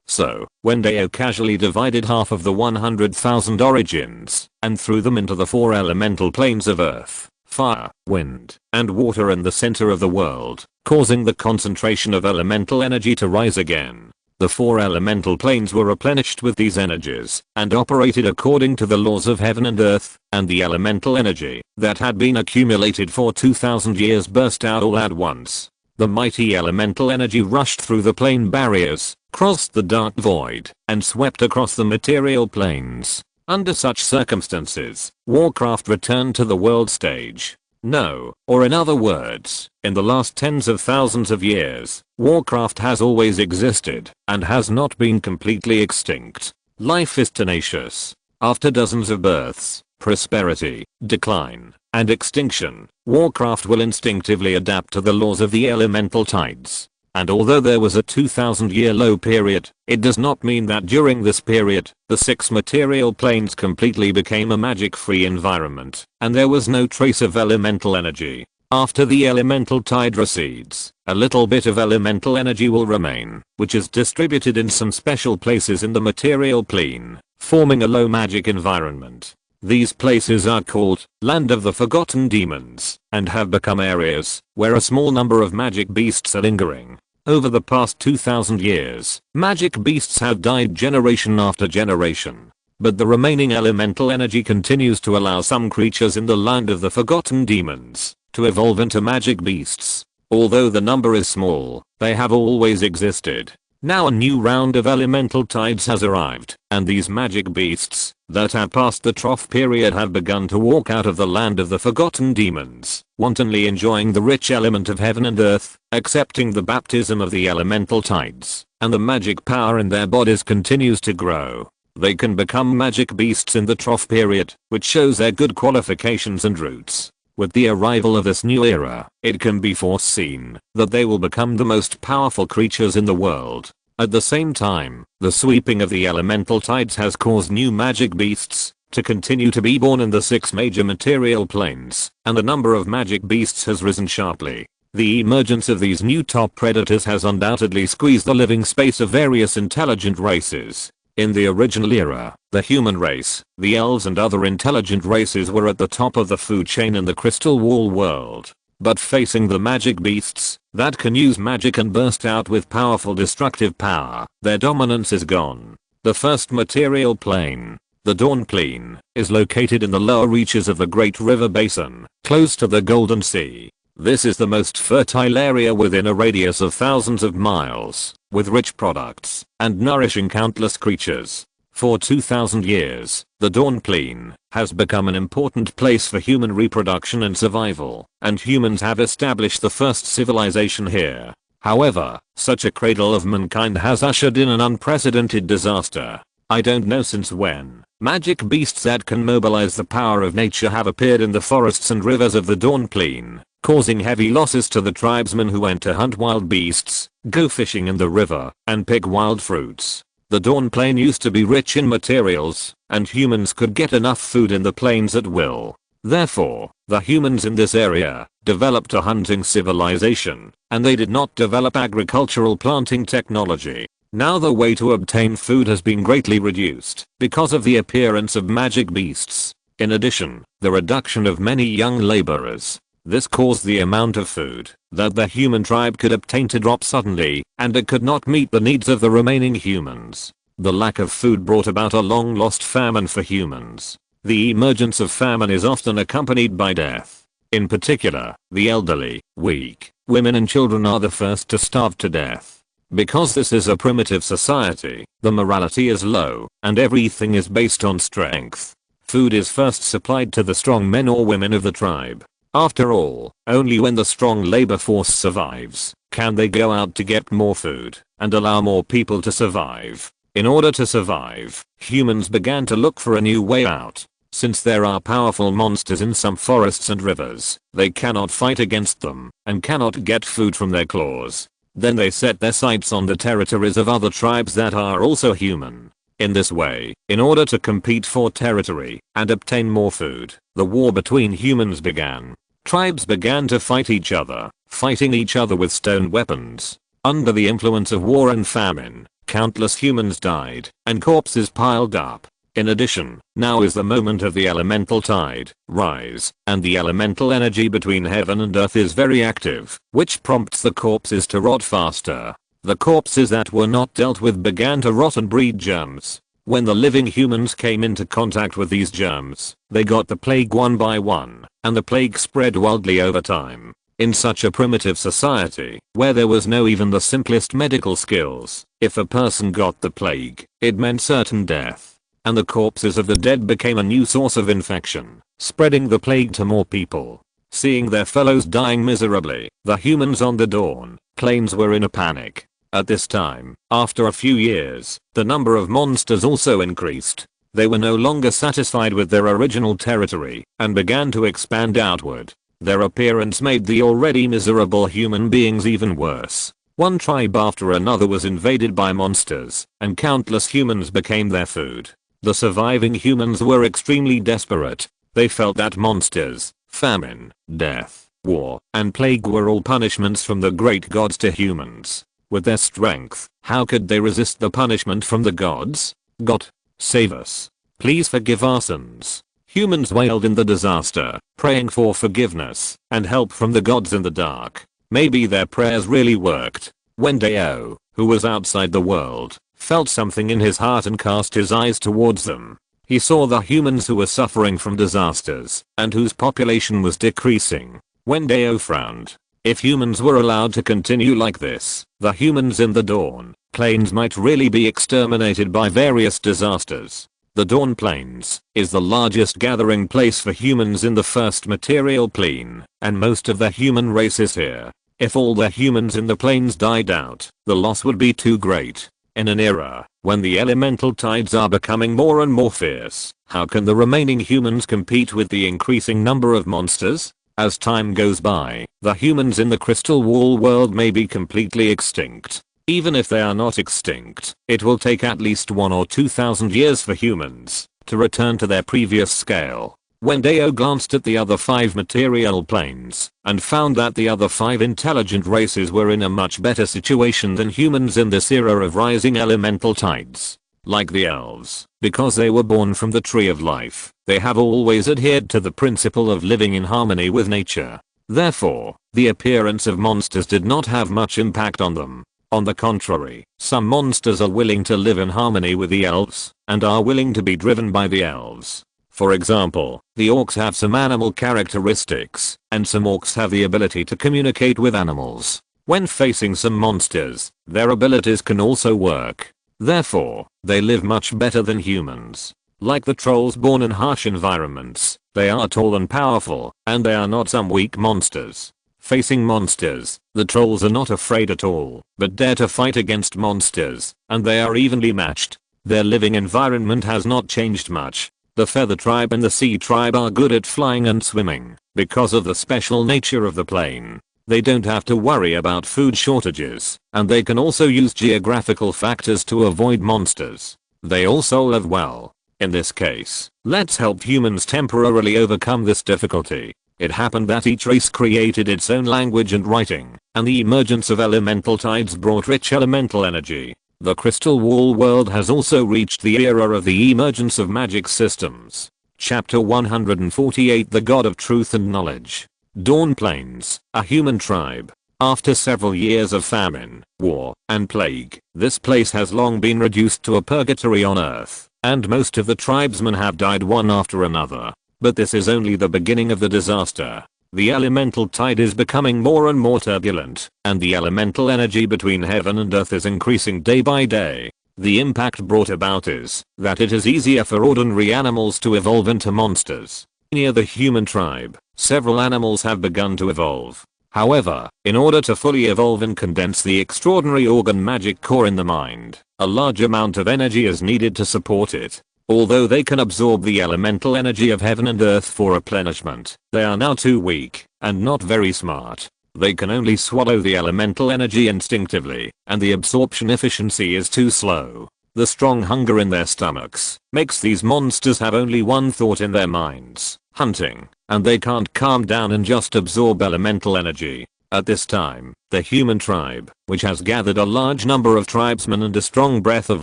So, Wen Dao casually divided half of the 100,000 origins, and threw them into the 4 elemental planes of earth, fire, wind, and water in the center of the world, causing the concentration of elemental energy to rise again. The 4 elemental planes were replenished with these energies, and operated according to the laws of heaven and earth, and the elemental energy that had been accumulated for 2000 years burst out all at once. The mighty elemental energy rushed through the plane barriers, crossed the dark void, and swept across the material planes. Under such circumstances, Warcraft returned to the world stage. No, or in other words, in the last tens of thousands of years, Warcraft has always existed, and has not been completely extinct. Life is tenacious. After dozens of births, prosperity, decline, and extinction, Warcraft will instinctively adapt to the laws of the elemental tides. And although there was a 2000-year low period, it does not mean that during this period, the 6 material planes completely became a magic-free environment, and there was no trace of elemental energy. After the elemental tide recedes, a little bit of elemental energy will remain, which is distributed in some special places in the material plane, forming a low magic environment. These places are called Land of the Forgotten Demons, and have become areas where a small number of magic beasts are lingering. Over the past 2000 years, magic beasts have died generation after generation. But the remaining elemental energy continues to allow some creatures in the Land of the Forgotten Demons to evolve into magic beasts. Although the number is small, they have always existed. Now a new round of elemental tides has arrived, and these magic beasts that have passed the trough period have begun to walk out of the Land of the Forgotten Demons, wantonly enjoying the rich element of heaven and earth, accepting the baptism of the elemental tides, and the magic power in their bodies continues to grow. They can become magic beasts in the trough period, which shows their good qualifications and roots. With the arrival of this new era, it can be foreseen that they will become the most powerful creatures in the world. At the same time, the sweeping of the elemental tides has caused new magic beasts to continue to be born in the 6 major material planes, and the number of magic beasts has risen sharply. The emergence of these new top predators has undoubtedly squeezed the living space of various intelligent races. In the original era, the human race, the elves and other intelligent races were at the top of the food chain in the Crystal Wall world. But facing the magic beasts that can use magic and burst out with powerful destructive power, their dominance is gone. The first material plane, the Dawn Plane, is located in the lower reaches of the Great River Basin, close to the Golden Sea. This is the most fertile area within a radius of thousands of miles, with rich products and nourishing countless creatures. For 2000 years, the Dawn Plane has become an important place for human reproduction and survival, and humans have established the first civilization here. However, such a cradle of mankind has ushered in an unprecedented disaster. I don't know since when. Magic beasts that can mobilize the power of nature have appeared in the forests and rivers of the Dawn Plane, causing heavy losses to the tribesmen who went to hunt wild beasts, go fishing in the river, and pick wild fruits. The Dawn Plane used to be rich in materials, and humans could get enough food in the plains at will. Therefore, the humans in this area developed a hunting civilization, and they did not develop agricultural planting technology. Now the way to obtain food has been greatly reduced because of the appearance of magic beasts. In addition, the reduction of many young laborers. This caused the amount of food that the human tribe could obtain to drop suddenly, and it could not meet the needs of the remaining humans. The lack of food brought about a long-lost famine for humans. The emergence of famine is often accompanied by death. In particular, the elderly, weak, women and children are the first to starve to death. Because this is a primitive society, the morality is low, and everything is based on strength. Food is first supplied to the strong men or women of the tribe. After all, only when the strong labor force survives can they go out to get more food and allow more people to survive. In order to survive, humans began to look for a new way out. Since there are powerful monsters in some forests and rivers, they cannot fight against them and cannot get food from their claws. Then they set their sights on the territories of other tribes that are also human. In this way, in order to compete for territory and obtain more food, the war between humans began. Tribes began to fight each other, fighting each other with stone weapons. Under the influence of war and famine, countless humans died, and corpses piled up. In addition, now is the moment of the elemental tide rise, and the elemental energy between heaven and earth is very active, which prompts the corpses to rot faster. The corpses that were not dealt with began to rot and breed germs. When the living humans came into contact with these germs, they got the plague one by one, and the plague spread wildly over time. In such a primitive society, where there was no even the simplest medical skills, if a person got the plague, it meant certain death. And the corpses of the dead became a new source of infection, spreading the plague to more people. Seeing their fellows dying miserably, the humans on the Dawn Plains were in a panic. At this time, after a few years, the number of monsters also increased. They were no longer satisfied with their original territory and began to expand outward. Their appearance made the already miserable human beings even worse. One tribe after another was invaded by monsters, and countless humans became their food. The surviving humans were extremely desperate. They felt that monsters, famine, death, war, and plague were all punishments from the great gods to humans. With their strength, how could they resist the punishment from the gods? God, save us. Please forgive our sins. Humans wailed in the disaster, praying for forgiveness and help from the gods in the dark. Maybe their prayers really worked. Wen Dao, who was outside the world, felt something in his heart and cast his eyes towards them. He saw the humans who were suffering from disasters and whose population was decreasing. Wen Dao frowned. If humans were allowed to continue like this, the humans in the Dawn Plains might really be exterminated by various disasters. The Dawn Plains is the largest gathering place for humans in the first material plane, and most of the human race is here. If all the humans in the plains died out, the loss would be too great. In an era when the elemental tides are becoming more and more fierce, how can the remaining humans compete with the increasing number of monsters? As time goes by, the humans in the crystal wall world may be completely extinct. Even if they are not extinct, it will take at least 1 or 2,000 years for humans to return to their previous scale. Wen Dao glanced at the other 5 material planes and found that the other 5 intelligent races were in a much better situation than humans in this era of rising elemental tides. Like the elves, because they were born from the tree of life, they have always adhered to the principle of living in harmony with nature. Therefore, the appearance of monsters did not have much impact on them. On the contrary, some monsters are willing to live in harmony with the elves and are willing to be driven by the elves. For example, the orcs have some animal characteristics, and some orcs have the ability to communicate with animals. When facing some monsters, their abilities can also work. Therefore, they live much better than humans. Like the trolls born in harsh environments, they are tall and powerful, and they are not some weak monsters. Facing monsters, the trolls are not afraid at all, but dare to fight against monsters, and they are evenly matched. Their living environment has not changed much. The feather tribe and the sea tribe are good at flying and swimming, because of the special nature of the plane. They don't have to worry about food shortages, and they can also use geographical factors to avoid monsters. They also live well. In this case, let's help humans temporarily overcome this difficulty. It happened that each race created its own language and writing, and the emergence of elemental tides brought rich elemental energy. The crystal wall world has also reached the era of the emergence of magic systems. Chapter 148 The God of Truth and Knowledge. Dawn Plains, a human tribe. After several years of famine, war, and plague, this place has long been reduced to a purgatory on earth, and most of the tribesmen have died one after another. But this is only the beginning of the disaster. The elemental tide is becoming more and more turbulent, and the elemental energy between heaven and earth is increasing day by day. The impact brought about is that it is easier for ordinary animals to evolve into monsters. Near the human tribe, several animals have begun to evolve. However, in order to fully evolve and condense the extraordinary organ magic core in the mind, a large amount of energy is needed to support it. Although they can absorb the elemental energy of heaven and earth for replenishment, they are now too weak and not very smart. They can only swallow the elemental energy instinctively, and the absorption efficiency is too slow. The strong hunger in their stomachs makes these monsters have only one thought in their minds: hunting, and they can't calm down and just absorb elemental energy. At this time, the human tribe, which has gathered a large number of tribesmen and a strong breath of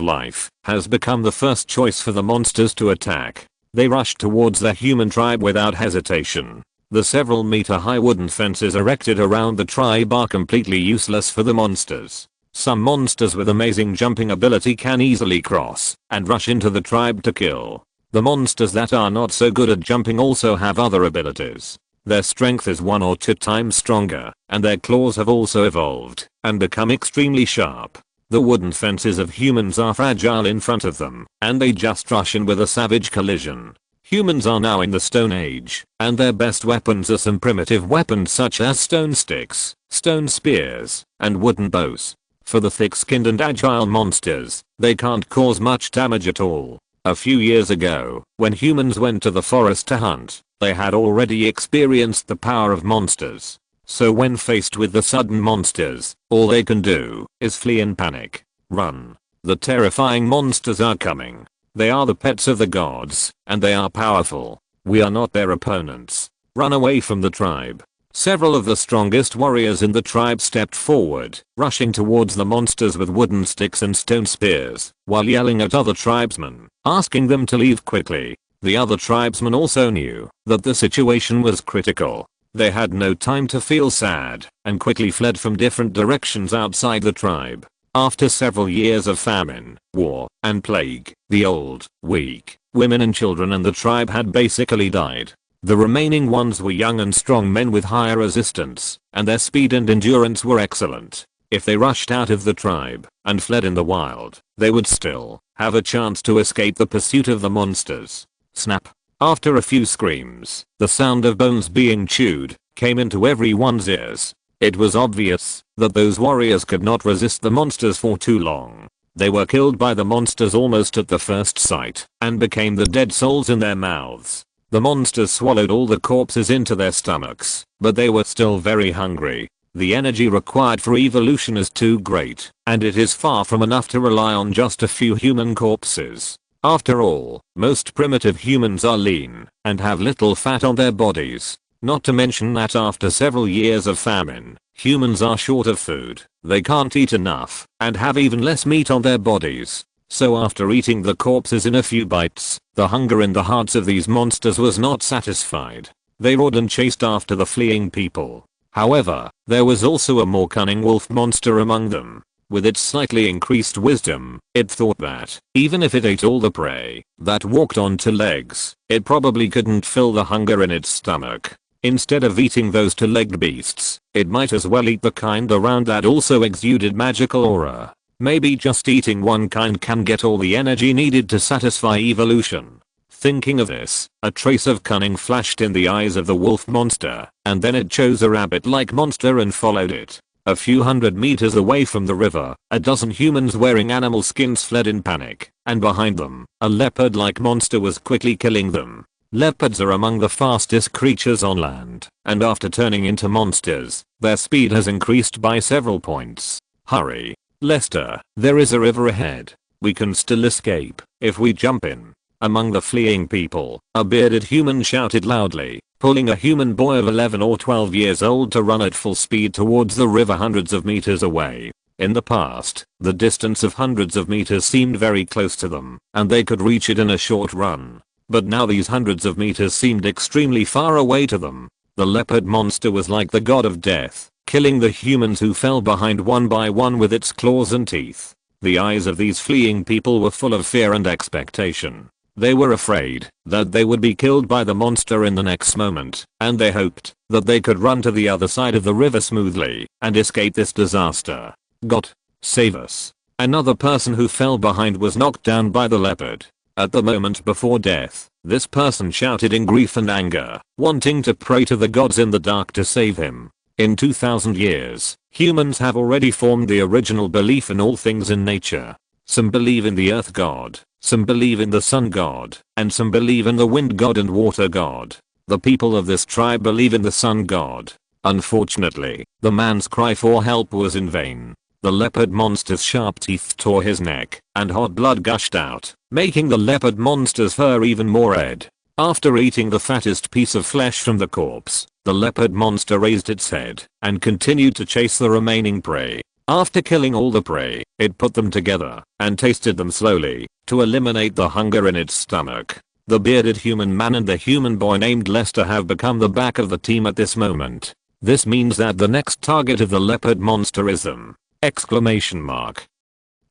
life, has become the first choice for the monsters to attack. They rush towards the human tribe without hesitation. The several meter high wooden fences erected around the tribe are completely useless for the monsters. Some monsters with amazing jumping ability can easily cross and rush into the tribe to kill. The monsters that are not so good at jumping also have other abilities. Their strength is 1 or 2 times stronger, and their claws have also evolved and become extremely sharp. The wooden fences of humans are fragile in front of them, and they just rush in with a savage collision. Humans are now in the Stone Age, and their best weapons are some primitive weapons such as stone sticks, stone spears, and wooden bows. For the thick-skinned and agile monsters, they can't cause much damage at all. A few years ago, when humans went to the forest to hunt, they had already experienced the power of monsters. So when faced with the sudden monsters, all they can do is flee in panic. Run. The terrifying monsters are coming. They are the pets of the gods, and they are powerful. We are not their opponents. Run away from the tribe. Several of the strongest warriors in the tribe stepped forward, rushing towards the monsters with wooden sticks and stone spears, while yelling at other tribesmen, asking them to leave quickly. The other tribesmen also knew that the situation was critical. They had no time to feel sad, and quickly fled from different directions outside the tribe. After several years of famine, war, and plague, the old, weak, women and children in the tribe had basically died. The remaining ones were young and strong men with higher resistance, and their speed and endurance were excellent. If they rushed out of the tribe and fled in the wild, they would still have a chance to escape the pursuit of the monsters. Snap. After a few screams, the sound of bones being chewed came into everyone's ears. It was obvious that those warriors could not resist the monsters for too long. They were killed by the monsters almost at the first sight and became the dead souls in their mouths. The monsters swallowed all the corpses into their stomachs, but they were still very hungry. The energy required for evolution is too great, and it is far from enough to rely on just a few human corpses. After all, most primitive humans are lean and have little fat on their bodies. Not to mention that after several years of famine, humans are short of food, they can't eat enough, and have even less meat on their bodies. So after eating the corpses in a few bites, the hunger in the hearts of these monsters was not satisfied. They roared and chased after the fleeing people. However, there was also a more cunning wolf monster among them. With its slightly increased wisdom, it thought that, even if it ate all the prey that walked on two legs, it probably couldn't fill the hunger in its stomach. Instead of eating those two-legged beasts, it might as well eat the kind around that also exuded magical aura. Maybe just eating one kind can get all the energy needed to satisfy evolution. Thinking of this, a trace of cunning flashed in the eyes of the wolf monster, and then it chose a rabbit-like monster and followed it. A few hundred meters away from the river, a dozen humans wearing animal skins fled in panic, and behind them, a leopard-like monster was quickly killing them. Leopards are among the fastest creatures on land, and after turning into monsters, their speed has increased by several points. Hurry, Lester, there is a river ahead. We can still escape if we jump in. Among the fleeing people, a bearded human shouted loudly, pulling a human boy of 11 or 12 years old to run at full speed towards the river hundreds of meters away. In the past, the distance of hundreds of meters seemed very close to them, and they could reach it in a short run. But now these hundreds of meters seemed extremely far away to them. The leopard monster was like the god of death, killing the humans who fell behind one by one with its claws and teeth. The eyes of these fleeing people were full of fear and expectation. They were afraid that they would be killed by the monster in the next moment, and they hoped that they could run to the other side of the river smoothly and escape this disaster. God, save us. Another person who fell behind was knocked down by the leopard. At the moment before death, this person shouted in grief and anger, wanting to pray to the gods in the dark to save him. In 2000 years, humans have already formed the original belief in all things in nature. Some believe in the earth god, some believe in the sun god, and some believe in the wind god and water god. The people of this tribe believe in the sun god. Unfortunately, the man's cry for help was in vain. The leopard monster's sharp teeth tore his neck, and hot blood gushed out, making the leopard monster's fur even more red. After eating the fattest piece of flesh from the corpse, the leopard monster raised its head and continued to chase the remaining prey. After killing all the prey, it put them together and tasted them slowly to eliminate the hunger in its stomach. The bearded human man and the human boy named Lester have become the back of the team at this moment. This means that the next target of the leopard monster is them! Exclamation mark.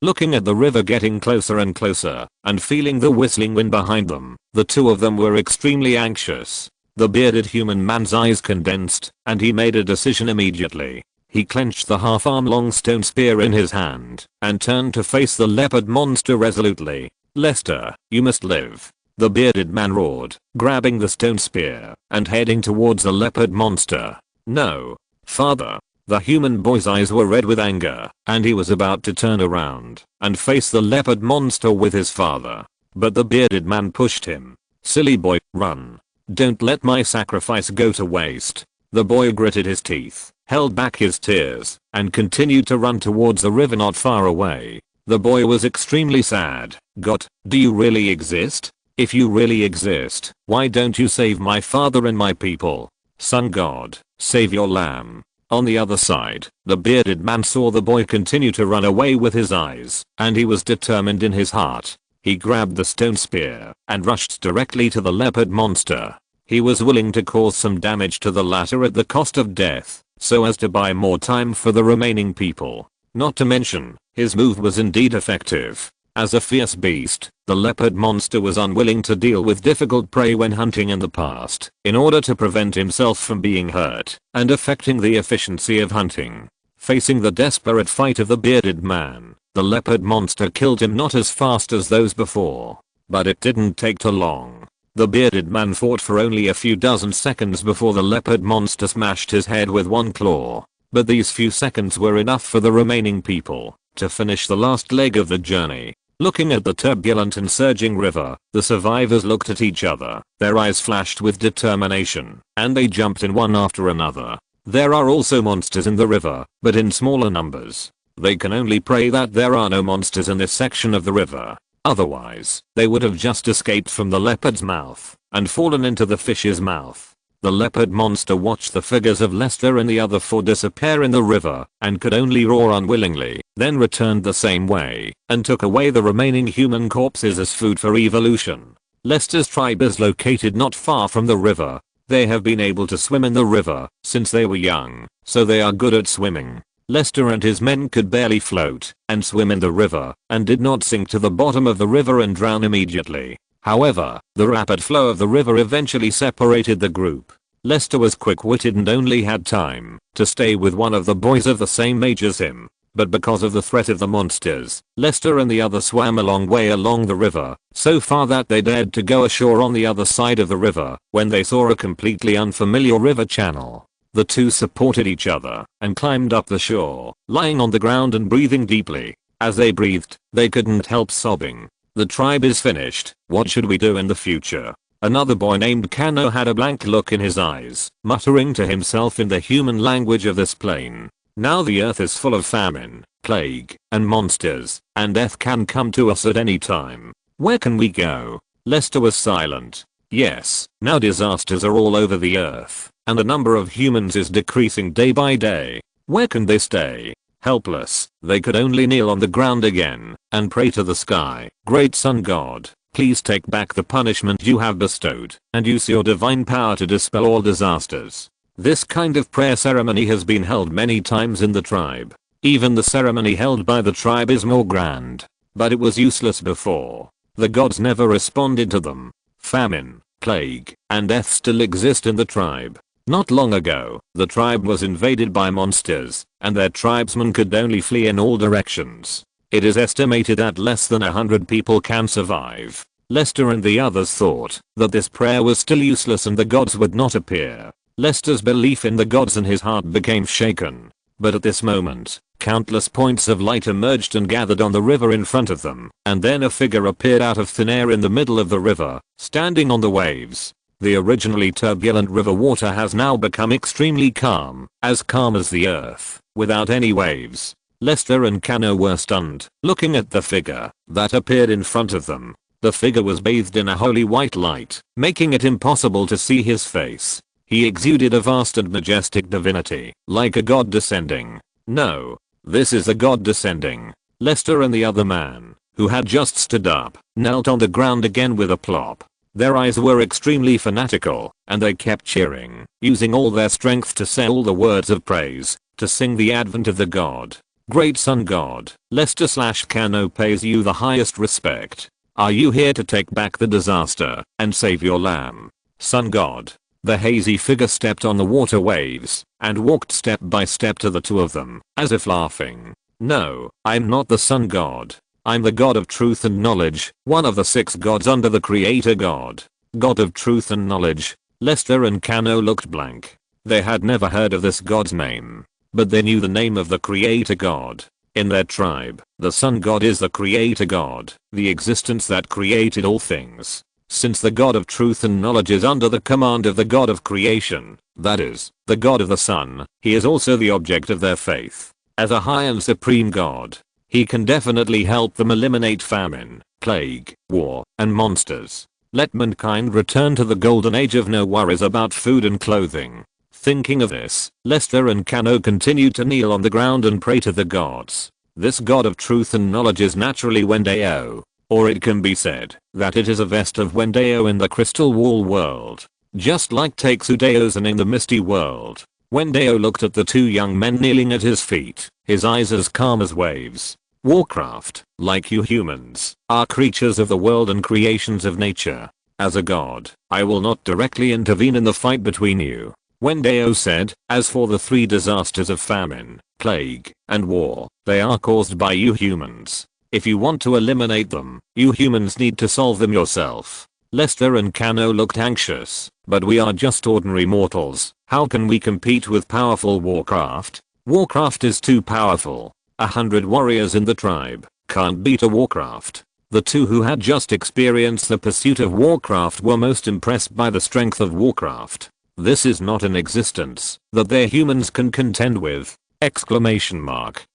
Looking at the river getting closer and closer, and feeling the whistling wind behind them, the two of them were extremely anxious. The bearded human man's eyes condensed, and he made a decision immediately. He clenched the half-arm long stone spear in his hand, and turned to face the leopard monster resolutely. Lester, you must live. The bearded man roared, grabbing the stone spear, and heading towards the leopard monster. No, father. The human boy's eyes were red with anger, and he was about to turn around and face the leopard monster with his father. But the bearded man pushed him. Silly boy, run. Don't let my sacrifice go to waste. The boy gritted his teeth, held back his tears, and continued to run towards the river not far away. The boy was extremely sad. God, do you really exist? If you really exist, why don't you save my father and my people? Sun god, save your lamb. On the other side, the bearded man saw the boy continue to run away with his eyes, and he was determined in his heart. He grabbed the stone spear and rushed directly to the leopard monster. He was willing to cause some damage to the latter at the cost of death, so as to buy more time for the remaining people. Not to mention, his move was indeed effective. As a fierce beast, the leopard monster was unwilling to deal with difficult prey when hunting in the past, in order to prevent himself from being hurt and affecting the efficiency of hunting. Facing the desperate fight of the bearded man, the leopard monster killed him not as fast as those before, but it didn't take too long. The bearded man fought for only a few dozen seconds before the leopard monster smashed his head with one claw. But these few seconds were enough for the remaining people to finish the last leg of the journey. Looking at the turbulent and surging river, the survivors looked at each other, their eyes flashed with determination, and they jumped in one after another. There are also monsters in the river, but in smaller numbers. They can only pray that there are no monsters in this section of the river. Otherwise, they would have just escaped from the leopard's mouth and fallen into the fish's mouth. The leopard monster watched the figures of Lester and the other four disappear in the river and could only roar unwillingly, then returned the same way and took away the remaining human corpses as food for evolution. Lester's tribe is located not far from the river. They have been able to swim in the river since they were young, so they are good at swimming. Lester and his men could barely float and swim in the river and did not sink to the bottom of the river and drown immediately. However, the rapid flow of the river eventually separated the group. Lester was quick-witted and only had time to stay with one of the boys of the same age as him. But because of the threat of the monsters, Lester and the others swam a long way along the river, so far that they dared to go ashore on the other side of the river when they saw a completely unfamiliar river channel. The two supported each other and climbed up the shore, lying on the ground and breathing deeply. As they breathed, they couldn't help sobbing. The tribe is finished. What should we do in the future? Another boy named Kano had a blank look in his eyes, muttering to himself in the human language of this plane. Now the earth is full of famine, plague, and monsters, and death can come to us at any time. Where can we go? Lester was silent. Yes, now disasters are all over the earth, and the number of humans is decreasing day by day. Where can they stay? Helpless, they could only kneel on the ground again and pray to the sky. Great Sun God, please take back the punishment you have bestowed and use your divine power to dispel all disasters. This kind of prayer ceremony has been held many times in the tribe. Even the ceremony held by the tribe is more grand. But it was useless before. The gods never responded to them. Famine, plague, and death still exist in the tribe. Not long ago, the tribe was invaded by monsters, and their tribesmen could only flee in all directions. It is estimated that less than 100 people can survive. Lester and the others thought that this prayer was still useless and the gods would not appear. Lester's belief in the gods and his heart became shaken. But at this moment, countless points of light emerged and gathered on the river in front of them, and then a figure appeared out of thin air in the middle of the river, standing on the waves. The originally turbulent river water has now become extremely calm as the earth, without any waves. Lester and Kano were stunned, looking at the figure that appeared in front of them. The figure was bathed in a holy white light, making it impossible to see his face. He exuded a vast and majestic divinity, like a god descending. No, this is a god descending. Lester and the other man, who had just stood up, knelt on the ground again with a plop. Their eyes were extremely fanatical, and they kept cheering, using all their strength to say all the words of praise, to sing the advent of the god. Great Sun God, Lester/Kano pays you the highest respect. Are you here to take back the disaster and save your lamb? Sun God. The hazy figure stepped on the water waves and walked step by step to the two of them, as if laughing. No, I'm not the Sun God. I'm the God of Truth and Knowledge, one of the 6 gods under the Creator God. God of Truth and Knowledge. Lester and Kano looked blank. They had never heard of this god's name. But they knew the name of the Creator God. In their tribe, the Sun God is the Creator God, the existence that created all things. Since the God of Truth and Knowledge is under the command of the God of Creation, that is, the God of the Sun, he is also the object of their faith. As a high and supreme God, he can definitely help them eliminate famine, plague, war, and monsters. Let mankind return to the golden age of no worries about food and clothing. Thinking of this, Lester and Kano continued to kneel on the ground and pray to the gods. This God of Truth and Knowledge is naturally Wen Dao. Or it can be said that it is a vest of Wen Dao in the Crystal Wall world. Just like Taixudaozen in the Misty world. Wen Dao looked at the 2 young men kneeling at his feet, his eyes as calm as waves. Warcraft, like you humans, are creatures of the world and creations of nature. As a god, I will not directly intervene in the fight between you. Wen Dao said, as for the 3 disasters of famine, plague, and war, they are caused by you humans. If you want to eliminate them, you humans need to solve them yourself. Lester and Kano looked anxious, but we are just ordinary mortals. How can we compete with powerful Warcraft? Warcraft is too powerful. 100 warriors in the tribe, Can't beat a Warcraft. The two who had just experienced the pursuit of Warcraft were most impressed by the strength of Warcraft. This is not an existence that their humans can contend with! Exclamation mark.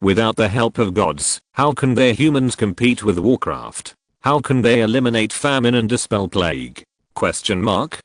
Without the help of gods, how can their humans compete with Warcraft? How can they eliminate famine and dispel plague? Question mark.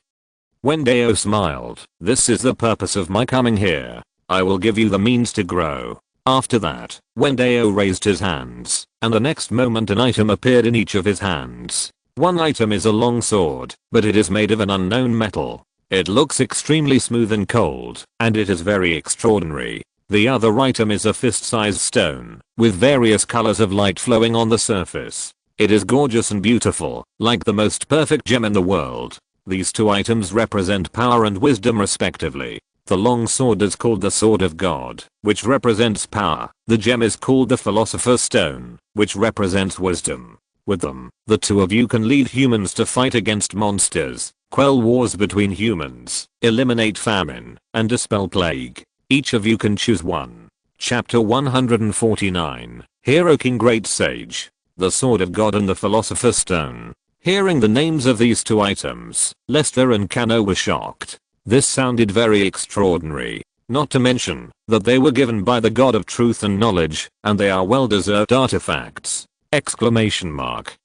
Wen Dao smiled. This is the purpose of my coming here. I will give you the means to grow. After that, Wen Dao raised his hands, and the next moment an item appeared in each of his hands. One item is a long sword, but it is made of an unknown metal. It looks extremely smooth and cold, and it is very extraordinary. The other item is a fist-sized stone, with various colors of light flowing on the surface. It is gorgeous and beautiful, like the most perfect gem in the world. These two items represent power and wisdom respectively. The long sword is called the Sword of God, which represents power. The gem is called the Philosopher's Stone, which represents wisdom. With them, the two of you can lead humans to fight against monsters, quell wars between humans, eliminate famine, and dispel plague. Each of you can choose one. Chapter 149, Hero King Great Sage. The Sword of God and the Philosopher's Stone. Hearing the names of these two items, Lester and Kano were shocked. This sounded very extraordinary, not to mention that they were given by the God of Truth and Knowledge, and they are well-deserved artifacts! Exclamation mark.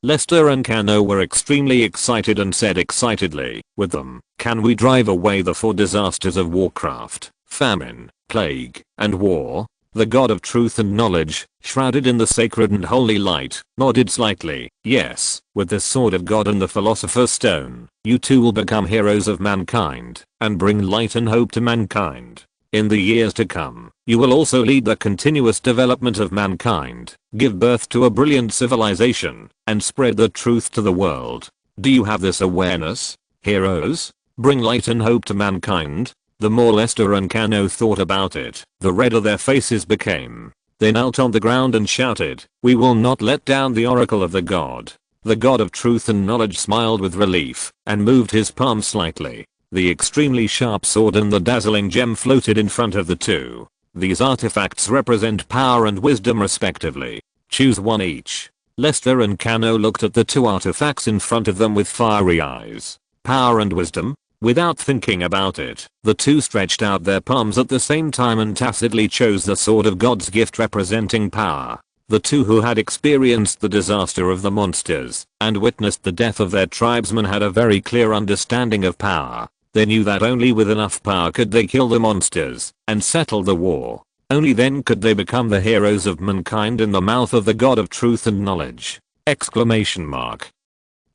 Lester and Kano were extremely excited and said excitedly, with them, can we drive away the four disasters of Warcraft, famine, plague, and war? The God of Truth and Knowledge, shrouded in the sacred and holy light, nodded slightly. Yes, with the Sword of God and the Philosopher's Stone, you two will become heroes of mankind, and bring light and hope to mankind. In the years to come, you will also lead the continuous development of mankind, give birth to a brilliant civilization, and spread the truth to the world. Do you have this awareness? Heroes? Bring light and hope to mankind? The more Lester and Kano thought about it, the redder their faces became. They knelt on the ground and shouted, we will not let down the oracle of the God. The God of Truth and Knowledge smiled with relief, and moved his palm slightly. The extremely sharp sword and the dazzling gem floated in front of the two. These artifacts represent power and wisdom respectively. Choose one each. Lester and Kano looked at the two artifacts in front of them with fiery eyes. Power and wisdom? Without thinking about it, the two stretched out their palms at the same time and tacitly chose the Sword of God's gift representing power. The two who had experienced the disaster of the monsters and witnessed the death of their tribesmen had a very clear understanding of power. They knew that only with enough power could they kill the monsters and settle the war. Only then could they become the heroes of mankind in the mouth of the God of Truth and Knowledge! Exclamation mark.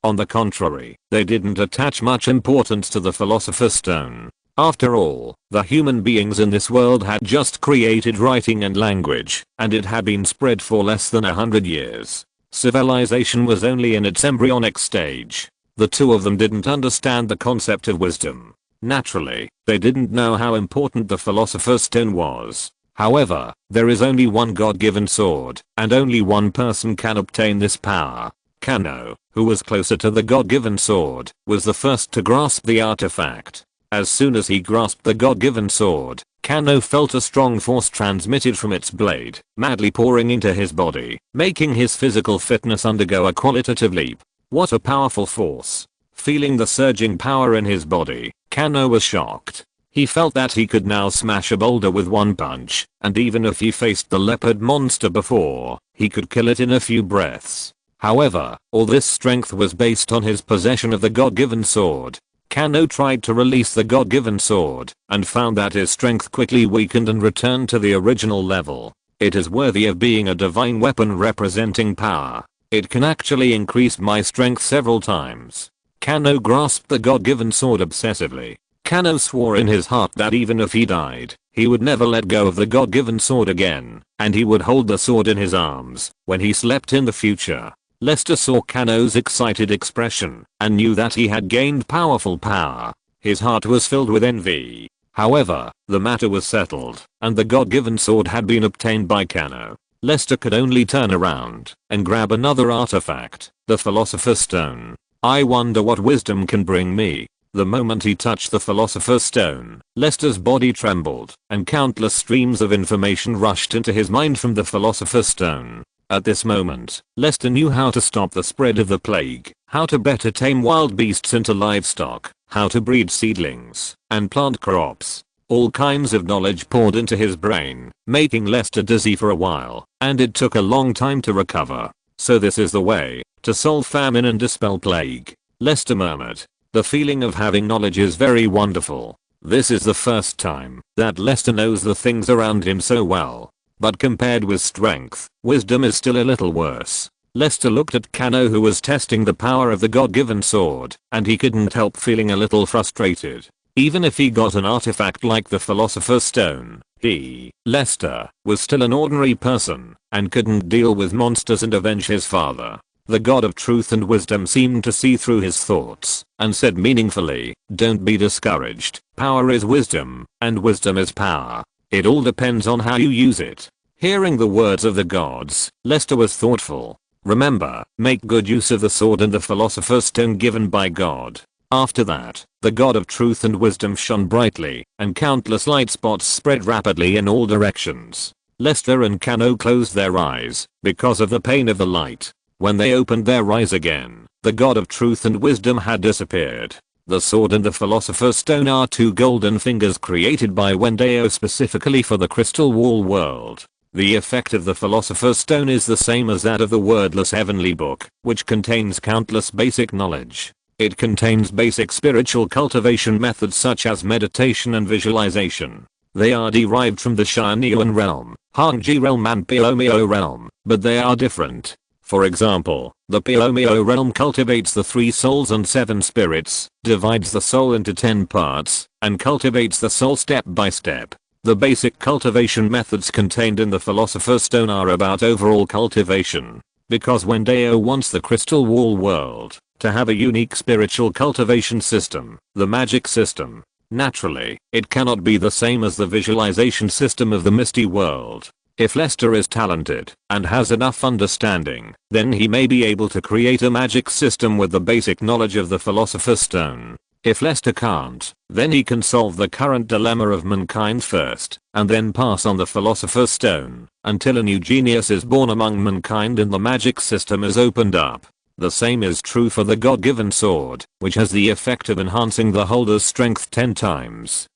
On the contrary, they didn't attach much importance to the Philosopher's Stone. After all, the human beings in this world had just created writing and language, and it had been spread for less than 100 years. Civilization was only in its embryonic stage. The two of them didn't understand the concept of wisdom. Naturally, they didn't know how important the Philosopher's Stone was. However, there is only one God-given sword, and only one person can obtain this power. Kano, who was closer to the God-given sword, was the first to grasp the artifact. As soon as he grasped the God-given sword, Kano felt a strong force transmitted from its blade, madly pouring into his body, making his physical fitness undergo a qualitative leap. What a powerful force! Feeling the surging power in his body, Kano was shocked. He felt that he could now smash a boulder with one punch, and even if he faced the leopard monster before, he could kill it in a few breaths. However, all this strength was based on his possession of the God-given sword. Kano tried to release the God-given sword, and found that his strength quickly weakened and returned to the original level. It is worthy of being a divine weapon representing power. It can actually increase my strength several times. Kano grasped the God-given sword obsessively. Kano swore in his heart that even if he died, he would never let go of the God-given sword again, and he would hold the sword in his arms when he slept in the future. Lester saw Kano's excited expression and knew that he had gained powerful power. His heart was filled with envy. However, the matter was settled, and the God-given sword had been obtained by Kano. Lester could only turn around and grab another artifact, the Philosopher's Stone. I wonder what wisdom can bring me. The moment he touched the Philosopher's Stone, Lester's body trembled, and countless streams of information rushed into his mind from the Philosopher's Stone. At this moment, Lester knew how to stop the spread of the plague, how to better tame wild beasts into livestock, how to breed seedlings, and plant crops. All kinds of knowledge poured into his brain, making Lester dizzy for a while, and it took a long time to recover. So this is the way to solve famine and dispel plague, Lester murmured. The feeling of having knowledge is very wonderful. This is the first time that Lester knows the things around him so well. But compared with strength, wisdom is still a little worse. Lester looked at Kano, who was testing the power of the God-given sword, and he couldn't help feeling a little frustrated. Even if he got an artifact like the Philosopher's Stone, he, Lester, was still an ordinary person, and couldn't deal with monsters and avenge his father. The God of Truth and Wisdom seemed to see through his thoughts, and said meaningfully, "Don't be discouraged. Power is wisdom, and wisdom is power. It all depends on how you use it." Hearing the words of the gods, Lester was thoughtful. Remember, make good use of the sword and the Philosopher's Stone given by God. After that, the God of Truth and Wisdom shone brightly, and countless light spots spread rapidly in all directions. Lester and Kano closed their eyes, because of the pain of the light. When they opened their eyes again, the God of Truth and Wisdom had disappeared. The sword and the Philosopher's Stone are two golden fingers created by Wen Dao specifically for the Crystal Wall world. The effect of the Philosopher's Stone is the same as that of the wordless heavenly book, which contains countless basic knowledge. It contains basic spiritual cultivation methods such as meditation and visualization. They are derived from the Tianyuan realm, Hongji realm and Piomio realm, but they are different. For example, the Piomio realm cultivates the 3 souls and 7 spirits, divides the soul into 10 parts, and cultivates the soul step by step. The basic cultivation methods contained in the Philosopher's Stone are about overall cultivation. Because Wen Dao wants the Crystal Wall world to have a unique spiritual cultivation system, the magic system. Naturally, it cannot be the same as the visualization system of the Misty world. If Lester is talented and has enough understanding, then he may be able to create a magic system with the basic knowledge of the Philosopher's Stone. If Lester can't, then he can solve the current dilemma of mankind first, and then pass on the Philosopher's Stone, until a new genius is born among mankind and the magic system is opened up. The same is true for the God-given sword, which has the effect of enhancing the holder's strength 10 times!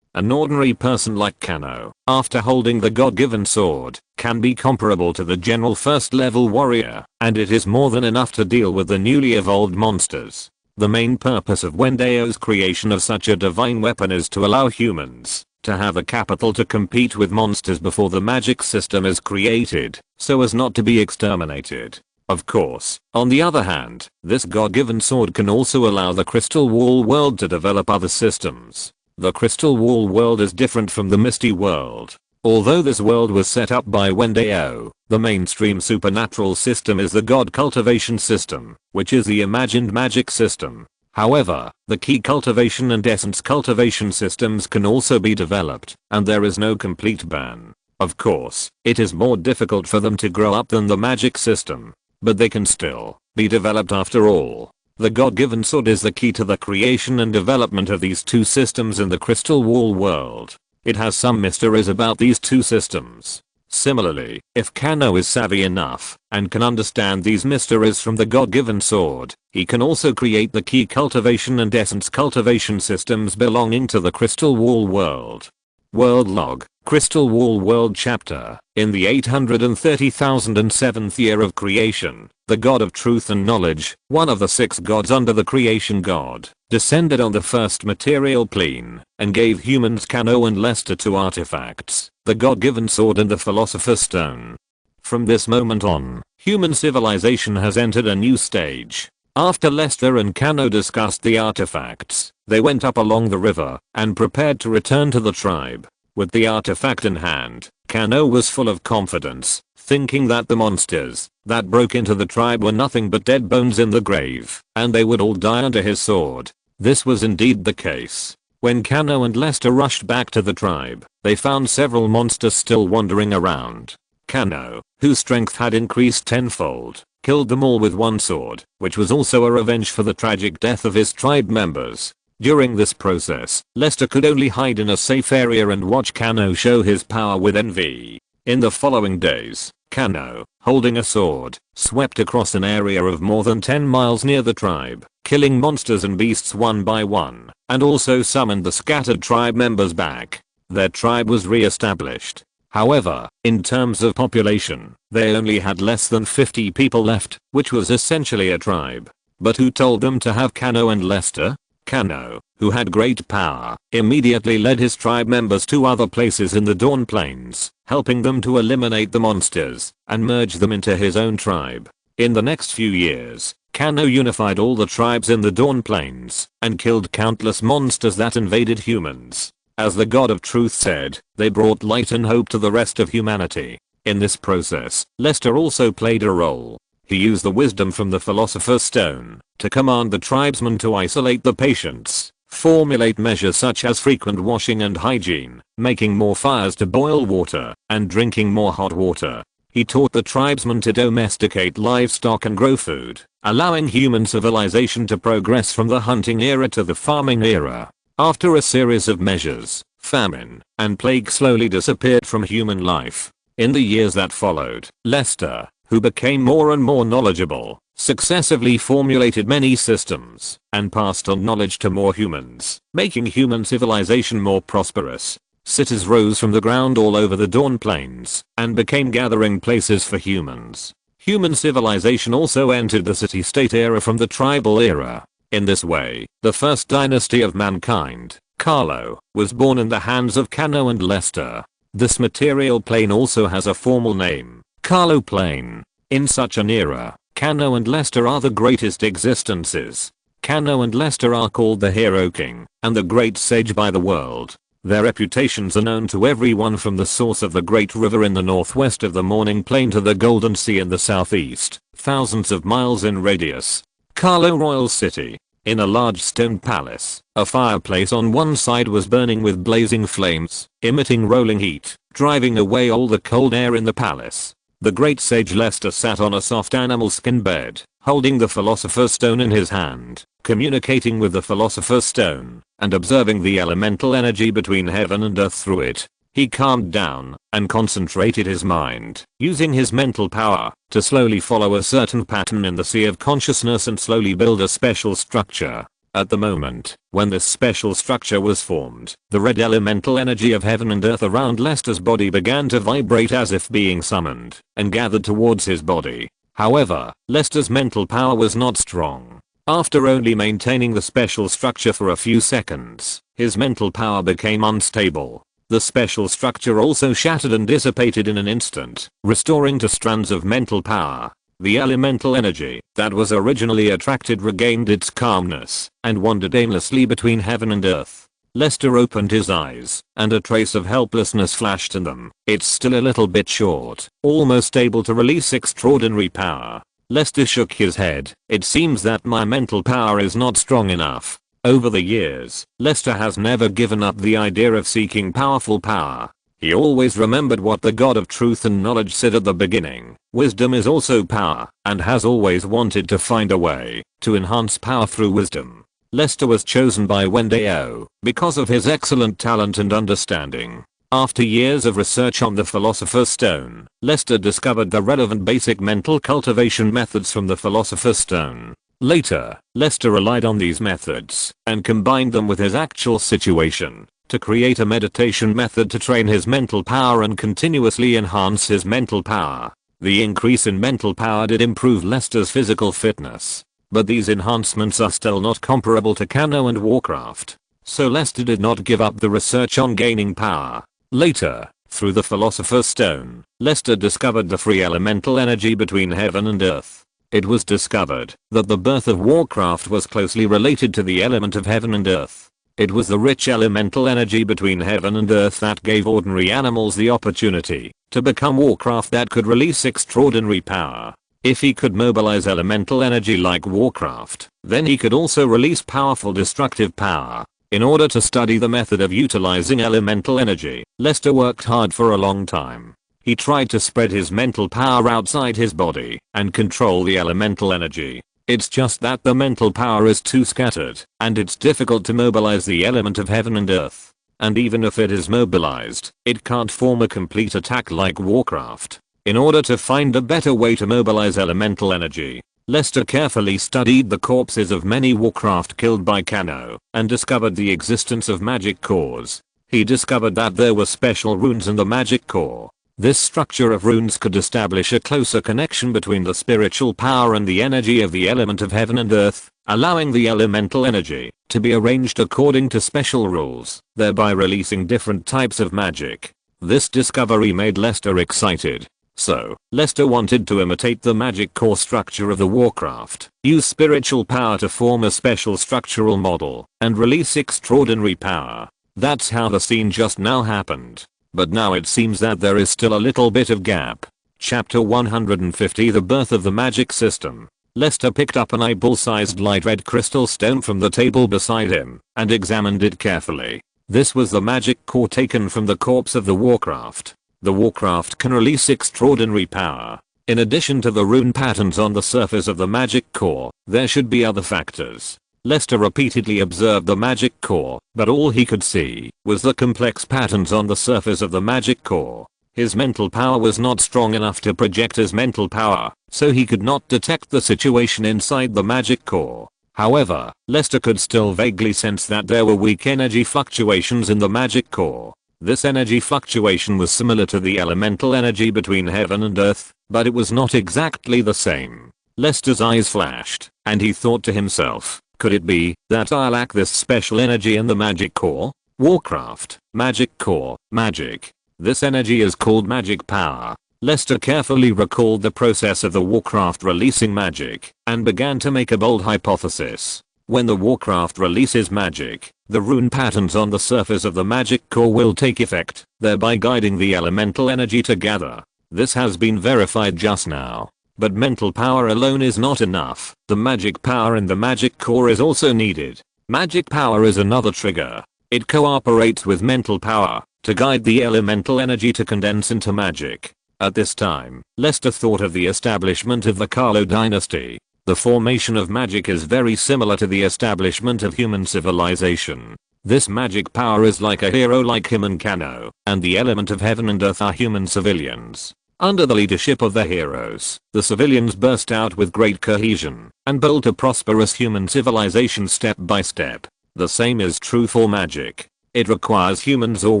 An ordinary person like Kano, after holding the God-given sword, can be comparable to the general first-level warrior, and it is more than enough to deal with the newly evolved monsters. The main purpose of Wen Dao's creation of such a divine weapon is to allow humans to have a capital to compete with monsters before the magic system is created, so as not to be exterminated. Of course, on the other hand, this God-given sword can also allow the Crystal Wall world to develop other systems. The Crystal Wall world is different from the Misty world. Although this world was set up by Wen Dao, the mainstream supernatural system is the God cultivation system, which is the imagined magic system. However, the key cultivation and essence cultivation systems can also be developed, and there is no complete ban. Of course, it is more difficult for them to grow up than the magic system, but they can still be developed after all. The God-given sword is the key to the creation and development of these two systems in the Crystal Wall world. It has some mysteries about these two systems. Similarly, if Kano is savvy enough and can understand these mysteries from the God-given sword, he can also create the key cultivation and essence cultivation systems belonging to the Crystal Wall world. World Log, Crystal Wall World Chapter. In the 830,007th year of creation, the God of Truth and Knowledge, one of the 6 gods under the creation god, descended on the first material plane and gave humans Kano and Lester 2 artifacts, the God-given sword and the Philosopher's Stone. From this moment on, human civilization has entered a new stage. After Lester and Kano discussed the artifacts, they went up along the river and prepared to return to the tribe. With the artifact in hand, Kano was full of confidence, thinking that the monsters that broke into the tribe were nothing but dead bones in the grave, and they would all die under his sword. This was indeed the case. When Kano and Lester rushed back to the tribe, they found several monsters still wandering around. Kano, whose strength had increased tenfold, killed them all with one sword, which was also a revenge for the tragic death of his tribe members. During this process, Lester could only hide in a safe area and watch Kano show his power with envy. In the following days, Kano, holding a sword, swept across an area of more than 10 miles near the tribe, killing monsters and beasts one by one, and also summoned the scattered tribe members back. Their tribe was re-established. However, in terms of population, they only had less than 50 people left, which was essentially a tribe. But who told them to have Kano and Lester? Kano, who had great power, immediately led his tribe members to other places in the Dawn Plains, helping them to eliminate the monsters and merge them into his own tribe. In the next few years, Kano unified all the tribes in the Dawn Plains and killed countless monsters that invaded humans. As the God of Truth said, they brought light and hope to the rest of humanity. In this process, Lester also played a role. He used the wisdom from the Philosopher's Stone to command the tribesmen to isolate the patients, formulate measures such as frequent washing and hygiene, making more fires to boil water, and drinking more hot water. He taught the tribesmen to domesticate livestock and grow food, allowing human civilization to progress from the hunting era to the farming era. After a series of measures, famine and plague slowly disappeared from human life. In the years that followed, Lester, who became more and more knowledgeable, successively formulated many systems and passed on knowledge to more humans, making human civilization more prosperous. Cities rose from the ground all over the Dawn Plains and became gathering places for humans. Human civilization also entered the city-state era from the tribal era. In this way, the first dynasty of mankind, Carlo, was born in the hands of Kano and Lester. This material plane also has a formal name, Carlo Plane. In such an era, Kano and Lester are the greatest existences. Kano and Lester are called the Hero King and the Great Sage by the world. Their reputations are known to everyone from the source of the Great River in the northwest of the Morning Plain to the Golden Sea in the southeast, thousands of miles in radius. Carlo Royal City. In a large stone palace, a fireplace on one side was burning with blazing flames, emitting rolling heat, driving away all the cold air in the palace. The great sage Lester sat on a soft animal skin bed, holding the Philosopher's Stone in his hand, communicating with the Philosopher's Stone, and observing the elemental energy between heaven and earth through it. He calmed down and concentrated his mind, using his mental power to slowly follow a certain pattern in the sea of consciousness and slowly build a special structure. At the moment when this special structure was formed, the red elemental energy of heaven and earth around Lester's body began to vibrate as if being summoned and gathered towards his body. However, Lester's mental power was not strong. After only maintaining the special structure for a few seconds, his mental power became unstable. The special structure also shattered and dissipated in an instant, restoring to strands of mental power. The elemental energy that was originally attracted regained its calmness and wandered aimlessly between heaven and earth. Lester opened his eyes, and a trace of helplessness flashed in them. It's still a little bit short, almost able to release extraordinary power. Lester shook his head. It seems that my mental power is not strong enough. Over the years, Lester has never given up the idea of seeking powerful power. He always remembered what the God of Truth and Knowledge said at the beginning. Wisdom is also power, and has always wanted to find a way to enhance power through wisdom. Lester was chosen by Wen Dao because of his excellent talent and understanding. After years of research on the Philosopher's Stone, Lester discovered the relevant basic mental cultivation methods from the Philosopher's Stone. Later, Lester relied on these methods and combined them with his actual situation to create a meditation method to train his mental power and continuously enhance his mental power. The increase in mental power did improve Lester's physical fitness, but these enhancements are still not comparable to Kano and Warcraft. So Lester did not give up the research on gaining power. Later, through the Philosopher's Stone, Lester discovered the free elemental energy between heaven and earth. It was discovered that the birth of Warcraft was closely related to the element of heaven and earth. It was the rich elemental energy between heaven and earth that gave ordinary animals the opportunity to become Warcraft that could release extraordinary power. If he could mobilize elemental energy like Warcraft, then he could also release powerful destructive power. In order to study the method of utilizing elemental energy, Lester worked hard for a long time. He tried to spread his mental power outside his body and control the elemental energy. It's just that the mental power is too scattered, and it's difficult to mobilize the element of heaven and earth. and even if it is mobilized, it can't form a complete attack like Warcraft. In order to find a better way to mobilize elemental energy, Lester carefully studied the corpses of many Warcraft killed by Kano, and discovered the existence of magic cores. He discovered that there were special runes in the magic core. This structure of runes could establish a closer connection between the spiritual power and the energy of the element of heaven and earth, allowing the elemental energy to be arranged according to special rules, thereby releasing different types of magic. This discovery made Lester excited. So, Lester wanted to imitate the magic core structure of the Warcraft, use spiritual power to form a special structural model, and release extraordinary power. That's how the scene just now happened. But now it seems that there is still a little bit of gap. Chapter 150 The Birth of the Magic System. Lester picked up an eyeball-sized light red crystal stone from the table beside him, and examined it carefully. This was the magic core taken from the corpse of the Warcraft. The Warcraft can release extraordinary power. In addition to the rune patterns on the surface of the magic core, there should be other factors. Lester repeatedly observed the magic core, but all he could see was the complex patterns on the surface of the magic core. His mental power was not strong enough to project his mental power, so he could not detect the situation inside the magic core. However, Lester could still vaguely sense that there were weak energy fluctuations in the magic core. This energy fluctuation was similar to the elemental energy between heaven and earth, but it was not exactly the same. Lester's eyes flashed, and he thought to himself, could it be that I lack this special energy in the magic core? Warcraft, magic core, magic. This energy is called magic power. Lester carefully recalled the process of the Warcraft releasing magic, and began to make a bold hypothesis. When the Warcraft releases magic, the rune patterns on the surface of the magic core will take effect, thereby guiding the elemental energy to gather. This has been verified just now. But mental power alone is not enough. The magic power in the magic core is also needed. Magic power is another trigger. It cooperates with mental power to guide the elemental energy to condense into magic. At this time, Lester thought of the establishment of the Carlo dynasty. The formation of magic is very similar to the establishment of human civilization. This magic power is like a hero like him and Kano, and the element of heaven and earth are human civilians. Under the leadership of the heroes, the civilians burst out with great cohesion and built a prosperous human civilization step by step. The same is true for magic. It requires humans or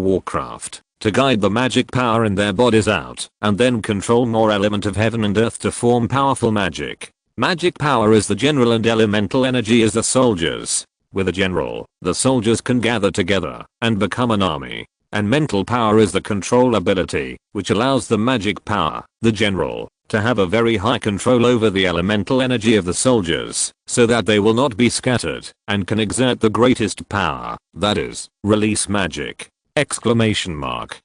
Warcraft to guide the magic power in their bodies out and then control more element of heaven and earth to form powerful magic. Magic power is the general and elemental energy is the soldiers. With a general, the soldiers can gather together and become an army. And mental power is the control ability, which allows the magic power, the general, to have a very high control over the elemental energy of the soldiers, so that they will not be scattered, and can exert the greatest power, that is, release magic! Exclamation mark.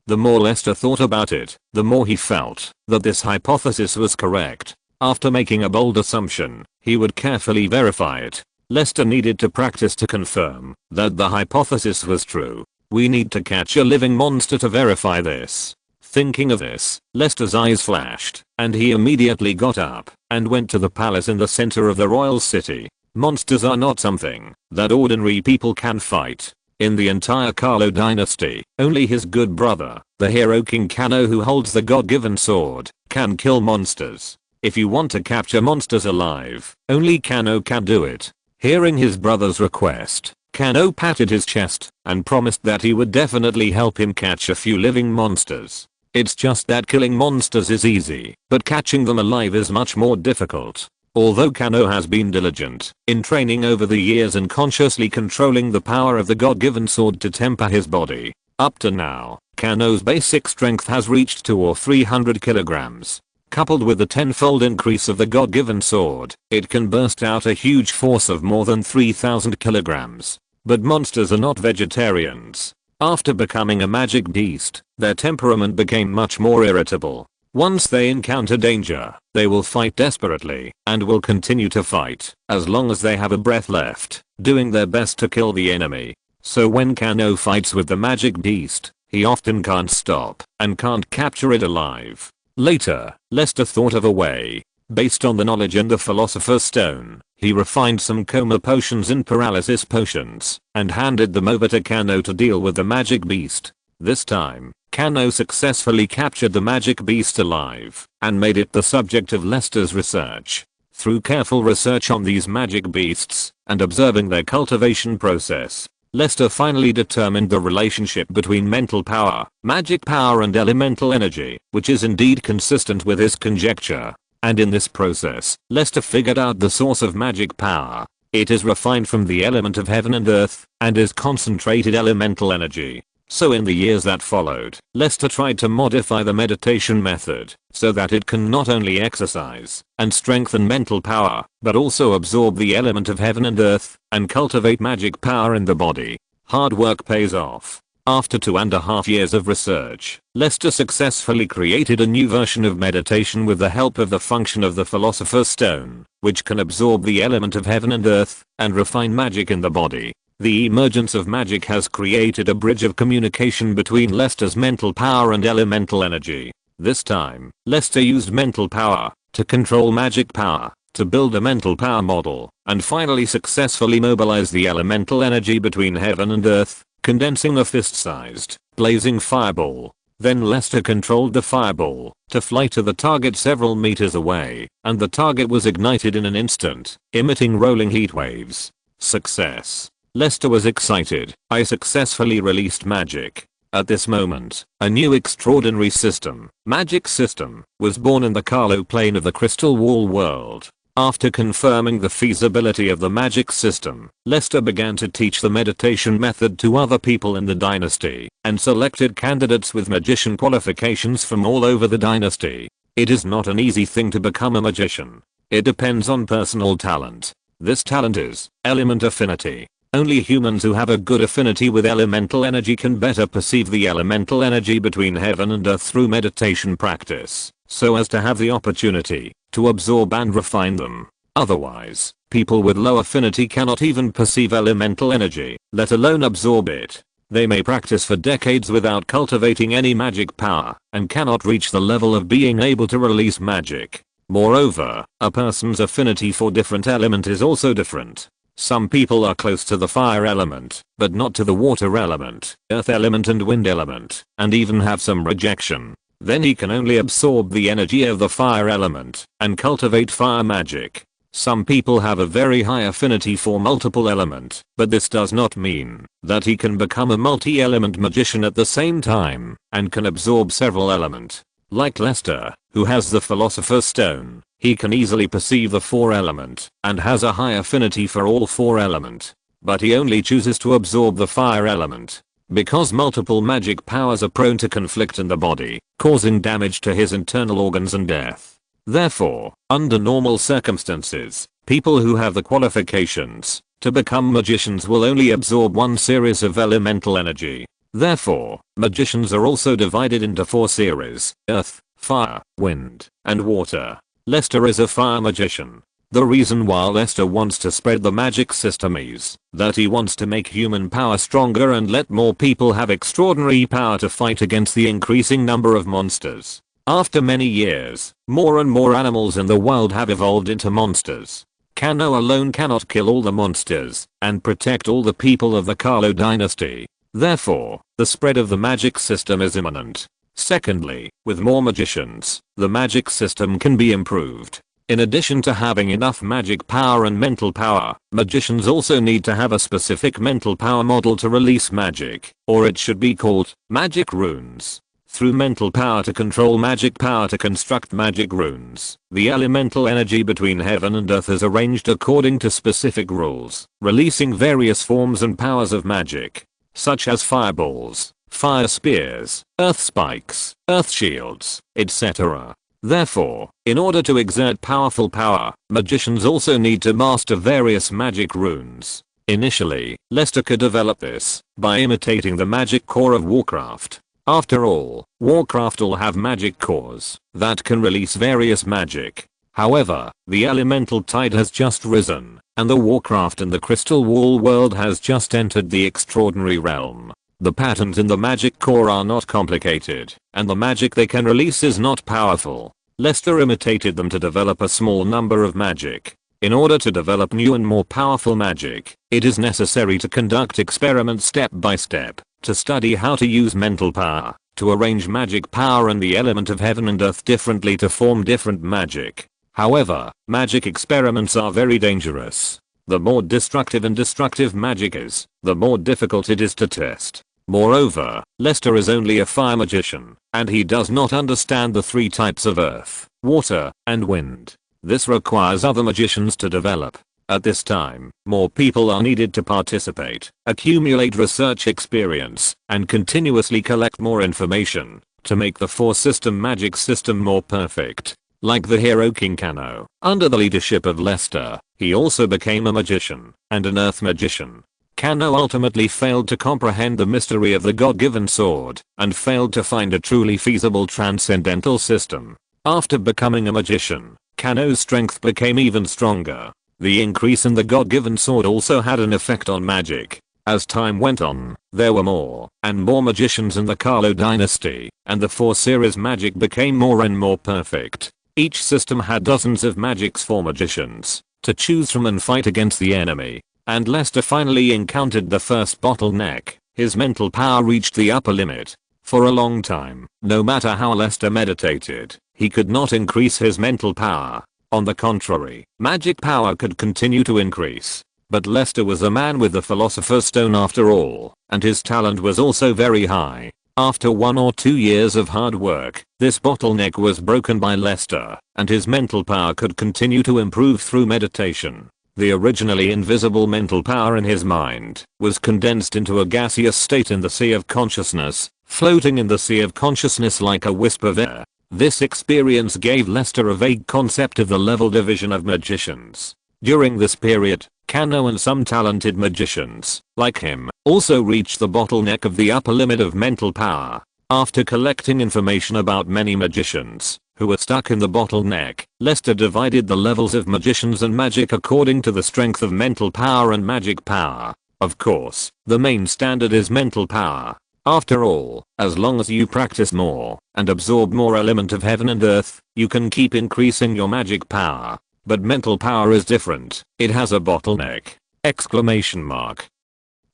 The more Lester thought about it, the more he felt that this hypothesis was correct. After making a bold assumption, he would carefully verify it. Lester needed to practice to confirm that the hypothesis was true. We need to catch a living monster to verify this. Thinking of this, Lester's eyes flashed, and he immediately got up and went to the palace in the center of the royal city. Monsters are not something that ordinary people can fight. In the entire Carlo dynasty, only his good brother, the hero King Kano who holds the god-given sword, can kill monsters. If you want to capture monsters alive, only Kano can do it. Hearing his brother's request, Kano patted his chest and promised that he would definitely help him catch a few living monsters. It's just that killing monsters is easy, but catching them alive is much more difficult. Although Kano has been diligent in training over the years and consciously controlling the power of the god-given sword to temper his body, up to now, Kano's basic strength has reached 200 or 300 kilograms. Coupled with the tenfold increase of the god-given sword, it can burst out a huge force of more than 3,000 kilograms. But monsters are not vegetarians. After becoming a magic beast, their temperament became much more irritable. Once they encounter danger, they will fight desperately, and will continue to fight, as long as they have a breath left, doing their best to kill the enemy. So when Kano fights with the magic beast, he often can't stop, and can't capture it alive. Later, Lester thought of a way. Based on the knowledge in the Philosopher's Stone, he refined some coma potions and paralysis potions, and handed them over to Kano to deal with the magic beast. This time, Kano successfully captured the magic beast alive, and made it the subject of Lester's research. Through careful research on these magic beasts, and observing their cultivation process, Lester finally determined the relationship between mental power, magic power and elemental energy, which is indeed consistent with his conjecture. And in this process, Lester figured out the source of magic power. It is refined from the element of heaven and earth, and is concentrated elemental energy. So in the years that followed, Lester tried to modify the meditation method, so that it can not only exercise and strengthen mental power, but also absorb the element of heaven and earth, and cultivate magic power in the body. Hard work pays off. After 2.5 years of research, Lester successfully created a new version of meditation with the help of the function of the Philosopher's Stone, which can absorb the element of heaven and earth, and refine magic in the body. The emergence of magic has created a bridge of communication between Lester's mental power and elemental energy. This time, Lester used mental power to control magic power, to build a mental power model, and finally successfully mobilize the elemental energy between heaven and earth, condensing a fist-sized, blazing fireball. Then Lester controlled the fireball to fly to the target several meters away, and the target was ignited in an instant, emitting rolling heat waves. Success. Lester was excited. I successfully released magic. At this moment, a new extraordinary system, magic system, was born in the Carlo plane of the Crystal Wall world. After confirming the feasibility of the magic system, Lester began to teach the meditation method to other people in the dynasty, and selected candidates with magician qualifications from all over the dynasty. It is not an easy thing to become a magician. It depends on personal talent. This talent is element affinity. Only humans who have a good affinity with elemental energy can better perceive the elemental energy between heaven and earth through meditation practice, so as to have the opportunity to absorb and refine them. Otherwise, people with low affinity cannot even perceive elemental energy, let alone absorb it. They may practice for decades without cultivating any magic power, and cannot reach the level of being able to release magic. Moreover, a person's affinity for different element is also different. Some people are close to the fire element, but not to the water element, earth element and wind element, and even have some rejection. Then he can only absorb the energy of the fire element, and cultivate fire magic. Some people have a very high affinity for multiple element, but this does not mean that he can become a multi-element magician at the same time, and can absorb several element. Like Lester, who has the Philosopher's Stone, he can easily perceive the 4 element, and has a high affinity for all 4 element. But he only chooses to absorb the fire element, because multiple magic powers are prone to conflict in the body, causing damage to his internal organs and death. Therefore, under normal circumstances, people who have the qualifications to become magicians will only absorb one series of elemental energy. Therefore, magicians are also divided into 4 series: earth, fire, wind, and water. Lester is a fire magician. The reason why Lester wants to spread the magic system is that he wants to make human power stronger and let more people have extraordinary power to fight against the increasing number of monsters. After many years, more and more animals in the world have evolved into monsters. Kano alone cannot kill all the monsters and protect all the people of the Carlo dynasty. Therefore, the spread of the magic system is imminent. Secondly, with more magicians, the magic system can be improved. In addition to having enough magic power and mental power, magicians also need to have a specific mental power model to release magic, or it should be called magic runes. Through mental power to control magic power to construct magic runes, the elemental energy between heaven and earth is arranged according to specific rules, releasing various forms and powers of magic, such as fireballs, fire spears, earth spikes, earth shields, etc. Therefore, in order to exert powerful power, magicians also need to master various magic runes. Initially, Lester could develop this by imitating the magic core of Warcraft. After all, Warcraft all have magic cores that can release various magic. However, the elemental tide has just risen, and the Warcraft in the Crystal Wall world has just entered the extraordinary realm. The patterns in the magic core are not complicated, and the magic they can release is not powerful. Lester imitated them to develop a small number of magic. In order to develop new and more powerful magic, it is necessary to conduct experiments step by step, to study how to use mental power, to arrange magic power and the element of heaven and earth differently to form different magic. However, magic experiments are very dangerous. The more destructive and destructive magic is, the more difficult it is to test. Moreover, Lester is only a fire magician, and he does not understand the 3 types of earth, water, and wind. This requires other magicians to develop. At this time, more people are needed to participate, accumulate research experience, and continuously collect more information to make the 4-system magic system more perfect. Like the hero King Kano, under the leadership of Lester, he also became a magician and an earth magician. Kano ultimately failed to comprehend the mystery of the God-given sword and failed to find a truly feasible transcendental system. After becoming a magician, Kano's strength became even stronger. The increase in the God-given sword also had an effect on magic. As time went on, there were more and more magicians in the Carlo dynasty, and the 4 series magic became more and more perfect. Each system had dozens of magics for magicians to choose from and fight against the enemy. And Lester finally encountered the first bottleneck. His mental power reached the upper limit. For a long time, no matter how Lester meditated, he could not increase his mental power. On the contrary, magic power could continue to increase. But Lester was a man with the Philosopher's Stone after all, and his talent was also very high. After 1 or 2 years of hard work, this bottleneck was broken by Lester, and his mental power could continue to improve through meditation. The originally invisible mental power in his mind was condensed into a gaseous state in the sea of consciousness, floating in the sea of consciousness like a wisp of air. This experience gave Lester a vague concept of the level division of magicians. During this period, Kano and some talented magicians, like him, also reached the bottleneck of the upper limit of mental power. After collecting information about many magicians who were stuck in the bottleneck, Lester divided the levels of magicians and magic according to the strength of mental power and magic power. Of course, the main standard is mental power. After all, as long as you practice more and absorb more element of heaven and earth, you can keep increasing your magic power. But mental power is different. It has a bottleneck. Exclamation mark.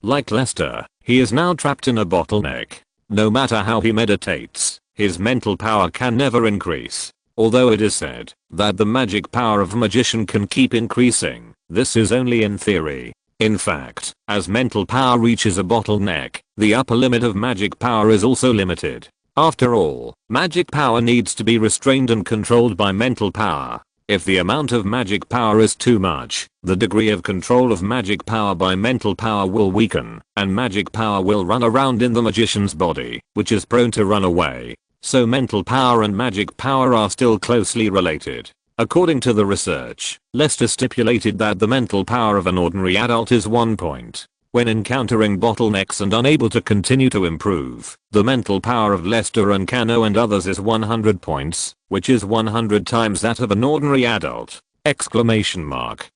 Like Lester, he is now trapped in a bottleneck. No matter how he meditates, his mental power can never increase. Although it is said that the magic power of a magician can keep increasing, this is only in theory. In fact, as mental power reaches a bottleneck, the upper limit of magic power is also limited. After all, magic power needs to be restrained and controlled by mental power. If the amount of magic power is too much, the degree of control of magic power by mental power will weaken, and magic power will run around in the magician's body, which is prone to run away. So mental power and magic power are still closely related. According to the research, Lester stipulated that the mental power of an ordinary adult is 1 point. When encountering bottlenecks and unable to continue to improve, the mental power of Lester and Kano and others is 100 points, which is 100 times that of an ordinary adult. Exclamation mark.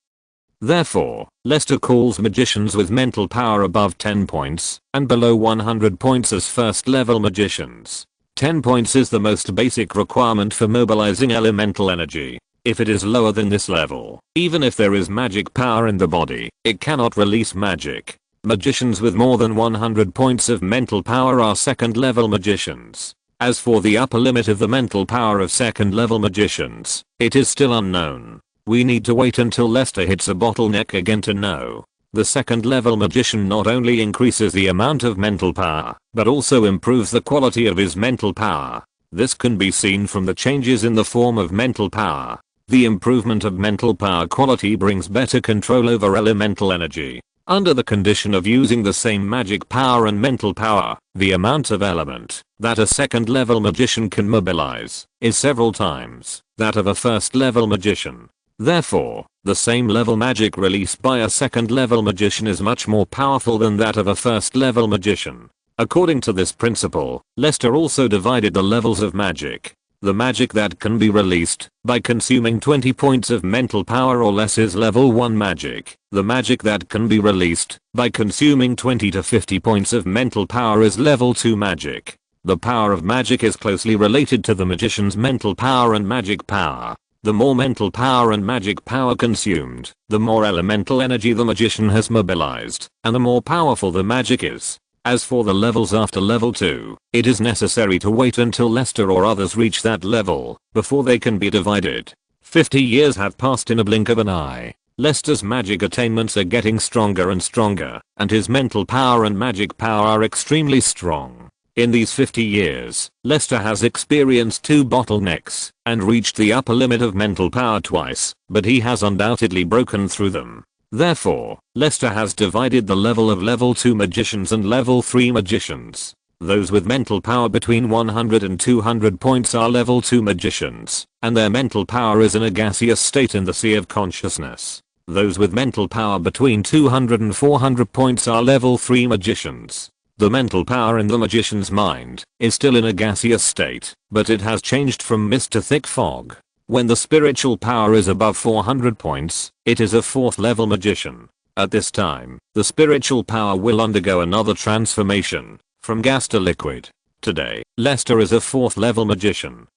Therefore, Lester calls magicians with mental power above 10 points and below 100 points as first level magicians. 10 points is the most basic requirement for mobilizing elemental energy. If it is lower than this level, even if there is magic power in the body, it cannot release magic. Magicians with more than 100 points of mental power are second level magicians. As for the upper limit of the mental power of second level magicians, it is still unknown. We need to wait until Lester hits a bottleneck again to know. The second level magician not only increases the amount of mental power, but also improves the quality of his mental power. This can be seen from the changes in the form of mental power. The improvement of mental power quality brings better control over elemental energy. Under the condition of using the same magic power and mental power, the amount of element that a second level magician can mobilize is several times that of a first level magician. Therefore, the same level magic released by a second level magician is much more powerful than that of a first level magician. According to this principle, Lester also divided the levels of magic. The magic that can be released by consuming 20 points of mental power or less is level 1 magic. The magic that can be released by consuming 20 to 50 points of mental power is level 2 magic. The power of magic is closely related to the magician's mental power and magic power. The more mental power and magic power consumed, the more elemental energy the magician has mobilized, and the more powerful the magic is. As for the levels after level 2, it is necessary to wait until Lester or others reach that level, before they can be divided. 50 years have passed in a blink of an eye. Lester's magic attainments are getting stronger and stronger, and his mental power and magic power are extremely strong. In these 50 years, Lester has experienced 2 bottlenecks, and reached the upper limit of mental power twice, but he has undoubtedly broken through them. Therefore, Lester has divided the level of level 2 magicians and level 3 magicians. Those with mental power between 100 and 200 points are level 2 magicians, and their mental power is in a gaseous state in the sea of consciousness. Those with mental power between 200 and 400 points are level 3 magicians. The mental power in the magician's mind is still in a gaseous state, but it has changed from mist to thick fog. When the spiritual power is above 400 points, it is a 4th level magician. At this time, the spiritual power will undergo another transformation, from gas to liquid. Today, Lester is a 4th level magician!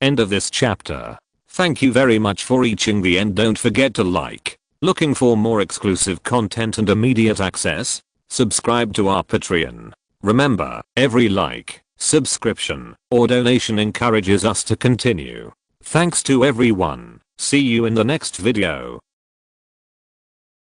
End of this chapter. Thank you very much for reaching the end. Don't forget to like. Looking for more exclusive content and immediate access? Subscribe to our Patreon. Remember, every like, subscription, or donation encourages us to continue. Thanks to everyone. See you in the next video.